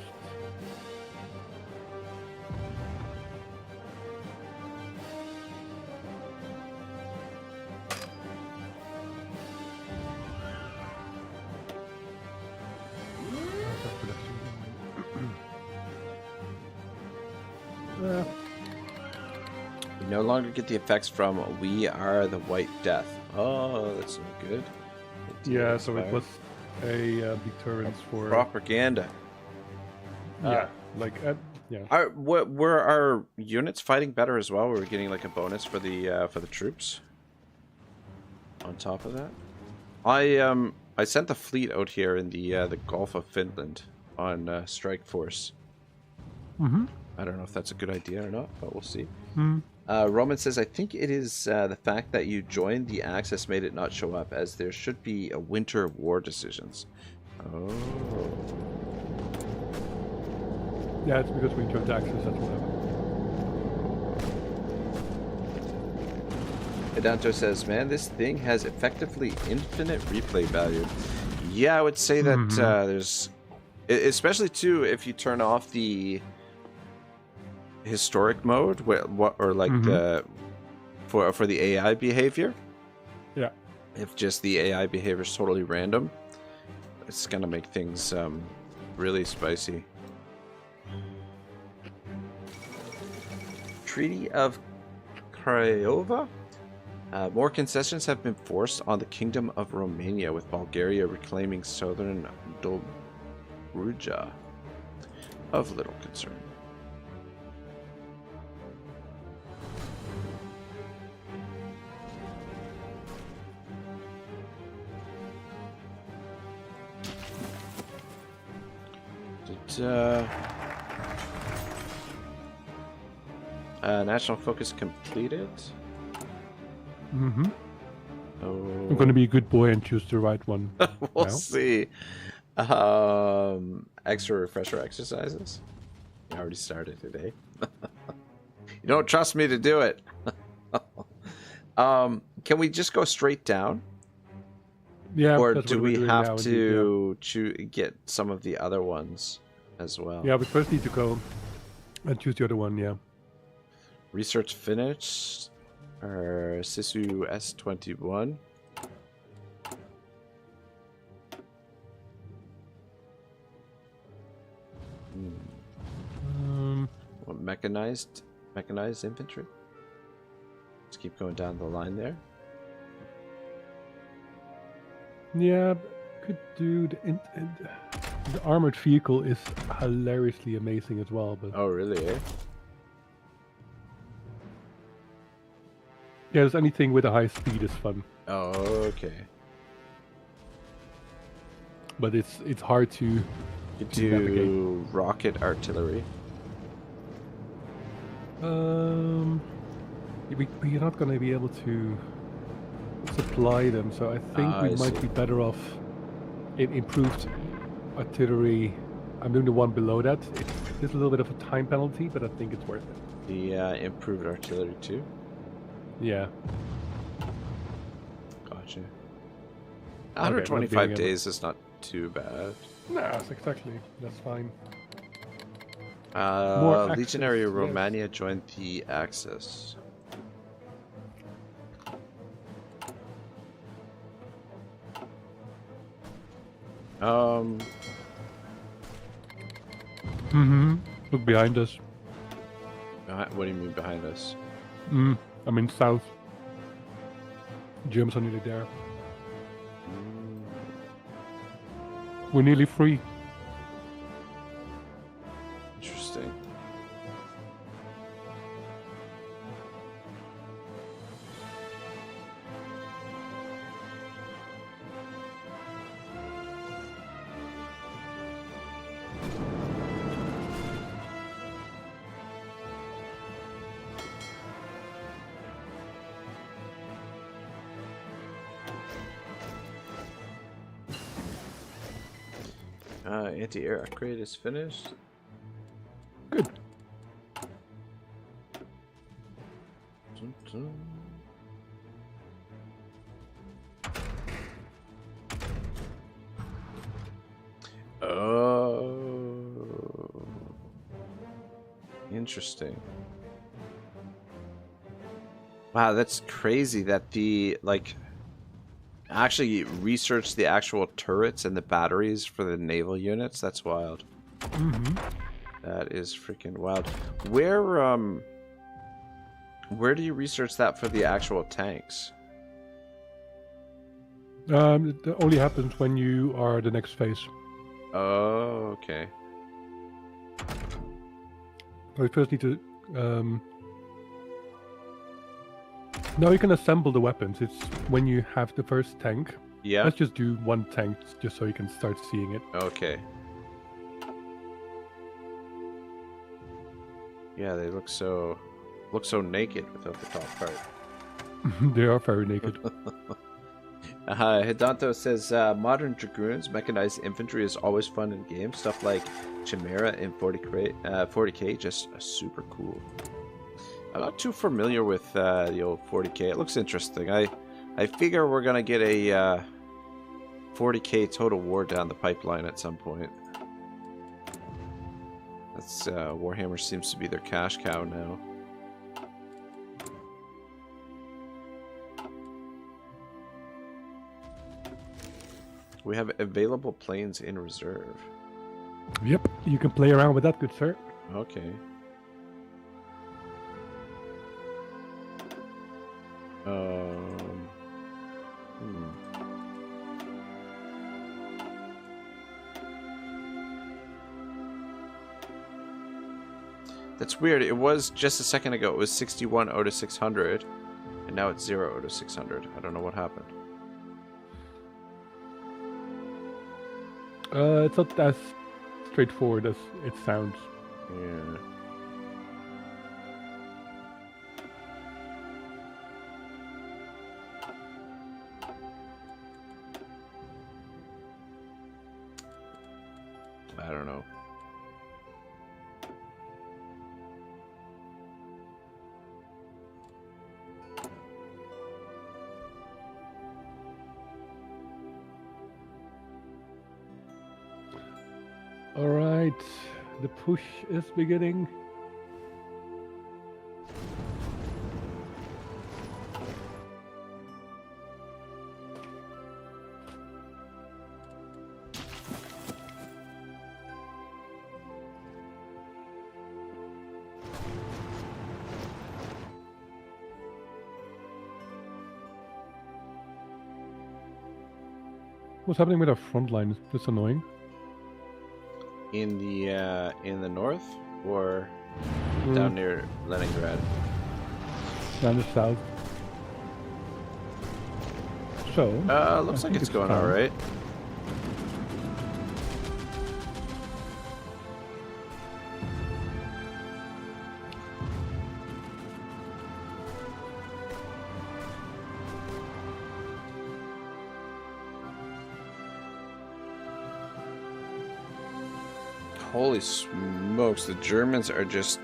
We no longer get the effects from We Are the White Death. Oh, that's not good. Yeah, so it was a deterrence for propaganda. yeah, yeah. Were our units fighting better as well? Were we getting like a bonus for the troops? On top of that, I sent the fleet out here in the Gulf of Finland on strike force. Mm-hmm. I don't know if that's a good idea or not, but we'll see. Mm. Roman says, I think it is the fact that you joined the Axis made it not show up, as there should be a winter war decisions. Oh. Yeah, it's because we joined Axis, that's what happened. Edanto says, man, this thing has effectively infinite replay value. Yeah, I would say that there's... Especially, too, if you turn off the historic mode, or like the for the AI behavior. Yeah. If just the AI behavior is totally random, it's gonna make things really spicy. Treaty of Craiova. More concessions have been forced on the Kingdom of Romania, with Bulgaria reclaiming southern Dobruja. Of little concern. National focus completed. Mm-hmm. Oh. I'm going to be a good boy and choose the right one. We'll now. see. Extra refresher exercises. I already started today. You don't trust me to do it. Can we just go straight down? Yeah. Or do we have to get some of the other ones as well? Yeah, we first need to go and choose the other one, yeah. Research finished. Or Sisu S21. What, mechanized infantry? Let's keep going down the line there. Yeah, could do the armored vehicle is hilariously amazing as well, but Oh, really? Eh? yeah, there's anything with a high speed is fun. Oh, okay. But it's hard to You do navigate. rocket artillery. We're not going to be able to supply them, so I think we might be better off in improved artillery. I'm doing the one below that. It's a little bit of a time penalty, but I think it's worth it. The improved artillery too. Yeah. Gotcha. 125 days is not too bad. No, exactly. That's fine. Legionary Axis, Romania yes. joined the Axis. Um, Look behind us. what do you mean behind us? I mean south. Germans are nearly there. We're nearly free. Interesting. Anti-air upgrade is finished. Good. Dun, dun. Oh, interesting. Wow, that's crazy that the actually research the actual turrets and the batteries for the naval units. That's wild. That is freaking wild. Where do you research that for the actual tanks? It only happens when you are the next phase. Oh, okay. We first need to. No, you can assemble the weapons. It's when you have the first tank. Yeah. Let's just do one tank just so you can start seeing it. Okay. Yeah, they look so naked without the top part. They are very naked. Hidanto says modern dragoons, mechanized infantry is always fun in games. Stuff like Chimera in 40k, just super cool. I'm not too familiar with the old 40k. It looks interesting. I figure we're gonna get a 40k Total War down the pipeline at some point. That's Warhammer seems to be their cash cow now. We have available planes in reserve. Yep, you can play around with that, good sir. Okay. That's weird. It was just a second ago. It was 61 out of 600, and now it's 0 out of 600. I don't know what happened. It's not as straightforward as it sounds. Yeah. I don't know. All right, the push is beginning. What's happening with our front line? That's annoying. In the north or down near Leningrad? Down the south. So. Looks like it's going all right. Holy smokes, the Germans are just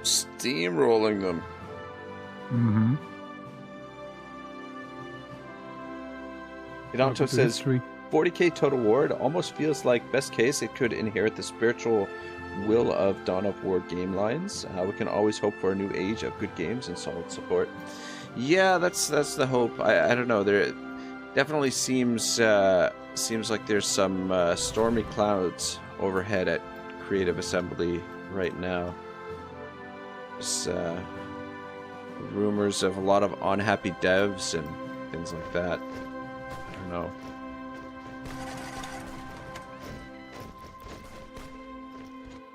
steamrolling them. Mm-hmm. Hidanto says, 40k Total War, it almost feels like, best case, it could inherit the spiritual will of Dawn of War game lines. We can always hope for a new age of good games and solid support. Yeah, that's the hope. I don't know. There definitely seems Seems like there's some stormy clouds overhead at Creative Assembly right now. There's rumors of a lot of unhappy devs and things like that. I don't know.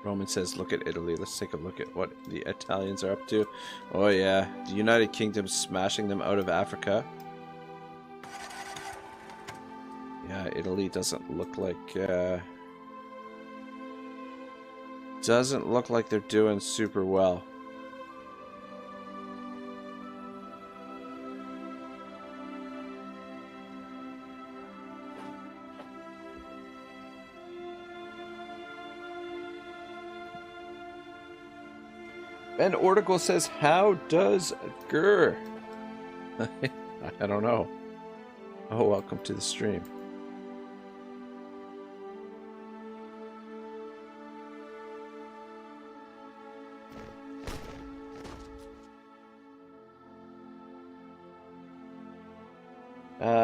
Roman says, look at Italy. Let's take a look at what the Italians are up to. Oh yeah, the United Kingdom's smashing them out of Africa. Yeah, Italy doesn't look like they're doing super well. Ben Orticle says, how does Gur? I don't know. Oh, welcome to the stream.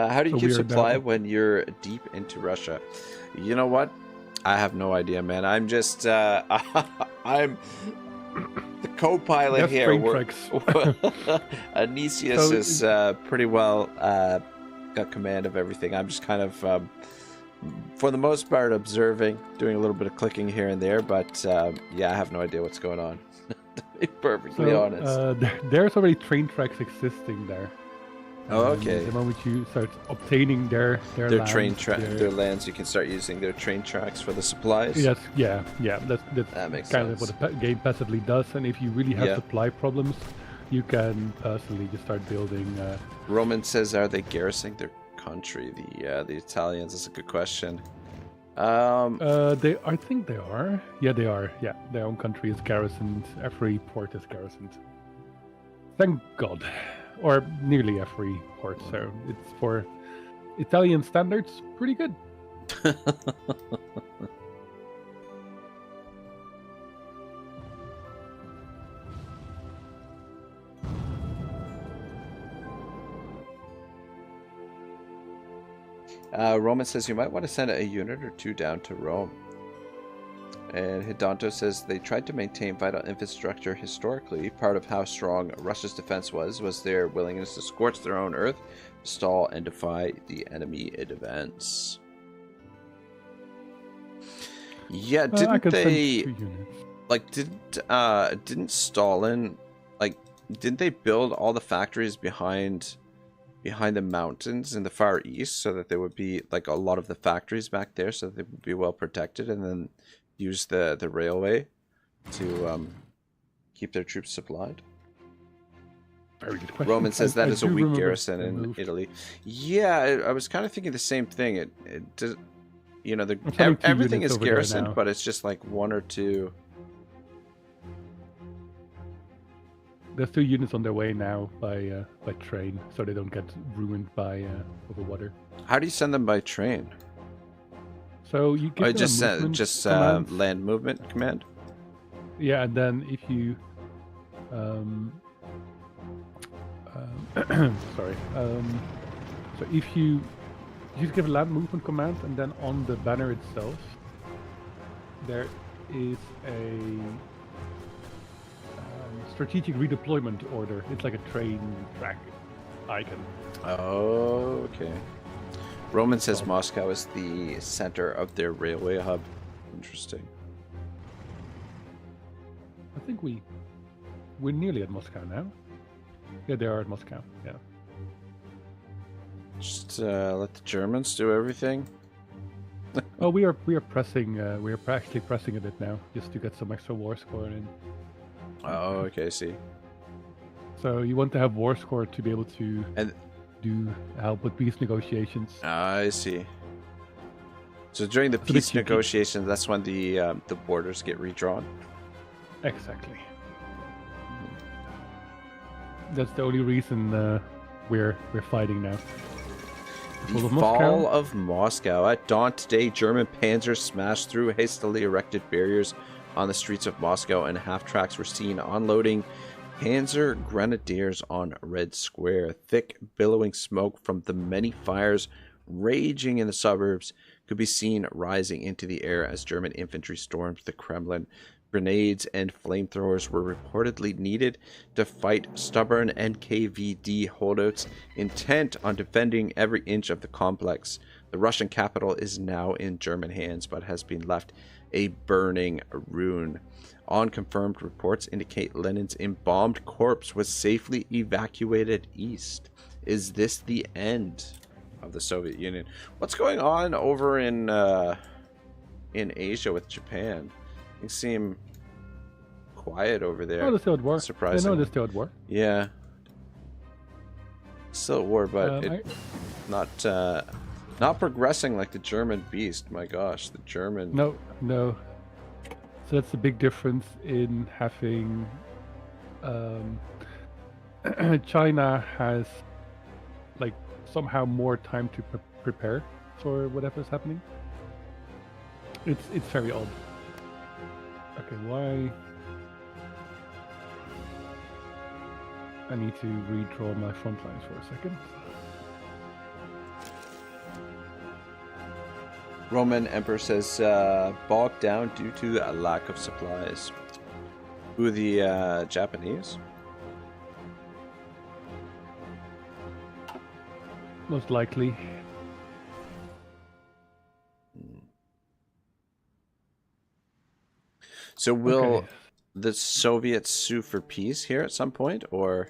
How do you keep supply when you're deep into Russia? You know what? I have no idea, man. I'm just I'm the co-pilot here. Aenyseus is pretty well got command of everything. I'm just kind of, for the most part, observing, doing a little bit of clicking here and there. But yeah, I have no idea what's going on. To be perfectly honest. There's already train tracks existing there. Oh, okay. The moment you start obtaining their lands, their lands, you can start using their train tracks for the supplies. Yes, yeah. That makes kind sense. of what the game passively does. And if you really have supply problems, you can personally just start building. Roman says, "Are they garrisoning their country?" The Italians. That's a good question. I think they are. Yeah, they are. Yeah, their own country is garrisoned. Every port is garrisoned. Thank God. Or nearly every port, so it's for Italian standards pretty good. Roman says you might want to send a unit or two down to Rome. And Hidonto says they tried to maintain vital infrastructure historically. Part of how strong Russia's defense was their willingness to scorch their own earth, stall, and defy the enemy advance. Yeah, didn't Stalin, didn't they build all the factories behind the mountains in the Far East so that there would be like a lot of the factories back there so that they would be well protected, and then use the railway to keep their troops supplied? Very good question. Roman says that is a weak garrison in Italy. Yeah, I was kind of thinking the same thing. It does, you know, everything is garrisoned, but it's just like one or two. There's 2 units on their way now by train, so they don't get ruined by over water. How do you send them by train? So you give them just land movement command. Yeah, and then if you, sorry, so if you give a land movement command, and then on the banner itself, there is a strategic redeployment order. It's like a train track icon. Oh, okay. Roman says Moscow is the center of their railway hub. Interesting. I think we're nearly at Moscow now. Yeah, they are at Moscow. Yeah. Just let the Germans do everything. Oh, we are pressing. We are actually pressing a bit now, just to get some extra war score in. Oh, okay. I see. So you want to have war score to be able to do help with peace negotiations. I see. So during the peace negotiations, that's when the borders get redrawn. Exactly. That's the only reason we're fighting now. The fall of Moscow. At dawn today, German panzers smashed through hastily erected barriers on the streets of Moscow, and half-tracks were seen unloading Panzer Grenadiers on Red Square. Thick, billowing smoke from the many fires raging in the suburbs could be seen rising into the air as German infantry stormed the Kremlin. Grenades and flamethrowers were reportedly needed to fight stubborn NKVD holdouts intent on defending every inch of the complex. The Russian capital is now in German hands, but has been left a burning ruin. Unconfirmed reports indicate Lenin's embalmed corpse was safely evacuated east. Is this the end of the Soviet Union? What's going on over in Asia with Japan? Things seem quiet over there. Oh, they're still at war. Surprising. I know they're still at war. Yeah. Still at war, but not progressing like the German beast. My gosh, the German. No. So that's the big difference in having. China has, like, somehow more time to prepare for whatever's happening. It's very odd. Okay, why? I need to redraw my front lines for a second. Roman Emperor says bogged down due to a lack of supplies. Who, the Japanese? Most likely. So will the Soviets sue for peace here at some point, or?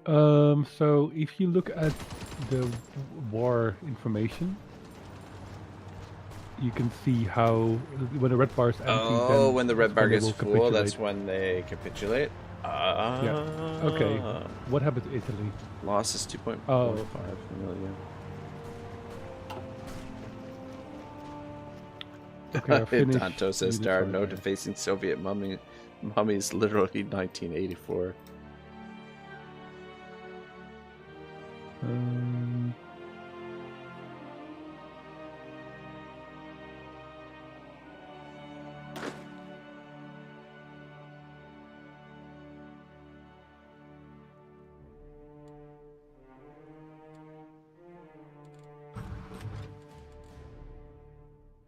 So if you look at the war information, you can see how when the red bar is empty. Oh, when the red bar gets full, that's when they capitulate. Yeah. Okay. What happened to Italy? Losses 2.45 million. Okay, Danto says there are no defacing Soviet mummies, literally 1984.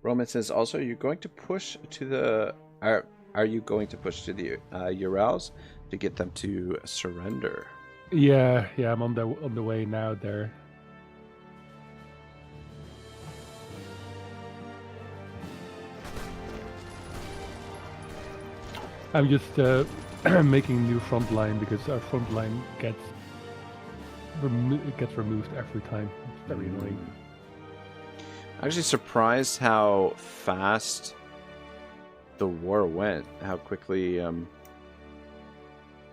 Roman says also, you're going to push to the are you going to push to the Urals to get them to surrender? Yeah, I'm on the way now there. I'm just making a new front line because our front line gets removed every time. It's very annoying. I'm actually surprised how fast the war went. How quickly. Yeah,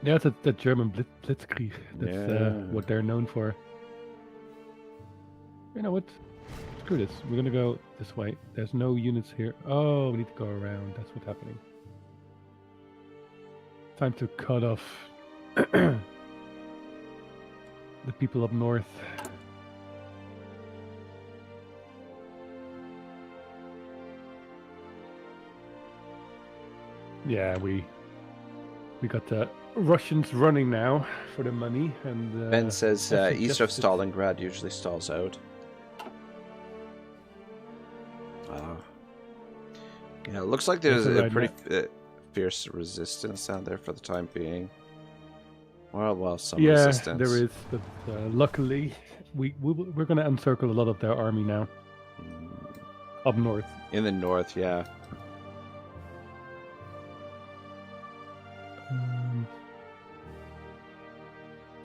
it's the German blitzkrieg. That's what they're known for. You know what? Screw this. We're gonna go this way. There's no units here. Oh, we need to go around. That's what's happening. Time to cut off the people up north. Yeah, we got the Russians running now for the money, and Ben says east of Stalingrad usually stalls out. Yeah, it looks like there's a pretty fierce resistance down there for the time being. Well, some resistance. Yeah, there is, but luckily we're going to encircle a lot of their army now. Up north. In the north, yeah.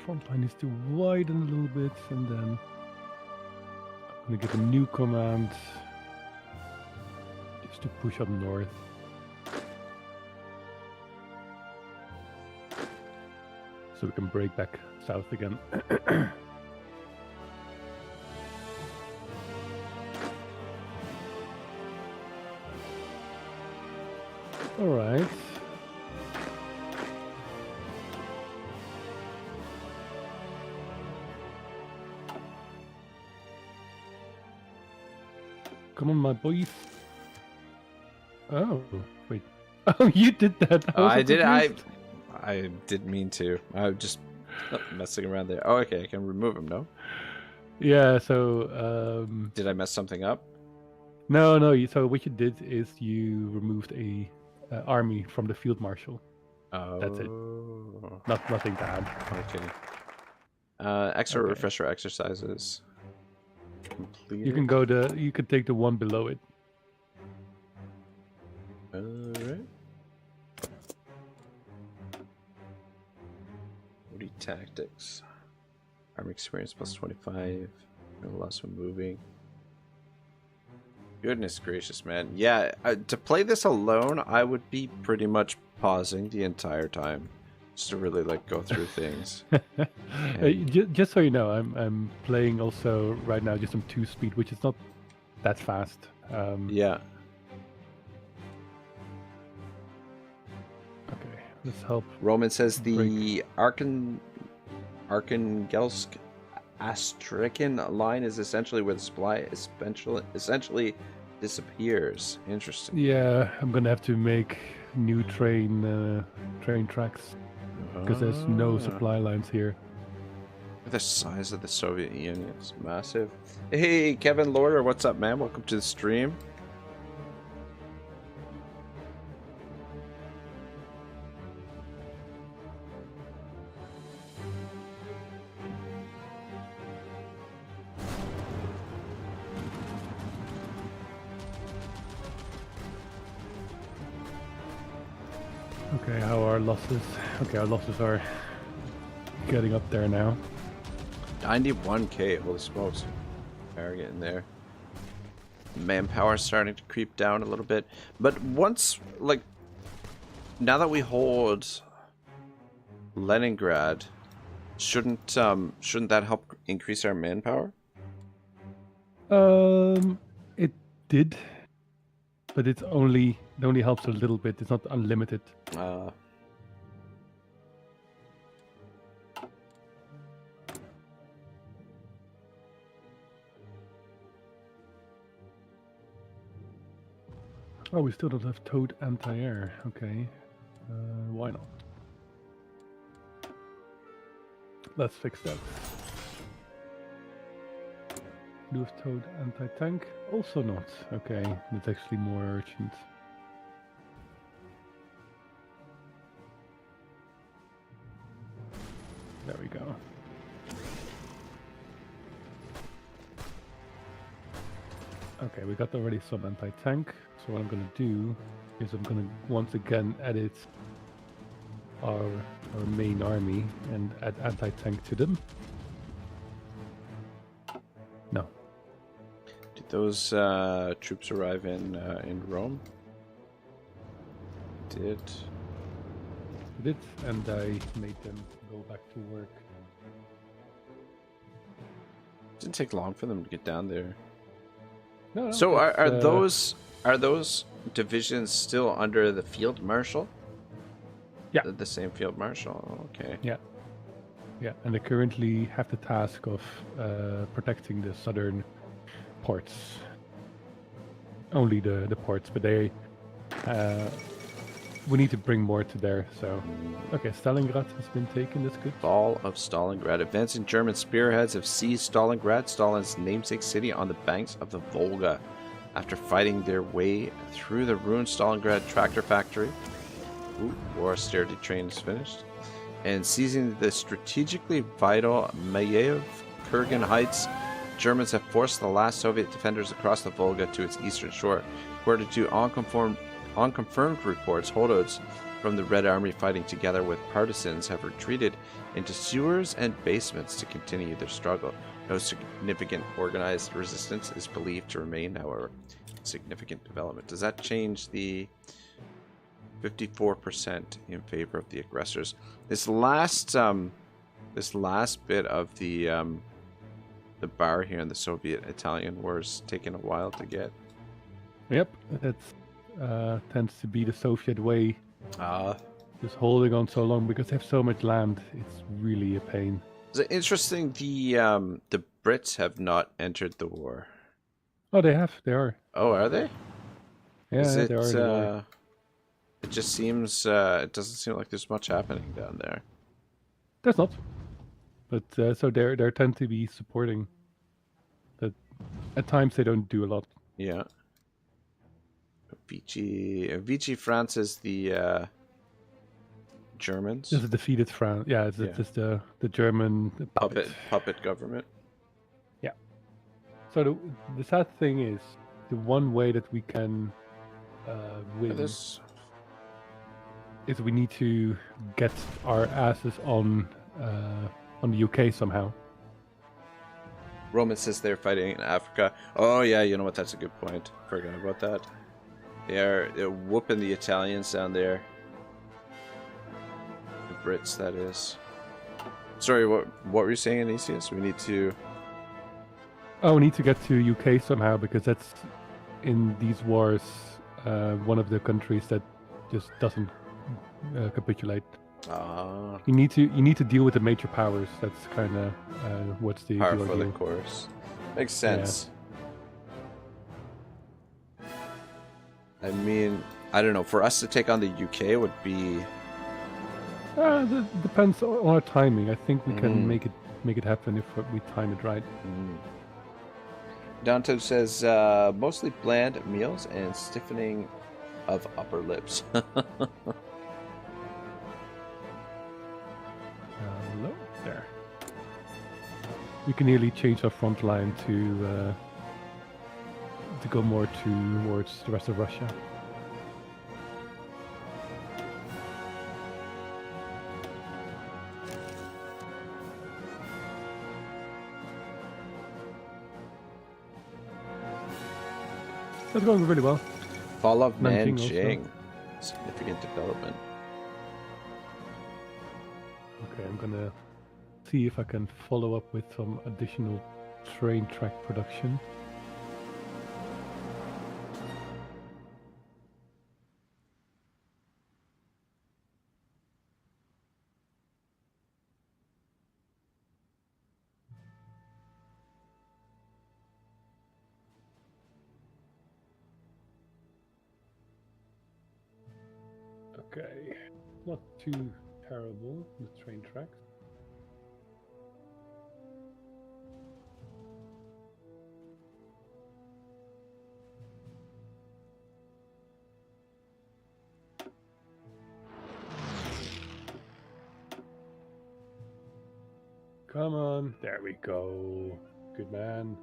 Front line is to widen a little bit, and then I'm going to get a new command just to push up north. So we can break back south again. All right. Come on, my boys. Oh, wait. Oh, you did that. I did. I didn't mean to. I was just messing around there. Oh, okay. I can remove him, no? Yeah, so Did I mess something up? No. So what you did is you removed a army from the field marshal. Oh. That's it. Nothing bad. Okay. Extra refresher exercises. Completed. You can go you could take the one below it. Alright. Woody tactics. Army experience plus 25. No loss when moving. Goodness gracious, man. Yeah, to play this alone, I would be pretty much pausing the entire time. Just to really like go through things. Just so you know, I'm playing also right now just on 2-speed, which is not that fast. Yeah. Okay, let's help. Roman says the Arkangelsk Astrakhan line is essentially where the supply essentially disappears. Interesting. Yeah, I'm gonna have to make new train tracks because there's no supply lines here. The size of the Soviet Union is massive. Hey, Kevin Lorder, what's up, man? Welcome to the stream. Okay, how are our losses? Okay, our losses are getting up there now. 91k, holy smokes. Are getting there. Manpower starting to creep down a little bit. But once, like, now that we hold Leningrad, shouldn't that help increase our manpower? It did, but it only helps a little bit. It's not unlimited. Oh, we still don't have towed anti-air. Okay, why not? Let's fix that. Do have towed anti-tank? Also not. Okay, that's actually more urgent. There we go. Okay, we got already some anti-tank. So what I'm gonna do is I'm gonna once again edit our main army and add anti-tank to them. No. Did those troops arrive in Rome? Did. Did, and I made them go back to work. Didn't take long for them to get down there. No, so are those divisions still under the field marshal? Yeah. The same field marshal. Okay. Yeah. Yeah, and they currently have the task of protecting the southern ports. Only the ports, but they we need to bring more to there. So okay, Stalingrad has been taken. That's good. Fall of Stalingrad. Advancing German spearheads have seized Stalingrad, Stalin's namesake city on the banks of the Volga. After fighting their way through the ruined Stalingrad tractor factory, war austerity train is finished, and seizing the strategically vital Mayev-Kurgan Heights, Germans have forced the last Soviet defenders across the Volga to its eastern shore. According to unconfirmed reports, Hodods from the Red Army fighting together with partisans have retreated into sewers and basements to continue their struggle. No significant organized resistance is believed to remain, however. Significant development. Does that change the 54% in favor of the aggressors? This last bit of the bar here in the Soviet-Italian war is taking a while to get. Yep, it tends to be the Soviet way. Just holding on so long because they have so much land. It's really a pain. Is it interesting? The Brits have not entered the war. Oh, they have. They are. Oh, are they? Yeah, they are. It just seems. It doesn't seem like there's much happening down there. There's not. But so they tend to be supporting the At times they don't do a lot. Yeah. Vichy France is the Germans. This is defeated France. Yeah, it's Yeah. just the German Puppet government. Yeah. So the sad thing is, the one way that we can win This is we need to get our asses on the UK somehow. Roman says they're fighting in Africa. Oh yeah, you know what? That's a good point. Forgot about that. They're whooping the Italians down there. The Brits, that is. Sorry, what were you saying, Aenyseus? We need to. Oh, we need to get to UK somehow, because that's in these wars one of the countries that just doesn't capitulate. You need to deal with the major powers. That's kind of what's the Par deal for the here. course. Makes sense. Yeah. I mean, I don't know. For us to take on the UK would be. That depends on our timing. I think we can make it happen if we time it right. Danto says mostly bland meals and stiffening of upper lips. Hello there. We can nearly change our front line to go more towards the rest of Russia. That's going really well. Fall of Nanjing Nanjing. Significant development. Okay, I'm gonna see if I can follow up with some additional train track production. Okay, not too terrible with train tracks. Come on, there we go. Good man.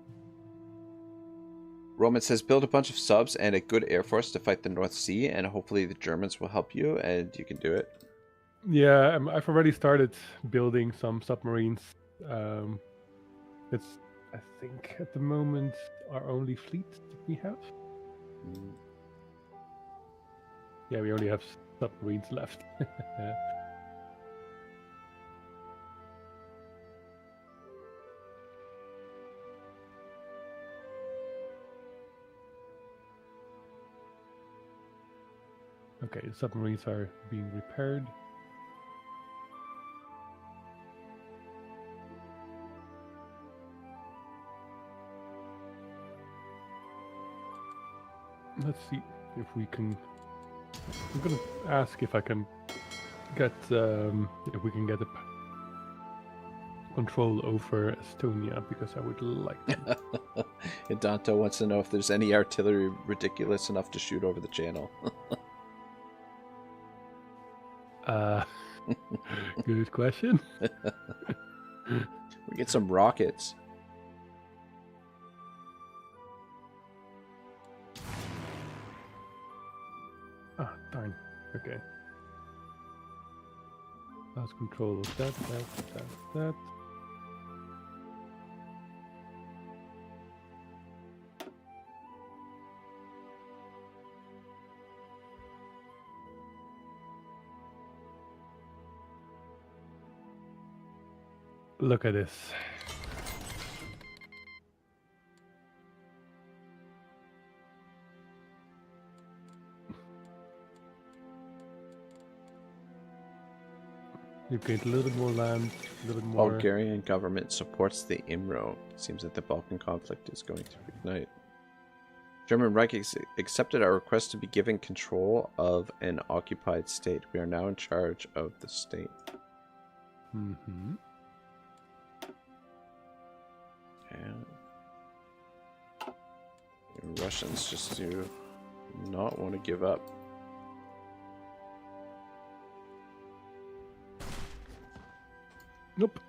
Roman says build a bunch of subs and a good air force to fight the North Sea, and hopefully the Germans will help you, and you can do it. Yeah, I've already started building some submarines. It's, I think, at the moment our only fleet that we have. Yeah, we only have submarines left. Okay, the submarines are being repaired. Let's see if we can. I'm gonna ask if I can get if we can get a control over Estonia, because I would like to. Danto wants to know if there's any artillery ridiculous enough to shoot over the channel. Good question. We get some rockets. Ah, darn. Okay. Lost control of that. Look at this. You've gained a little bit more land, a little bit more. Bulgarian government supports the IMRO. Seems that the Balkan conflict is going to reignite. German Reich accepted our request to be given control of an occupied state. We are now in charge of the state. Mm-hmm. Yeah. The Russians just do not want to give up. Nope.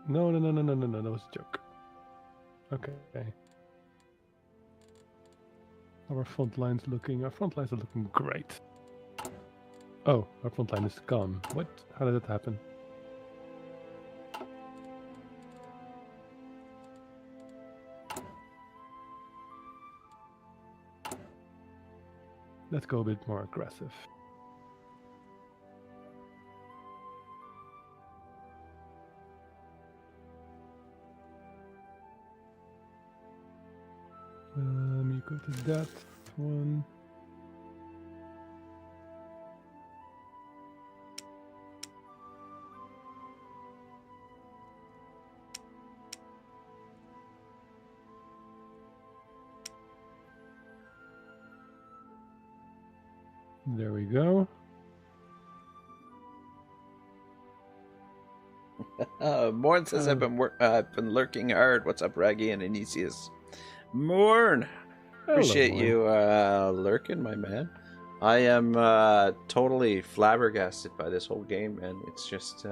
No, that was a joke. Okay. Our front lines are looking great. Oh, our front line is gone. What? How did that happen? Let's go a bit more aggressive. You go to that one. There we go. Morn says I've been lurking hard. What's up, Raggy and Aenyseus? Morn, appreciate you lurking, my man. I am totally flabbergasted by this whole game, man. It's just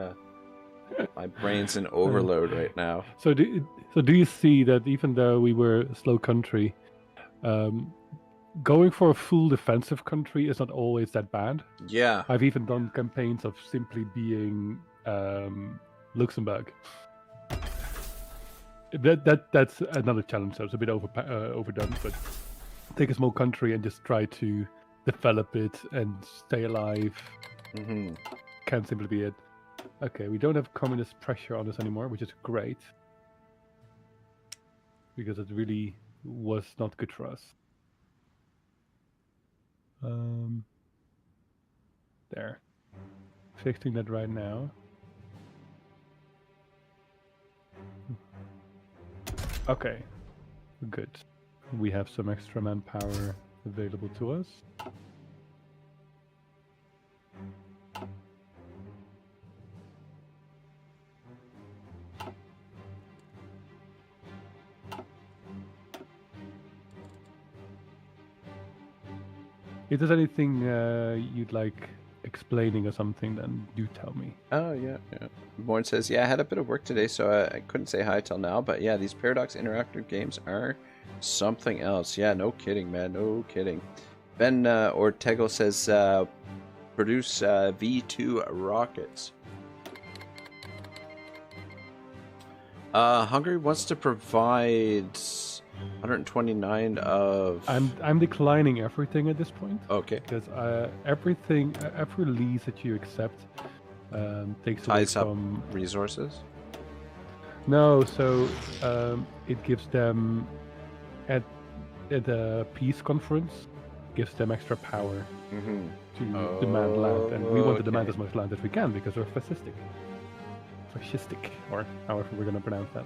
my brain's in overload right now. So do you see that even though we were a slow country, going for a full defensive country is not always that bad? Yeah. I've even done campaigns of simply being Luxembourg. That's another challenge. So it's a bit overdone, but take a small country and just try to develop it and stay alive. Mm-hmm. Can simply be it. Okay, we don't have communist pressure on us anymore, which is great, because it really was not good for us. There. Fixing that right now. Okay, good. We have some extra manpower available to us. If there's anything you'd like explaining or something, then do tell me. Oh, yeah. Morn says, yeah, I had a bit of work today, so I couldn't say hi till now. But yeah, these Paradox interactive games are something else. Yeah, no kidding, man. No kidding. Ben Ortego says, produce V2 rockets. Hungary wants to provide 129 of... I'm declining everything at this point. Okay. Because every lease that you accept takes away ties up from resources. No, so it gives them at the peace conference gives them extra power to demand land, and we want to demand as much land as we can because we're fascistic, or however we're going to pronounce that.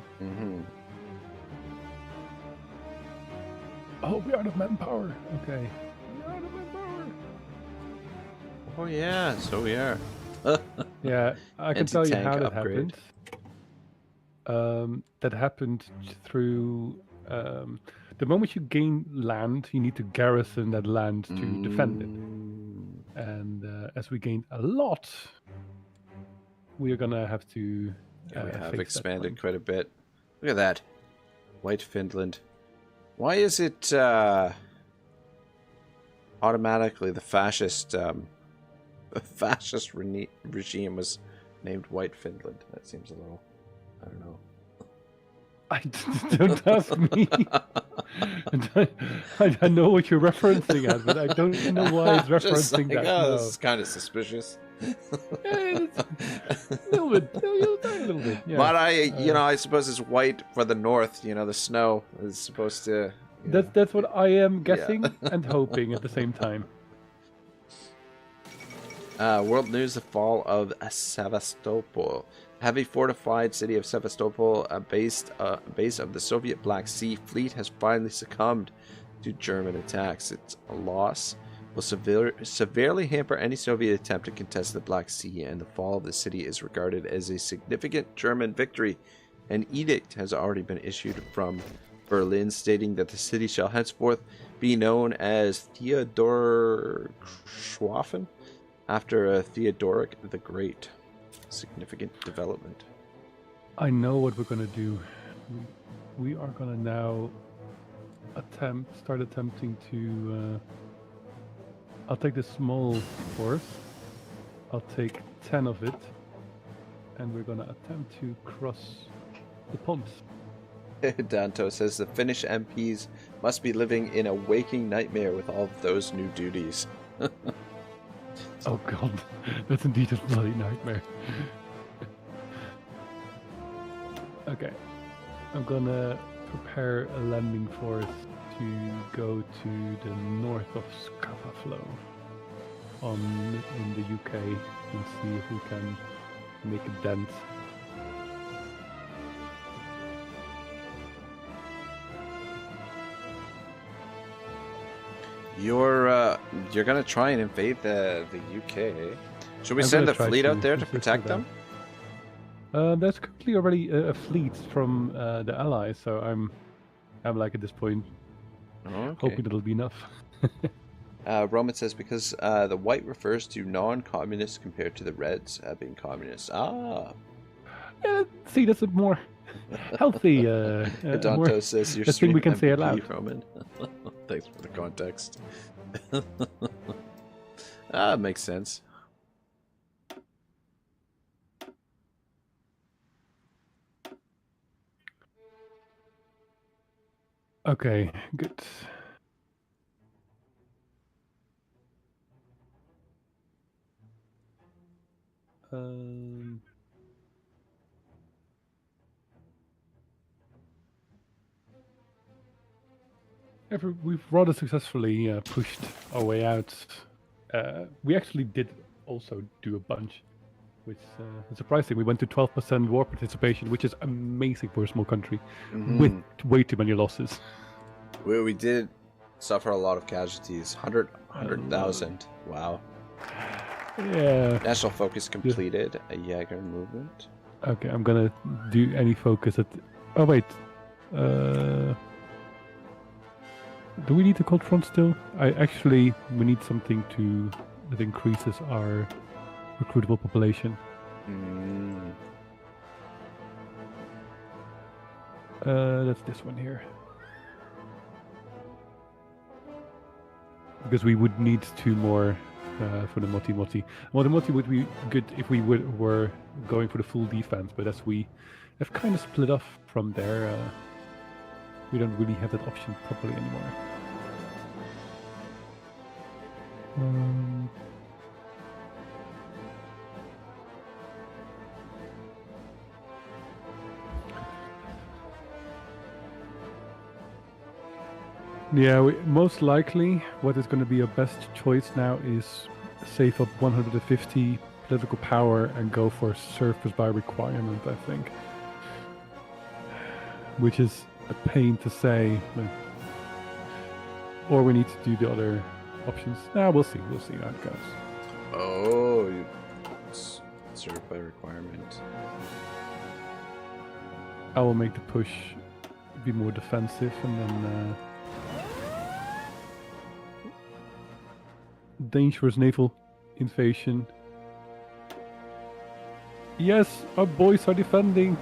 Oh, we're out of manpower. Okay. We're out of manpower. Oh yeah, so we are. Yeah, I can tell you how that upgrade. happened. That happened through the moment you gain land, you need to garrison that land to defend it. And as we gained a lot, we are gonna have to. We have expanded quite a bit. Look at that, White Finland. Why is it automatically the fascist regime was named White Finland? That seems a little, I don't know. Don't ask me. I know what you're referencing at, but I don't know why it's referencing that. Oh, no. This is kind of suspicious. A little bit. Yeah. But I suppose it's white for the north. The snow is supposed to. That's what I am guessing and hoping at the same time. World news: the fall of Sevastopol. Heavy fortified city of Sevastopol, a base of the Soviet Black Sea Fleet, has finally succumbed to German attacks. It's a loss will severely hamper any Soviet attempt to contest the Black Sea, and the fall of the city is regarded as a significant German victory. An edict has already been issued from Berlin stating that the city shall henceforth be known as Theodorschwaffen, after Theodoric the Great. Significant development. I know what we're gonna do. We are gonna now start attempting to. I'll take the small force. I'll take 10 of it, and we're gonna attempt to cross the ponds. Danto says the Finnish MPs must be living in a waking nightmare with all of those new duties. Oh god, that's indeed a bloody nightmare. Okay, I'm gonna prepare a landing force to go to the north of Scavaflow in the UK and see if we can make a dent. You're gonna try and invade the UK. Should we send a fleet out there to protect them? There's currently already a fleet from the Allies, so I'm like at this point hoping it'll be enough. Roman says because the white refers to non-communists compared to the reds being communists. See, that's a more healthy. Danto says you're thing we can say aloud. Roman. Thanks for the context. Makes sense. Okay, good. We've rather successfully pushed our way out. We actually did also do a bunch, which is surprising. We went to 12% war participation, which is amazing for a small country with way too many losses. We did suffer a lot of casualties. 100,000. Wow. Yeah. National focus completed. A Jaeger movement. Okay, I'm gonna do any focus at. Oh wait. Do we need the cold front still? We need something that increases our recruitable population. That's this one here. Because we would need 2 more for the Moti Moti. Well, the Moti would be good if we were going for the full defense, but as we have kind of split off from there, we don't really have that option properly anymore. Yeah, most likely what is going to be our best choice now is save up 150 political power and go for surface by requirement, I think. Which is a pain to say. Or we need to do the other options. We'll see how it goes. Oh, serve by requirement. I will make the push be more defensive and then dangerous naval invasion. Yes, our boys are defending.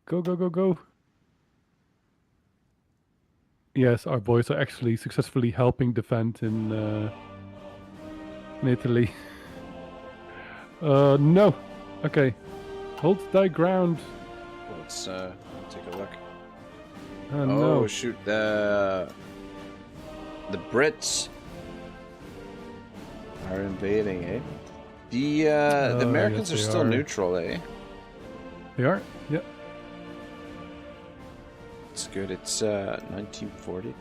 Go, go, go, go. Yes, our boys are actually successfully helping defend in Italy. No. Okay. Hold thy ground. Let's take a look. No. Shoot, the Brits are invading, eh? The Americans are still neutral, eh? They are? Yeah. It's good. It's 1940.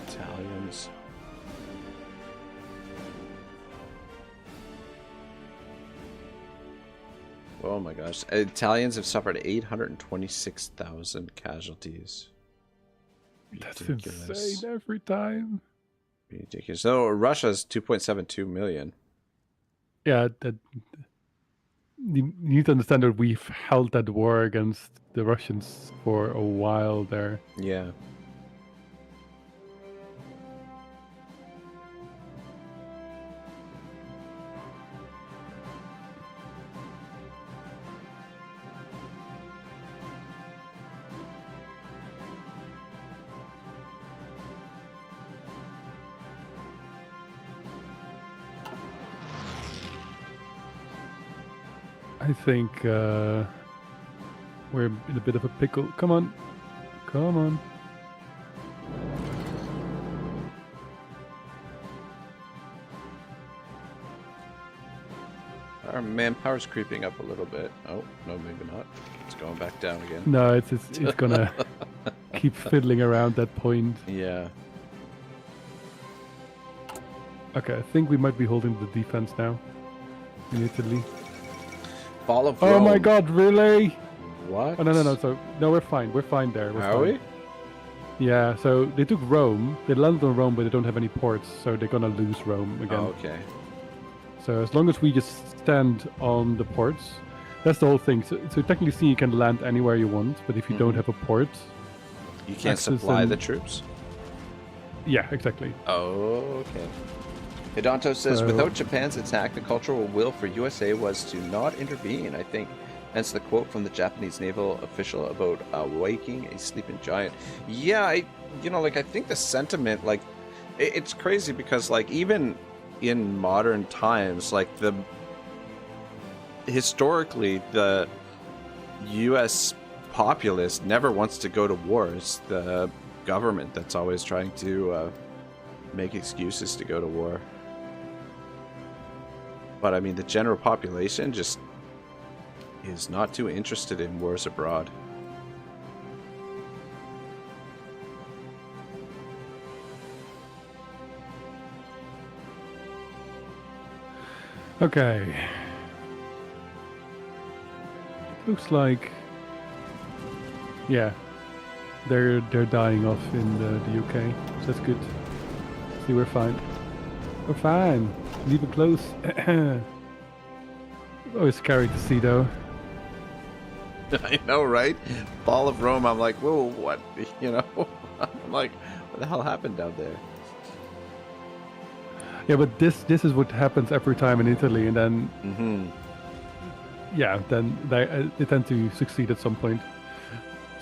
Italians. Oh my gosh. Italians have suffered 826,000 casualties. Ridiculous. That's insane every time. Ridiculous. So Russia's 2.72 million. Yeah, you need to understand that we've held that war against the Russians for a while there. Yeah. I think we're in a bit of a pickle. Come on. Come on. Our manpower's creeping up a little bit. Oh, no, maybe not. It's going back down again. No, it's gonna keep fiddling around that point. Yeah. Okay, I think we might be holding the defense now in Italy. Fall of Oh Rome. my god, really? What? Oh, no, so no, we're fine. We're fine there. We're Are fine. we? Yeah, so they took Rome. They landed on Rome, but they don't have any ports, so they're gonna lose Rome again. Oh, okay. So as long as we just stand on the ports, that's the whole thing. So technically speaking, you can land anywhere you want, but if you don't have a port, You can't supply the troops? Yeah, exactly. Oh, okay. Hidanto says, without Japan's attack, the cultural will for USA was to not intervene, I think. Hence the quote from the Japanese naval official about waking a sleeping giant. Yeah, I think the sentiment, like, it's crazy because, like, even in modern times, like, historically, the U.S. populace never wants to go to war. It's the government that's always trying to make excuses to go to war. But I mean, the general population just is not too interested in wars abroad. Okay. Looks like, yeah, they're dying off in the UK. So that's good. See, we're fine. We're fine. Leave it close. Always scary to see, though. I know, right? Fall of Rome. I'm like, whoa, what? You know, I'm like, what the hell happened down there? Yeah, but this is what happens every time in Italy, and then yeah, then they tend to succeed at some point.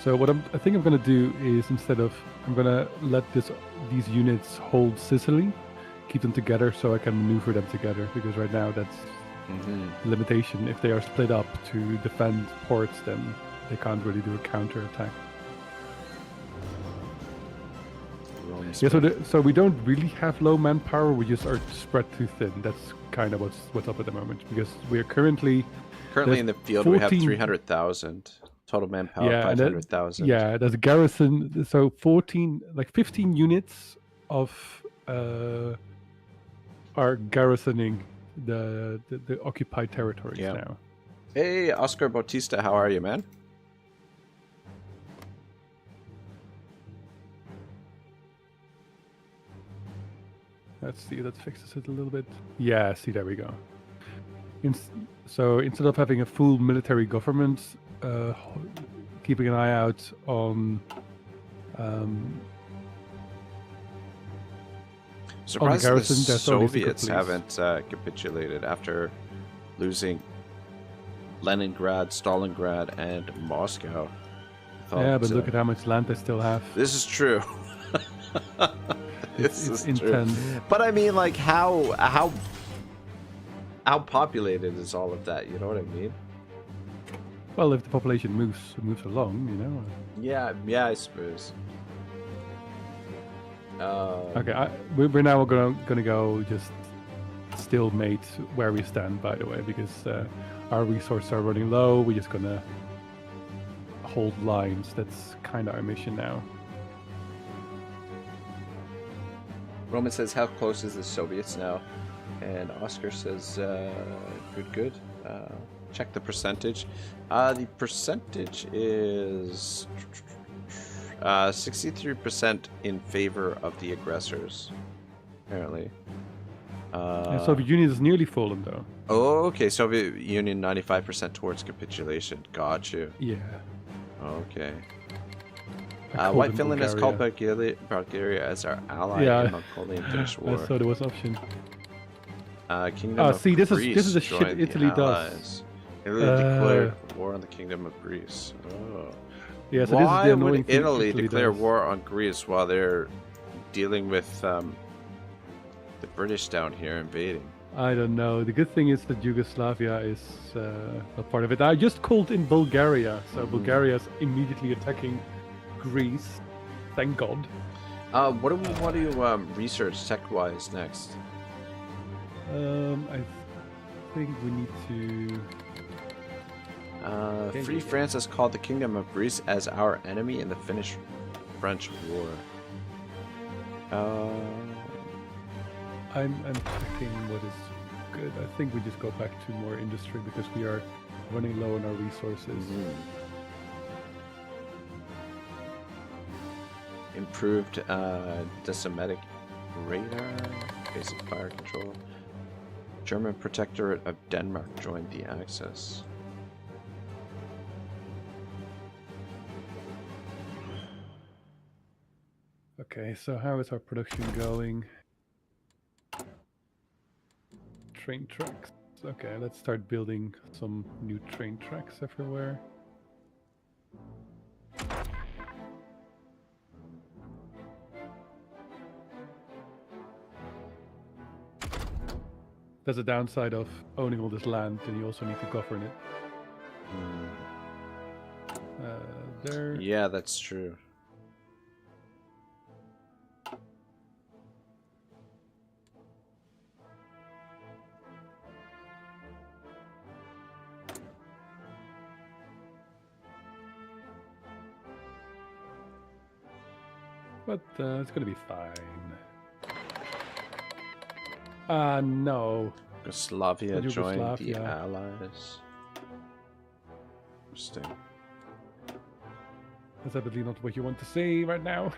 So what I think I'm gonna do is, instead of, I'm gonna let these units hold Sicily, keep them together so I can maneuver them together, because right now that's the limitation. If they are split up to defend ports, then they can't really do a counter attack. Yeah, so we don't really have low manpower. We just are spread too thin. That's kind of what's up at the moment, because we are currently in the field. 14, we have 300,000 total manpower. Yeah, 500,000. Yeah, there's a garrison. So 15 units of are garrisoning the occupied territories now. Hey, Oscar Bautista, how are you, man? Let's see, that fixes it a little bit. Yeah, see, there we go. So instead of having a full military government, keeping an eye out on surprised the Soviets haven't capitulated after losing Leningrad, Stalingrad, and Moscow. Yeah, but look at how much land they still have. This is true. It's intense. But I mean, like, how populated is all of that? You know what I mean? Well, if the population moves along, you know. Yeah, I suppose. Okay, we're now gonna go just stalemate where we stand. By the way, because our resources are running low, we're just gonna hold lines. That's kind of our mission now. Roman says, how close is the Soviets now? And Oscar says, good. check the percentage. The percentage is 63% in favor of the aggressors, apparently. Soviet Union is nearly fallen, though. Oh, okay. Soviet Union 95% towards capitulation. Got you. Yeah. Okay. I called White them Finland has called Bulgaria. Bulgaria as our ally Yeah. in Mongolian-Finnish war. So there was an option. Kingdom of see, this Greece is the shit joined the Italy does. Allies. Italy declared war on the Kingdom of Greece. Oh. Yeah, so Why this is the annoying would thing Italy declare does. war on Greece while they're dealing with the British down here invading? I don't know. The good thing is that Yugoslavia is a part of it. I just called in Bulgaria, so Bulgaria is immediately attacking Greece. Thank God. What do we want to research tech-wise next? I think we need to. Free France has called the Kingdom of Greece as our enemy in the Finnish-French War. I'm checking what is good. I think we just go back to more industry because we are running low on our resources. Improved decimetric radar, basic fire control. German Protectorate of Denmark joined the Axis. Okay, so how is our production going? Train tracks. Okay, let's start building some new train tracks everywhere. There's a downside of owning all this land, and you also need to govern it. There. Yeah, that's true. But it's gonna be fine. No. Yugoslavia joined the Yugoslavia. Allies. Interesting. That's definitely not what you want to say right now.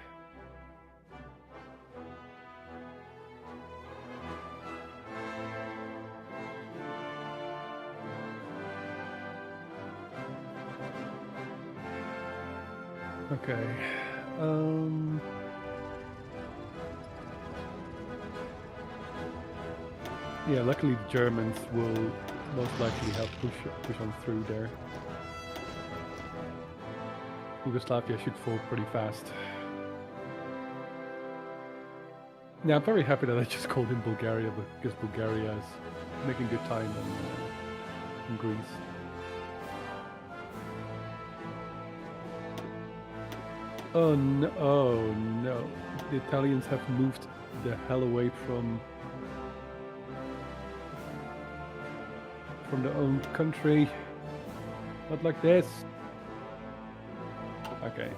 Okay. Yeah, luckily the Germans will most likely help push on through there. Yugoslavia should fall pretty fast. Yeah, I'm very happy that I just called in Bulgaria, because Bulgaria is making good time in Greece. Oh no, oh no. The Italians have moved the hell away from their own country. Not like this. Okay.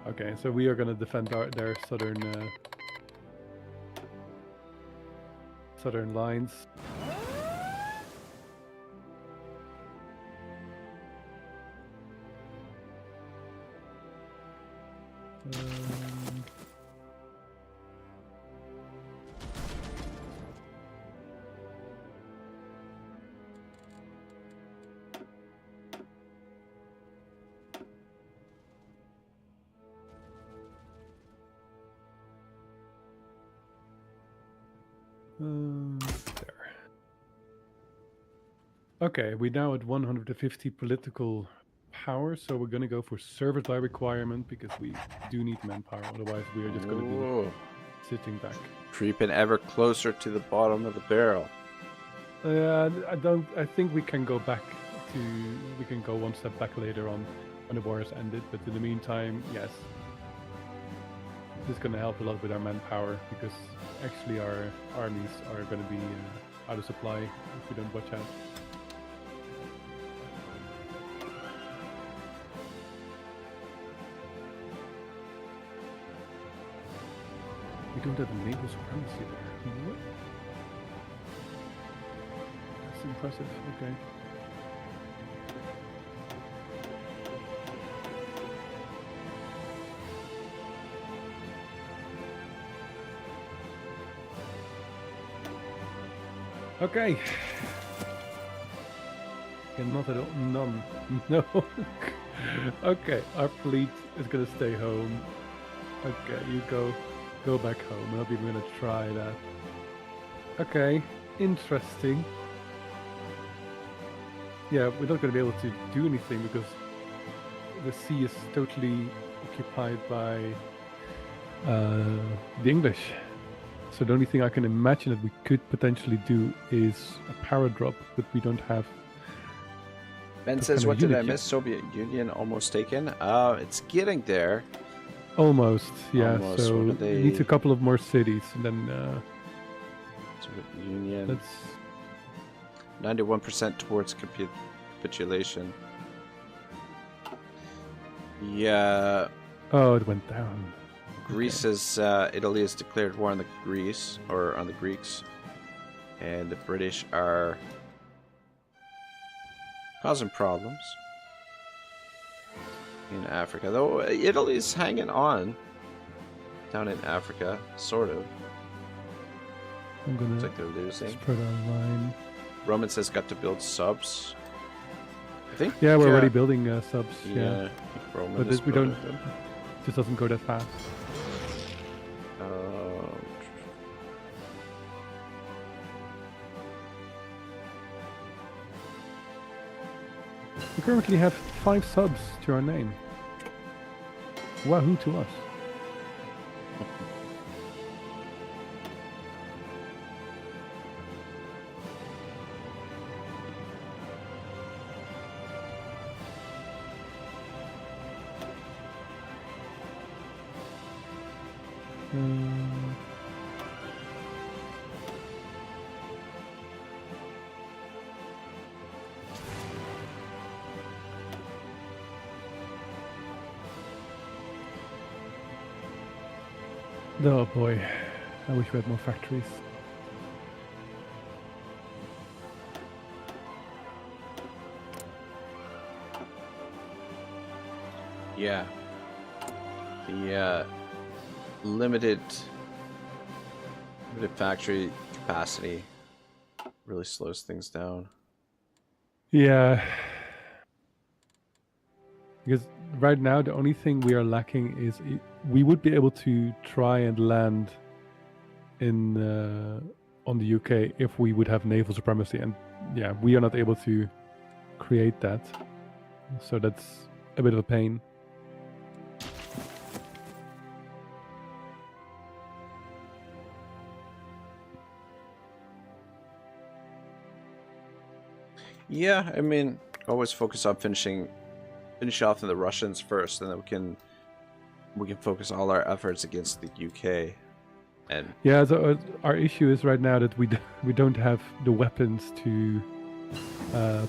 Okay, so we are gonna defend their southern lines. There. Okay, we're now at 150 political power, so we're gonna go for service by requirement because we do need manpower. Otherwise, we are just gonna be sitting back. Creeping ever closer to the bottom of the barrel. I think we can go back to. We can go one step back later on when the war has ended. But in the meantime, yes, this is gonna help a lot with our manpower because actually our armies are gonna be out of supply if we don't watch out. We don't have a naval supremacy there. What? impressive. Okay. Okay. Okay, not at all. None. No. Okay, our fleet is gonna stay home. Okay, you go back home. I'm not even gonna try that. Okay, interesting. Yeah, we're not gonna be able to do anything because the sea is totally occupied by the English. So the only thing I can imagine that we could potentially do is a power drop, but we don't have. Ben says, what did I miss? Soviet Union almost taken. It's getting there. Almost, yeah. Almost. So it needs a couple of more cities, and then Soviet Union. That's 91% towards capitulation. Yeah. Oh, it went down. Greece says Italy has declared war on the Greece or on the Greeks, and the British are causing problems in Africa. Though Italy's hanging on down in Africa, sort of. I'm gonna looks like they're losing. Spread our line. Roman says got to build subs. I think. Yeah, we're already building subs. Yeah, I think Roman but we don't. them. It just doesn't go that fast. We currently have 5 subs to our name. Wahoo to us. Oh boy, I wish we had more factories. Yeah. The limited factory capacity really slows things down. Yeah. Because right now the only thing we are lacking is we would be able to try and land in on the UK if we would have naval supremacy, and yeah, we are not able to create that, so that's a bit of a pain. Yeah, I mean, always focus on finish off the Russians first, and then we can focus all our efforts against the UK. And yeah, so our issue is right now that we don't have the weapons to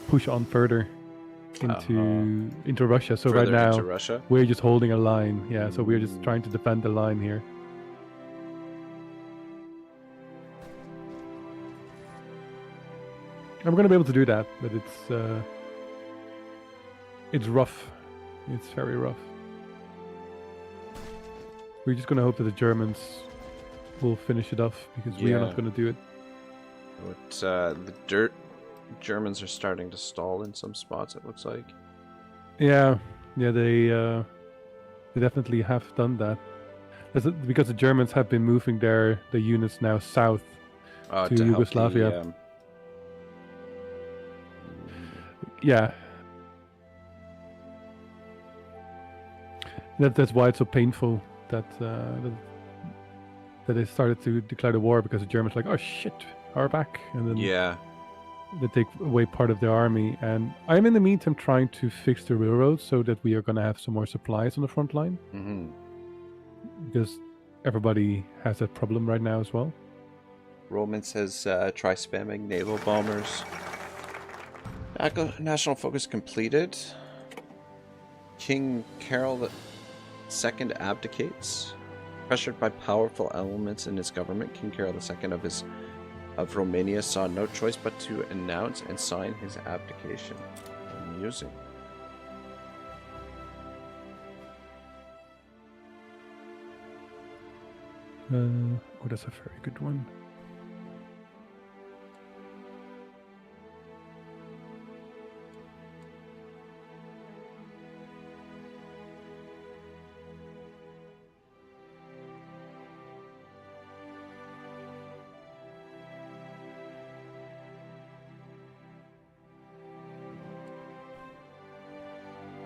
push on further into Russia. So right now we're just holding a line. Yeah, so we're just trying to defend the line here. I'm gonna be able to do that, but it's rough. It's very rough. We're just gonna hope that the Germans will finish it off, because we are not gonna do it. The Germans are starting to stall in some spots, it looks like. Yeah, they definitely have done that. Because the Germans have been moving their units now south to Yugoslavia. Yeah. That's why it's so painful that they started to declare the war, because the Germans were like, oh shit, are back, and then they take away part of their army. And I'm in the meantime trying to fix the railroads so that we are going to have some more supplies on the front line, because everybody has that problem right now as well. Roman says try spamming naval bombers. National focus completed. King Carol II abdicates. Pressured by powerful elements in his government, King Carol II of his of Romania saw no choice but to announce and sign his abdication. Amusing. Oh, that's a very good one.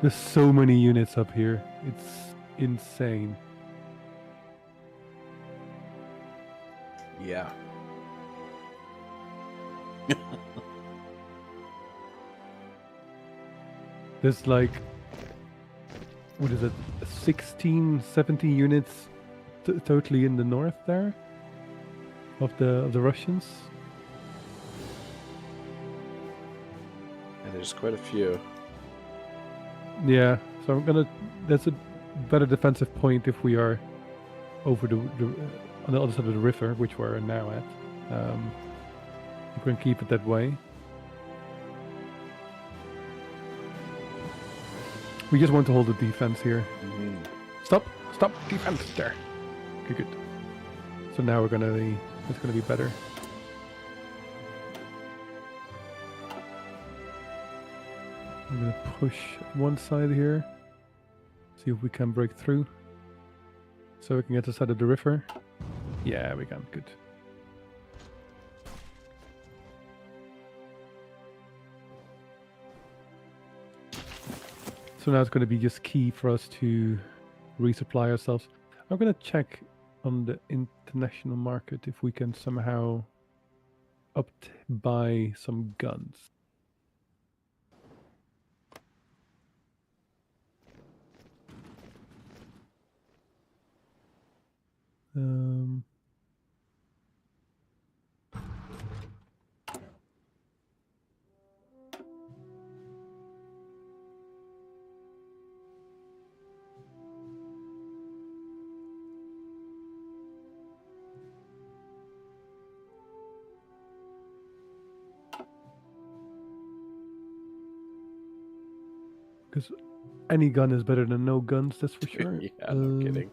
There's so many units up here. It's insane. Yeah. There's like, what is it, 16, 17 units totally in the north there of the Russians. And there's quite a few. Yeah, so that's a better defensive point if we are over on the other side of the river, which we're now at. We can keep it that way. We just want to hold the defense here. Mm-hmm. Stop, defense there. Okay, good. So now it's gonna be better. I'm gonna push one side here. See if we can break through. So we can get to the side of the river. Yeah, we can. Good. So now it's going to be just key for us to resupply ourselves. I'm going to check on the international market if we can somehow buy some guns. Because any gun is better than no guns, that's for sure. Yeah, no kidding.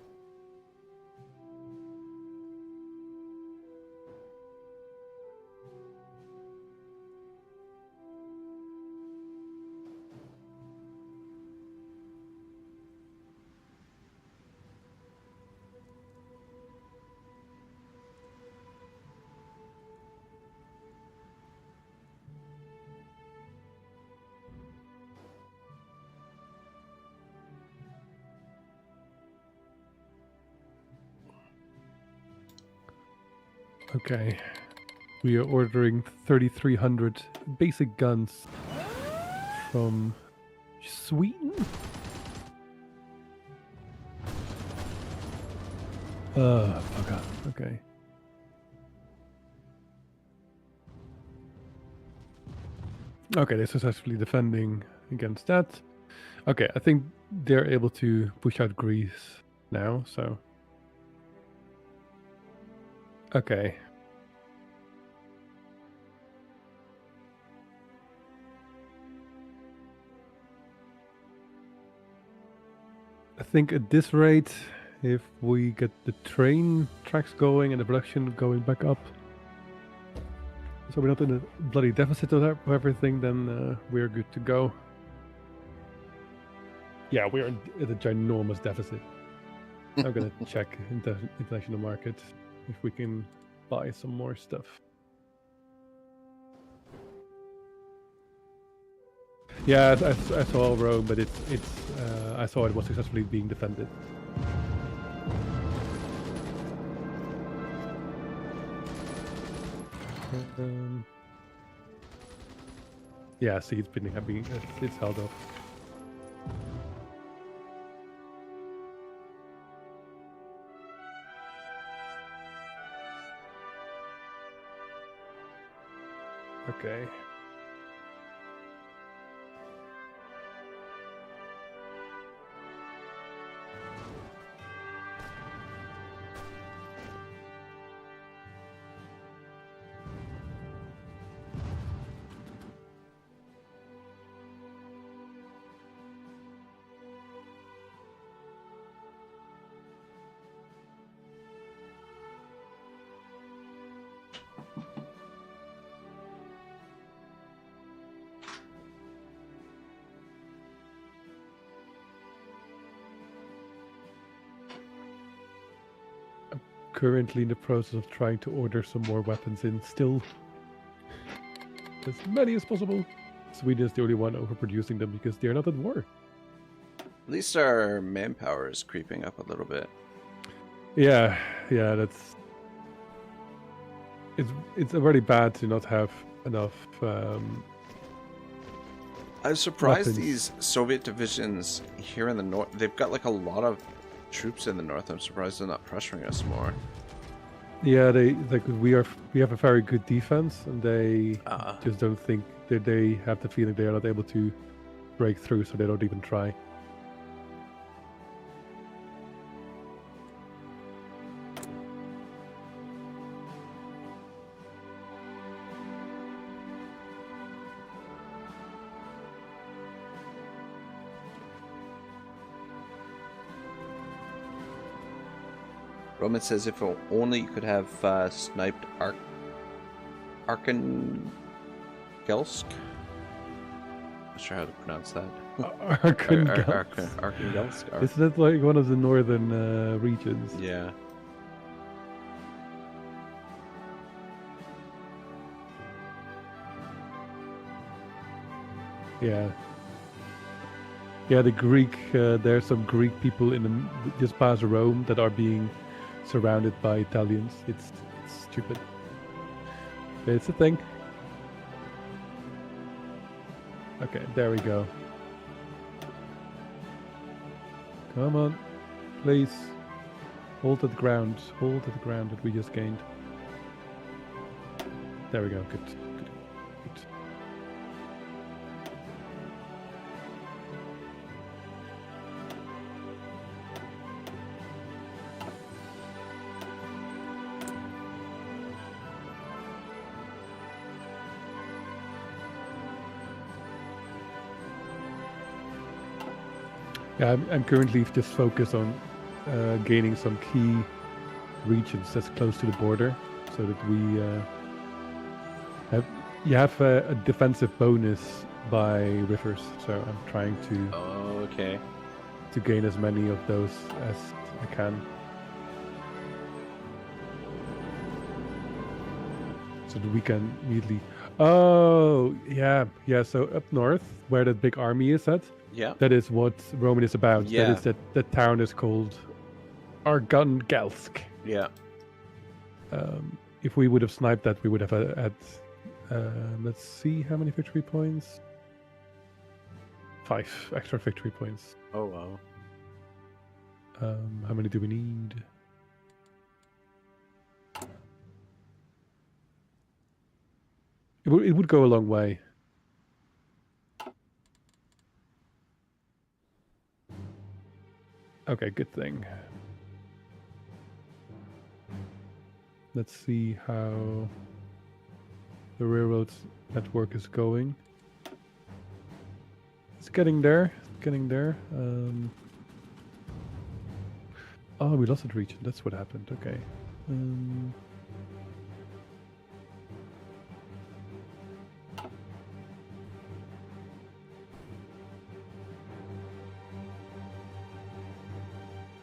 Okay. We are ordering 3,300 basic guns from Sweden. Fuck off. Okay. Okay, they're successfully defending against that. Okay, I think they're able to push out Greece now, so... Okay. I think at this rate, if we get the train tracks going and the production going back up, so we're not in a bloody deficit of everything, then we're good to go. Yeah, we're at a ginormous deficit. I'm gonna check international market if we can buy some more stuff. Yeah, I saw Rome, but I saw it was successfully being defended. Yeah, see, it's held up. Okay. currently in the process of trying to order some more weapons in. Still, as many as possible. Sweden is the only one overproducing them because they're not at war. At least our manpower is creeping up a little bit. Yeah, that's. It's already bad to not have enough. I'm surprised weapons. These Soviet divisions here in the north, they've got like a lot of troops in the north. I'm surprised they're not pressuring us more. Yeah, we have a very good defense, and they just don't think that they have the feeling they are not able to break through, so they don't even try. Roman says if only you could have sniped Arkangelsk. Not sure how to pronounce that. Arkangelsk. Isn't that like one of the northern regions? Yeah. Yeah. Yeah, the Greek. There's some Greek people just past Rome that are being surrounded by Italians. It's stupid. It's a thing. Okay, there we go. Come on, please. Hold at the ground. Hold at the ground that we just gained. There we go. Good. Yeah, I'm currently just focused on gaining some key regions that's close to the border, so that we have a defensive bonus by rivers. So I'm trying to gain as many of those as I can, so that we can immediately. Oh yeah. So up north, where that big army is at. Yeah. That is what Roman is about. Yeah. That is the town is called Arkangelsk. Yeah. If we would have sniped that, we would have had let's see how many victory points. 5 extra victory points. Oh wow. How many do we need? It would go a long way. Okay, good thing. Let's see how the railroad network is going. It's getting there. Oh, we lost that region. That's what happened. Okay.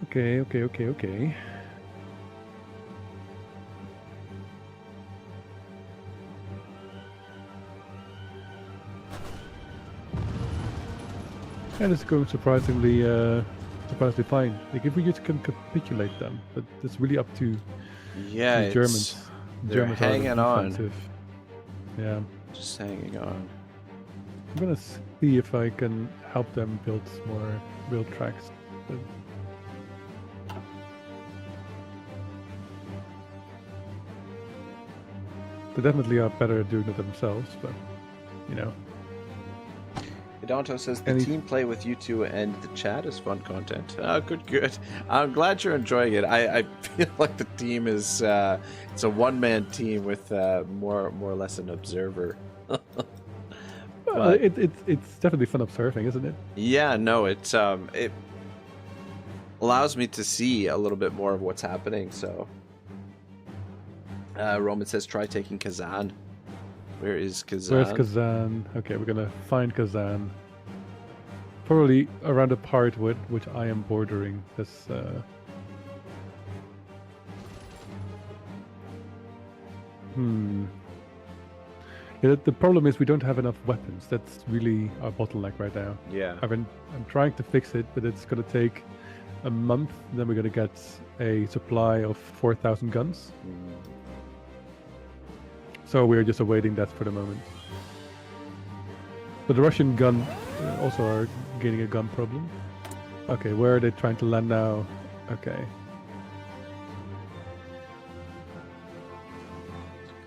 Okay. And it's going surprisingly fine. Like if we just can capitulate them, but it's really up to the Germans. They're hanging on. Yeah. Just hanging on. I'm gonna see if I can help them build more rail tracks. But they definitely are better at doing it themselves, but you know. Danto says the team play with you two and the chat is fun content. Oh, good. I'm glad you're enjoying it. I feel like the team is it's a one-man team with more or less an observer. Well, it's definitely fun observing, isn't it? Yeah, no, it allows me to see a little bit more of what's happening. So, Roman says try taking Kazan. Where is Kazan? Where's Kazan? Okay, we're gonna find Kazan. Probably around the part which I am bordering. This. Hmm. Yeah, the problem is we don't have enough weapons. That's really our bottleneck right now. Yeah. I'm trying to fix it, but it's gonna take a month. Then we're gonna get a supply of 4,000 guns. So we're just awaiting that for the moment. But the Russian gun also are gaining a gun problem. Okay, where are they trying to land now? Okay.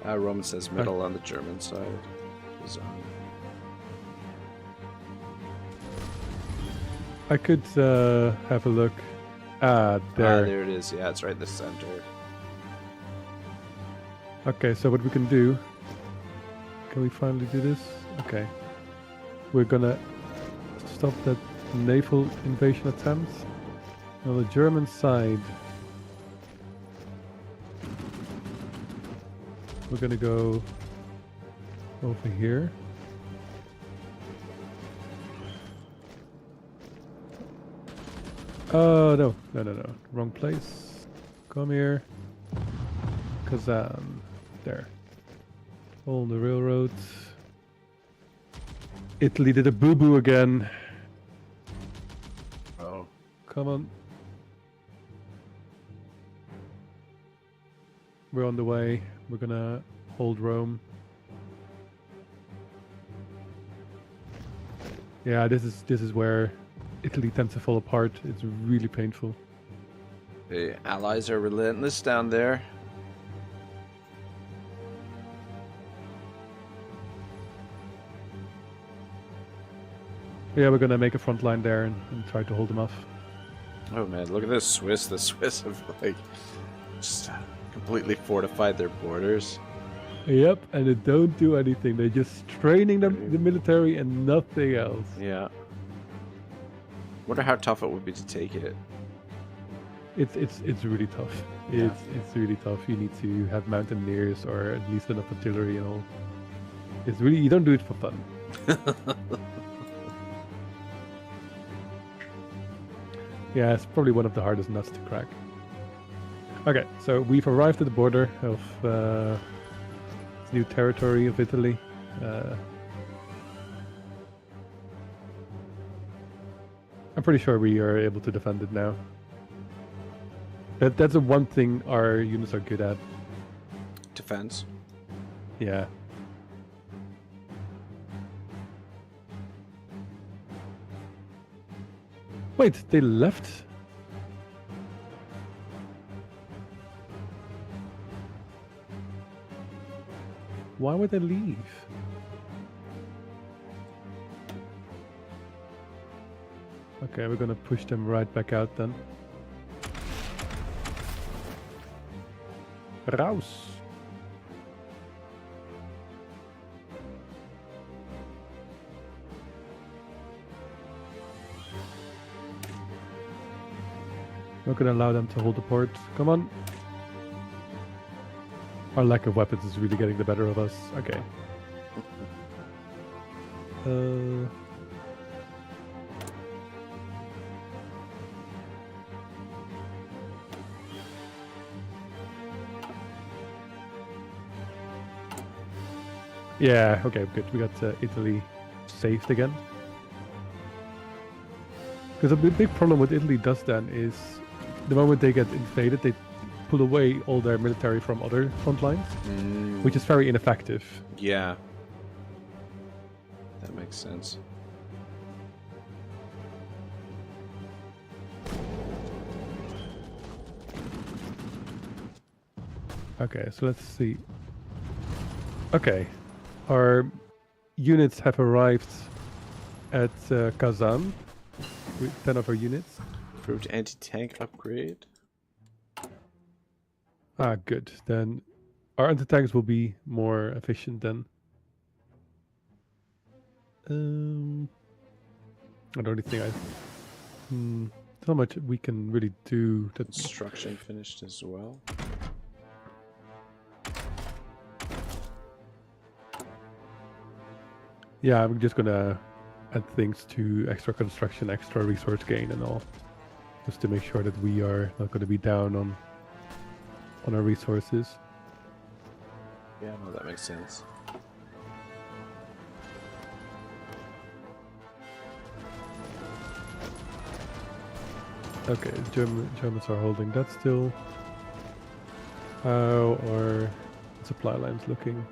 Roman says middle on the German side. I could have a look. There. There it is. Yeah, it's right in the center. Okay, so what we can do... Can we finally do this? Okay. We're gonna stop that naval invasion attempt. On the German side, we're gonna go over here. Oh, no. Wrong place. Come here. Kazan. There. On the railroad. Italy did a boo-boo again. Oh. Come on. We're on the way. We're gonna hold Rome. Yeah, this is where Italy tends to fall apart. It's really painful. The Allies are relentless down there. Yeah, we're gonna make a front line there and try to hold them off. Oh man, look at this Swiss. The Swiss have like just completely fortified their borders. Yep, and they don't do anything. They're just training the military and nothing else. Yeah. Wonder how tough it would be to take it. It's really tough. Yeah. It's really tough. You need to have mountaineers or at least enough artillery and all. It's really, you don't do it for fun. Yeah, it's probably one of the hardest nuts to crack. Okay, so we've arrived at the border of this new territory of Italy. I'm pretty sure we are able to defend it now. That's the one thing our units are good at. Defense. Yeah. Wait, they left? Why would they leave? Okay, we're gonna push them right back out then. Raus! Not gonna allow them to hold the port. Come on! Our lack of weapons is really getting the better of us. Okay. Yeah, okay, good. We got Italy saved again. Because a big problem with Italy does then is the moment they get invaded, they pull away all their military from other front lines, which is very ineffective. Yeah. That makes sense. Okay, so let's see. Okay, our units have arrived at Kazan. With 10 of our units. Improved anti-tank upgrade. Ah, good. Then our anti-tanks will be more efficient then. I don't think not much we can really do. That Construction finished as well. Yeah, I'm just gonna add things to extra construction, extra resource gain and all. Just to make sure that we are not gonna be down on our resources. Yeah, no, that makes sense. Okay, Germans are holding that still. How are supply lines looking?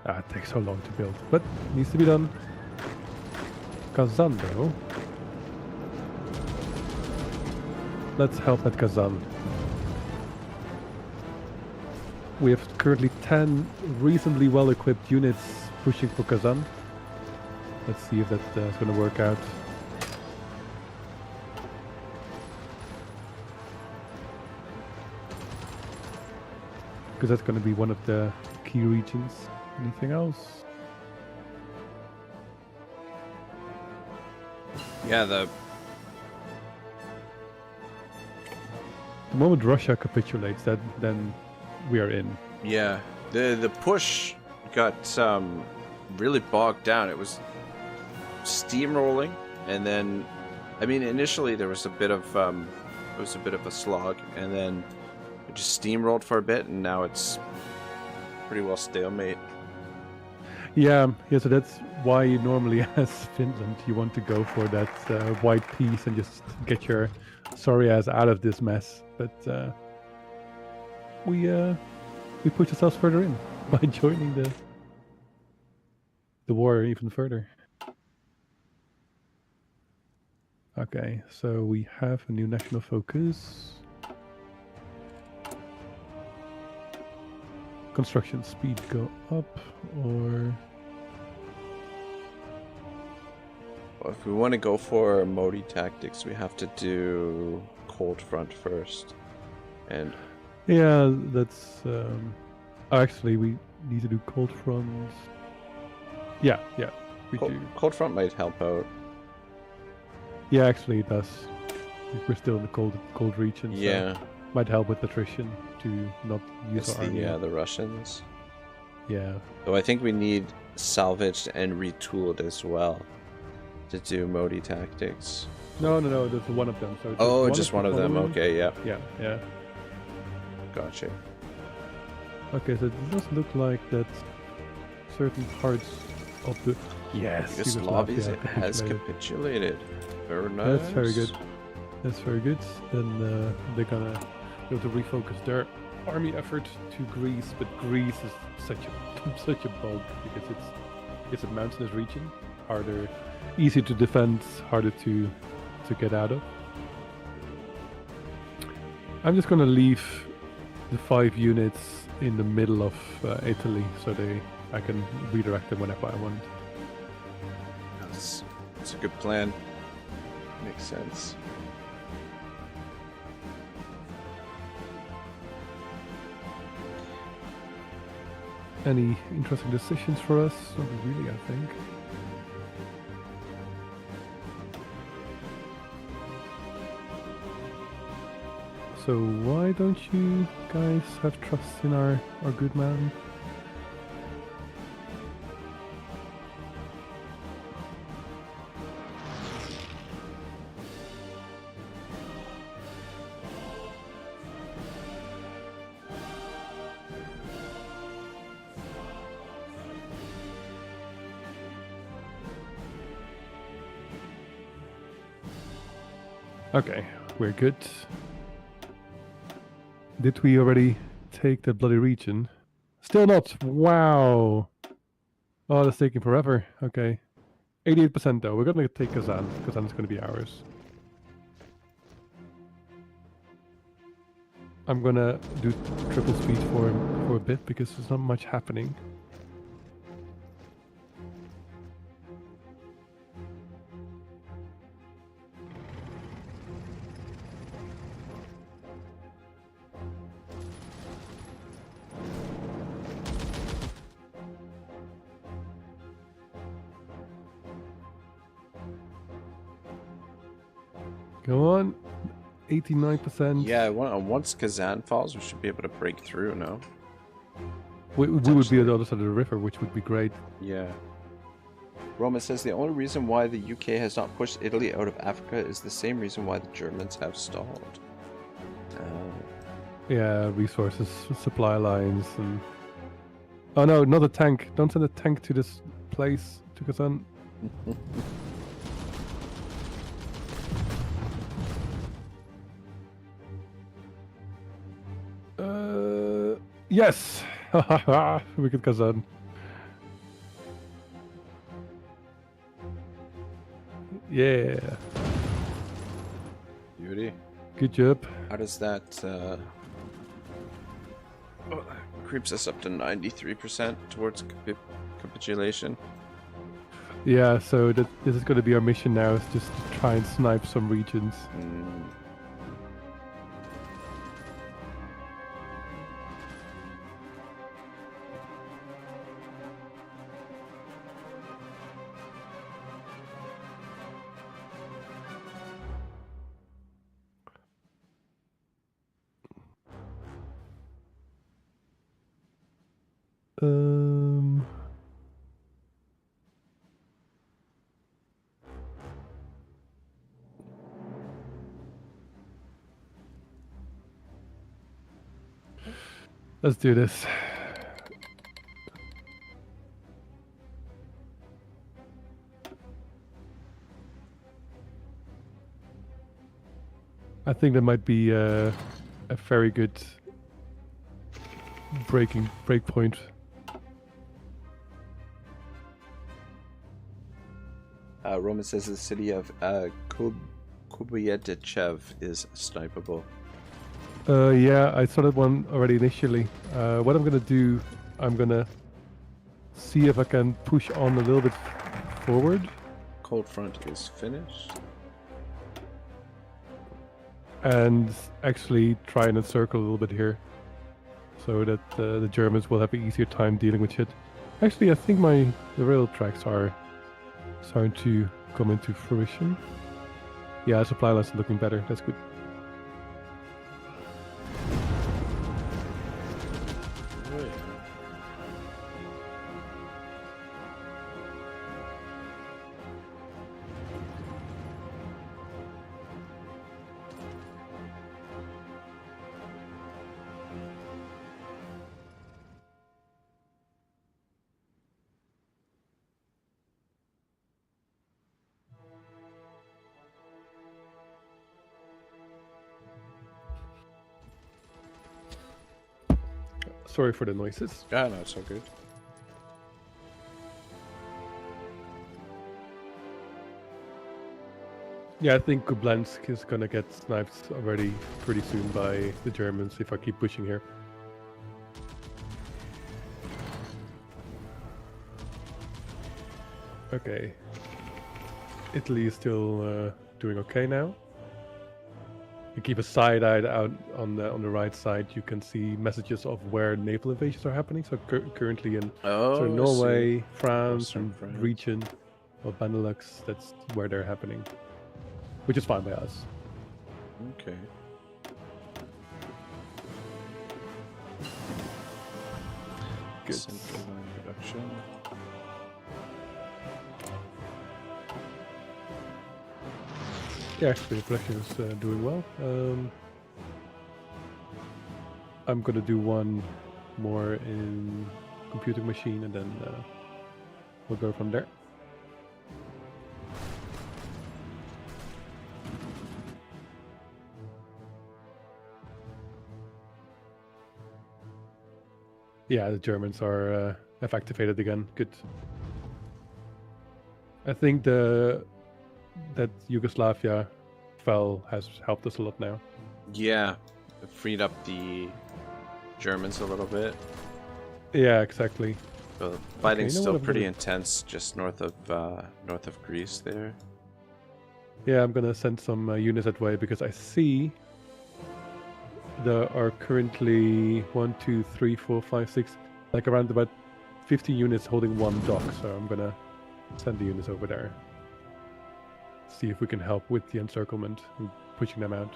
It takes so long to build, but needs to be done. Kazan though. Let's help at Kazan. We have currently 10 reasonably well-equipped units pushing for Kazan. Let's see if that's going to work out. Because that's going to be one of the key regions. Anything else? Yeah, the moment Russia capitulates, then we are in. Yeah, the push got really bogged down. It was steamrolling, and then, I mean, initially there was a bit of a slog, and then it just steamrolled for a bit, and now it's pretty well stalemate. Yeah. So that's why you normally, as Finland, you want to go for that white piece and just get your sorry ass out of this mess. But we push ourselves further in by joining the war even further. Okay, so we have a new national focus. Construction speed go up, or Well, if we want to go for Modi tactics, we have to do cold front first, and yeah, that's actually we need to do cold front. Yeah, we do. Cold front might help out. Yeah, actually it does. We're still in the cold region. Yeah, so might help with attrition to not use it's our army. the Russians. Yeah. So I think we need salvaged and retooled as well to do Modi tactics. No, that's one of them. So Oh, just one of them. Okay, yeah. Yeah. Gotcha. Okay, so it does look like that certain parts of the Yugoslavia has capitulated. Very nice. That's very good. That's very good. Then they're gonna be able to refocus their army effort to Greece, but Greece is such a bug because it's a mountainous region, easier to defend, harder to get out of. I'm just gonna leave the 5 units in the middle of Italy so I can redirect them whenever I want. That's a good plan. Makes sense. Any interesting decisions for us? Not really, I think. So why don't you guys have trust in our good man? Okay, we're good. Did we already take the bloody region? Still not! Wow! Oh, that's taking forever. Okay. 88% though. We're gonna take Kazan. Kazan's gonna be ours. I'm gonna do triple speed for him for a bit because there's not much happening. Go on. 89%. Yeah, once Kazan falls, we should be able to break through, no? We would be on the other side of the river, which would be great. Yeah. Roma says the only reason why the UK has not pushed Italy out of Africa is the same reason why the Germans have stalled. Yeah, resources, supply lines, and Oh no, not a tank. Don't send a tank to this place, to Kazan. Yes! We get Kazan. Yeah. Beauty. Good job. How does that oh, that creeps us up to 93% towards capitulation? Yeah, so this is going to be our mission now, is just to try and snipe some regions. Let's do this. I think that might be a very good break point. Roman says the city of Kubyetichev is snipeable. Yeah, I saw that one already initially. What I'm gonna do, I'm gonna see if I can push on a little bit forward. Cold front is finished. And actually try and encircle a little bit here, so that the Germans will have an easier time dealing with shit. Actually, I think the rail tracks are starting to come into fruition. Yeah, supply lines are looking better. That's good. Sorry for the noises. Yeah, no, it's all good. Yeah, I think Kublansk is gonna get sniped already pretty soon by the Germans if I keep pushing here. Okay. Italy is still doing okay now. You keep a side eye out on the right side. You can see messages of where naval invasions are happening. So currently in sort of Norway, France, and region of Benelux, that's where they're happening, which is fine by us. Okay. Good. Central line reduction. Yeah, actually, the production is doing well. I'm gonna do one more in computing machine, and then we'll go from there. Yeah, the Germans are have activated again. Good. I think that Yugoslavia fell has helped us a lot now. Yeah, it freed up the Germans a little bit. Yeah, exactly. But fighting's still pretty intense just north of Greece there. Yeah, I'm gonna send some units that way because I see there are currently 1, 2, 3, 4, 5, 6, like around about 50 units holding one dock. So I'm gonna send the units over there. See if we can help with the encirclement and pushing them out.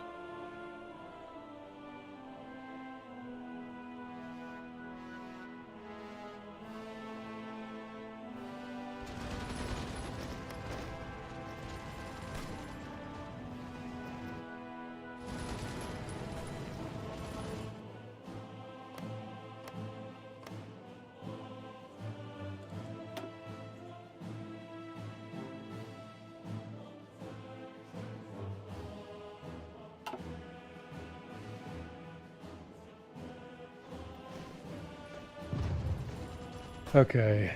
Okay.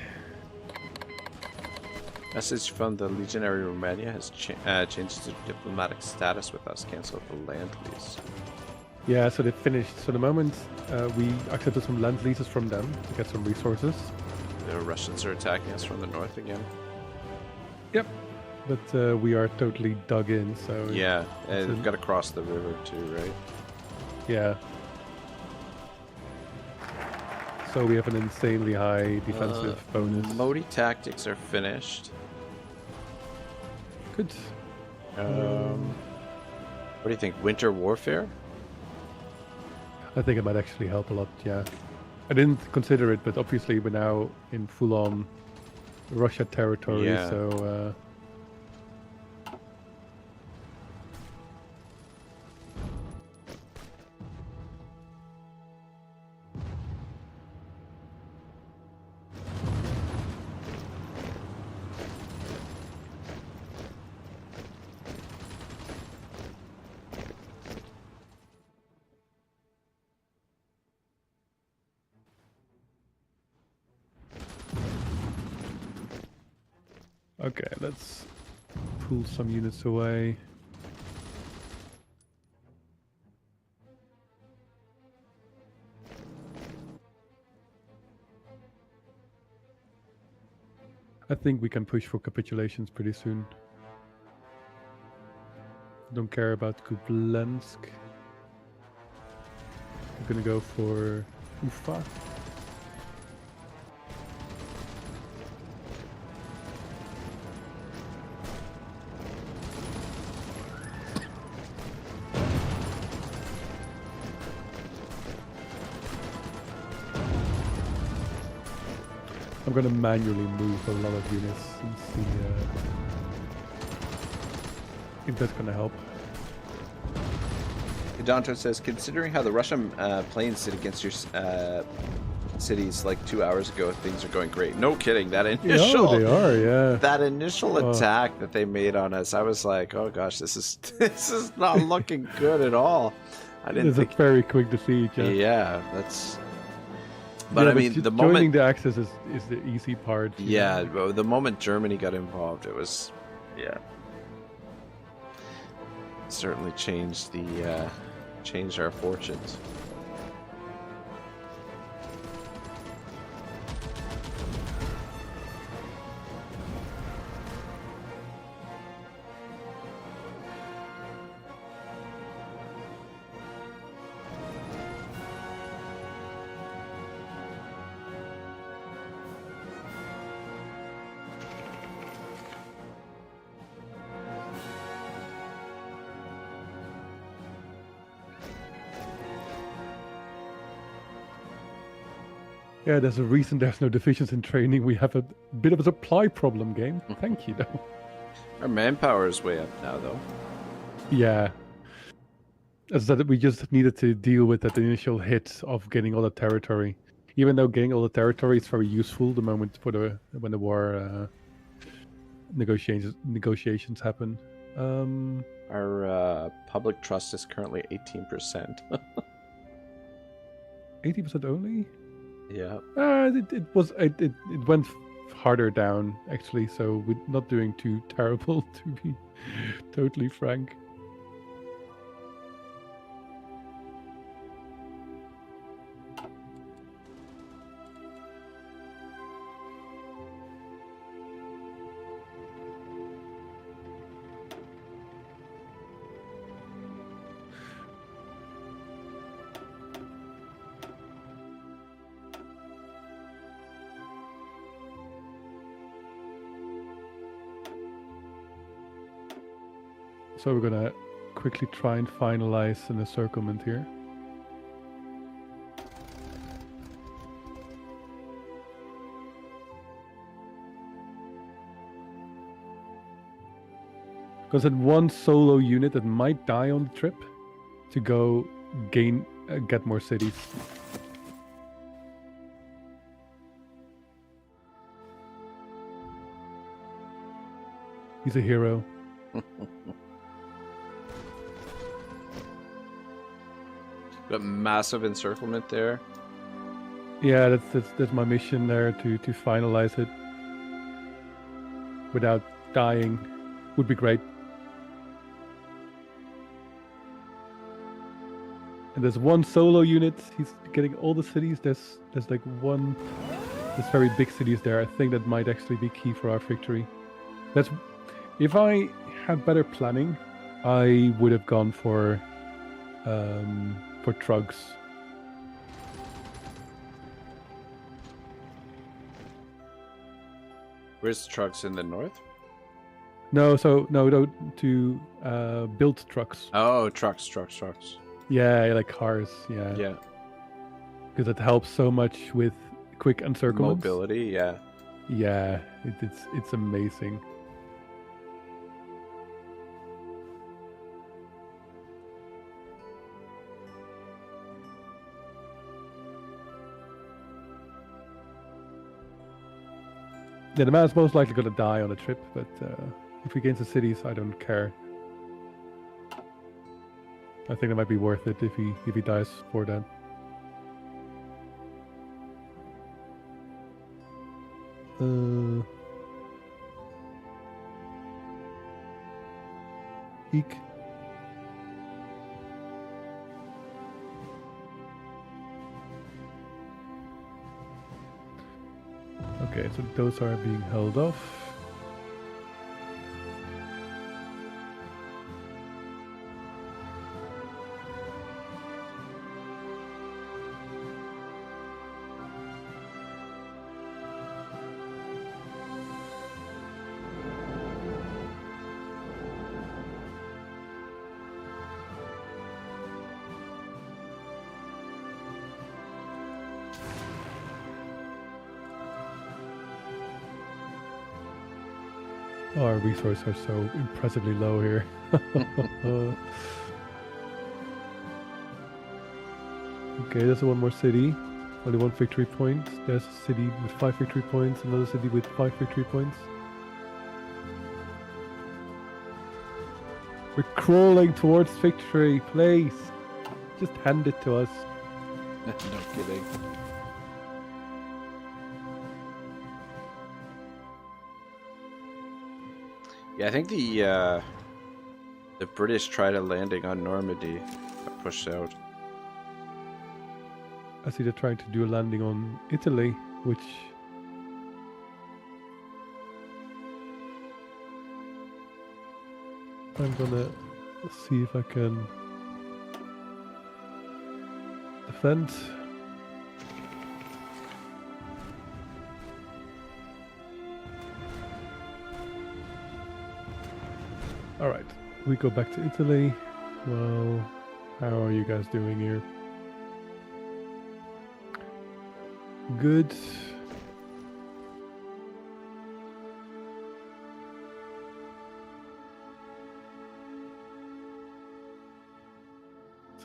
Message from the Legionary Romania has changed to diplomatic status with us. Cancel the land lease. Yeah, so they finished. So the moment we accepted some land leases from them to get some resources. The Russians are attacking us from the north again. Yep. But we are totally dug in, so... Yeah, and we've got to cross the river too, right? Yeah. So we have an insanely high defensive bonus. Modi tactics are finished. Good. What do you think? Winter warfare? I think it might actually help a lot, yeah. I didn't consider it, but obviously we're now in full-on Russia territory, Yeah. so... Okay, let's pull some units away. I think we can push for capitulations pretty soon. Don't care about Kublensk. I'm gonna go for Ufa. I'm gonna manually move a lot of units and see if that's gonna help. Danto says, considering how the Russian planes sit against your cities like 2 hours ago, things are going great. No kidding. That initial, they are, yeah. That initial attack that they made on us, I was like, oh gosh, this is not looking good at all. I didn't think a very quick defeat. Yeah, yeah, that's. But I mean, the moment joining the Axis is the easy part. Yeah, the moment Germany got involved, it was, yeah, certainly changed our fortunes. Yeah, there's a reason there's no divisions in training. We have a bit of a supply problem, game. Thank you, though. Our manpower is way up now, though. Yeah. As that we just needed to deal with that initial hit of getting all the territory. Even though getting all the territory is very useful the moment when the war negotiations happen. Our public trust is currently 18%. 80% only? Yeah. It went harder down actually, so we're not doing too terrible, to be totally frank. So we're gonna quickly try and finalize an encirclement here. Because at one solo unit that might die on the trip to go get more cities. He's a hero. Got massive encirclement there. Yeah, that's my mission there to finalize it without dying. Would be great. And there's one solo unit. He's getting all the cities. There's like one. There's very big cities there. I think that might actually be key for our victory. That's if I had better planning, I would have gone for trucks. Where's trucks in the north? No, to build trucks. Oh, trucks. Yeah, like cars. Yeah. Yeah. Because it helps so much with quick encirclements. Mobility, yeah. Yeah, it's amazing. Yeah, the man's most likely going to die on a trip, but if he gains the cities, I don't care. I think it might be worth it if he dies for that. Eek. Okay, so those are being held off. Oh, our resources are so impressively low here. Okay, there's one more city. Only one victory point. There's a city with 5 victory points, another city with 5 victory points. We're crawling towards victory, please. Just hand it to us. No kidding. Yeah, I think the British tried a landing on Normandy, got pushed out. I see they're trying to do a landing on Italy, which I'm gonna see if I can defend. Alright, we go back to Italy. Well, how are you guys doing here? Good.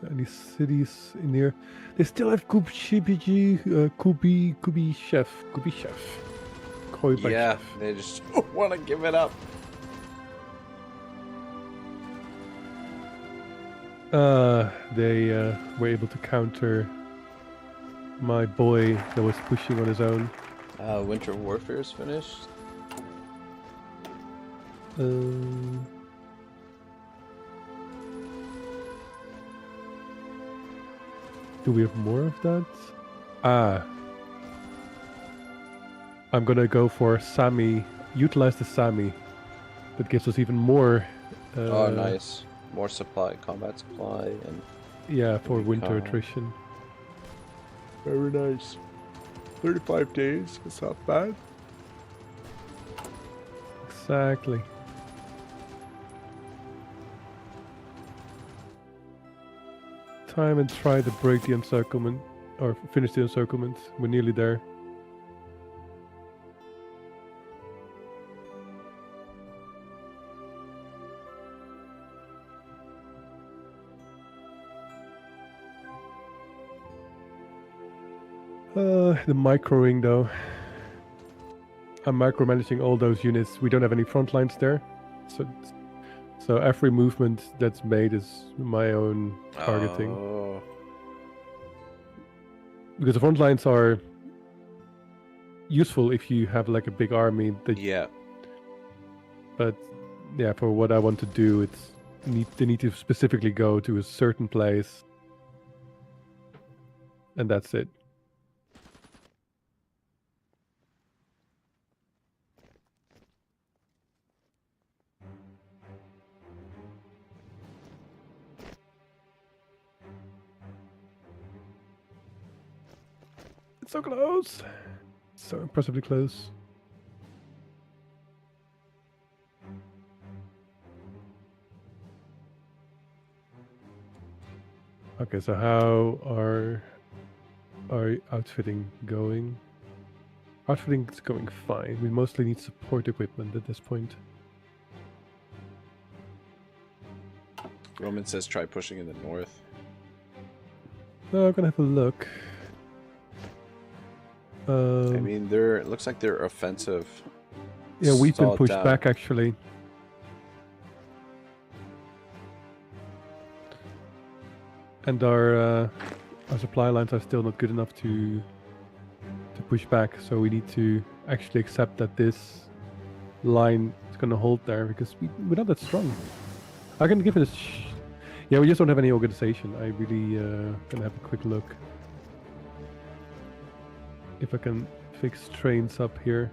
So any cities in here? They still have Kubi Chef. Koi by Yeah, Chef. they just don't want to give it up. They were able to counter my boy that was pushing on his own. Winter Warfare is finished. Do we have more of that? I'm gonna go for Sami. Utilize the Sami. That gives us even more. Oh, nice. More supply, combat supply, and yeah, for winter car. attrition. Very nice. 35 days. It's not bad. Exactly. Time and try to break the encirclement, or finish the encirclement. We're nearly there. The microing though. I'm micromanaging all those units. We don't have any front lines there. So every movement that's made is my own targeting. Oh. because the front lines are useful if you have like a big army. Yeah. But yeah, for what I want to do, they need to specifically go to a certain place, and that's it. It's so close. So impressively close. Okay, so how are outfitting going? Outfitting is going fine. We mostly need support equipment at this point. Roman says try pushing in the north. I'm gonna have a look. I mean, it looks like their offensive. Yeah, we've been pushed down. back actually. And our supply lines are still not good enough to push back, so we need to actually accept that this line is going to hold there because we're not that strong. I can give it a yeah, we just don't have any organization. I really gonna have a quick look if I can fix trains up here,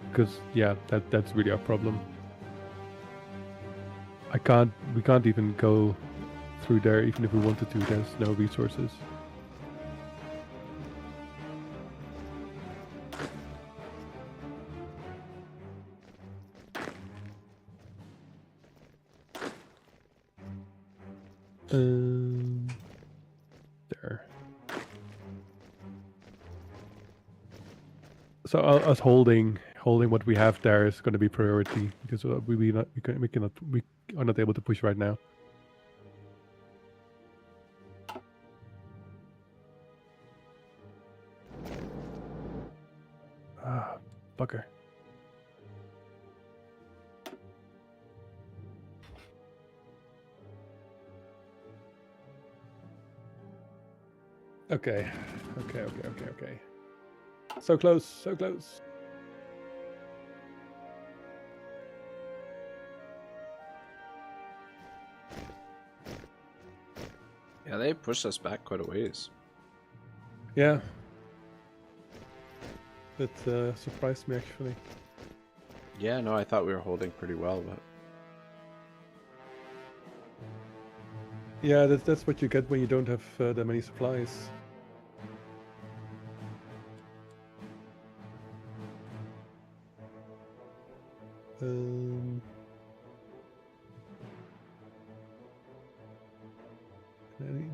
because yeah, that's really our problem. We can't even go through there even if we wanted to. There's no resources. There. So us holding what we have there is going to be priority because we are not able to push right now. Ah, bugger. Okay. So close, so close. Yeah, they pushed us back quite a ways. Yeah. That surprised me actually. Yeah, no, I thought we were holding pretty well, but yeah, that's what you get when you don't have that many supplies.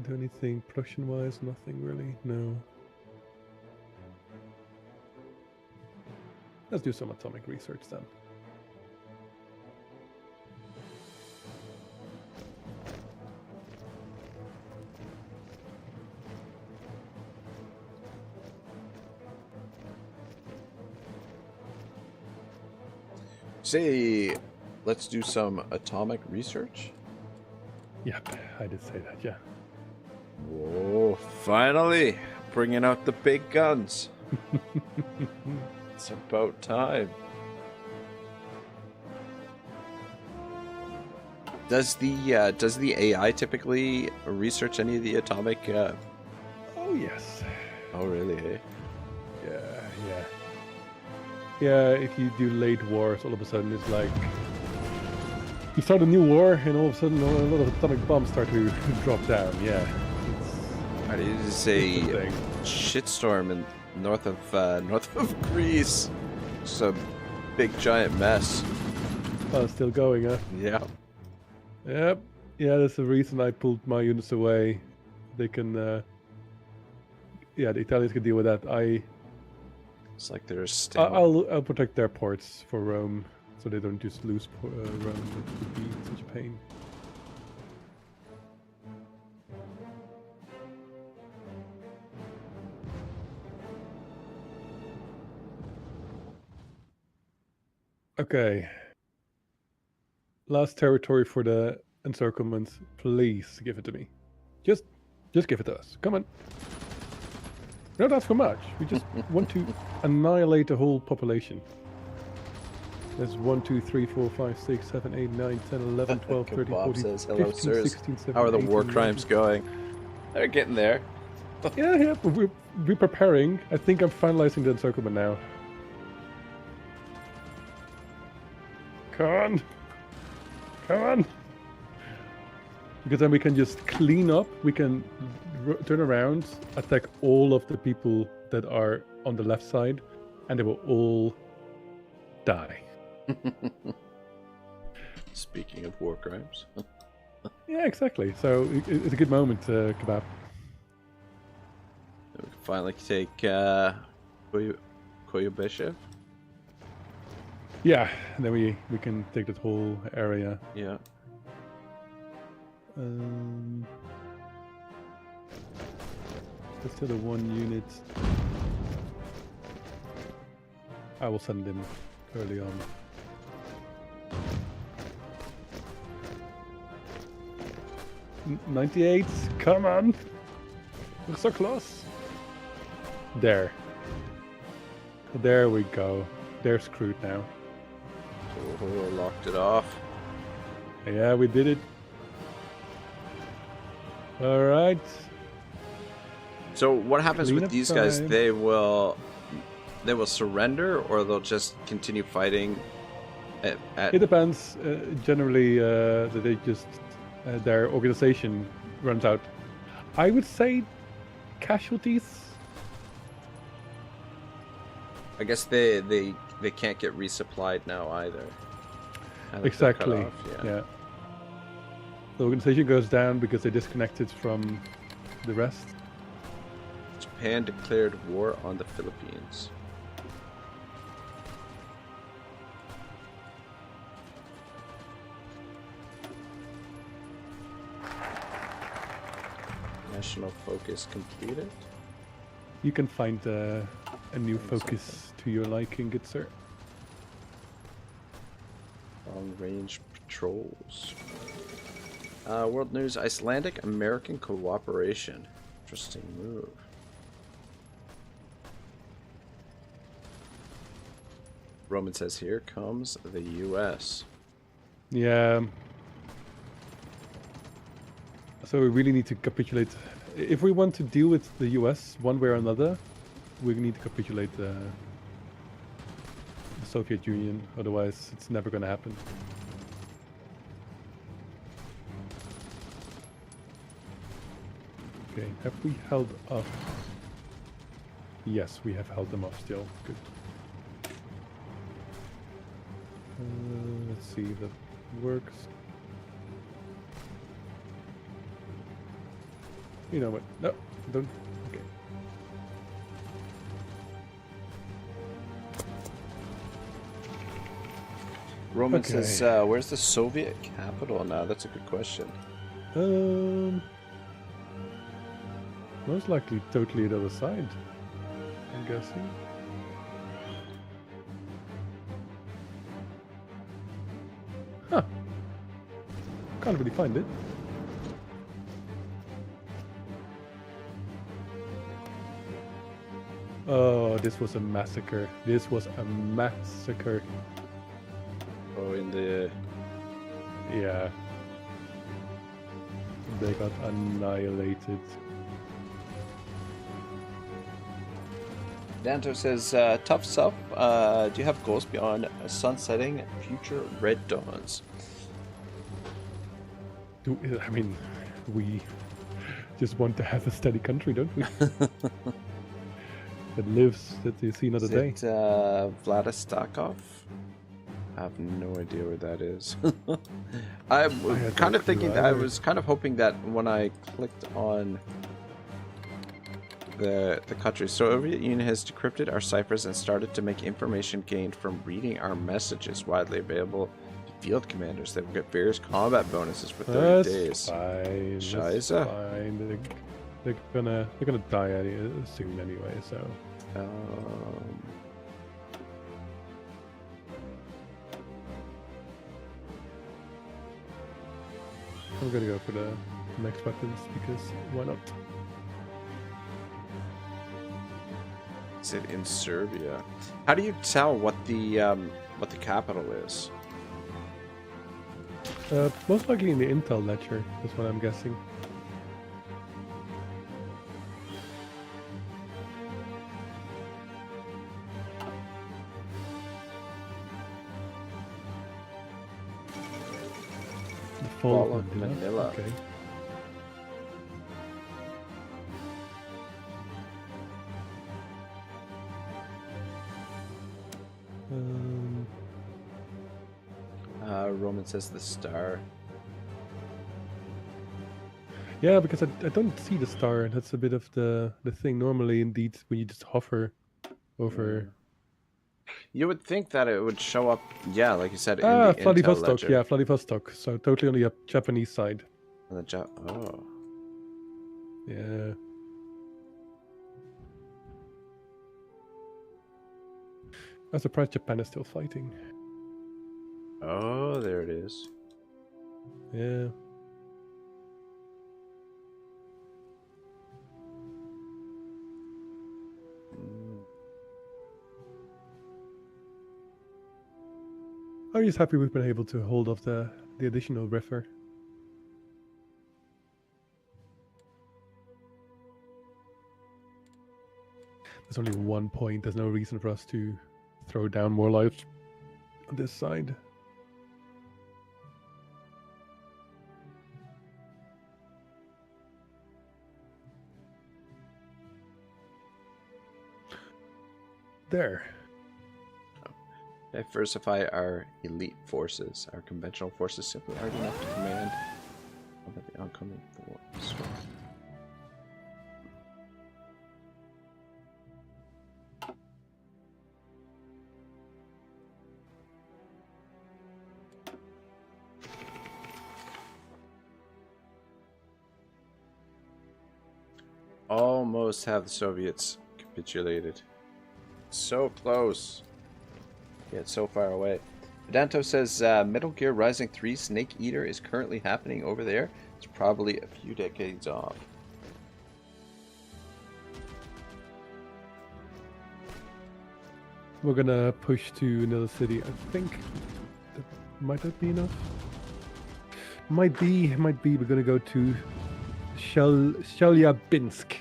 Do anything production-wise? Nothing really. No. Let's do some atomic research then. say, let's do some atomic research. Yep, I did say that. Yeah. Whoa! Finally, bringing out the big guns. It's about time. Does the AI typically research any of the atomic? Oh yes. Oh really? Eh? Yeah. If you do late wars, all of a sudden it's like you start a new war, and all of a sudden a lot of atomic bombs start to drop down. Yeah. It is a shitstorm in north of Greece. It's a big giant mess. Oh, it's still going, huh? Yeah. Yep. Yeah, that's the reason I pulled my units away. They can, yeah, the Italians can deal with that. It's like there's. I'll protect their ports for Rome, so they don't just lose Rome. That would be such a pain. Okay. Last territory for the encirclement. Please give it to me. Just give it to us. Come on. We don't ask for much. We just want to annihilate the whole population. There's 1, 2, 3, 4, 5, 6, 7, 8, 9, 10, 11, 12, 13, Bob 14, says, 15, hello, sirs. 16, 17, How are the 18, war 19. crimes going? They're getting there. Yeah, but we're preparing. I think I'm finalizing the encirclement now. Come on! Because then we can just clean up. We can turn around, attack all of the people that are on the left side, and they will all die. Speaking of war crimes. Yeah, exactly. So it's a good moment, Kebab. We can finally take Koyobeshev. Yeah, and then we can take that whole area. Yeah. There's still the one unit. I will send him early on. N 98, come on! We're so close. There we go. They're screwed now. Oh, locked it off. Yeah, we did it. All right. So what happens with Cleanup these guys? time. They will surrender, or they'll just continue fighting. At It depends. Generally, they just their organization runs out. I would say casualties. I guess they can't get resupplied now either. Now that they're cut Exactly. off, Yeah. The organization goes down because they disconnected from the rest. Japan declared war on the Philippines. National focus completed. You can find a new focus to your liking, good sir. Long range patrols. World news: Icelandic American cooperation. Interesting move. Roman says, "Here comes the U.S." Yeah. So we really need to capitulate. If we want to deal with the US one way or another, we need to capitulate the Soviet Union. Otherwise, it's never going to happen. Okay, have we held off? Yes, we have held them off still. Good. Let's see if that works. You know what? No, don't. Okay. Roman Okay. says, "Where's the Soviet capital now?" That's a good question. Most likely totally the other side, I'm guessing. Huh. Can't really find it. Oh, this was a massacre. This was a massacre. Oh, in the Yeah. They got annihilated. Danto says, "Tough stuff. Do you have goals beyond sunsetting future red dawns?" I mean, we just want to have a steady country, don't we? That lives, that you see another Is day. it Vladistakov? I have no idea where that is. I'm had kind no of thinking clue that I either. was kind of hoping that when I clicked on the country, Soviet Union has decrypted our ciphers and started to make information gained from reading our messages widely available to field commanders. They've got various combat bonuses for 30 That's days. fine. That's Scheiße. fine. They're gonna die soon anyway. So I'm gonna go for the next weapons, because why not? Is it in Serbia? How do you tell what the capital is? Most likely in the Intel ledger, is what I'm guessing. The fall of Manila. Okay. Roman says the star. Yeah, because I don't see the star. That's a bit of the thing. Normally, indeed, when you just hover over. You would think that it would show up, yeah, like you said, in the Intel Vladivostok. ledger. Yeah, Vladivostok. So totally on the Japanese side. On the oh. Yeah. I'm surprised Japan is still fighting. Oh, there it is. Yeah. I'm just happy we've been able to hold off the additional river. There's only 1 point. There's no reason for us to throw down more lives on this side. There. Diversify our elite forces. Our conventional forces simply aren't enough to command the oncoming force. Almost have the Soviets capitulated. So close. Yet so far away. Vedanto says Metal Gear Rising 3 Snake Eater is currently happening over there. It's probably a few decades off. We're gonna push to another city. I think might that be enough? Might be. We're gonna go to Chelyabinsk.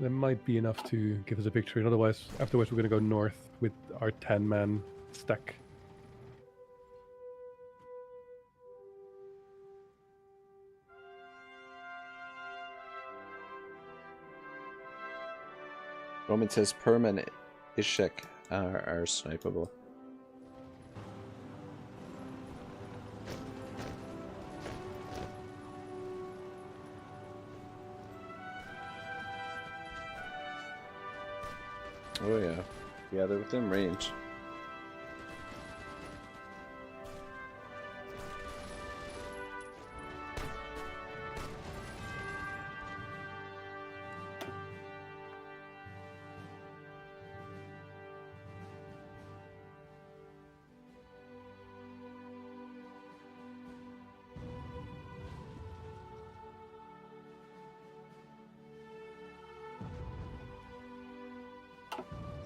That might be enough to give us a victory. And otherwise, afterwards, we're gonna go north with our 10-man stack. Roman says Perm and Ishek are snipeable. Oh yeah. Yeah, they're within range.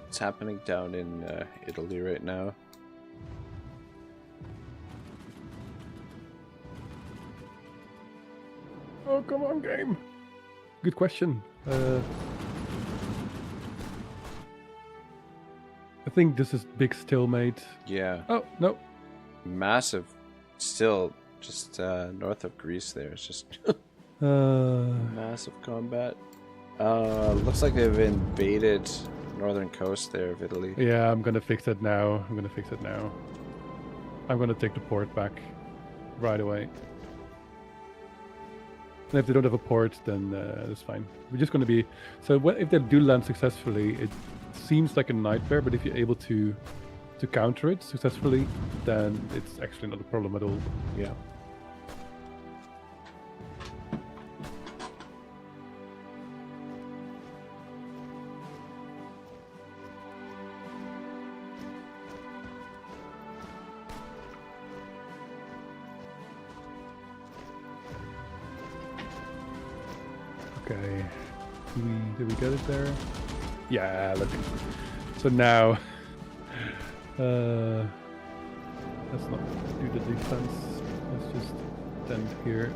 What's happening down in Italy right now? Oh, come on, game. Good question. I think this is big stalemate. Yeah. Oh, no. Massive. Still just north of Greece there. It's just massive combat. Looks like they've invaded northern coast there of Italy. Yeah, I'm gonna fix it now. I'm gonna take the port back right away. And if they don't have a port, then that's fine. We're just gonna be... So if they do land successfully, it seems like a nightmare, but if you're able to counter it successfully, then it's actually not a problem at all. Yeah. Okay. Did we get it there? Yeah, look. So now, let's not do the defense. Let's just stand here.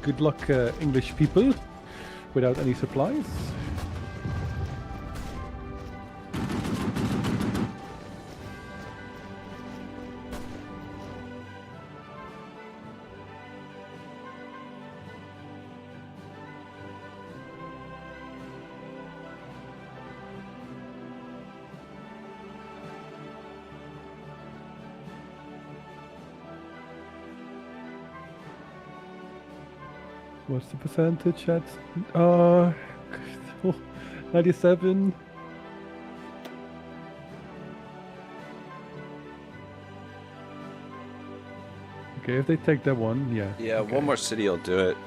Good luck, English people, without any supplies. What's the percentage at? 97. Okay, if they take that one, yeah. Yeah, okay. one more city will do it.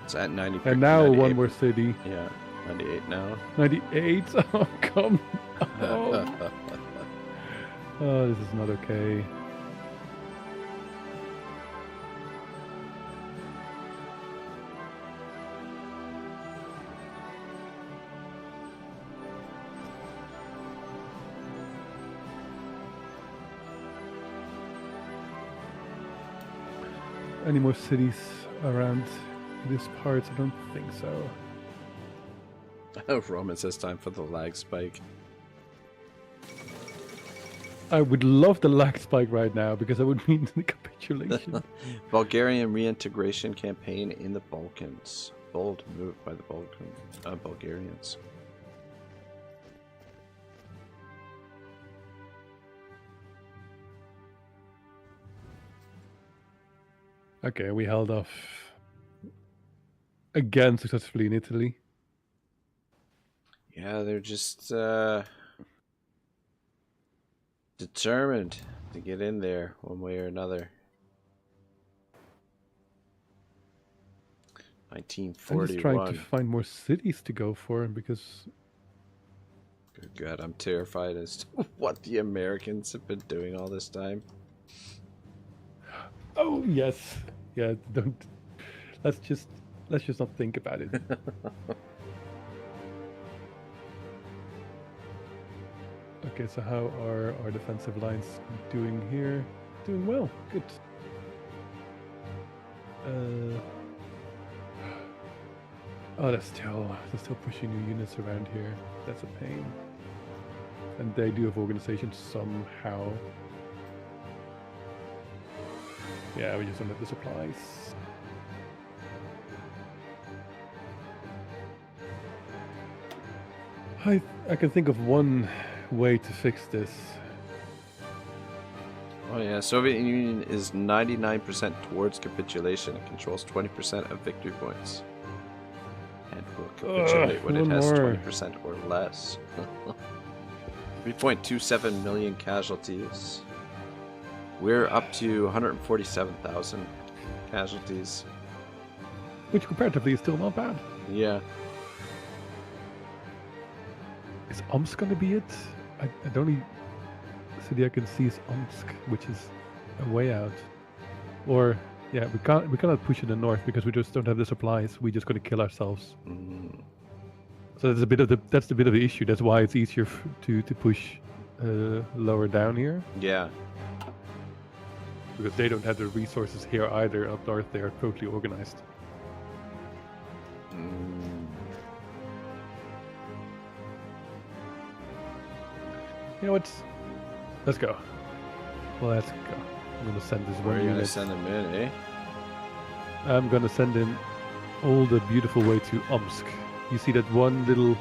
It's at 90. And now 98. one more city. Yeah, 98 now. 98? Oh, come on. Oh, this is not okay. Any more cities around this part? I don't think so. Roman says time for the lag spike. I would love the lag spike right now because that would mean the capitulation. Bulgarian reintegration campaign in the Balkans. Bold move by the Bulgarians. Okay, we held off again successfully in Italy. Yeah, they're just determined to get in there one way or another. 1941. I'm just trying to find more cities to go for because... Good God, I'm terrified as to what the Americans have been doing all this time. Oh yes, yeah. Don't. Let's just not think about it. Okay, so how are our defensive lines doing here? Doing well. Good. Oh, they're still pushing new units around here. That's a pain. And they do have organization somehow. Yeah, we just don't have the supplies. I can think of one way to fix this. Oh yeah, Soviet Union is 99% towards capitulation and controls 20% of victory points. And will capitulate when it has 20% or less. 3.27 million casualties. We're up to 147,000 casualties. Which comparatively is still not bad. Yeah. Is Omsk going to be it? The only city I can see is Omsk, which is a way out. Or, yeah, we cannot push in the north because we just don't have the supplies. We're just going to kill ourselves. Mm. So that's a bit of the issue. That's why it's easier to push lower down here. Yeah. Because they don't have the resources here either. Up north, they are totally organized. Mm. You know what? Let's go. Let's go. I'm gonna send this Where one are you unit. gonna send them in, eh? I'm gonna send in all the beautiful way to Omsk. You see that one little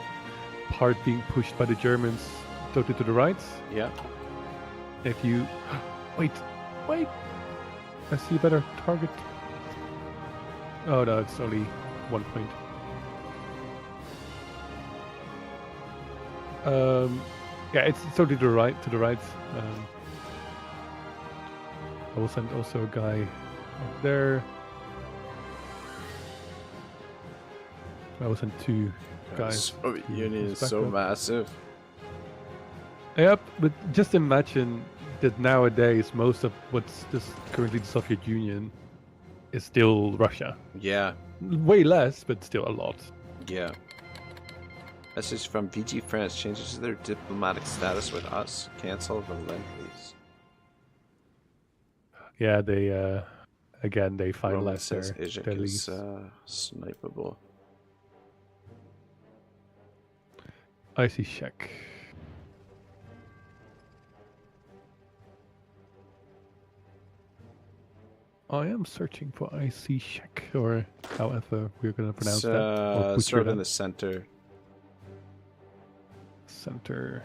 part being pushed by the Germans totally to the right? Yeah. If you... Wait! I see a better target. Oh no, it's only 1 point. Yeah, it's totally to the right. I will send also a guy up there. I will send two guys. Soviet Union is so massive. Yep, but just imagine that nowadays most of what's currently the Soviet Union is still Russia. Yeah. Way less, but still a lot. Yeah. Message from VG France changes their diplomatic status with us. Cancel the lend lease. Yeah, they again they Roman finalized says their Izhik lease. is snipeable. Icy check. I am searching for IC check, or however we're gonna pronounce that. Or Sort of in that. the center. Center.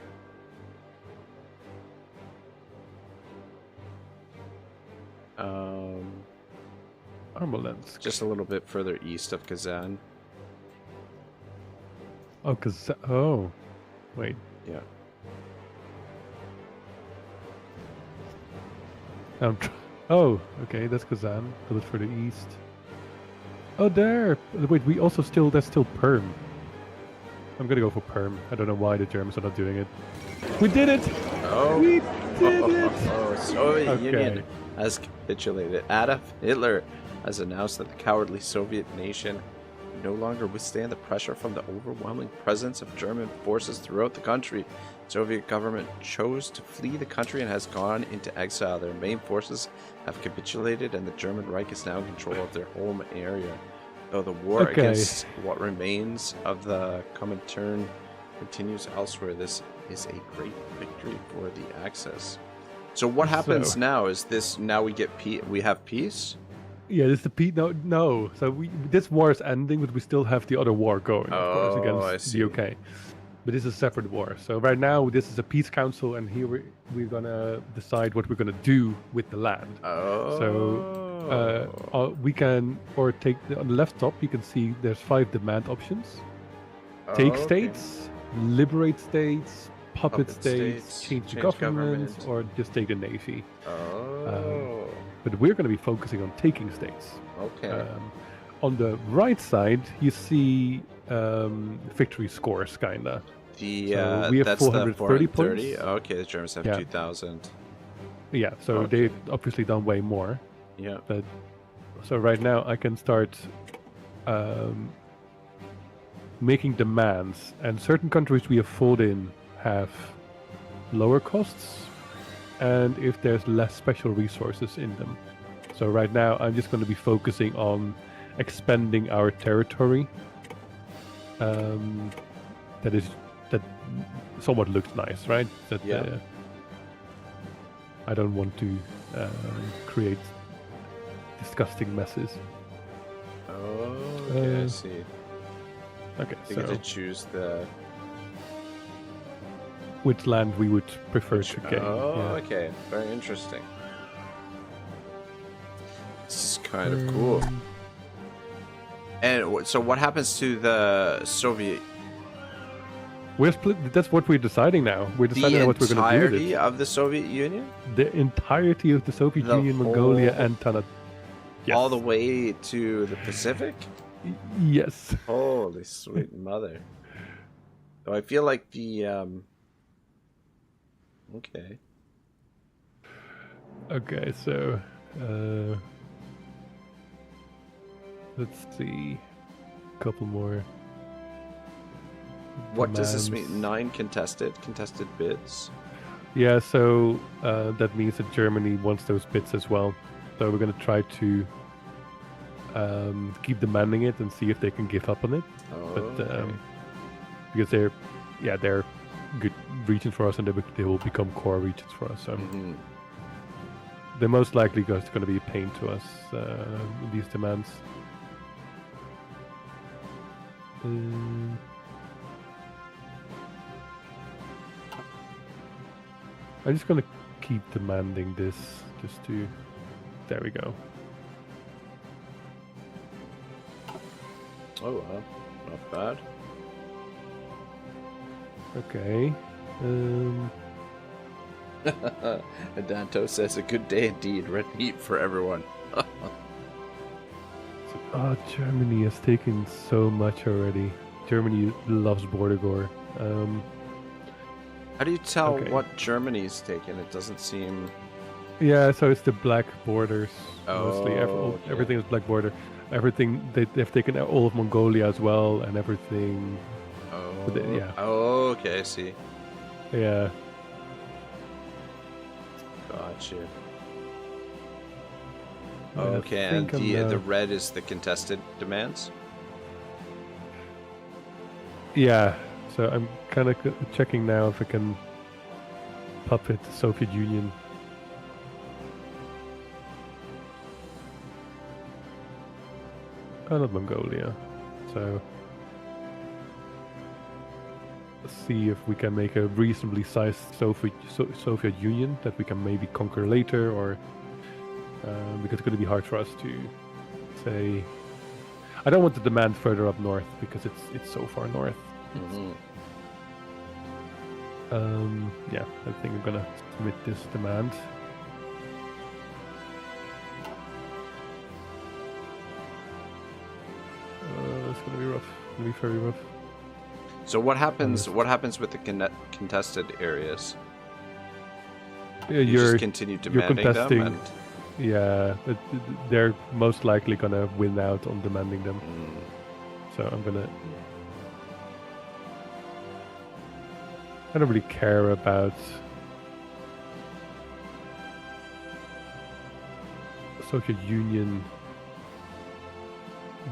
Armolensk. Just a little bit further east of Kazan. Oh, Kazan. Oh, wait. Yeah. Oh, okay, that's Kazan. A little further east. Oh, there. Wait, that's still Perm. I'm gonna go for Perm. I don't know why the Germans are not doing it. We did it! Oh. We did it! Soviet Union has capitulated. Adolf Hitler has announced that the cowardly Soviet nation no longer withstand the pressure from the overwhelming presence of German forces throughout the country. The Soviet government chose to flee the country and has gone into exile. Their main forces have capitulated and the German Reich is now in control of their home area. Though the war against what remains of the Comintern continues elsewhere, this is a great victory for the Axis. So what happens now? Is this now we get we have peace? Yeah, this is the peace. No. So this war is ending, but we still have the other war going, of course, against the UK. But this is a separate war. So right now, this is a peace council, and here we're gonna decide what we're gonna do with the land. So we can, or take on the left top, you can see there's 5 demand options. Take states, liberate states, puppet states, change the government, or just take the navy. But we're going to be focusing on taking states. Okay. On the right side, you see victory scores, kinda. We have that's 430 the points. Okay, the Germans have 2,000. Yeah, so they've obviously done way more. Yeah. But so right now I can start making demands, and certain countries we have fought in have lower costs, and if there's less special resources in them. So right now I'm just going to be focusing on expanding our territory. That somewhat looks nice, right? I don't want to create disgusting messes. Okay, I see. Okay, you get to choose which land we would prefer to gain. Okay, very interesting. This is kind of cool. And so, what happens to the Soviet? We're split. That's what we're deciding now. We're deciding what we're going to do. The entirety of the Soviet Union? The entirety of the Soviet Union, Mongolia, and Tanat. Yes. All the way to the Pacific? Yes. Holy sweet mother. So I feel like the... Okay. Okay, so... let's see. A couple more. What does this mean? 9 contested bids? Yeah, so that means that Germany wants those bids as well. So we're going to try to keep demanding it and see if they can give up on it. Because they're good regions for us, and they will become core regions for us. So they're most likely going to be a pain to us, these demands. I'm just gonna keep demanding this, just to... There we go. Oh well, not bad. Okay. Adanto says, a good day indeed, red meat for everyone. Germany has taken so much already. Germany loves border gore. How do you tell Okay. what Germany's taken? It doesn't seem. Yeah, so it's the black borders mostly. Okay. Everything is black border. Everything they've taken all of Mongolia as well, and everything. But yeah, Okay, I see. yeah. Gotcha. I Okay, and think the red is the contested demands? Yeah, so I'm kind of checking now if I can puppet the Soviet Union. Oh, not Mongolia. So let's see if we can make a reasonably sized Soviet Union that we can maybe conquer later, or because it's going to be hard for us to say. I don't want to demand further up north because it's so far north. Mm-hmm. Yeah, I think I'm gonna submit this demand. It's gonna be rough. It's gonna be very rough. So what happens? What happens with the contested areas? Yeah, You just continue demanding them, and yeah, they're most likely gonna win out on demanding them. So I'm gonna. I don't really care about the Soviet Union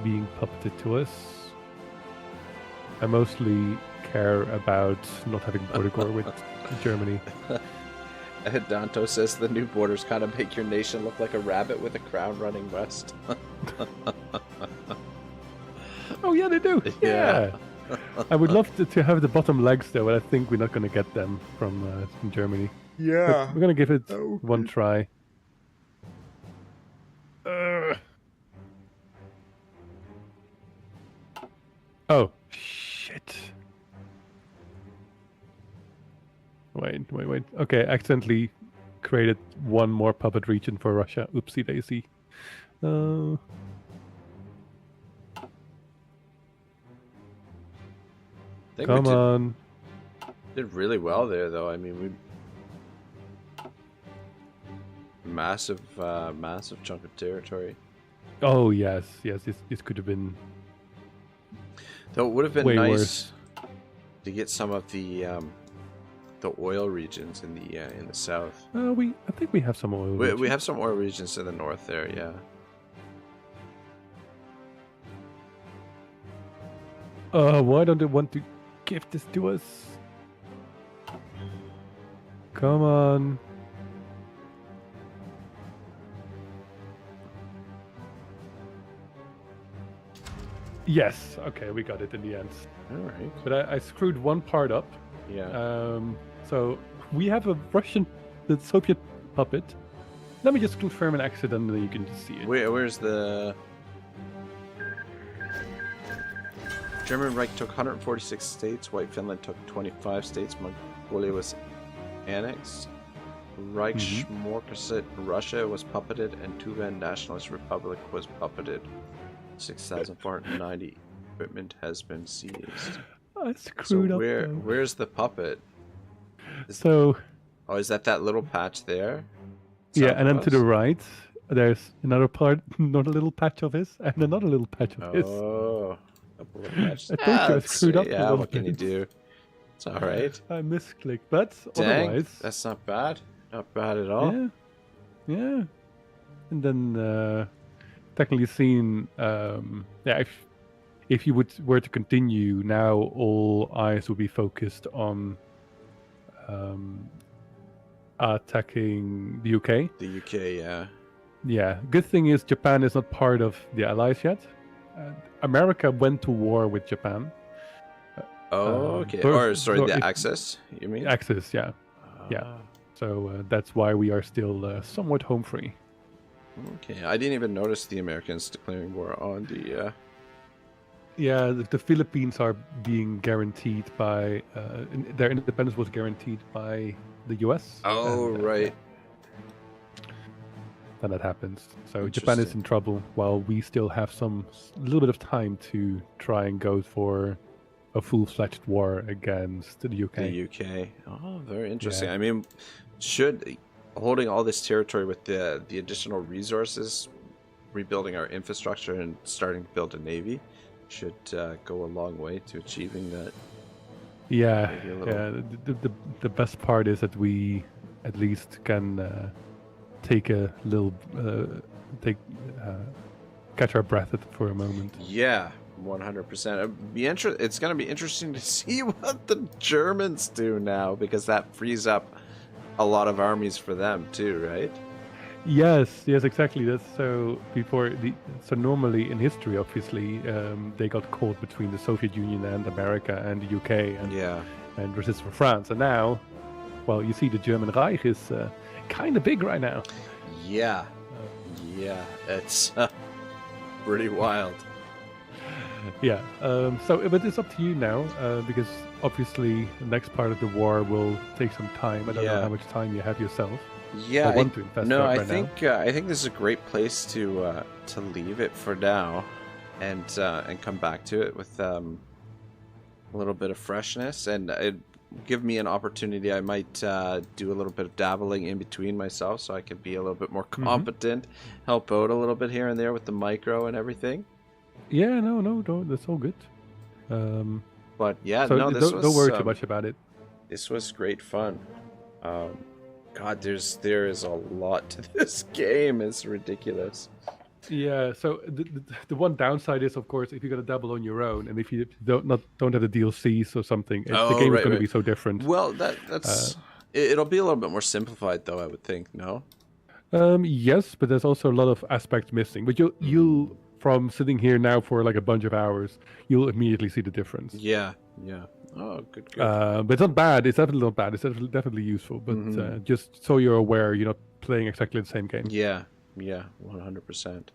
being puppeted to us. I mostly care about not having border war with Germany. Danto says the new borders kind of make your nation look like a rabbit with a crown running west. Oh yeah, they do. Yeah. I would love to have the bottom legs though, but I think we're not going to get them from Germany. Yeah. But we're going to give it one try. Oh, shit. Wait. Okay, accidentally created one more puppet region for Russia. Oopsie daisy. Come on. Did really well there, though. I mean, massive chunk of territory. Oh yes. This could have been. Though it would have been way nice worse to get some of the oil regions in the south. I think we have some oil. We have some oil regions in the north there, yeah. Why don't they want to give this to us? Come on. Yes. Okay, we got it in the end. All right. But I screwed one part up. Yeah. So we have the Soviet puppet. Let me just confirm an accident, and then you can just see it. Where's the German Reich took 146 states. White Finland took 25 states. Mongolia was annexed. Reichsmarquisate Russia was puppeted, and Tuvan Nationalist Republic was puppeted. 6,490 equipment has been seized. I screwed up. Where's the puppet? Is that little patch there? Yeah, and then to the right, there's another little patch of his, and another little patch of his. Oh, couple of patches. I told you I screwed up. Yeah, what can you do? It's all right. I misclicked, but Dang, otherwise, that's not bad. Not bad at all. Yeah. And then technically seen, if you were to continue now, all eyes would be focused on attacking the UK. The UK, yeah. Yeah. Good thing is Japan is not part of the Allies yet. America went to war with Japan. Okay. The Axis, you mean? Axis, yeah. Yeah. So that's why we are still somewhat home free. Okay, I didn't even notice the Americans declaring war on the. Yeah, the Philippines are being guaranteed by their independence was guaranteed by the U.S. Oh, right. Then that happens. So Japan is in trouble, while we still have a little bit of time to try and go for a full-fledged war against the UK. The UK. Oh, very interesting. Yeah. I mean, should holding all this territory with the additional resources, rebuilding our infrastructure, and starting to build a navy, should go a long way to achieving that. Yeah, Maybe a little- yeah. The best part is that we at least can take a little catch our breath for a moment. Yeah, 100%. It's going to be interesting to see what the Germans do now, because that frees up a lot of armies for them too, right? Yes, exactly. That's so so normally in history, obviously, they got caught between the Soviet Union and America and the UK and resist for France. And now, well, you see the German Reich is kind of big right now. Yeah, it's pretty wild. Yeah. But it's up to you now, because obviously the next part of the war will take some time. I don't know how much time you have yourself. Yeah, I want to invest I right think I think this is a great place to leave it for now, and come back to it with a little bit of freshness, and it give me an opportunity. I might do a little bit of dabbling in between myself, so I can be a little bit more competent, help out a little bit here and there with the micro and everything. Yeah, no, that's all good. But yeah, so this don't worry too much about it. This was great fun. God, there is a lot to this game. It's ridiculous. Yeah. So the one downside is, of course, if you're gonna double on your own, and if you don't have the DLCs or something, the game is going to be so different. Well, that's it'll be a little bit more simplified, though, I would think. No. Yes, but there's also a lot of aspects missing. But you'll from sitting here now for like a bunch of hours, you'll immediately see the difference. Yeah. Oh, good. But it's not bad. It's definitely not bad. It's definitely useful. But just so you're aware, you're not playing exactly the same game. Yeah, 100%.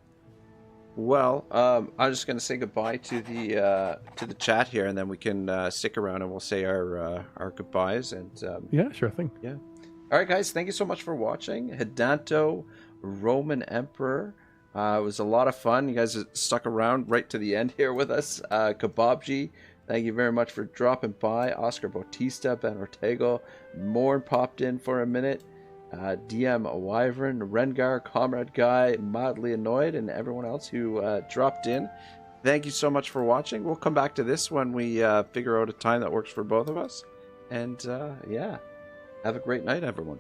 Well, I'm just gonna say goodbye to the chat here, and then we can stick around and we'll say our goodbyes. And yeah, sure thing. Yeah. All right, guys. Thank you so much for watching. Hidanto, Roman Emperor. It was a lot of fun. You guys stuck around right to the end here with us. Kebabji, thank you very much for dropping by. Oscar Bautista, Ben Ortego, Morn popped in for a minute. DM Wyvern, Rengar, Comrade Guy, Mildly Annoyed, and everyone else who dropped in. Thank you so much for watching. We'll come back to this when we figure out a time that works for both of us. And yeah, have a great night, everyone.